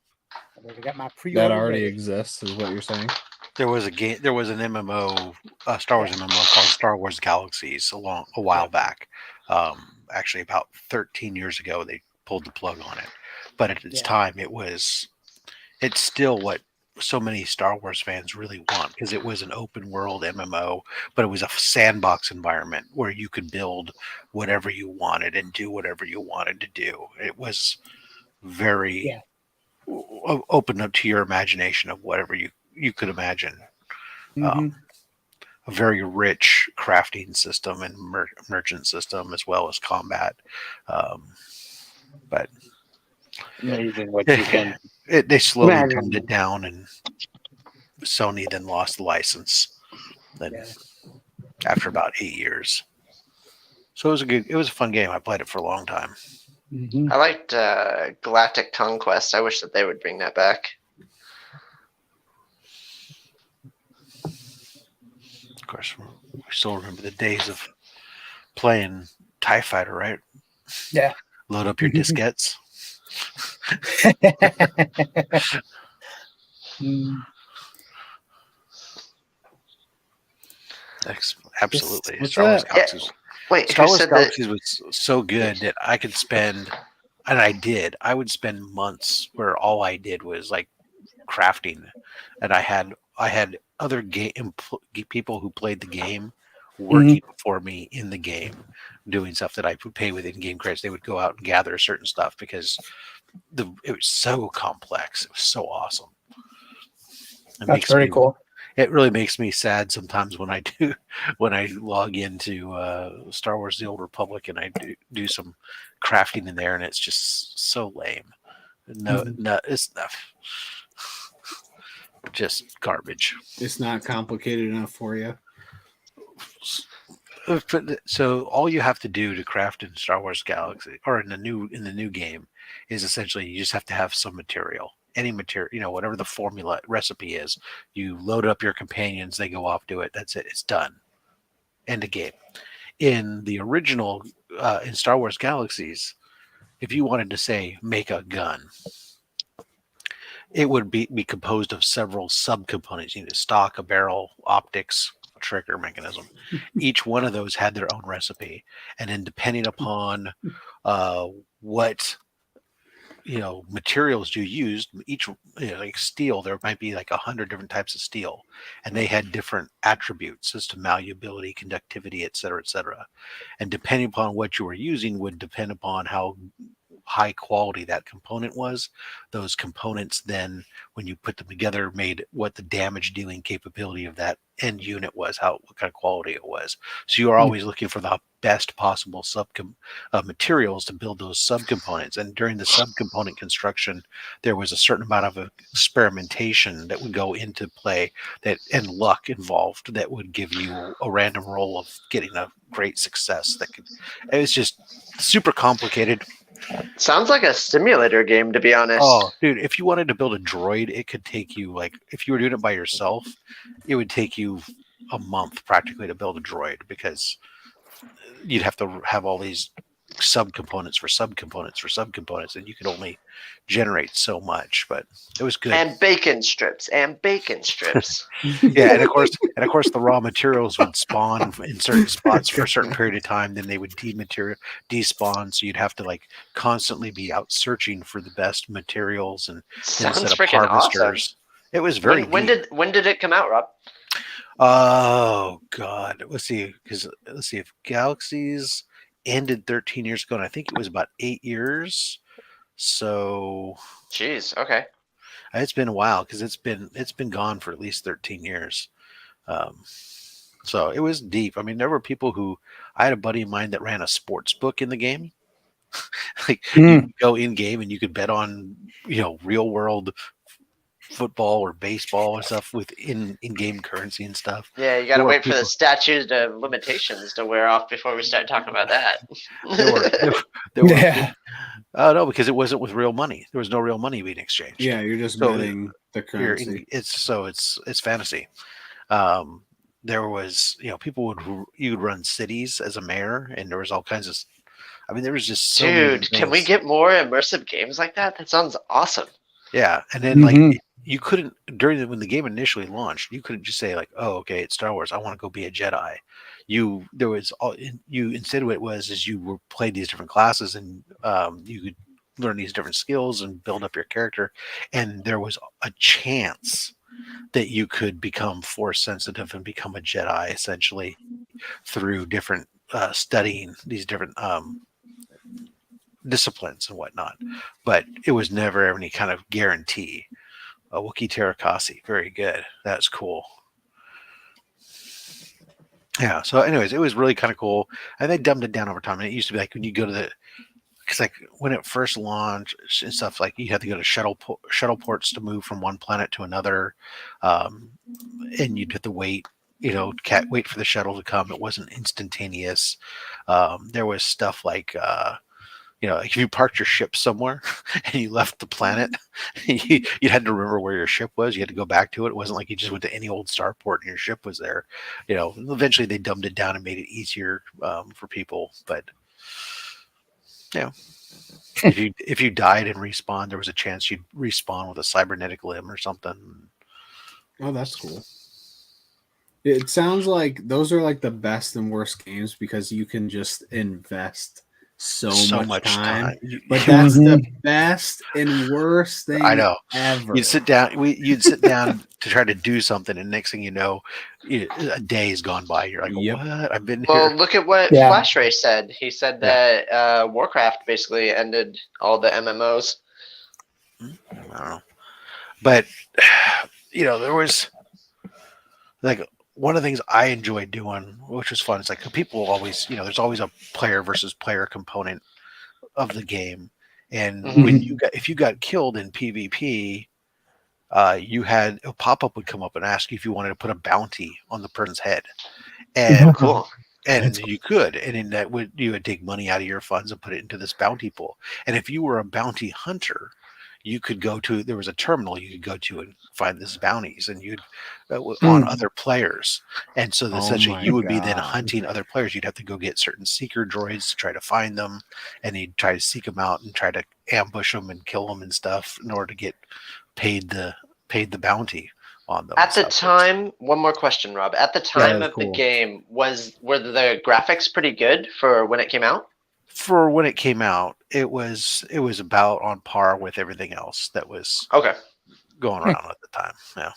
I got my that already exists, is what you're saying. There was a game. There was an MMO, Star Wars MMO called Star Wars Galaxies a while back. Actually, about 13 years ago, they pulled the plug on it. But at its time, it's still what so many Star Wars fans really want, because it was an open world MMO, but it was a sandbox environment where you could build whatever you wanted and do whatever you wanted to do. It was very open up to your imagination of whatever you could imagine. Mm-hmm. A very rich crafting system and merchant system, as well as combat. But amazing what you can. They slowly dumbed it down, and Sony then lost the license. Then after about 8 years, so it was a fun game. I played it for a long time. Mm-hmm. I liked Galactic Conquest. I wish that they would bring that back. Of course, we still remember the days of playing TIE Fighter, right? Yeah. Load up your diskettes. Absolutely. Star Wars Galaxies. Wait, Star Wars Galaxies was so good that I could spend, and I would spend months where all I did was like crafting, and I had other people who played the game working for me in the game, doing stuff that I would pay with in-game credits. They would go out and gather certain stuff because it was so complex. It was so awesome. That's very cool. It really makes me sad sometimes when I log into Star Wars: The Old Republic and I do some crafting in there, and it's just so lame. No, it's just garbage. It's not complicated enough for you. So all you have to do to craft in Star Wars Galaxy or in the new game is essentially you just have to have some material, any material, whatever the formula recipe is. You load up your companions, they go off, do it. That's it. It's done. End of game. In the original, in Star Wars Galaxies, if you wanted to say make a gun, it would be composed of several subcomponents. You need a stock, a barrel, optics, a trigger mechanism. Each one of those had their own recipe, and then depending upon what materials you used, each like steel, there might be like 100 different types of steel, and they had different attributes as to malleability, conductivity, et cetera, and depending upon what you were using would depend upon how high quality that component was. Those components then, when you put them together, made what the damage dealing capability of that end unit was, what kind of quality it was. So you are always looking for the best possible materials to build those subcomponents. And during the subcomponent construction, there was a certain amount of experimentation that would go into play, and luck involved, that would give you a random roll of getting a great success. It was just super complicated. Sounds like a simulator game, to be honest. Oh, dude, if you wanted to build a droid, it could take you, like, if you were doing it by yourself, it would take you a month practically to build a droid, because you'd have to have all these subcomponents for subcomponents for subcomponents, and you could only generate so much, but it was good. And bacon strips. Yeah, and of course the raw materials would spawn in certain spots for a certain period of time, then they would despawn, so you'd have to like constantly be out searching for the best materials and Sounds instead of freaking harvesters. Awesome. It was very when did it come out, Rob? Oh god, let's see if Galaxies ended 13 years ago, and I think it was about 8 years. So jeez, okay. It's been a while, because it's been gone for at least 13 years. So it was deep. I mean, there were people I had a buddy of mine that ran a sports book in the game. Like you could go in game and you could bet on, real world football or baseball or stuff with in-game currency and stuff. Yeah, you got to wait for the statute of limitations to wear off before we start talking about that. There were oh no, because it wasn't with real money. There was no real money being exchanged. Yeah, you're just betting the currency. It's fantasy. There was people you would run cities as a mayor, and there was all kinds of. I mean, there was just so many things. Can we get more immersive games like that? That sounds awesome. Yeah, and then like you couldn't when the game initially launched, you couldn't just say like, "Oh, okay, it's Star Wars. I want to go be a Jedi." Instead what it was is you played these different classes, and you could learn these different skills and build up your character, and there was a chance that you could become force sensitive and become a Jedi essentially through different studying these different disciplines and whatnot, but it was never any kind of guarantee. Wookiee Terakasi, very good. That's cool. Yeah. So, anyways, it was really kind of cool, and they dumbed it down over time. And it used to be like when you go to because like when it first launched and stuff, like you had to go to shuttle ports to move from one planet to another, and you'd have to wait. Wait for the shuttle to come. It wasn't instantaneous. There was stuff like. If you parked your ship somewhere and you left the planet, you had to remember where your ship was. You had to go back to it. It wasn't like you just went to any old starport and your ship was there. Eventually they dumbed it down and made it easier for people. But if you died and respawned, there was a chance you'd respawn with a cybernetic limb or something. Oh, that's cool. It sounds like those are like the best and worst games because you can just invest so much time. But that's the best and worst thing I know. ever. You'd sit down to try to do something, and next thing you know, a day has gone by. You're like, what? I've been here. Well, look at what Flash Ray said. He said that Warcraft basically ended all the MMOs. I don't know. But, there was like one of the things I enjoyed doing, which was fun, is like people always, there's always a player versus player component of the game. And if you got killed in PvP, you had a pop-up would come up and ask you if you wanted to put a bounty on the person's head. And cool. And you could, and in that you would take money out of your funds and put it into this bounty pool. And if you were a bounty hunter, you could there was a terminal you could go to and find these bounties, and you'd on other players. And so essentially you would be then hunting other players. You'd have to go get certain seeker droids to try to find them, and you'd try to seek them out and try to ambush them and kill them and stuff in order to get paid the bounty on them. At the time, one more question, Rob. At the time of the cool. game, were the graphics pretty good for when it came out? For when it came out, it was about on par with everything else that was going around at the time. Yeah.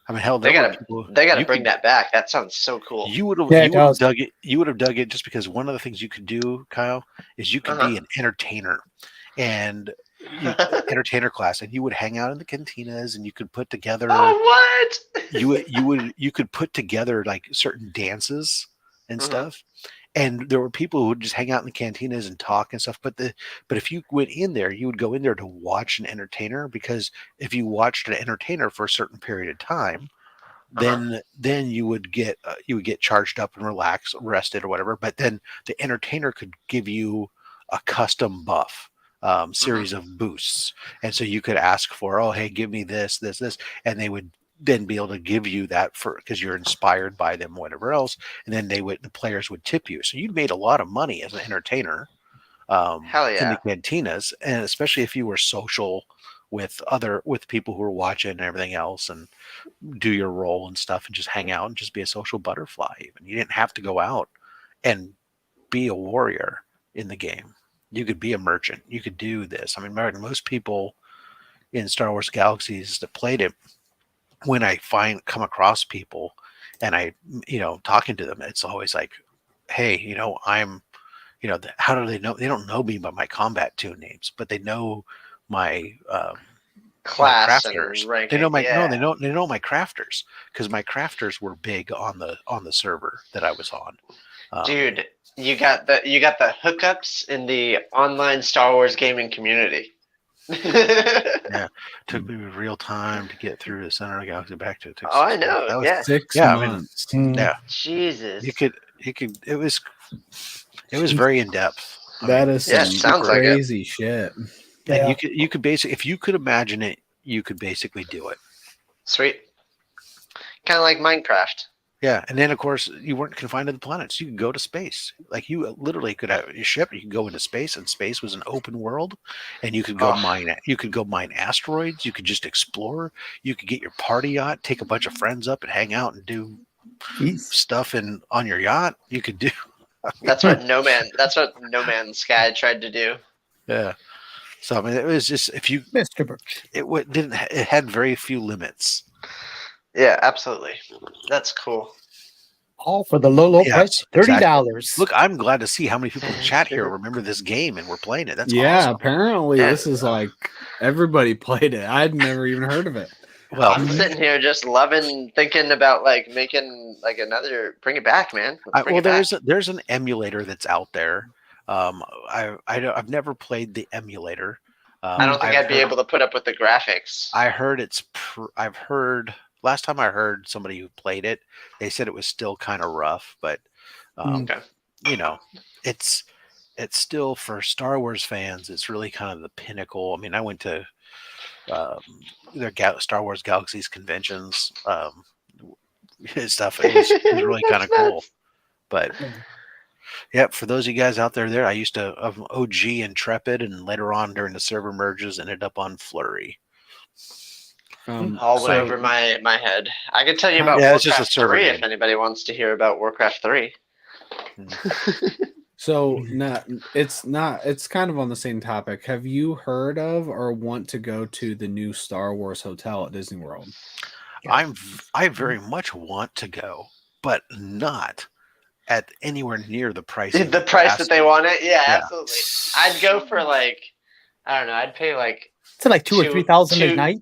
I mean, hell, They gotta bring that back. That sounds so cool. You would have dug it. You would have dug it just because one of the things you could do, Kyle, is you could be an entertainer, and entertainer class, and you would hang out in the cantinas, and you could put together. Oh, what? you could put together like certain dances and stuff. And there were people who would just hang out in the cantinas and talk and stuff. But if you went in there, you would go in there to watch an entertainer, because if you watched an entertainer for a certain period of time, then you would get charged up and rested or whatever. But then the entertainer could give you a custom buff series of boosts, and so you could ask for, oh, hey, give me this, and they would then be able to give you that for because you're inspired by them, whatever else, and then the players would tip you. So you made a lot of money as an entertainer Hell yeah. in the cantinas, and especially if you were social with people who were watching and everything else, and do your role and stuff, and just hang out and just be a social butterfly. Even you didn't have to go out and be a warrior in the game. You could be a merchant. You could do this. I mean, most people in Star Wars Galaxies that played it, when I come across people and I, talking to them, it's always like, hey, I'm, how do they know? They don't know me by my combat tune names, but they know my class my crafters. and ranking. They know they know my crafters, because my crafters were big on the server that I was on. Dude, you got the hookups in the online Star Wars gaming community. Yeah, took me real time to get through the center of the galaxy back to. Oh, I know. That was Yeah, 6 months. Yeah, Jesus. you could. It was very in depth. That is some sounds like it. crazy shit. And you could basically, if you could imagine it, you could basically do it. Sweet. Kind of like Minecraft. Yeah, and then of course you weren't confined to the planets. You could go to space. Like you literally could have a ship. You could go into space, and space was an open world, and you could go mine. You could go mine asteroids. You could just explore. You could get your party yacht, take a bunch of friends up, and hang out and do stuff on your yacht. You could do. That's what No Man's Sky tried to do. Yeah. So I mean, it was just Mr. Birch. It had very few limits. Yeah, absolutely. That's cool. All for the low price, $30. Look, I'm glad to see how many people in the chat here remember this game and we're playing it. That's awesome. Apparently this is like everybody played it. I'd never even heard of it. Well, I'm sitting here just thinking about like making like another. Bring it back, man. There's an emulator that's out there. I've never played the emulator. I don't think I'd be able to put up with the graphics. I've heard. Last time I heard somebody who played it, they said it was still kind of rough, but it's still, for Star Wars fans, it's really kind of the pinnacle. I mean, I went to their Star Wars Galaxies conventions, stuff. It was really kind of cool. But yeah, for those of you guys out there, I used to have OG Intrepid, and later on during the server merges, ended up on Flurry. All went over my head. I could tell you about Warcraft 3 if anybody wants to hear about Warcraft 3. So it's kind of on the same topic. Have you heard of or want to go to the new Star Wars hotel at Disney World? I very much want to go, but not at anywhere near the price. The price that they want it? Yeah, absolutely. I'd go for like, I don't know, I'd pay like it's like $2,000 or $3,000 a night.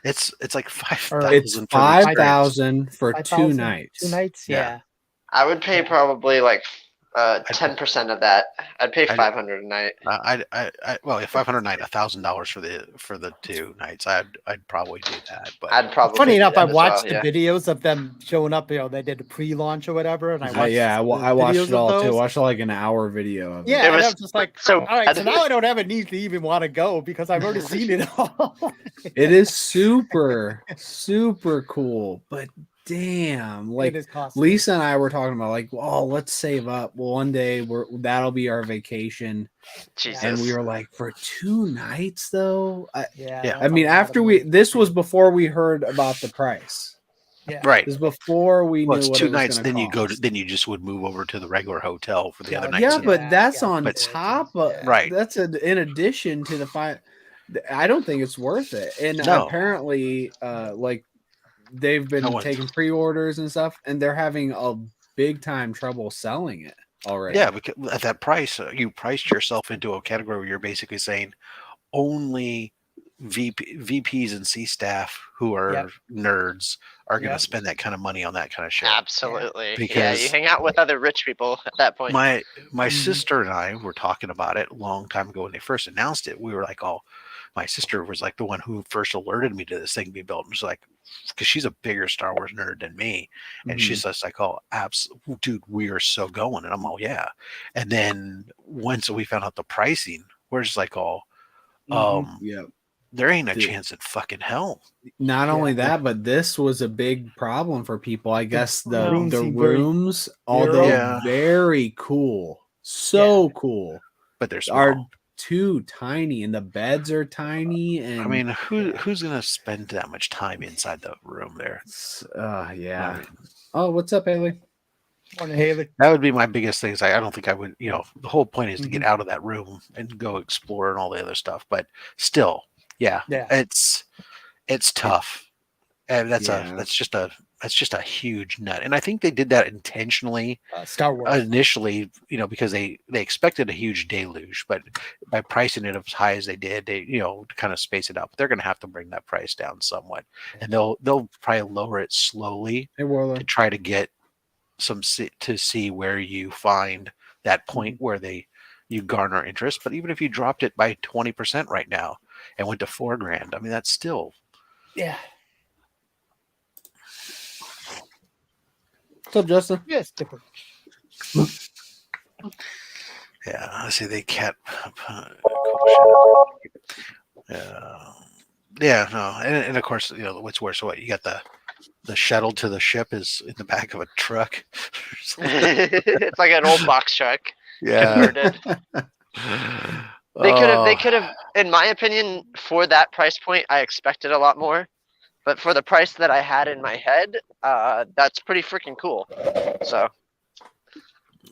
It's like 5,000. It's 5,000 for 2 nights. 2 nights, yeah. I would pay probably like 10% of that. I'd pay $500 a night. Well, 500 a night, $1,000 for the 2 nights. I'd probably do that. But I'd probably. Funny enough, I watched the videos of them showing up. They did a pre-launch or whatever, and I watched. I watched it all too. I watched like an hour video of it. Yeah, I was just like, so. All right, so now I don't have a need to even want to go because I've already seen it all. It is super, super cool, but damn, It like is costly. Lisa and I were talking about, like, oh, let's save up. Well, one day that'll be our vacation. Jesus. And we were like, for 2 nights though. Yeah. I mean, after this was before we heard about the price. Yeah. Right. This is before we Well, knew it's what 2 it was nights. gonna Then cost. then you just would move over to the regular hotel for the other nights. Yeah, and- but that's on But- top of Right. That's in addition to the five. I don't think it's worth it. And No. apparently, like they've been No one- taking pre-orders and stuff, and they're having a big time trouble selling it already. Yeah, because at that price, you priced yourself into a category where you're basically saying only VPs and C staff who are nerds are going to spend that kind of money on that kind of shit. Absolutely. Because you hang out with other rich people at that point. my sister and I were talking about it a long time ago when they first announced it. We were like, oh, my sister was like the one who first alerted me to this thing being built. And was like, because she's a bigger Star Wars nerd than me. And she's just like, oh, dude, we are so going. And I'm all, yeah. And then once we found out the pricing, we're just like, oh, there ain't a chance in fucking hell. Not only that, but this was a big problem for people. I guess the rooms, although very cool, cool, but they're are small. too tiny, and the beds are tiny. And I mean, who's gonna spend that much time inside the room there? Yeah. Oh, what's up, Haley? Morning, Haley. That would be my biggest thing. Is I don't think I would. You know, the whole point is to get out of that room and go explore and all the other stuff. But still. Yeah, it's tough, and that's just a huge nut. And I think they did that intentionally. Star Wars initially, you know, because they expected a huge deluge, but by pricing it as high as they did, they to kind of space it out. But they're going to have to bring that price down somewhat, and they'll probably lower it slowly to try to get to see where you find that point where you garner interest. But even if you dropped it by 20% right now and went to $4,000, I mean, that's still. Yeah. What's up, Justin? Yes, Dipper. Yeah, I see they kept. Yeah, no, and of course, what's worse? What you got the shuttle to the ship is in the back of a truck. It's like an old box truck. Yeah. They could have, in my opinion, for that price point, I expected a lot more. But for the price that I had in my head, that's pretty freaking cool. So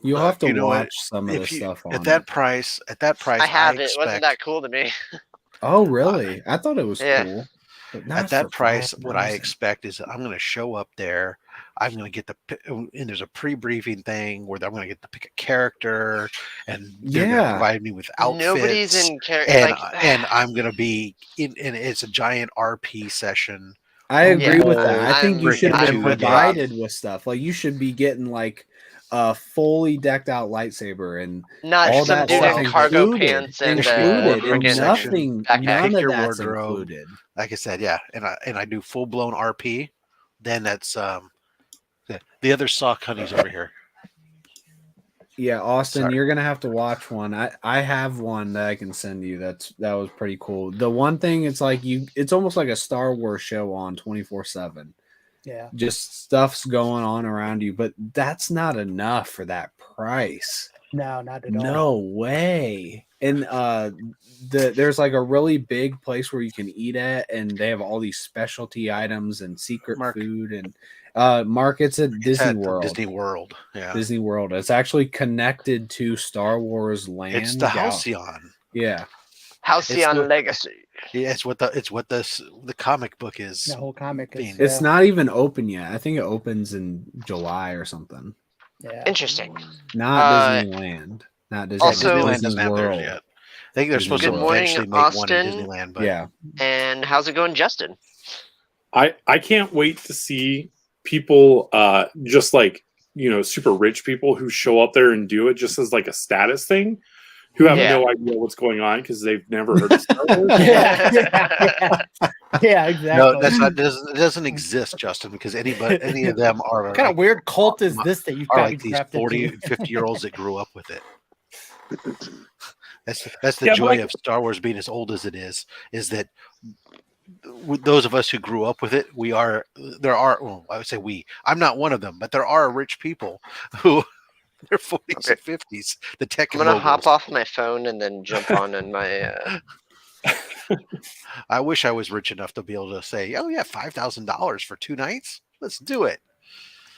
you'll have to know watch what? some of the stuff on at that price. I have it. It wasn't that cool to me. Oh, really? I thought it was cool. But not at that for price, what I $5,000. expect is I'm going to show up there. I'm going to get and there's a pre-briefing thing where I'm going to get to pick a character, and they're going to provide me with outfits. Nobody's in character, and I'm going to be in, and it's a giant RP session. I agree with that. I think you should have I'm been with provided with stuff. Like you should be getting like a fully decked out lightsaber and not all some that dude stuff in cargo included, pants and included, and freaking nothing. None Pick of your that's wardrobe. included. Like I said, yeah, and I do full blown RP. Then that's the other sock honey's over here. Yeah, Austin, Sorry. you're gonna have to watch one. I have one that I can send you. That was pretty cool. The one thing, it's like it's almost like a Star Wars show on 24/7. Yeah. Just stuff's going on around you, but that's not enough for that price. No, not at all. No way. And there's like a really big place where you can eat at, and they have all these specialty items and secret food. And Mark, it's at Disney World. Disney World, yeah. Disney World. It's actually connected to Star Wars Land. It's the Halcyon. Yeah. Halcyon Legacy. Yeah, it's what the comic book is. The whole comic is. It's not even open yet. I think it opens in July or something. Yeah. Interesting. Not Disneyland. Not Disneyland. Also, Disneyland doesn't have theirs yet. I think they're supposed to eventually make one in Disneyland. But yeah. And how's it going, Justin? I can't wait to see people just like super rich people who show up there and do it just as like a status thing, who have no idea what's going on because they've never heard of Star Wars. Yeah, exactly. No, that's not. It doesn't exist, Justin, because any of them are What kind of weird cult is this that you've are got like these 40, 50-year-olds that grew up with it. That's the joy of Star Wars being as old as it is that with those of us who grew up with it, well, I would say I'm not one of them, but there are rich people who they're 40s and 50s. The tech I'm gonna moguls. hop off my phone and then jump on in my. I wish I was rich enough to be able to say, "Oh yeah, $5,000 for 2 nights. Let's do it."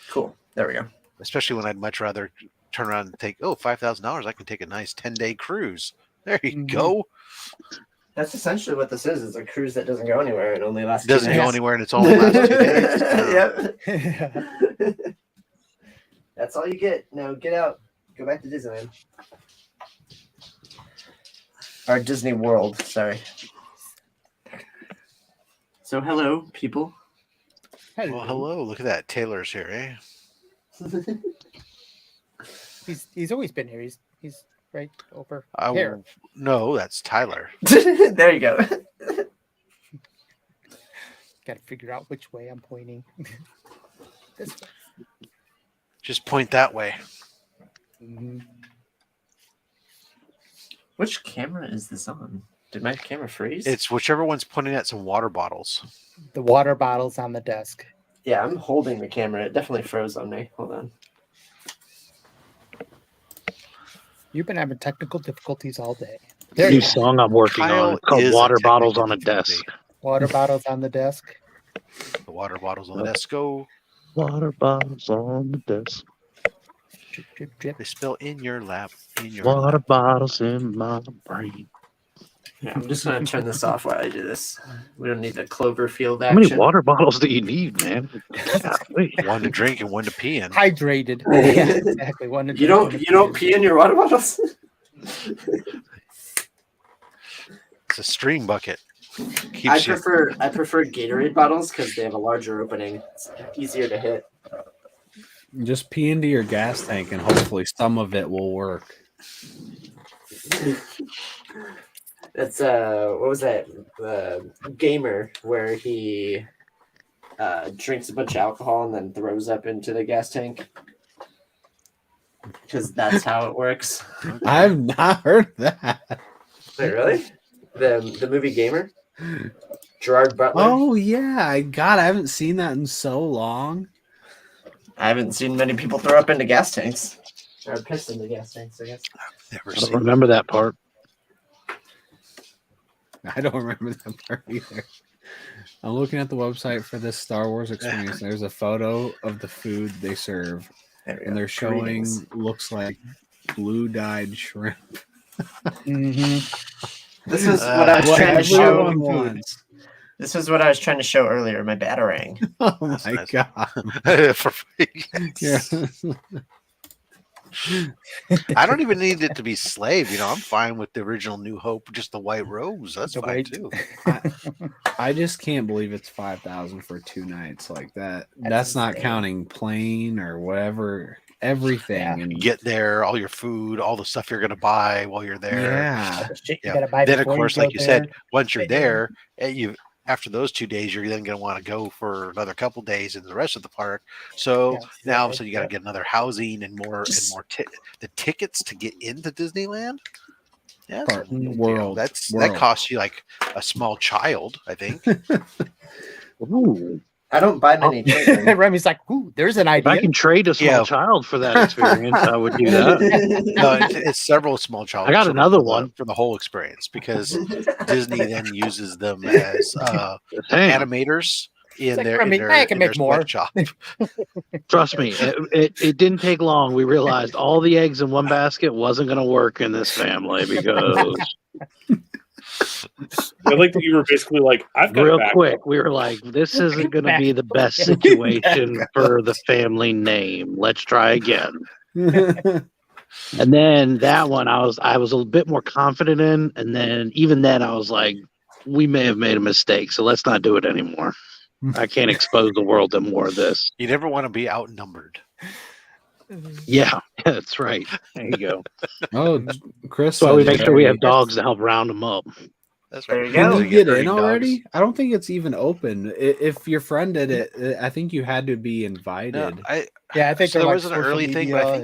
Cool. There we go. Especially when I'd much rather turn around and take, $5,000. I can take a nice 10-day cruise. There you go. That's essentially what this is. It's a cruise that doesn't go anywhere. It only lasts. It doesn't go anywhere, and it's only lasts 2 days. Yep. That's all you get. Now get out. Go back to Disneyland. Or Disney World. Sorry. So hello, people. Well, hello. Look at that. Taylor's here, eh? He's always been here. He's right over I here. will, no, that's Tyler. There you go. Got to figure out which way I'm pointing. This way. Just point that way. Mm-hmm. Which camera is this on? Did my camera freeze? It's whichever one's pointing at some water bottles. The water bottles on the desk. Yeah, I'm holding the camera. It definitely froze on me. Hold on. You've been having technical difficulties all day. New song I'm working on. It's called Water Bottles on a Desk. Water bottles on the desk. The water bottles on the desk go. Water bottles on the desk. Drip, drip, drip. They spill in your lap. Water bottles in my brain. Yeah, I'm just going to turn this off while I do this. We don't need the Cloverfield How many action. water bottles do you need, man? One to drink and one to pee in. Hydrated. Yeah, exactly. One to You drink, don't pee in your water bottles? It's a stream bucket. I prefer Gatorade bottles because they have a larger opening. It's easier to hit. Just pee into your gas tank and hopefully some of it will work. That's what was that? Gamer where he drinks a bunch of alcohol and then throws up into the gas tank. Because that's how it works. I've not heard that. Wait, really? The movie Gamer? Gerard Butler? Oh yeah, God, I haven't seen that in so long. I haven't seen many people throw up into gas tanks. Or piss into gas tanks, I guess. I don't remember that part. I don't remember that part either. I'm looking at the website for this Star Wars experience. There's a photo of the food they serve, and they're showing looks like blue dyed shrimp. Mm-hmm. This is what I was trying to show. This is what I was trying to show earlier. My batarang. Oh my god! Yeah. I don't even need it to be slave. I'm fine with the original New Hope, just the white rose. That's fine too. I just can't believe it's 5,000 for 2 nights like that. That's not counting plane or whatever, everything. And you get there, all your food, all the stuff you're going to buy while you're there. Yeah. You gotta buy Then of before course, you like go you said, there. once you're there, after those 2 days, you're then going to want to go for another couple days in the rest of the park. So now, so you got to get another housing and more the tickets to get into Disneyland. Yeah, that costs you like a small child, I think. Ooh. I don't buy many children. Remy's like, ooh, there's an If idea. I can trade a small child for that experience, I would do that. No, it's several small child. I got another one for the whole experience because Disney then uses them as animators in their more. shop. Trust me, it didn't take long. We realized all the eggs in one basket wasn't going to work in this family because I like that you were basically like, I've got real back. quick. We were like, this isn't going to be the best situation for the family name. Let's try again. And then that one, I was a little bit more confident in, and then even then, I was like, we may have made a mistake, so let's not do it anymore. I can't expose the world to more of this. You never want to be outnumbered. Yeah, that's right. There you go. Oh, Chris. That's why we make sure we have dogs to help round them up. That's right. Can you get in already? I don't think it's even open. If your friend did it, I think you had to be invited. No, I think so there there was was an early thing, but I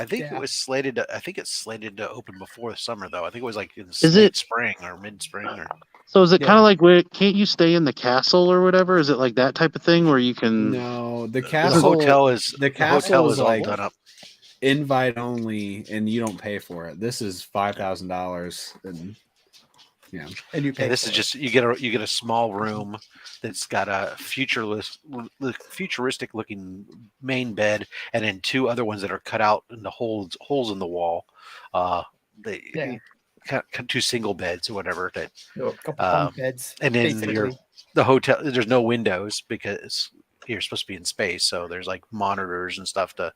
think Yeah. it was slated. I think it's slated to open before the summer, though. I think it was like in Is it spring or mid spring or. So is it kind of like where can't you stay in the castle or whatever? Is it like that type of thing where you can? No, the The castle. hotel is The castle hotel is is all like done up. invite only, and you don't pay for it. This is $5,000, and yeah, And you pay. And this for is just you get a small room that's got a futuristic looking main bed, and then two other ones that are cut out in the holes in the wall. They two single beds or whatever. That a couple bunk beds, and then basically. the hotel. There's no windows because you're supposed to be in space, so there's like monitors and stuff to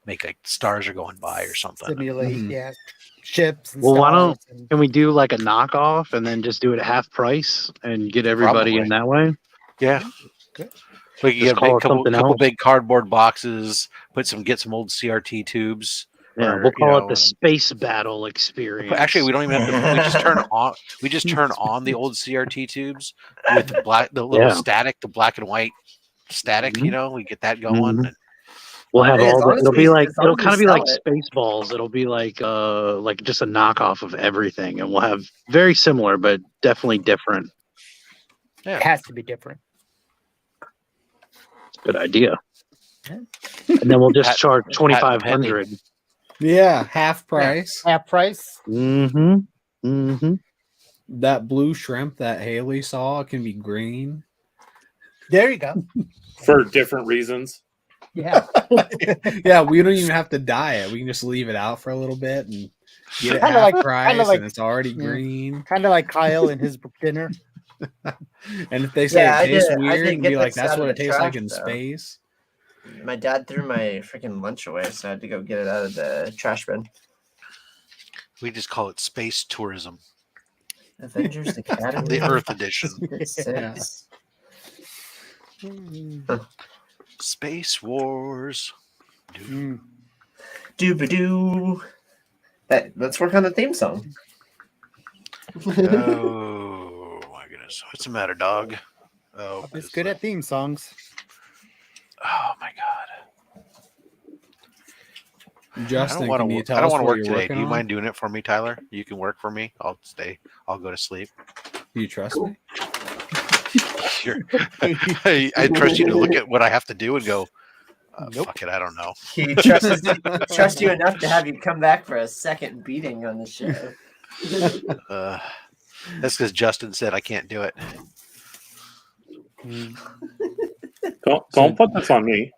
make like stars are going by or something. Simulate, ships and Well, why stars. don't can we do like a knockoff and then just do it at half price and get everybody in that way? Yeah. Good. We can Just get a call big, it something couple else. big cardboard boxes. Get some old CRT tubes. Yeah, or, we'll call it the and- space battle experience. Actually, we don't even have to. We just turn on. We just turn on the old CRT tubes with the little static, the black and white static. Mhm. You know, we get that going. Mhm. and- We'll have Hey, as all long the. as It'll we- be like as long it'll as we kind of be sell like it. Spaceballs. It'll be like just a knockoff of everything, and we'll have very similar but definitely different. It has to be different. Good idea. And then we'll just charge patent 2,500. yeah, half price. Half price. Mm-hmm. Mm-hmm. That blue shrimp that Haley saw can be green. There you go. For different reasons. Yeah. Yeah, we don't even have to dye it. We can just leave it out for a little bit and get it Kinda half like- price, kinda like- and it's already yeah. green. Kind of like Kyle and his dinner. And if they say Yeah, I it tastes did- I weird, did and get be like, this "That's out what of it the tastes like trash, in though. space." My dad threw my freaking lunch away, so I had to go get it out of the trash bin. We just call it space tourism, Avengers Academy. the Earth edition. Six. Space Wars. Doobadoo. Let's work on the theme song. Oh my goodness! What's the matter, dog? Oh, It's good at theme songs. oh my god! Justin, I can you don't tell us want to what work you're today. working Do you on? mind doing it for me, Tyler? You can work for me. I'll stay. I'll go to sleep. Do you trust me? Sure. I trust you to look at what I have to do and go. Fuck it, I don't know. He trusts you enough to have you come back for a second beating on the show. That's because Justin said I can't do it. Don't put this on me.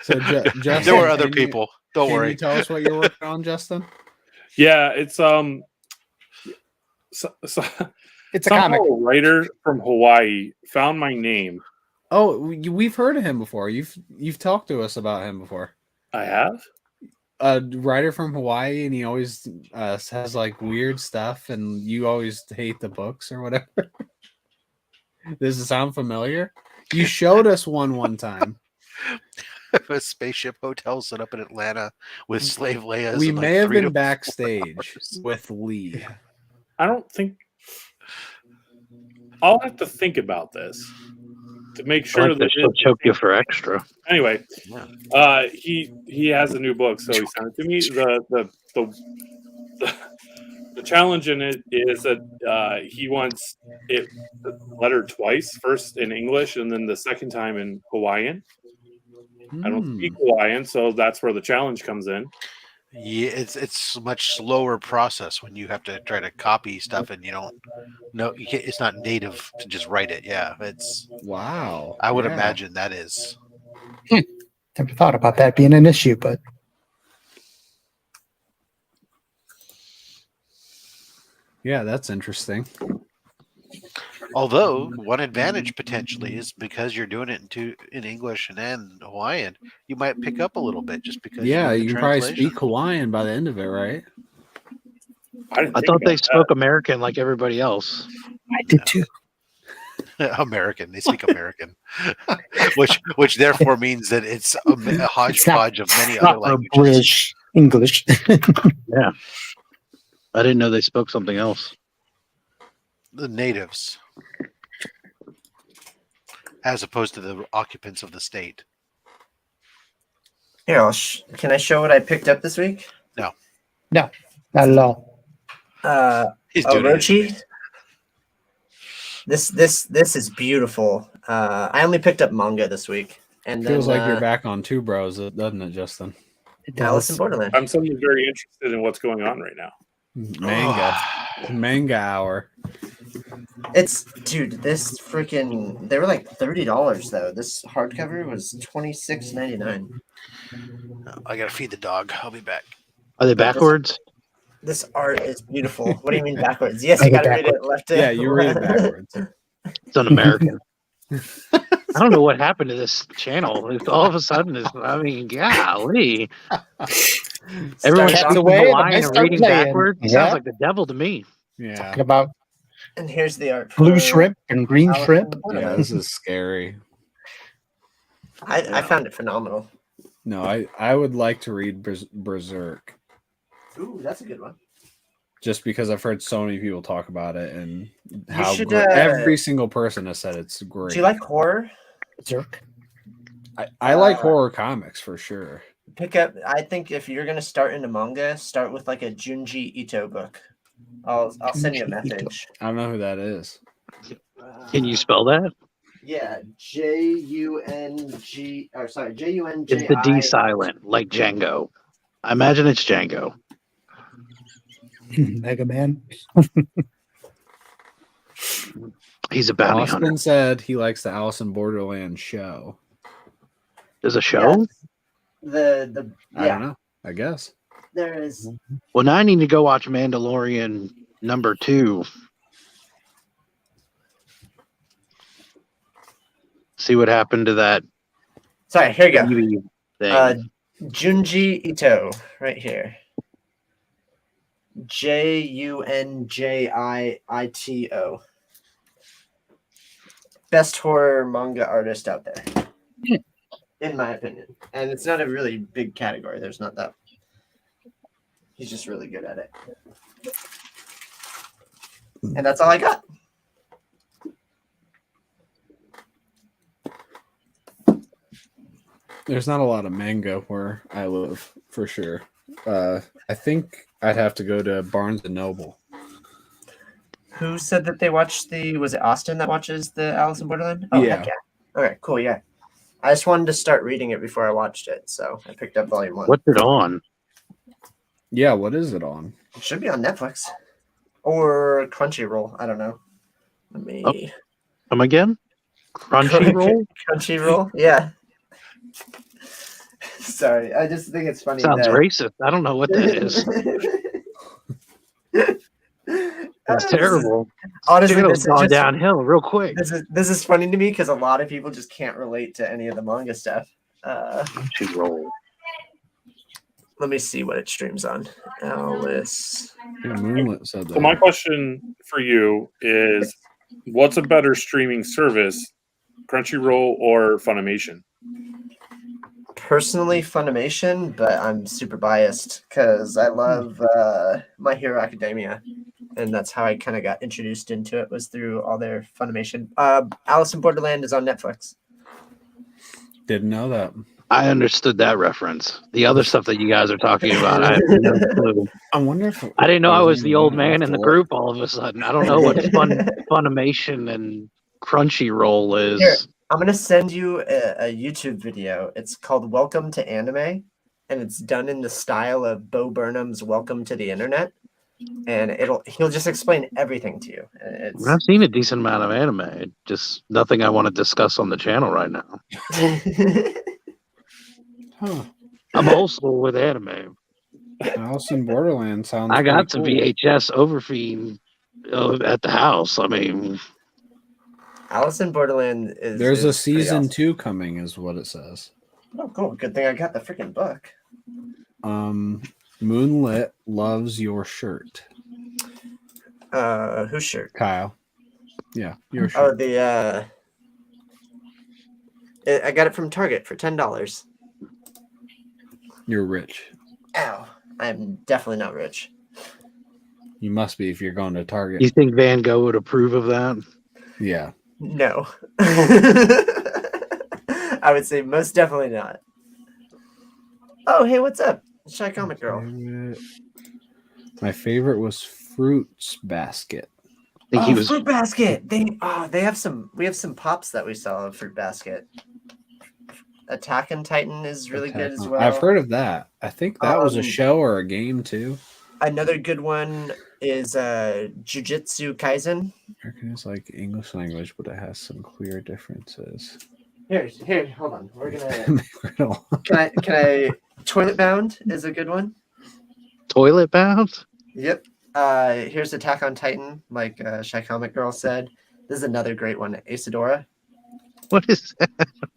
So, Justin, There were other can you- people. Don't can worry. you tell us what you're working on, Justin? Yeah, it's It's a comic. somehow a writer from Hawaii found my name. Oh, we've heard of him before. You've talked to us about him before. I have. A writer from Hawaii, and he always says like weird stuff, and you always hate the books or whatever. Does it sound familiar? You showed us one time. A spaceship hotel set up in Atlanta with slave Leias. We and, like, may have 3 to been 4 backstage hours. with Lee. I don't think. I'll have to think about this to make sure Like that she'll choke you for extra. Anyway, he has a new book, so he sent it to me. The challenge in it is that he wants it lettered twice, first in English and then the second time in Hawaiian. I don't speak Hawaiian, so that's where the challenge comes in. Yeah, it's a much slower process when you have to try to copy stuff and you don't know. It's not native to just write it. Yeah, it's wow. I would Yeah. imagine that is. Never thought about that being an issue, but Yeah, that's interesting. Although one advantage potentially is because you're doing it in English and then Hawaiian, you might pick up a little bit just because. Yeah, you you do can the probably translation. speak Hawaiian by the end of it, right? I thought they spoke American like everybody else. I did too. American. They speak American, which therefore means that it's a hodgepodge of many other languages. British English. Yeah. I didn't know they spoke something else. The natives, as opposed to the occupants of the state. Here, can I show what I picked up this week? No. No, not at all. He's doing it Orochi. This is beautiful. I only picked up manga this week, and Feels then like you're back on Two Bros, doesn't it, Justin? It Alice in does. Borderland. I'm suddenly very interested in what's going on right now. Manga hour. It's dude, this freaking they were like $30 though. This hardcover was $26.99. I gotta feed the dog. I'll be back. Are they backwards? This art is beautiful. What do you mean backwards? Yes, Oh, you they're gotta read it backwards. left to Yeah, you read it backwards. It's un-American. I don't know what happened to this channel. All of a sudden, golly. Everyone's Cats speaking away, and Hawaiian I and start reading playing. backwards. It Yeah. sounds like the devil to me. Yeah. Talking about And here's the art. blue for shrimp and green Alice in shrimp. Yeah, Borderland. this is scary. I found it phenomenal. No, I would like to read Berserk Ooh, that's a good one. just because I've heard so many people talk about it and how should, every single person has said it's great. Do you like horror? Berserk. I like horror comics for sure. Pick up. I think if you're gonna start into manga, start with like a Junji Ito book. I'll send you a Junji Ito. message. I don't know who that is. Can you spell that? Yeah, Junji. Or sorry, Junji. Is the D silent, like Django? I imagine it's Django. Mega Man. He's a bounty Austin hunter. said he likes the Alice in Borderland show. There's a show? The I don't know. I guess. There is. Well, now I need to go watch Mandalorian #2. See what happened to that. Sorry, here you go. TV thing. Junji Ito, right here. Junjiito. Best horror manga artist out there, in my opinion. And it's not a really big category. There's not that. He's just really good at it. And that's all I got. There's not a lot of manga where I live, for sure. I think I'd have to go to Barnes and Noble. Who said that they watched was it Austin that watches the Alice in Borderland? Oh, Yeah. heck yeah. Okay, cool, yeah. I just wanted to start reading it before I watched it, so I picked up volume 1. What's it on? Yeah, what is it on? It should be on Netflix. Or Crunchyroll. I don't know. Let me... Oh, come again? Crunchyroll? Crunchyroll? Yeah. Sorry, I just think it's funny. Sounds racist. I don't know what that is. That's terrible. Honestly, it's gone downhill real quick. This is funny to me because a lot of people just can't relate to any of the manga stuff. Crunchyroll. Let me see what it streams on. Alice. Yeah, Moonlit said that. So my question for you is, what's a better streaming service, Crunchyroll or Funimation? Personally, Funimation, but I'm super biased because I love My Hero Academia, and that's how I kind of got introduced into it, was through all their Funimation. Alice in Borderland is on Netflix. Didn't know that. I understood that reference. The other stuff that you guys are talking about, I have no clue. I wonder if I didn't know I was the old man in the group all of a sudden. I don't know what Funimation and Crunchyroll is. Here, I'm going to send you a YouTube video. It's called Welcome to Anime, and it's done in the style of Bo Burnham's Welcome to the Internet. And he'll just explain everything to you. I've seen a decent amount of anime. Just nothing I want to discuss on the channel right now. Huh. I'm old school with anime. Alice in Borderland sounds. I got some pretty cool. VHS overfeed at the house. I mean, Alice in Borderland is. There's a is pretty season awesome. 2 coming, is what it says. Oh, cool. Good thing I got the freaking book. Moonlit loves your shirt. Whose shirt? Kyle. Yeah, your shirt. Oh, I got it from Target for $10. You're rich. Ow. I'm definitely not rich. You must be if you're going to Target. you think Van Gogh would approve of that? Yeah. No. I would say most definitely not. Oh, hey, what's up? Shy Comic Girl. My favorite was Fruits Basket. think he was. Fruit Basket. We have some pops that we saw of Fruit Basket. Attack on Titan is really good as well. I've heard of that. I think that was a show or a game too. Another good one is Jujutsu Kaisen. It's like English language, but it has some clear differences. Here, hold on. We're gonna. Can I? Toilet Bound is a good one. Toilet Bound? Yep. Here's Attack on Titan, like Shy Comic Girl said. This is another great one. Asadora. What is that?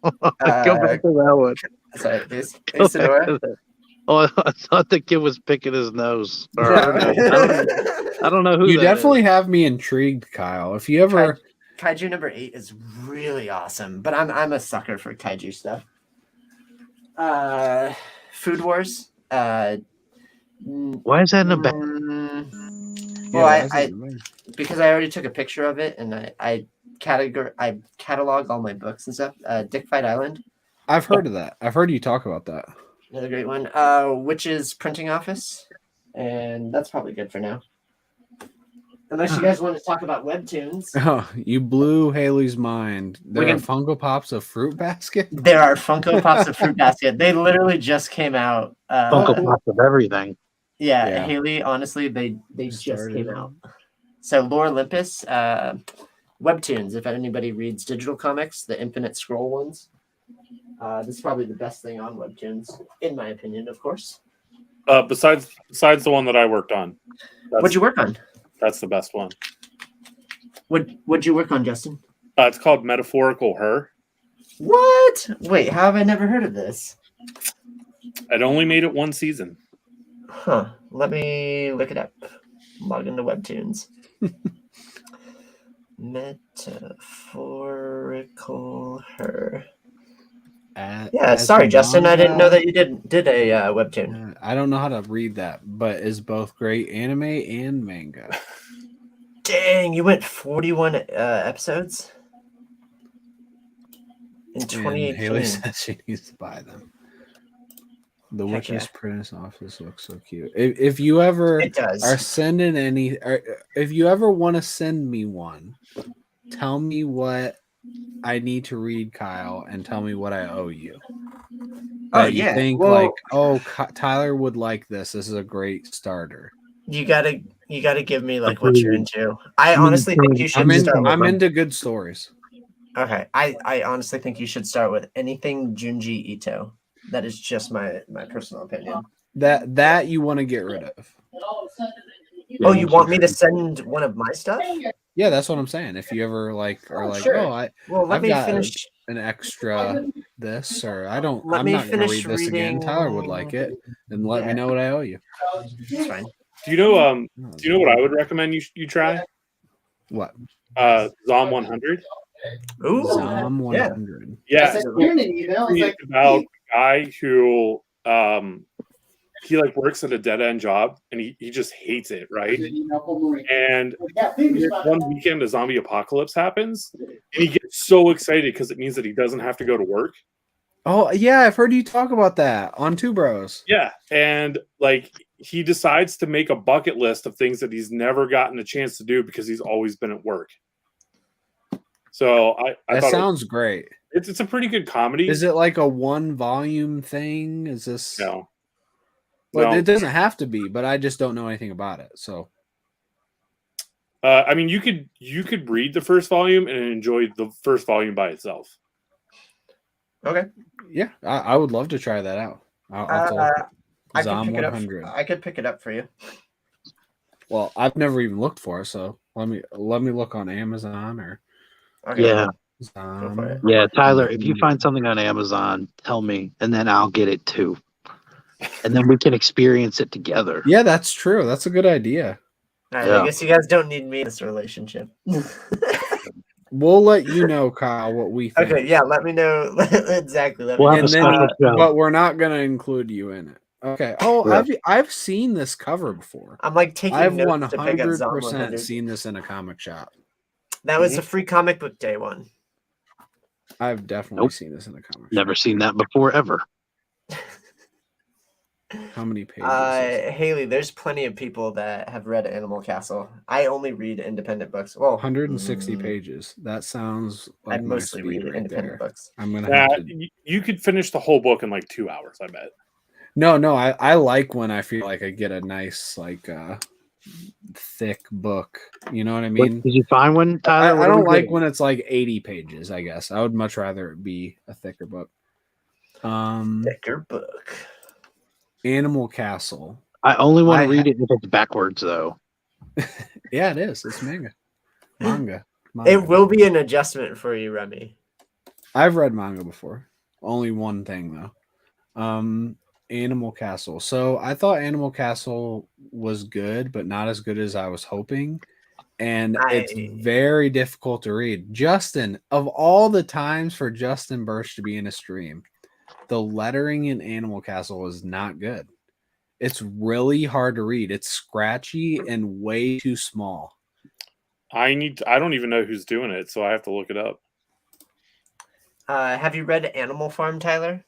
Go back to that one. Sorry, Asadora. Oh, I thought the kid was picking his nose. I don't know who. You that definitely is. have me intrigued, Kyle. If you ever Kaiju number 8 is really awesome, but I'm a sucker for kaiju stuff. Food Wars. Why is that in the back? Well, I because I already took a picture of it and I catalog all my books and stuff. Dick Fight Island. I've heard of that. I've heard you talk about that. Another great one. Witch's Printing Office, and that's probably good for now. Unless you guys want to talk about webtoons. Oh, you blew Haley's mind. There are Funko Pops of Fruit Basket? There are Funko Pops of Fruit Basket. They literally just came out. Funko Pops of everything. Yeah, Haley, honestly, they just came out. So Lore Olympus, webtoons, if anybody reads digital comics, the Infinite Scroll ones. This is probably the best thing on webtoons, in my opinion, of course. Besides the one that I worked on. What'd you work on? That's the best one. What'd you work on, Justin? It's called Metaphorical Her. What? Wait, how have I never heard of this? It only made it one season. Huh. Let me look it up. Log into webtoons. Metaphorical Her. Sorry, Justin. I didn't know that you did a webtoon. I don't know how to read that, but is both great anime and manga. Dang, you went 41 episodes in 2018. Haley says she needs to buy them. The Witch's Prince Office looks so cute. If you ever are sending any, or if you ever want to send me one, tell me what I need to read, Kyle, and tell me what I owe you. You think Tyler would like this. This is a great starter. You gotta give me like what you're into. I honestly think you should start. I'm into good stories. Okay, I honestly think you should start with anything Junji Ito. That is just my personal opinion. That you want to get rid of. Oh, you want me to send one of my stuff? Yeah, that's what I'm saying. If you ever sure. I've got finish an extra this, or I'm not going to read this again. Tyler would like it, and let me know what I owe you. It's fine. Do you know what I would recommend you try? What? Zom 100. Ooh, Zom 100. Yeah. It's about a guy who he works at a dead end job and he just hates it, right? And one weekend a zombie apocalypse happens and he gets so excited because it means that he doesn't have to go to work. Oh yeah, I've heard you talk about that on Two Bros. Yeah, and he decides to make a bucket list of things that he's never gotten a chance to do because he's always been at work. So I that sounds great. It's a pretty good comedy. Is it like a one volume thing? Is this no? Well, it doesn't have to be, but I just don't know anything about it. So, I mean, you could read the first volume and enjoy the first volume by itself. Okay. Yeah, I would love to try that out. I could pick it up for you. Well, I've never even looked for it, so let me look on Amazon or. Okay. Yeah. Yeah, Tyler, if you find something on Amazon, tell me, and then I'll get it too. And then we can experience it together. Yeah, that's true. That's a good idea. All right, I guess you guys don't need me in this relationship. We'll let you know, Kyle, what we think. Okay, yeah, let me know exactly. But we're not going to include you in it. Okay. Oh, yeah. I've seen this cover before. I'm taking notes to pick up Zom 100% 100. seen this in a comic shop. That was a free comic book day one. I've definitely seen this in a comic shop. Never seen that before, ever. How many pages? is Haley, there's plenty of people that have read Animal Castle. I only read independent books. Well, 160 pages. That sounds like I my mostly speed read right independent there. books. I'm gonna Yeah, have to. you could finish the whole book in like 2 hours, I bet. No, I like when I feel like I get a nice like thick book. You know what I mean? Did you find one, Tyler? I don't like when it's like 80 pages. I guess I would much rather it be a thicker book. Thicker book. Animal Castle. I only want to read it if it's backwards, though. Yeah, it is. It's manga. It will be an adjustment for you, Remy. I've read manga before. Only one thing though. Animal Castle. So I thought Animal Castle was good, but not as good as I was hoping. And it's very difficult to read. Justin, of all the times for Justin Birch to be in a stream, the lettering in Animal Castle is not good. It's really hard to read. It's scratchy and way too small. I don't even know who's doing it, so I have to look it up. Have you read Animal Farm, Tyler?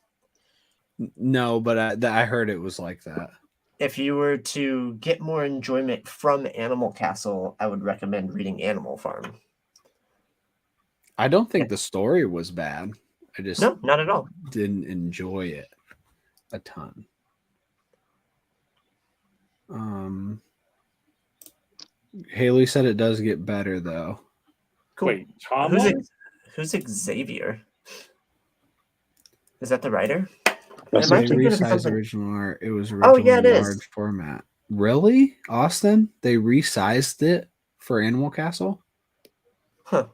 No, but I heard it was like that. If you were to get more enjoyment from Animal Castle, I would recommend reading Animal Farm. I don't think the story was bad. I just no, not at all. Didn't enjoy it a ton. Haley said it does get better though. Cool. Wait, who's Xavier? Is that the writer? They resized original art. It was originally it is. large format. Really, Austin? They resized it for Animal Castle? Huh.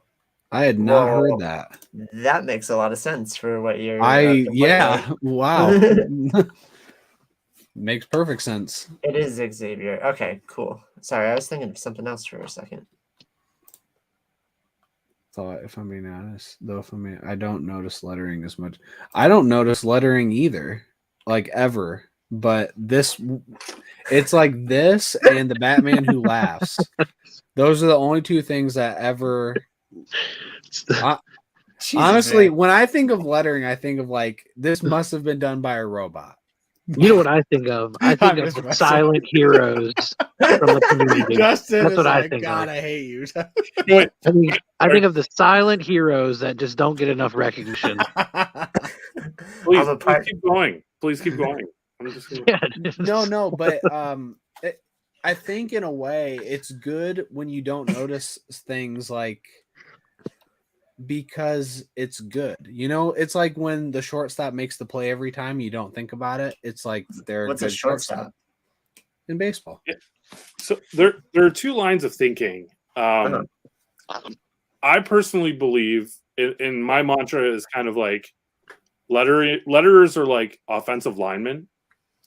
I had not heard that. That makes a lot of sense for what you're. Wow. Makes perfect sense. It is Xavier. Okay, cool. Sorry, I was thinking of something else for a second. Thought, if I'm being honest, though, I don't notice lettering as much. I don't notice lettering either, like ever. But it's like this and the Batman Who Laughs. Those are the only two things that ever. Honestly, when I think of lettering, I think of like this must have been done by a robot. You know what I think of? I think of the silent heroes from the community. Justin That's what I like, think God, of. I hate you. I think of the silent heroes that just don't get enough recognition. Please keep going. Please keep going. I'm just gonna... No, but I think in a way it's good when you don't notice things like because it's good. You know, it's like when the shortstop makes the play every time, you don't think about it. It's like they're What's a a good shortstop in baseball. Yeah. So there are two lines of thinking. I personally believe in my mantra is kind of like letterers are like offensive linemen.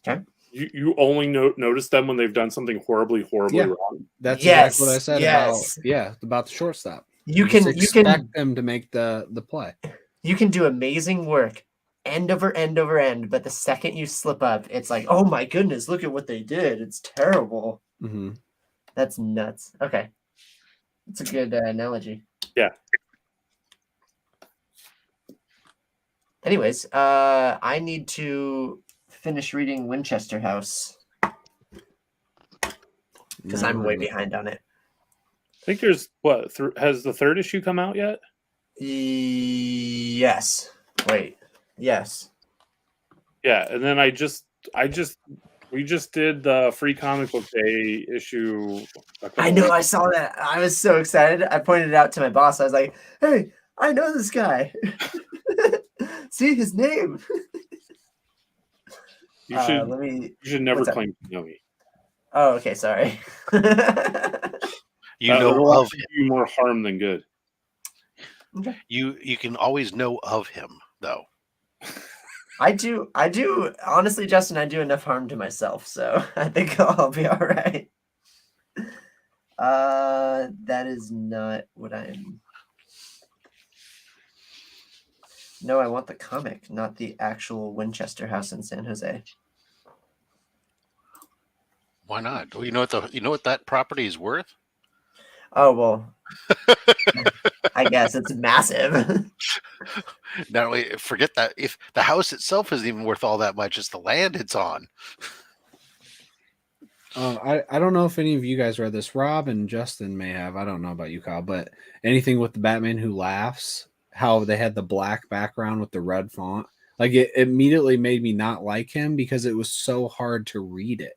Okay. You only notice them when they've done something horribly wrong. That's exactly what I said about the shortstop. You can expect them to make the play. You can do amazing work end over end over end, but the second you slip up, it's like, oh my goodness, look at what they did. It's terrible. Mm-hmm. That's nuts. Okay. That's a good analogy. Yeah. Anyways, I need to finish reading Winchester House because I'm way behind on it. I think there's has the third issue come out yet? Yes. Wait. Yes. Yeah, and then we just did the free comic book day issue. I know, I saw that. I was so excited. I pointed it out to my boss. I was like, "Hey, I know this guy. See his name." You should never claim to know me. Oh, okay, sorry. You know of him. Do more harm than good. Okay. You can always know of him though. I do honestly, Justin, I do enough harm to myself, so I think I'll be all right. That is not what I'm. No, I want the comic, not the actual Winchester House in San Jose. Why not? Well, you know what that property is worth? Oh well, I guess it's massive. Not only forget that if the house itself isn't even worth all that much, it's the land it's on. I don't know if any of you guys read this. Rob and Justin may have. I don't know about you, Kyle, but anything with the Batman Who Laughs, how they had the black background with the red font, like it immediately made me not like him because it was so hard to read it.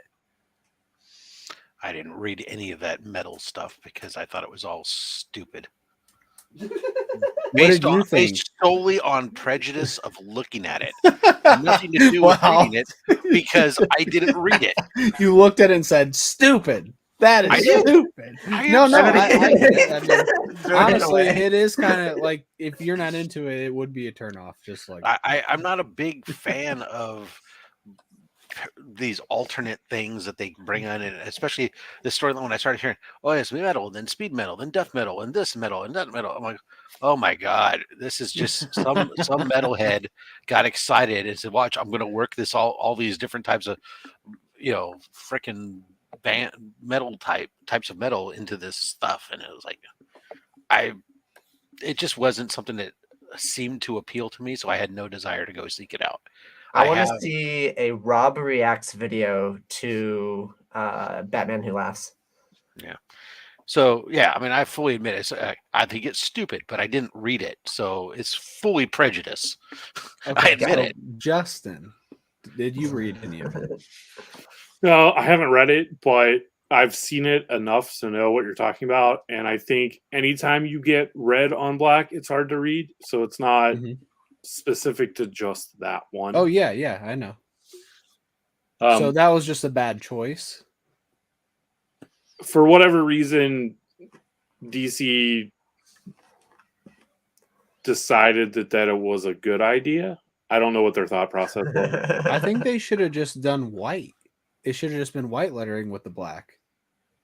I didn't read any of that metal stuff because I thought it was all stupid. What did you think? Based solely on prejudice of looking at it. Nothing to do with Wow. reading it because I didn't read it. You looked at it and said, "Stupid. That is I did. stupid." I No, am I sorry. get it. I mean, Throw it honestly, away. it is kind of like if you're not into it, it would be a turnoff. Just like I'm not a big fan of these alternate things that they bring on, and especially the story when I started hearing, oh, it's metal, then speed metal, then death metal, and this metal, and that metal. I'm like, oh my god, this is just some metalhead got excited and said, watch, I'm going to work this all these different types of freaking band metal types of metal into this stuff, and it was like, it just wasn't something that seemed to appeal to me, so I had no desire to go seek it out. I want to see a Rob Reacts video to Batman Who Laughs. Yeah. So, yeah, I mean, I fully admit it. I think it's stupid, but I didn't read it. So it's fully prejudice. I admit it. Justin, did you read any of it? No, I haven't read it, but I've seen it enough to know what you're talking about. And I think anytime you get red on black, it's hard to read. So it's not specific to just that one. Oh, yeah, I know. So that was just a bad choice. For whatever reason, DC decided that it was a good idea. I don't know what their thought process was. I think they should have just done white. It should have just been white lettering with the black,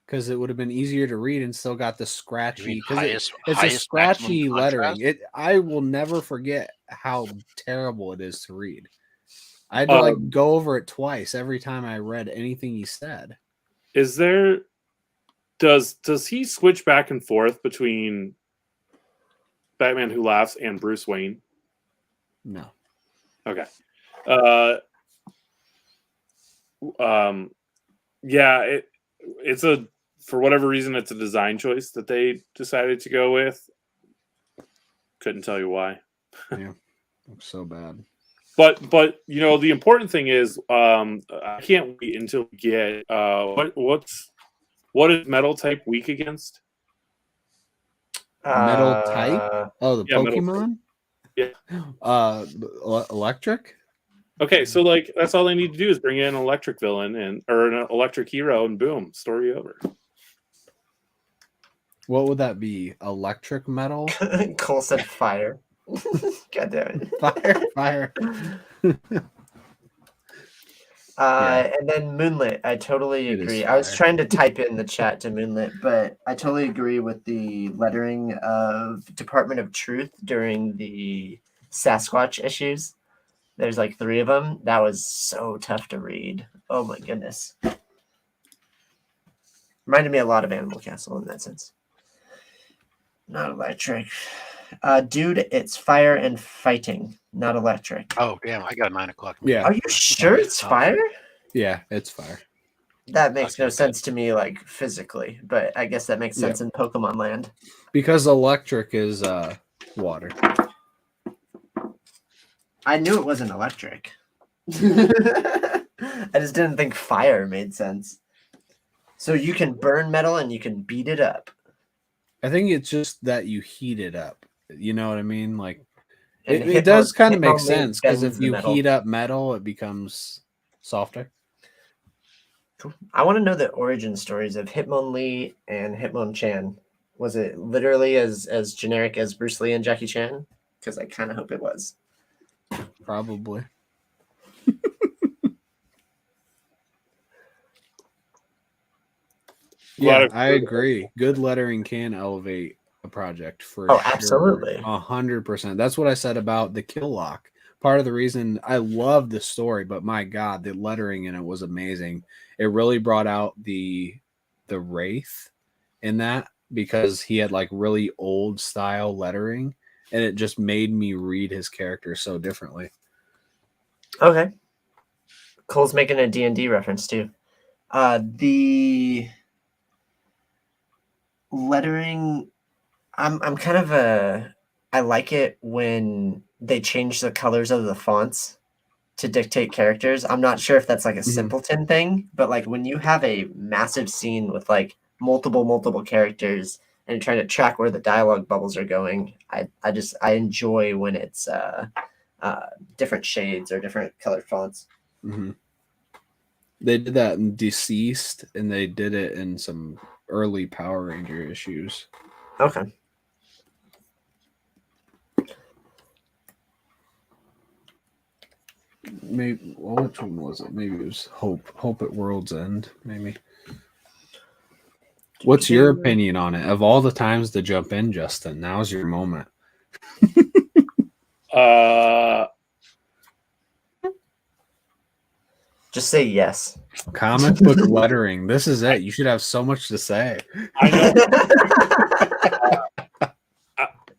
because it would have been easier to read and still got the scratchy. Because it's a scratchy lettering. I will never forget how terrible it is to read. I had to go over it twice every time I read anything he said. Is there? Does he switch back and forth between Batman Who Laughs and Bruce Wayne? No. Okay. Yeah, it's for whatever reason, it's a design choice that they decided to go with. Couldn't tell you why. Yeah, looks so bad. But the important thing is, I can't wait until we get what is metal type weak against? Metal type? Oh, the Pokemon? Yeah. Electric? Okay, so that's all they need to do is bring in an electric villain or an electric hero, and boom, story over. What would that be? Electric metal? Cole said fire. God damn it. Fire. And then Moonlit, I totally agree. I was trying to type in the chat to Moonlit, but I totally agree with the lettering of Department of Truth during the Sasquatch issues. There's like 3 of them. That was so tough to read. Oh my goodness. Reminded me a lot of Animal Castle in that sense. Not electric. Dude, it's fire and fighting, not electric. Oh, damn. I got a 9 o'clock. Yeah. Are you sure it's fire? Yeah, it's fire. That makes no sense to me, like physically, but I guess that makes sense in Pokemon Land. Because electric is water. I knew it wasn't electric. I just didn't think fire made sense. So you can burn metal and you can beat it up. I think it's just that you heat it up. You know what I mean? Like And it does kind of make Hitmonlee sense, because if bends the you metal. heat up metal, it becomes softer. Cool. I want to know the origin stories of Hitmonlee and Hitmonchan. Was it literally as generic as Bruce Lee and Jackie Chan? Because I kind of hope it was. Probably. Yeah, I agree. Good lettering can elevate a project for Oh, sure. absolutely. 100%. That's what I said about the Kill Lock. Part of the reason I love the story, but my God, the lettering in it was amazing. It really brought out the Wraith in that, because he had like really old style lettering, and it just made me read his character so differently. Okay. Cole's making a D&D reference too. The lettering, I'm kind of I like it when they change the colors of the fonts to dictate characters. I'm not sure if that's like a simpleton thing, but like when you have a massive scene with like multiple characters and you're trying to track where the dialogue bubbles are going, I enjoy when it's different shades or different colored fonts. Mm-hmm. They did that in Deceased, and they did it in some early Power Ranger issues. Okay. Maybe, well, which one was it? Maybe it was Hope at World's End. Maybe. What's your opinion on it? Of all the times to jump in, Justin, now's your moment. Just say yes. Comic book lettering. This is it. You should have so much to say. I know.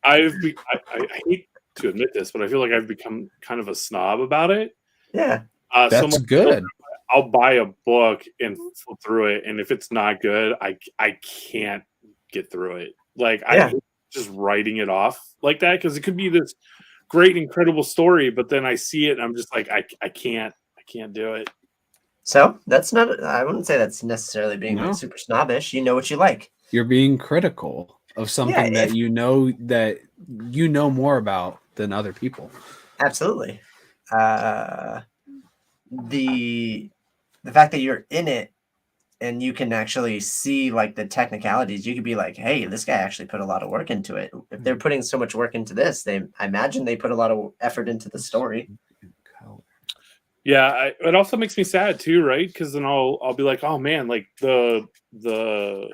I hate to admit this, but I feel like I've become kind of a snob about it. Yeah. That's good. I'll buy a book and flip through it, and if it's not good, I can't get through it. Like I hate just writing it off like that, because it could be this great, incredible story, but then I see it and I'm just like, I can't do it. So that's not, I wouldn't say that's necessarily being like super snobbish. You know what you like. You're being critical of something that you know more about than other people. Absolutely. The fact that you're in it and you can actually see like the technicalities, you could be like, hey, this guy actually put a lot of work into it. If they're putting so much work into this, I imagine they put a lot of effort into the story. Yeah, it also makes me sad too, right? Because then I'll be like, oh man, like the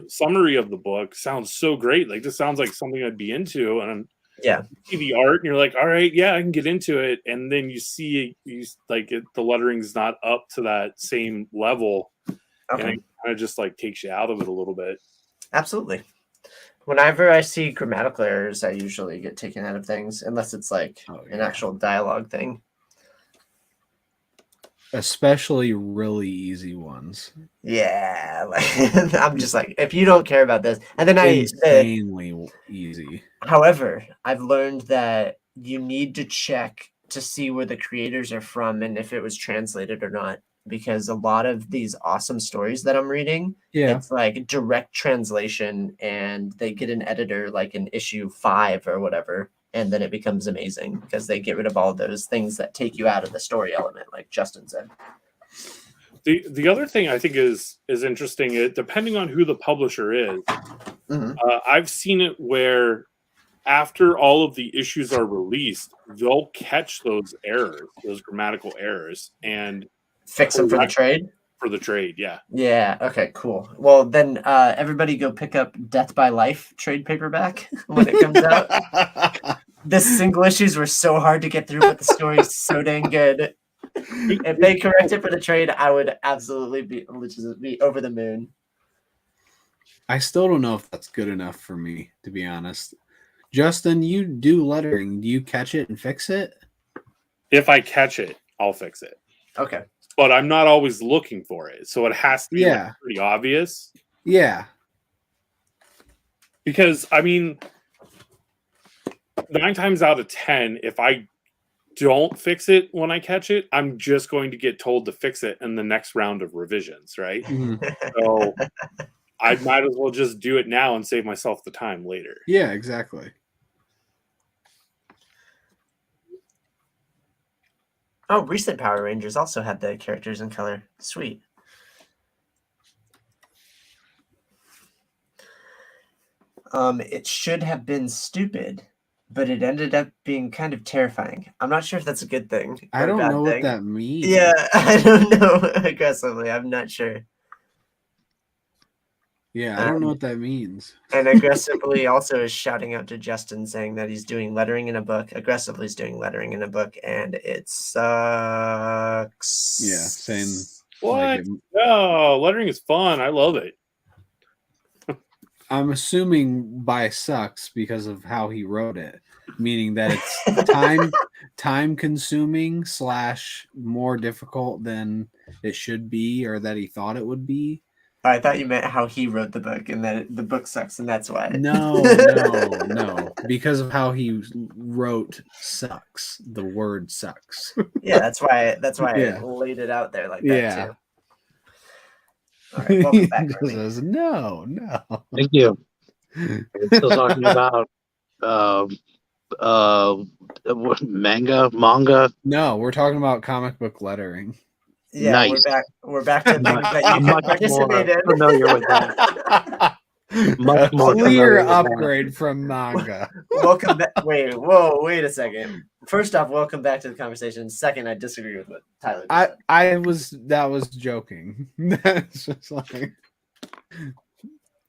summary of the book sounds so great. Like this sounds like something I'd be into, and you see the art, and you're like, all right, yeah, I can get into it. And then you see, the lettering's not up to that same level, and it kind of just like takes you out of it a little bit. Absolutely. Whenever I see grammatical errors, I usually get taken out of things, unless it's like an actual dialogue thing. Especially really easy ones. Yeah, like, I'm just like, if you don't care about this, and then insanely easy. However, I've learned that you need to check to see where the creators are from and if it was translated or not, because a lot of these awesome stories that I'm reading, it's like direct translation, and they get an editor like in issue 5 or whatever. And then it becomes amazing because they get rid of all those things that take you out of the story element, like Justin said. The other thing I think is interesting, depending on who the publisher is, I've seen it where after all of the issues are released, they'll catch those errors, those grammatical errors, and fix them for the trade? For the trade, yeah. Yeah, okay, cool. Well, then everybody go pick up Death by Life trade paperback when it comes out. The single issues were so hard to get through, but the story is so dang good. If they correct it for the trade, I would absolutely be over the moon. I still don't know if that's good enough for me, to be honest. Justin, you do lettering. Do you catch it and fix it? If I catch it, I'll fix it. Okay. But I'm not always looking for it, so it has to be like, pretty obvious. Yeah. Because, I mean, 9 times out of 10, if I don't fix it when I catch it, I'm just going to get told to fix it in the next round of revisions, right? So I might as well just do it now and save myself the time later. Yeah, exactly. Oh, recent Power Rangers also had the characters in color. Sweet. It should have been stupid, but it ended up being kind of terrifying. I'm not sure if that's a good thing. I don't know what that means. Yeah, I don't know aggressively. I'm not sure. Yeah, I don't know what that means. And aggressively also is shouting out to Justin, saying that he's doing lettering in a book. Aggressively is doing lettering in a book, and it sucks. Yeah, same. What? No, lettering is fun. I love it. I'm assuming by sucks because of how he wrote it, meaning that it's time consuming / more difficult than it should be or that he thought it would be. I thought you meant how he wrote the book and that the book sucks and that's why. No. Because of how he wrote sucks. The word sucks. Yeah, that's why Yeah. I laid it out there like that Yeah. too. All right, welcome back, Just Remy. says, no. Thank you. We're still talking about manga. No, we're talking about comic book lettering. Yeah, Nice. we're back to things that you I'm can much participate more in. familiar with that. Much A more clear familiar with that. upgrade from manga. Welcome back. Wait a second. First off, welcome back to the conversation. Second, I disagree with what Tyler just said. That was joking. That's just like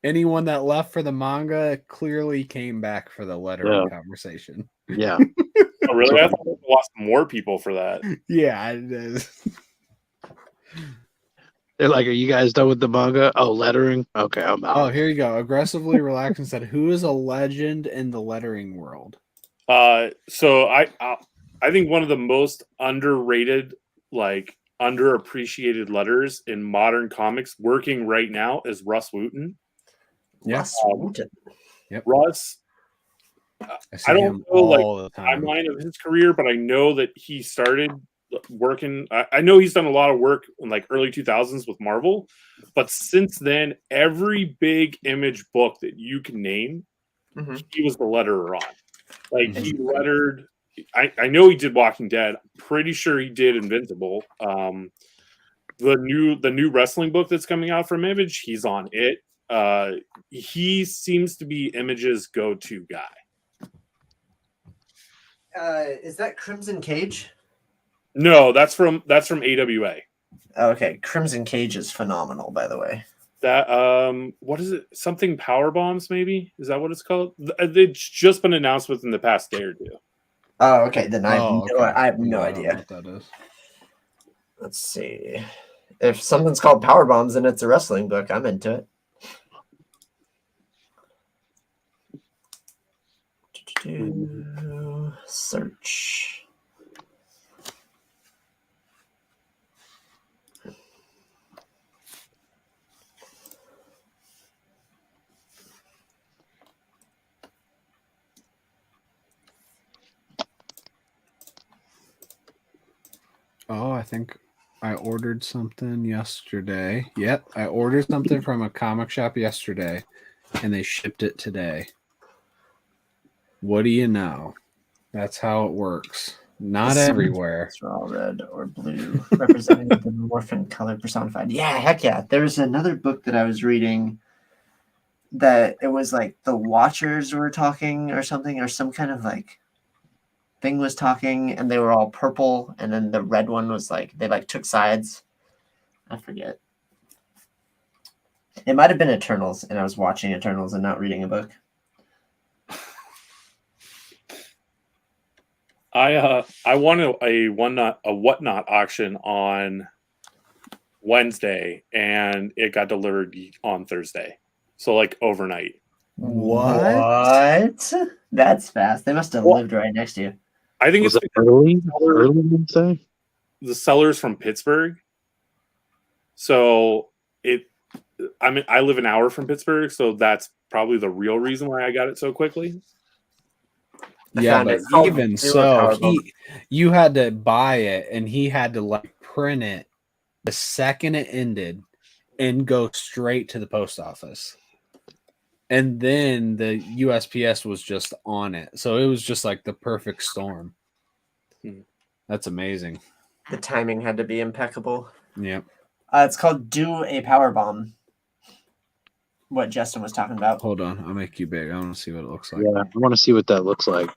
anyone that left for the manga clearly came back for the lettering conversation. Yeah. Oh, really? I thought we lost more people for that. Yeah, it is. They're like, are you guys done with the manga? Oh, lettering? Okay, I'm out. Oh, here you go. Aggressively relaxing said, "Who is a legend in the lettering world?" So I think one of the most underrated, like underappreciated letters in modern comics working right now is Russ Wooten. Yes, Wooten. Yep. Russ. I don't know like the timeline of his career, but I know that he started working. I know he's done a lot of work in like early 2000s with Marvel, but since then, every big Image book that you can name, he was the letterer on. Like he lettered. I know he did Walking Dead. I'm pretty sure he did Invincible. The new wrestling book that's coming out from Image, he's on it. He seems to be Image's go-to guy. Is that Crimson Cage? No, that's from AWA. Okay, Crimson Cage is phenomenal, by the way. That what is it? Something Power Bombs, maybe? Is that what it's called? It's just been announced within the past day or two. Oh, okay. Then I have no I don't know idea. what that is. Let's see. If something's called Power Bombs and it's a wrestling book, I'm into it. Search. Oh, I think I ordered something yesterday. Yep, I ordered something from a comic shop yesterday, and they shipped it today. What do you know? That's how it works. Not everywhere. It's all red or blue, representing the morphin color personified. Yeah, heck yeah. There's another book that I was reading that it was like the Watchers were talking or something, or some kind of like thing was talking, and they were all purple, and then the red one was like they like took sides. I forget. It might have been Eternals, and I was watching Eternals and not reading a book. I won a whatnot auction on Wednesday, and it got delivered on Thursday, so like overnight. What? That's fast. They must have lived right next to you. I think Was it's it early Wednesday? The seller's from Pittsburgh, so I live an hour from Pittsburgh, so that's probably the real reason why I got it so quickly. Yeah, but even so, you had to buy it, and he had to like print it the second it ended, and go straight to the post office. And then the USPS was just on it, so it was just like the perfect storm. That's amazing. The timing had to be impeccable. Yep. It's called Do a Power Bomb. What Justin was talking about. Hold on, I'll make you big. I want to see what it looks like. Yeah, I want to see what that looks like.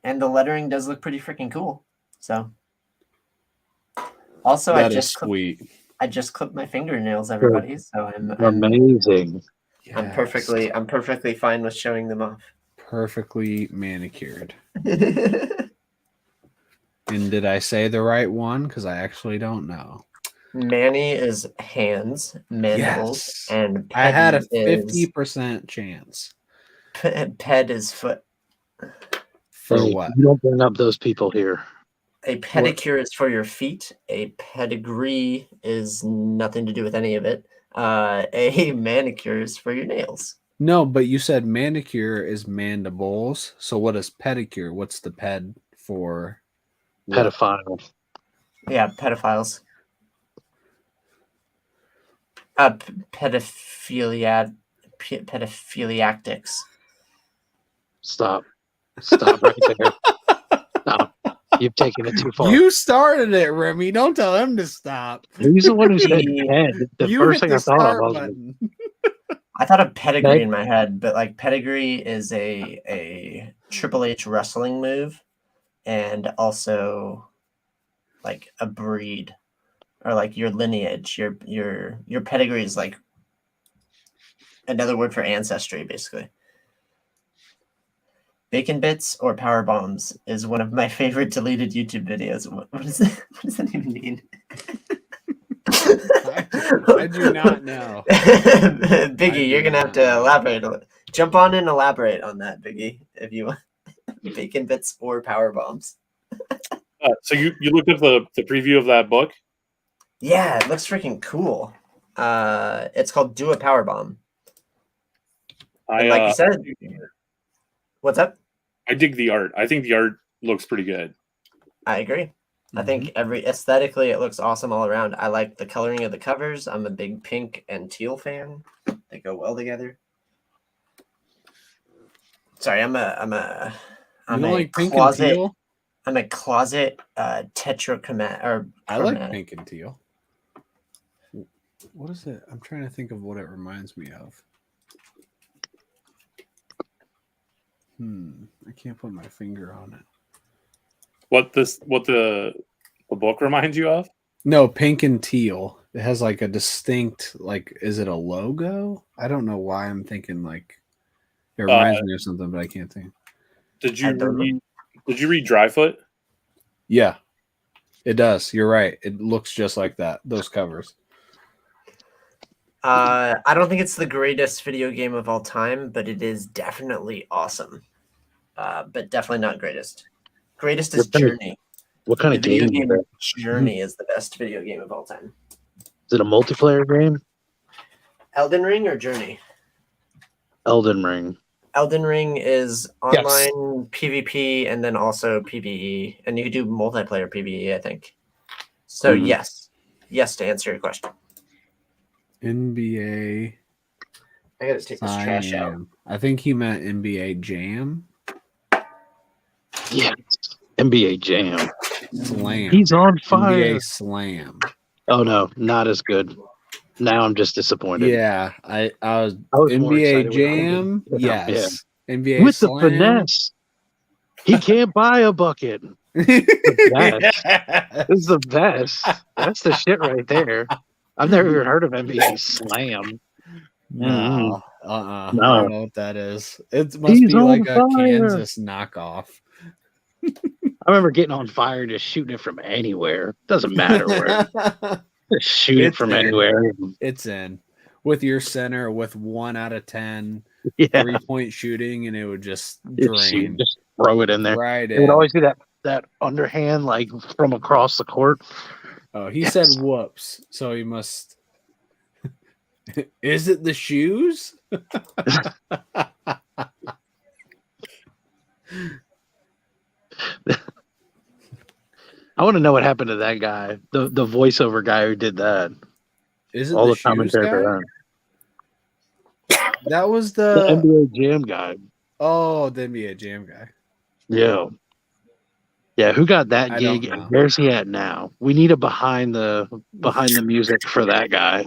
And the lettering does look pretty freaking cool. So, also, That is sweet. I just clipped my fingernails, everybody. So I'm amazing. I'm perfectly fine with showing them off. Perfectly manicured. And did I say the right one? Because I actually don't know. Manny is hands, mandibles, Yes. and I had a petty is 50% chance. ped is foot. For Hey, what? you don't bring up those people here. A pedicure is for your feet. A pedigree is nothing to do with any of it. A manicure is for your nails. No, but you said manicure is mandibles. So what is pedicure? What's the ped for? what? Pedophile. Yeah, pedophiles. Pedophiliactics. Stop. Stop right there. Stop. You've taken it too far. You started it, Remy. Don't tell him to stop. He's the one who said He- head. The You first hit thing I the thought of start was button. I thought of pedigree Ped- in my head, but like pedigree is a Triple H wrestling move, and also like a breed or like your lineage. Your pedigree is like another word for ancestry, basically. Bacon bits or power bombs is one of my favorite deleted YouTube videos. What does that even mean? I do not know. Biggie, you're gonna have to elaborate. Jump on and elaborate on that, Biggie, if you want. Bacon bits or power bombs. So you looked at the preview of that book? Yeah, it looks freaking cool. It's called Do a Power Bomb. And like you said, what's up? I dig the art. I think the art looks pretty good. I agree. I think aesthetically it looks awesome all around. I like the coloring of the covers. I'm a big pink and teal fan. They go well together. Sorry, I'm a like pink and closet. teal? I'm a closet tetrachromat or I like chromat. pink and teal. What is it? I'm trying to think of what it reminds me of. I can't put my finger on it. What the book reminds you of? No, pink and teal. It has like a distinct, like, is it a logo? I don't know why I'm thinking like it reminds me of something, but I can't think. Did you read Dryfoot? Yeah, it does. You're right. It looks just like that. Those covers. I don't think it's the greatest video game of all time, but it is definitely awesome. But definitely not greatest. Greatest is Journey. What kind of The video game is game that? Journey is the best video game of all time. Is it a multiplayer game? Elden Ring or Journey? Elden Ring. Elden Ring is online PvP and then also PvE, and you can do multiplayer PvE, I think. So yes to answer your question. NBA. I gotta take this trash out. I think he meant NBA Jam. Yes. NBA Jam. Slam. He's on fire. NBA Slam. Oh no, not as good. Now I'm just disappointed. Yeah, I was more NBA excited Jam. when I was- Yes. NBA With Slam. the finesse. He can't buy a bucket. This is the best. That's the shit right there. I've never even heard of NBA Slam. No, I No. don't know what that is. It must He's be like a on fire. Kansas knockoff. I remember getting on fire, just shooting it from anywhere. Doesn't matter where. Just shoot it It's from in. anywhere. It's in with your center with 1 out of 10 Yeah. 3-point shooting, and it would just drain. Just throw it in there. Right It would in. always do that underhand, like from across the court. Oh, he said whoops, so he must. Is it the shoes? I want to know what happened to that guy, the voiceover guy who did that. Is it all the the shoes commentary guy? for That was that? The NBA Jam guy. Oh, the NBA Jam guy. Yeah. Yeah, who got that I don't gig? know. And where's he at now? We need a behind the music for that guy.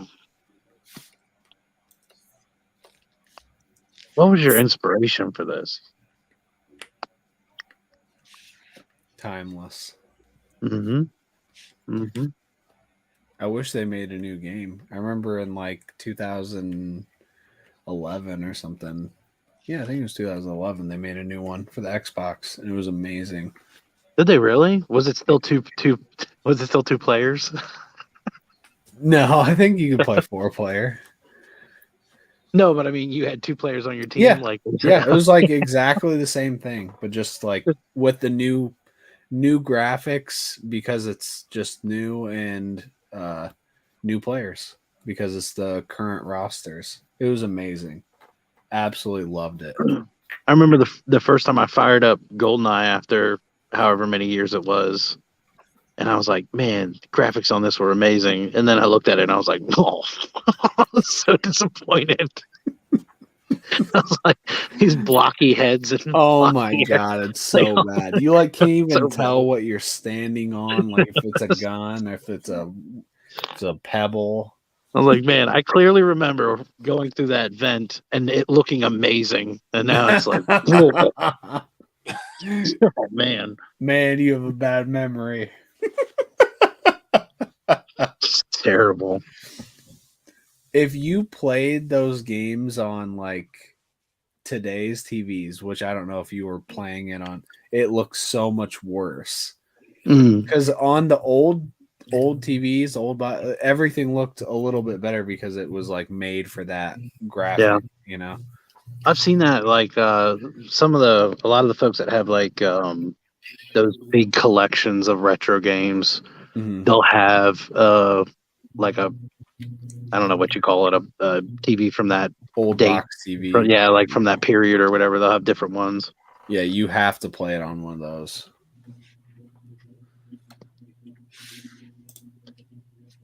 What was your inspiration for this? Timeless. Mm-hmm. I wish they made a new game. I remember in like 2011 or something. Yeah, I think it was 2011. They made a new one for the Xbox, and it was amazing. Did they really? Was it still two? Was it still two players? No, I think you could play 4-player. No, but I mean, you had 2 players on your team. Yeah, Like, yeah, it was like exactly the same thing, but just like with the new graphics because it's just new and new players because it's the current rosters. It was amazing. Absolutely loved it. I remember the first time I fired up GoldenEye after however many years it was, and I was like, man, the graphics on this were amazing. And then I looked at it and I was like, oh, I was so disappointed. I was like, these blocky heads. And oh my god, it's so bad. You like can't even so tell bad. what you're standing on, like if it's a gun or if it's a pebble. I was like, man, I clearly remember going through that vent and it looking amazing. And now it's like, oh man. Man, you have a bad memory. It's terrible. If you played those games on like today's TVs, which I don't know if you were playing it on, it looks so much worse. Because on the old TVs, everything looked a little bit better because it was like made for that graphic, you know. I've seen that like a lot of the folks that have like those big collections of retro games, they'll have like a, I don't know what you call it, a TV from that old date. Box TV. Like from that period or whatever. They'll have different ones. Yeah, you have to play it on one of those.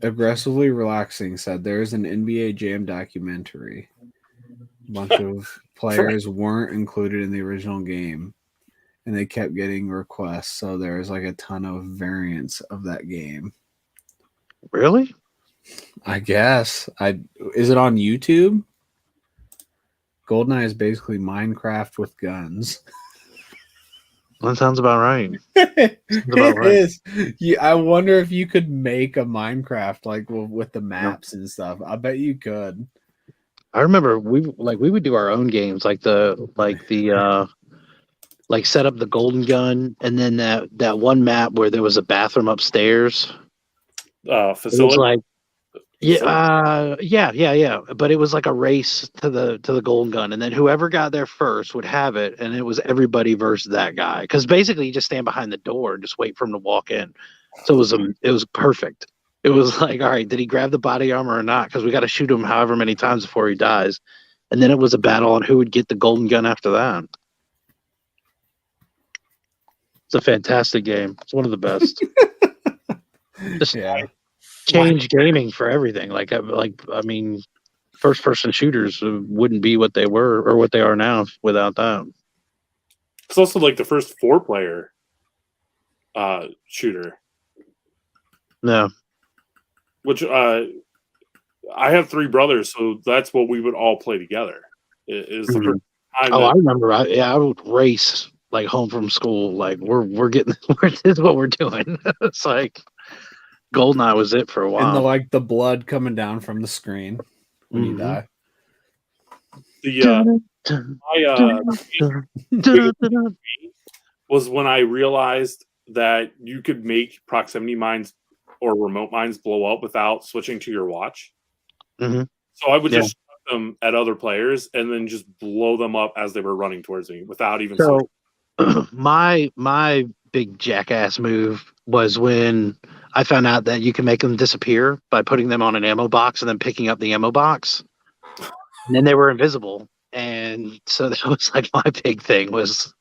Aggressively Relaxing said there's an NBA Jam documentary. A bunch of players weren't included in the original game, and they kept getting requests. So there's like a ton of variants of that game. Really? I guess. Is it on YouTube? GoldenEye is basically Minecraft with guns. That sounds about right. It is. Yeah, I wonder if you could make a Minecraft like with the maps and stuff. I bet you could. I remember we would do our own games, like set up the golden gun, and then that one map where there was a bathroom upstairs. Facility. It was like, yeah. But it was like a race to the golden gun, and then whoever got there first would have it, and it was everybody versus that guy. Because basically, you just stand behind the door and just wait for him to walk in. So it was perfect. It was like, all right, did he grab the body armor or not? Because we got to shoot him however many times before he dies. And then it was a battle on who would get the golden gun after that. It's a fantastic game. It's one of the best. Just change gaming for everything. I mean, first person shooters wouldn't be what they were or what they are now without that. It's also like the first 4-player shooter. No. Which I have 3 brothers, so that's what we would all play together. Is the first time I remember. I would race like home from school. Like we're getting this is what we're doing. It's like GoldenEye was it for a while. And the blood coming down from the screen when you die. Was when I realized that you could make proximity mines or remote mines blow up without switching to your watch. Mm-hmm. So I would just shoot them at other players and then just blow them up as they were running towards me without even switching. My big jackass move was when I found out that you can make them disappear by putting them on an ammo box and then picking up the ammo box. And then they were invisible. And so that was like my big thing was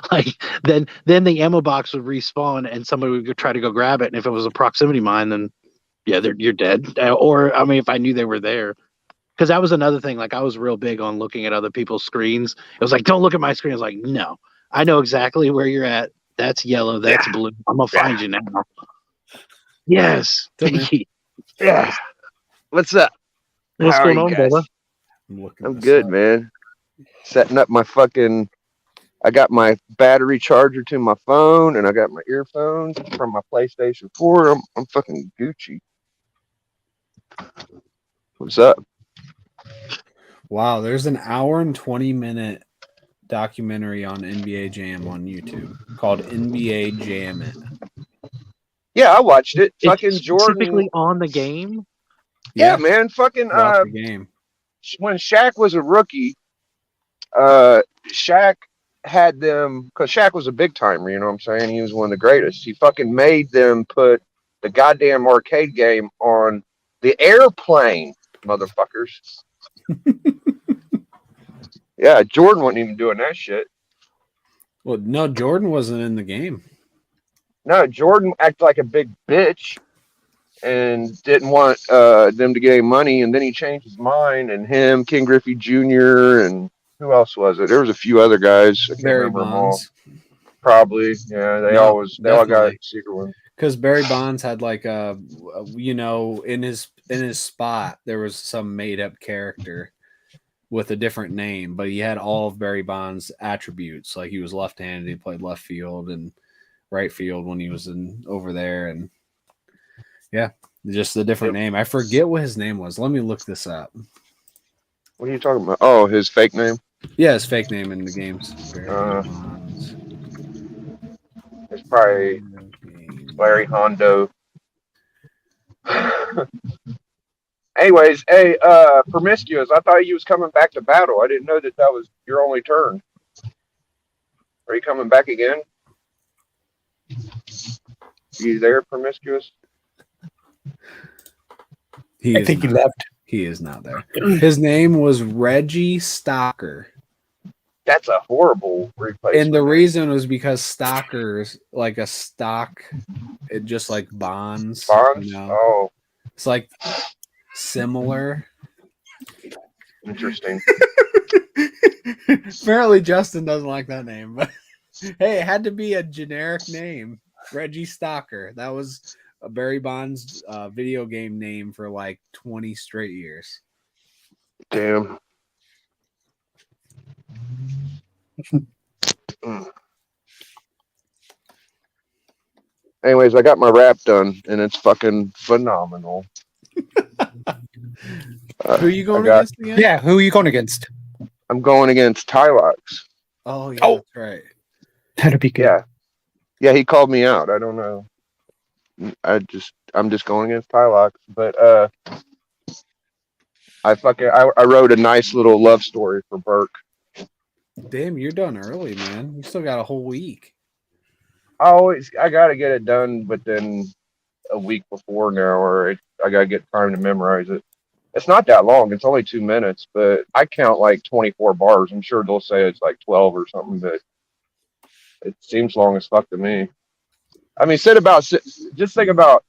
like then the ammo box would respawn and somebody would try to go grab it. And if it was a proximity mine, then you're dead. Or I mean, if I knew they were there. Because that was another thing. Like I was real big on looking at other people's screens. It was like, don't look at my screen. I was like, no, I know exactly where you're at. That's yellow. That's blue. I'm gonna find you now. Yes. Thank you. Yeah. What's up? What's going on, brother? I'm good, man. Setting up my I got my battery charger to my phone, and I got my earphones from my PlayStation 4. I'm fucking Gucci. What's up? Wow, there's an hour and 20-minute documentary on NBA Jam on YouTube called NBA Jam It. Yeah, I watched it. It's Fucking Jordan. specifically on the game. Yeah, man. Fucking Watch the game. when Shaq was a rookie, Shaq had them because Shaq was a big timer. You know what I'm saying? He was one of the greatest. He fucking made them put the goddamn arcade game on the airplane, motherfuckers. Yeah, Jordan wasn't even doing that shit. Well, no, Jordan wasn't in the game. No, Jordan acted like a big bitch and didn't want them to get any money, and then he changed his mind. And him, King Griffey Jr., and who else was it? There was a few other guys. I can't Barry remember them all. Bonds. Probably, yeah. They all got secret ones. Because Barry Bonds had like in his spot there was some made up character with a different name, but he had all of Barry Bonds' attributes. Like he was left-handed, he played left field and right field when he was over there, and yeah, just a different name. I forget what his name was. Let me look this up. What are you talking about? Oh, his fake name? Yeah, his fake name in the games. It's probably Larry Hondo. Anyways, hey, Promiscuous, I thought you was coming back to battle. I didn't know that was your only turn. Are you coming back again? You there, Promiscuous? I think he left. He is not there. His name was Reggie Stocker. That's a horrible replacement. And the reason was because Stocker's like a stock, it just like bonds. Bonds? You know? Oh. It's like similar. Interesting. Apparently Justin doesn't like that name, but hey, it had to be a generic name. Reggie Stocker. That was a Barry Bonds video game name for like 20 straight years. Damn. Anyways, I got my rap done, and it's fucking phenomenal. Who are you going against again? Yeah, who are you going against? I'm going against Tylox. Oh, yeah, that's right. That'd be good. Yeah. Yeah, he called me out. I don't know. I'm just going against Tylox, but I wrote a nice little love story for Burke. Damn, you're done early, man. You still got a whole week. I gotta get it done within a week before now, or I gotta get time to memorize it. It's not that long. It's only 2 minutes, but I count like 24 bars. I'm sure they'll say it's like 12 or something, but it seems long as fuck to me. I mean, just think about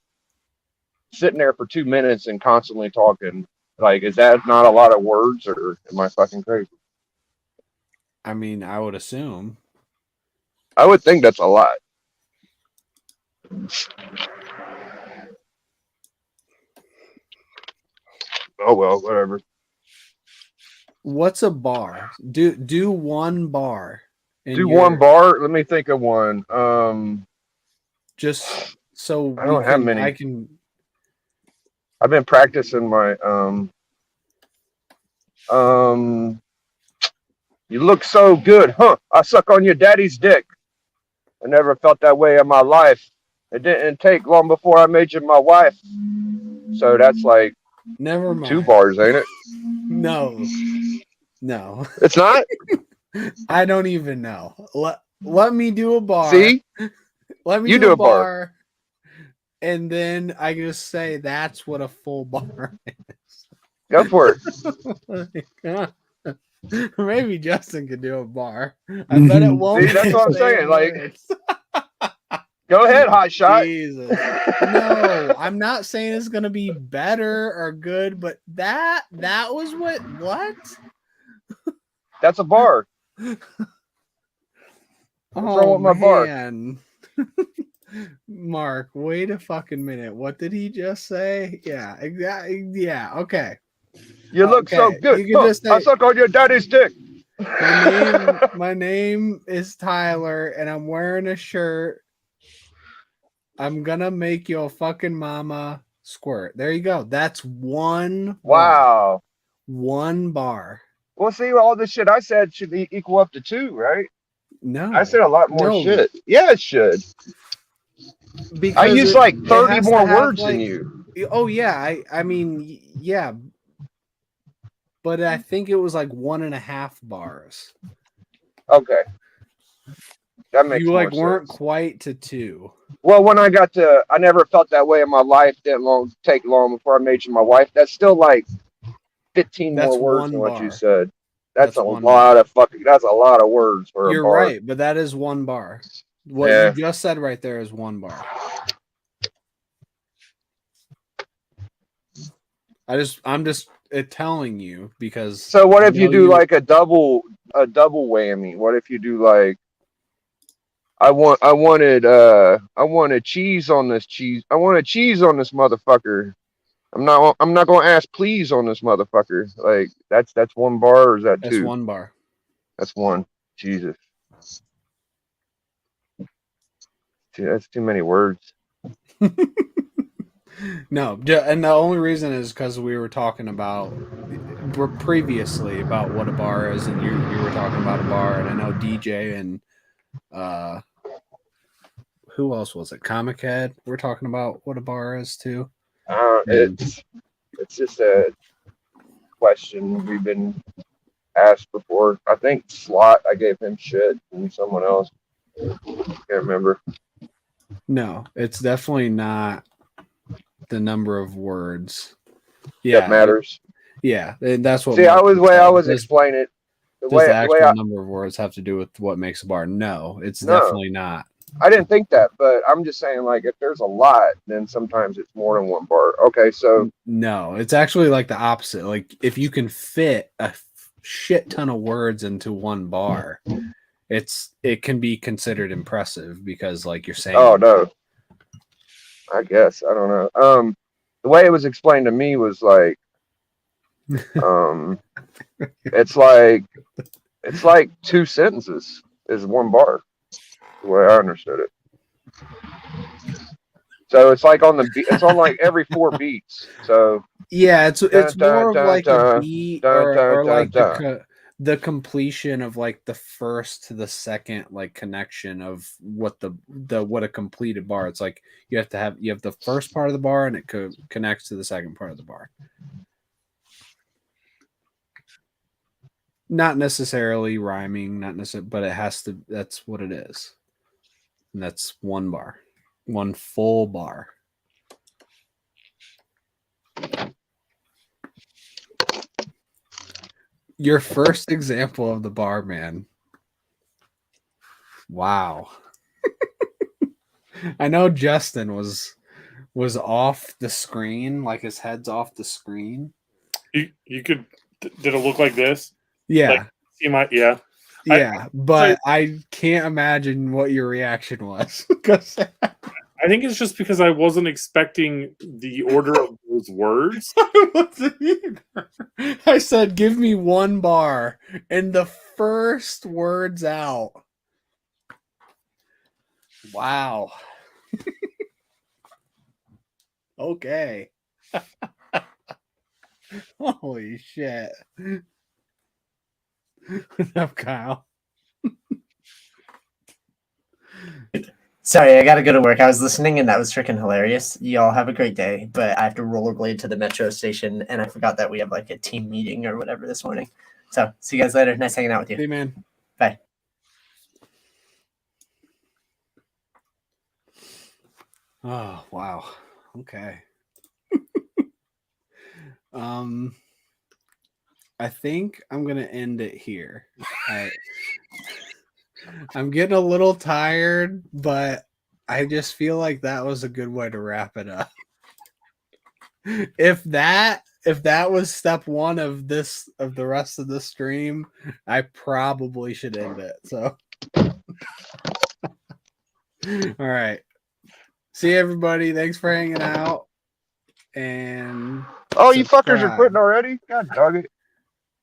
sitting there for 2 minutes and constantly talking. Like, is that not a lot of words, or am I fucking crazy? I mean, I would assume. I would think that's a lot. Oh well, whatever. What's a bar? Do one bar. Do one bar. Let me think of one. Just so I don't have many. I've been practicing my You look so good, huh? I suck on your daddy's dick. I never felt that way in my life. It didn't take long before I made you my wife. So that's like never mind. 2 bars, ain't it? No. It's not? I don't even know. Let me do a bar. See? Let me do a bar. And then I just say that's what a full bar is. Go for it. Maybe Justin could do a bar. I bet it won't. See, that's what I'm saying. Like, go ahead, hot shot. Jesus. No, I'm not saying it's gonna be better or good, but that was what? That's a bar. What's wrong with my bar? Mark, wait a fucking minute. What did he just say? Yeah, exactly. Yeah, okay. You look so good. You can just say, I suck on your daddy's dick. My name is Tyler, and I'm wearing a shirt. I'm gonna make your fucking mama squirt. There you go. That's one. Wow. Bar. One bar. Well, see, all this shit I said should equal up to 2, right? No. I said a lot more shit. Yeah, it should. I use like 30 has to more have, words than like- you. Oh yeah, I mean yeah, but I think it was like 1.5 bars. Okay. That makes You more like weren't sense. quite to 2. Well, when I never felt that way in my life. Didn't take long before I made you my wife. That's still like 15 That's more words 1 than what you bar. said. That's a 1 lot of fucking. That's a lot of words for a You're bar. right, but that is 1 bar. What Yeah. you just said right there is 1 bar. I'm just telling you because. So what I if you know do like a double whammy? What if you do like I wanted cheese on this cheese. I wanted cheese on this motherfucker. I'm not gonna ask please on this motherfucker. Like that's 1 bar or is that 2? That's 1 bar. That's 1. Jesus. That's too many words. No, and the only reason is because we were talking about previously about what a bar is, and you were talking about a bar, and I know DJ and who else was it? Comic Head. We're talking about what a bar is too. It's just a question we've been asked before. I think Slot, I gave him shit, and someone else. Can't remember. No, it's definitely not the number of words. Yeah, that matters. Yeah, and that's what. See, I was does, explaining it. Does the actual number of words have to do with what makes a bar? No, it's definitely not. I didn't think that, but I'm just saying, like, if there's a lot, then sometimes it's more than 1 bar. Okay, so no, it's actually like the opposite. Like, if you can fit a shit ton of words into 1 bar, it can be considered impressive because, like, you're saying. Oh no, I guess I don't know. The way it was explained to me was like, it's like 2 sentences is 1 bar. The way I understood it. So it's like it's on like every 4 beats. So yeah, it's more of like a beat or like the completion of like the first to the second like connection of what what a completed bar. It's like you have the first part of the bar and it connects to the second part of the bar. Not necessarily rhyming, but it has to. That's what it is. And that's 1 bar, 1 full bar. Your first example of the bar, man. Wow. I know Justin was off the screen, like his head's off the screen. You could. Did it look like this? Yeah. Like, yeah. Yeah, but I can't imagine what your reaction was. I think it's just because I wasn't expecting the order of those words. I wasn't either. I said, give me 1 bar, and the first words out. Wow. Okay. Holy shit. What's up, Kyle? Sorry, I gotta go to work. I was listening and that was freaking hilarious. Y'all have a great day, but I have to rollerblade to the metro station and I forgot that we have like a team meeting or whatever this morning. So see you guys later. Nice hanging out with you. Hey, man. Bye. Oh, wow. Okay. I think I'm gonna end it here. I'm getting a little tired, but I just feel like that was a good way to wrap it up. If that was step 1 of the rest of the stream, I probably should end it. So all right. See everybody. Thanks for hanging out. And you fuckers are quitting already? God dog it.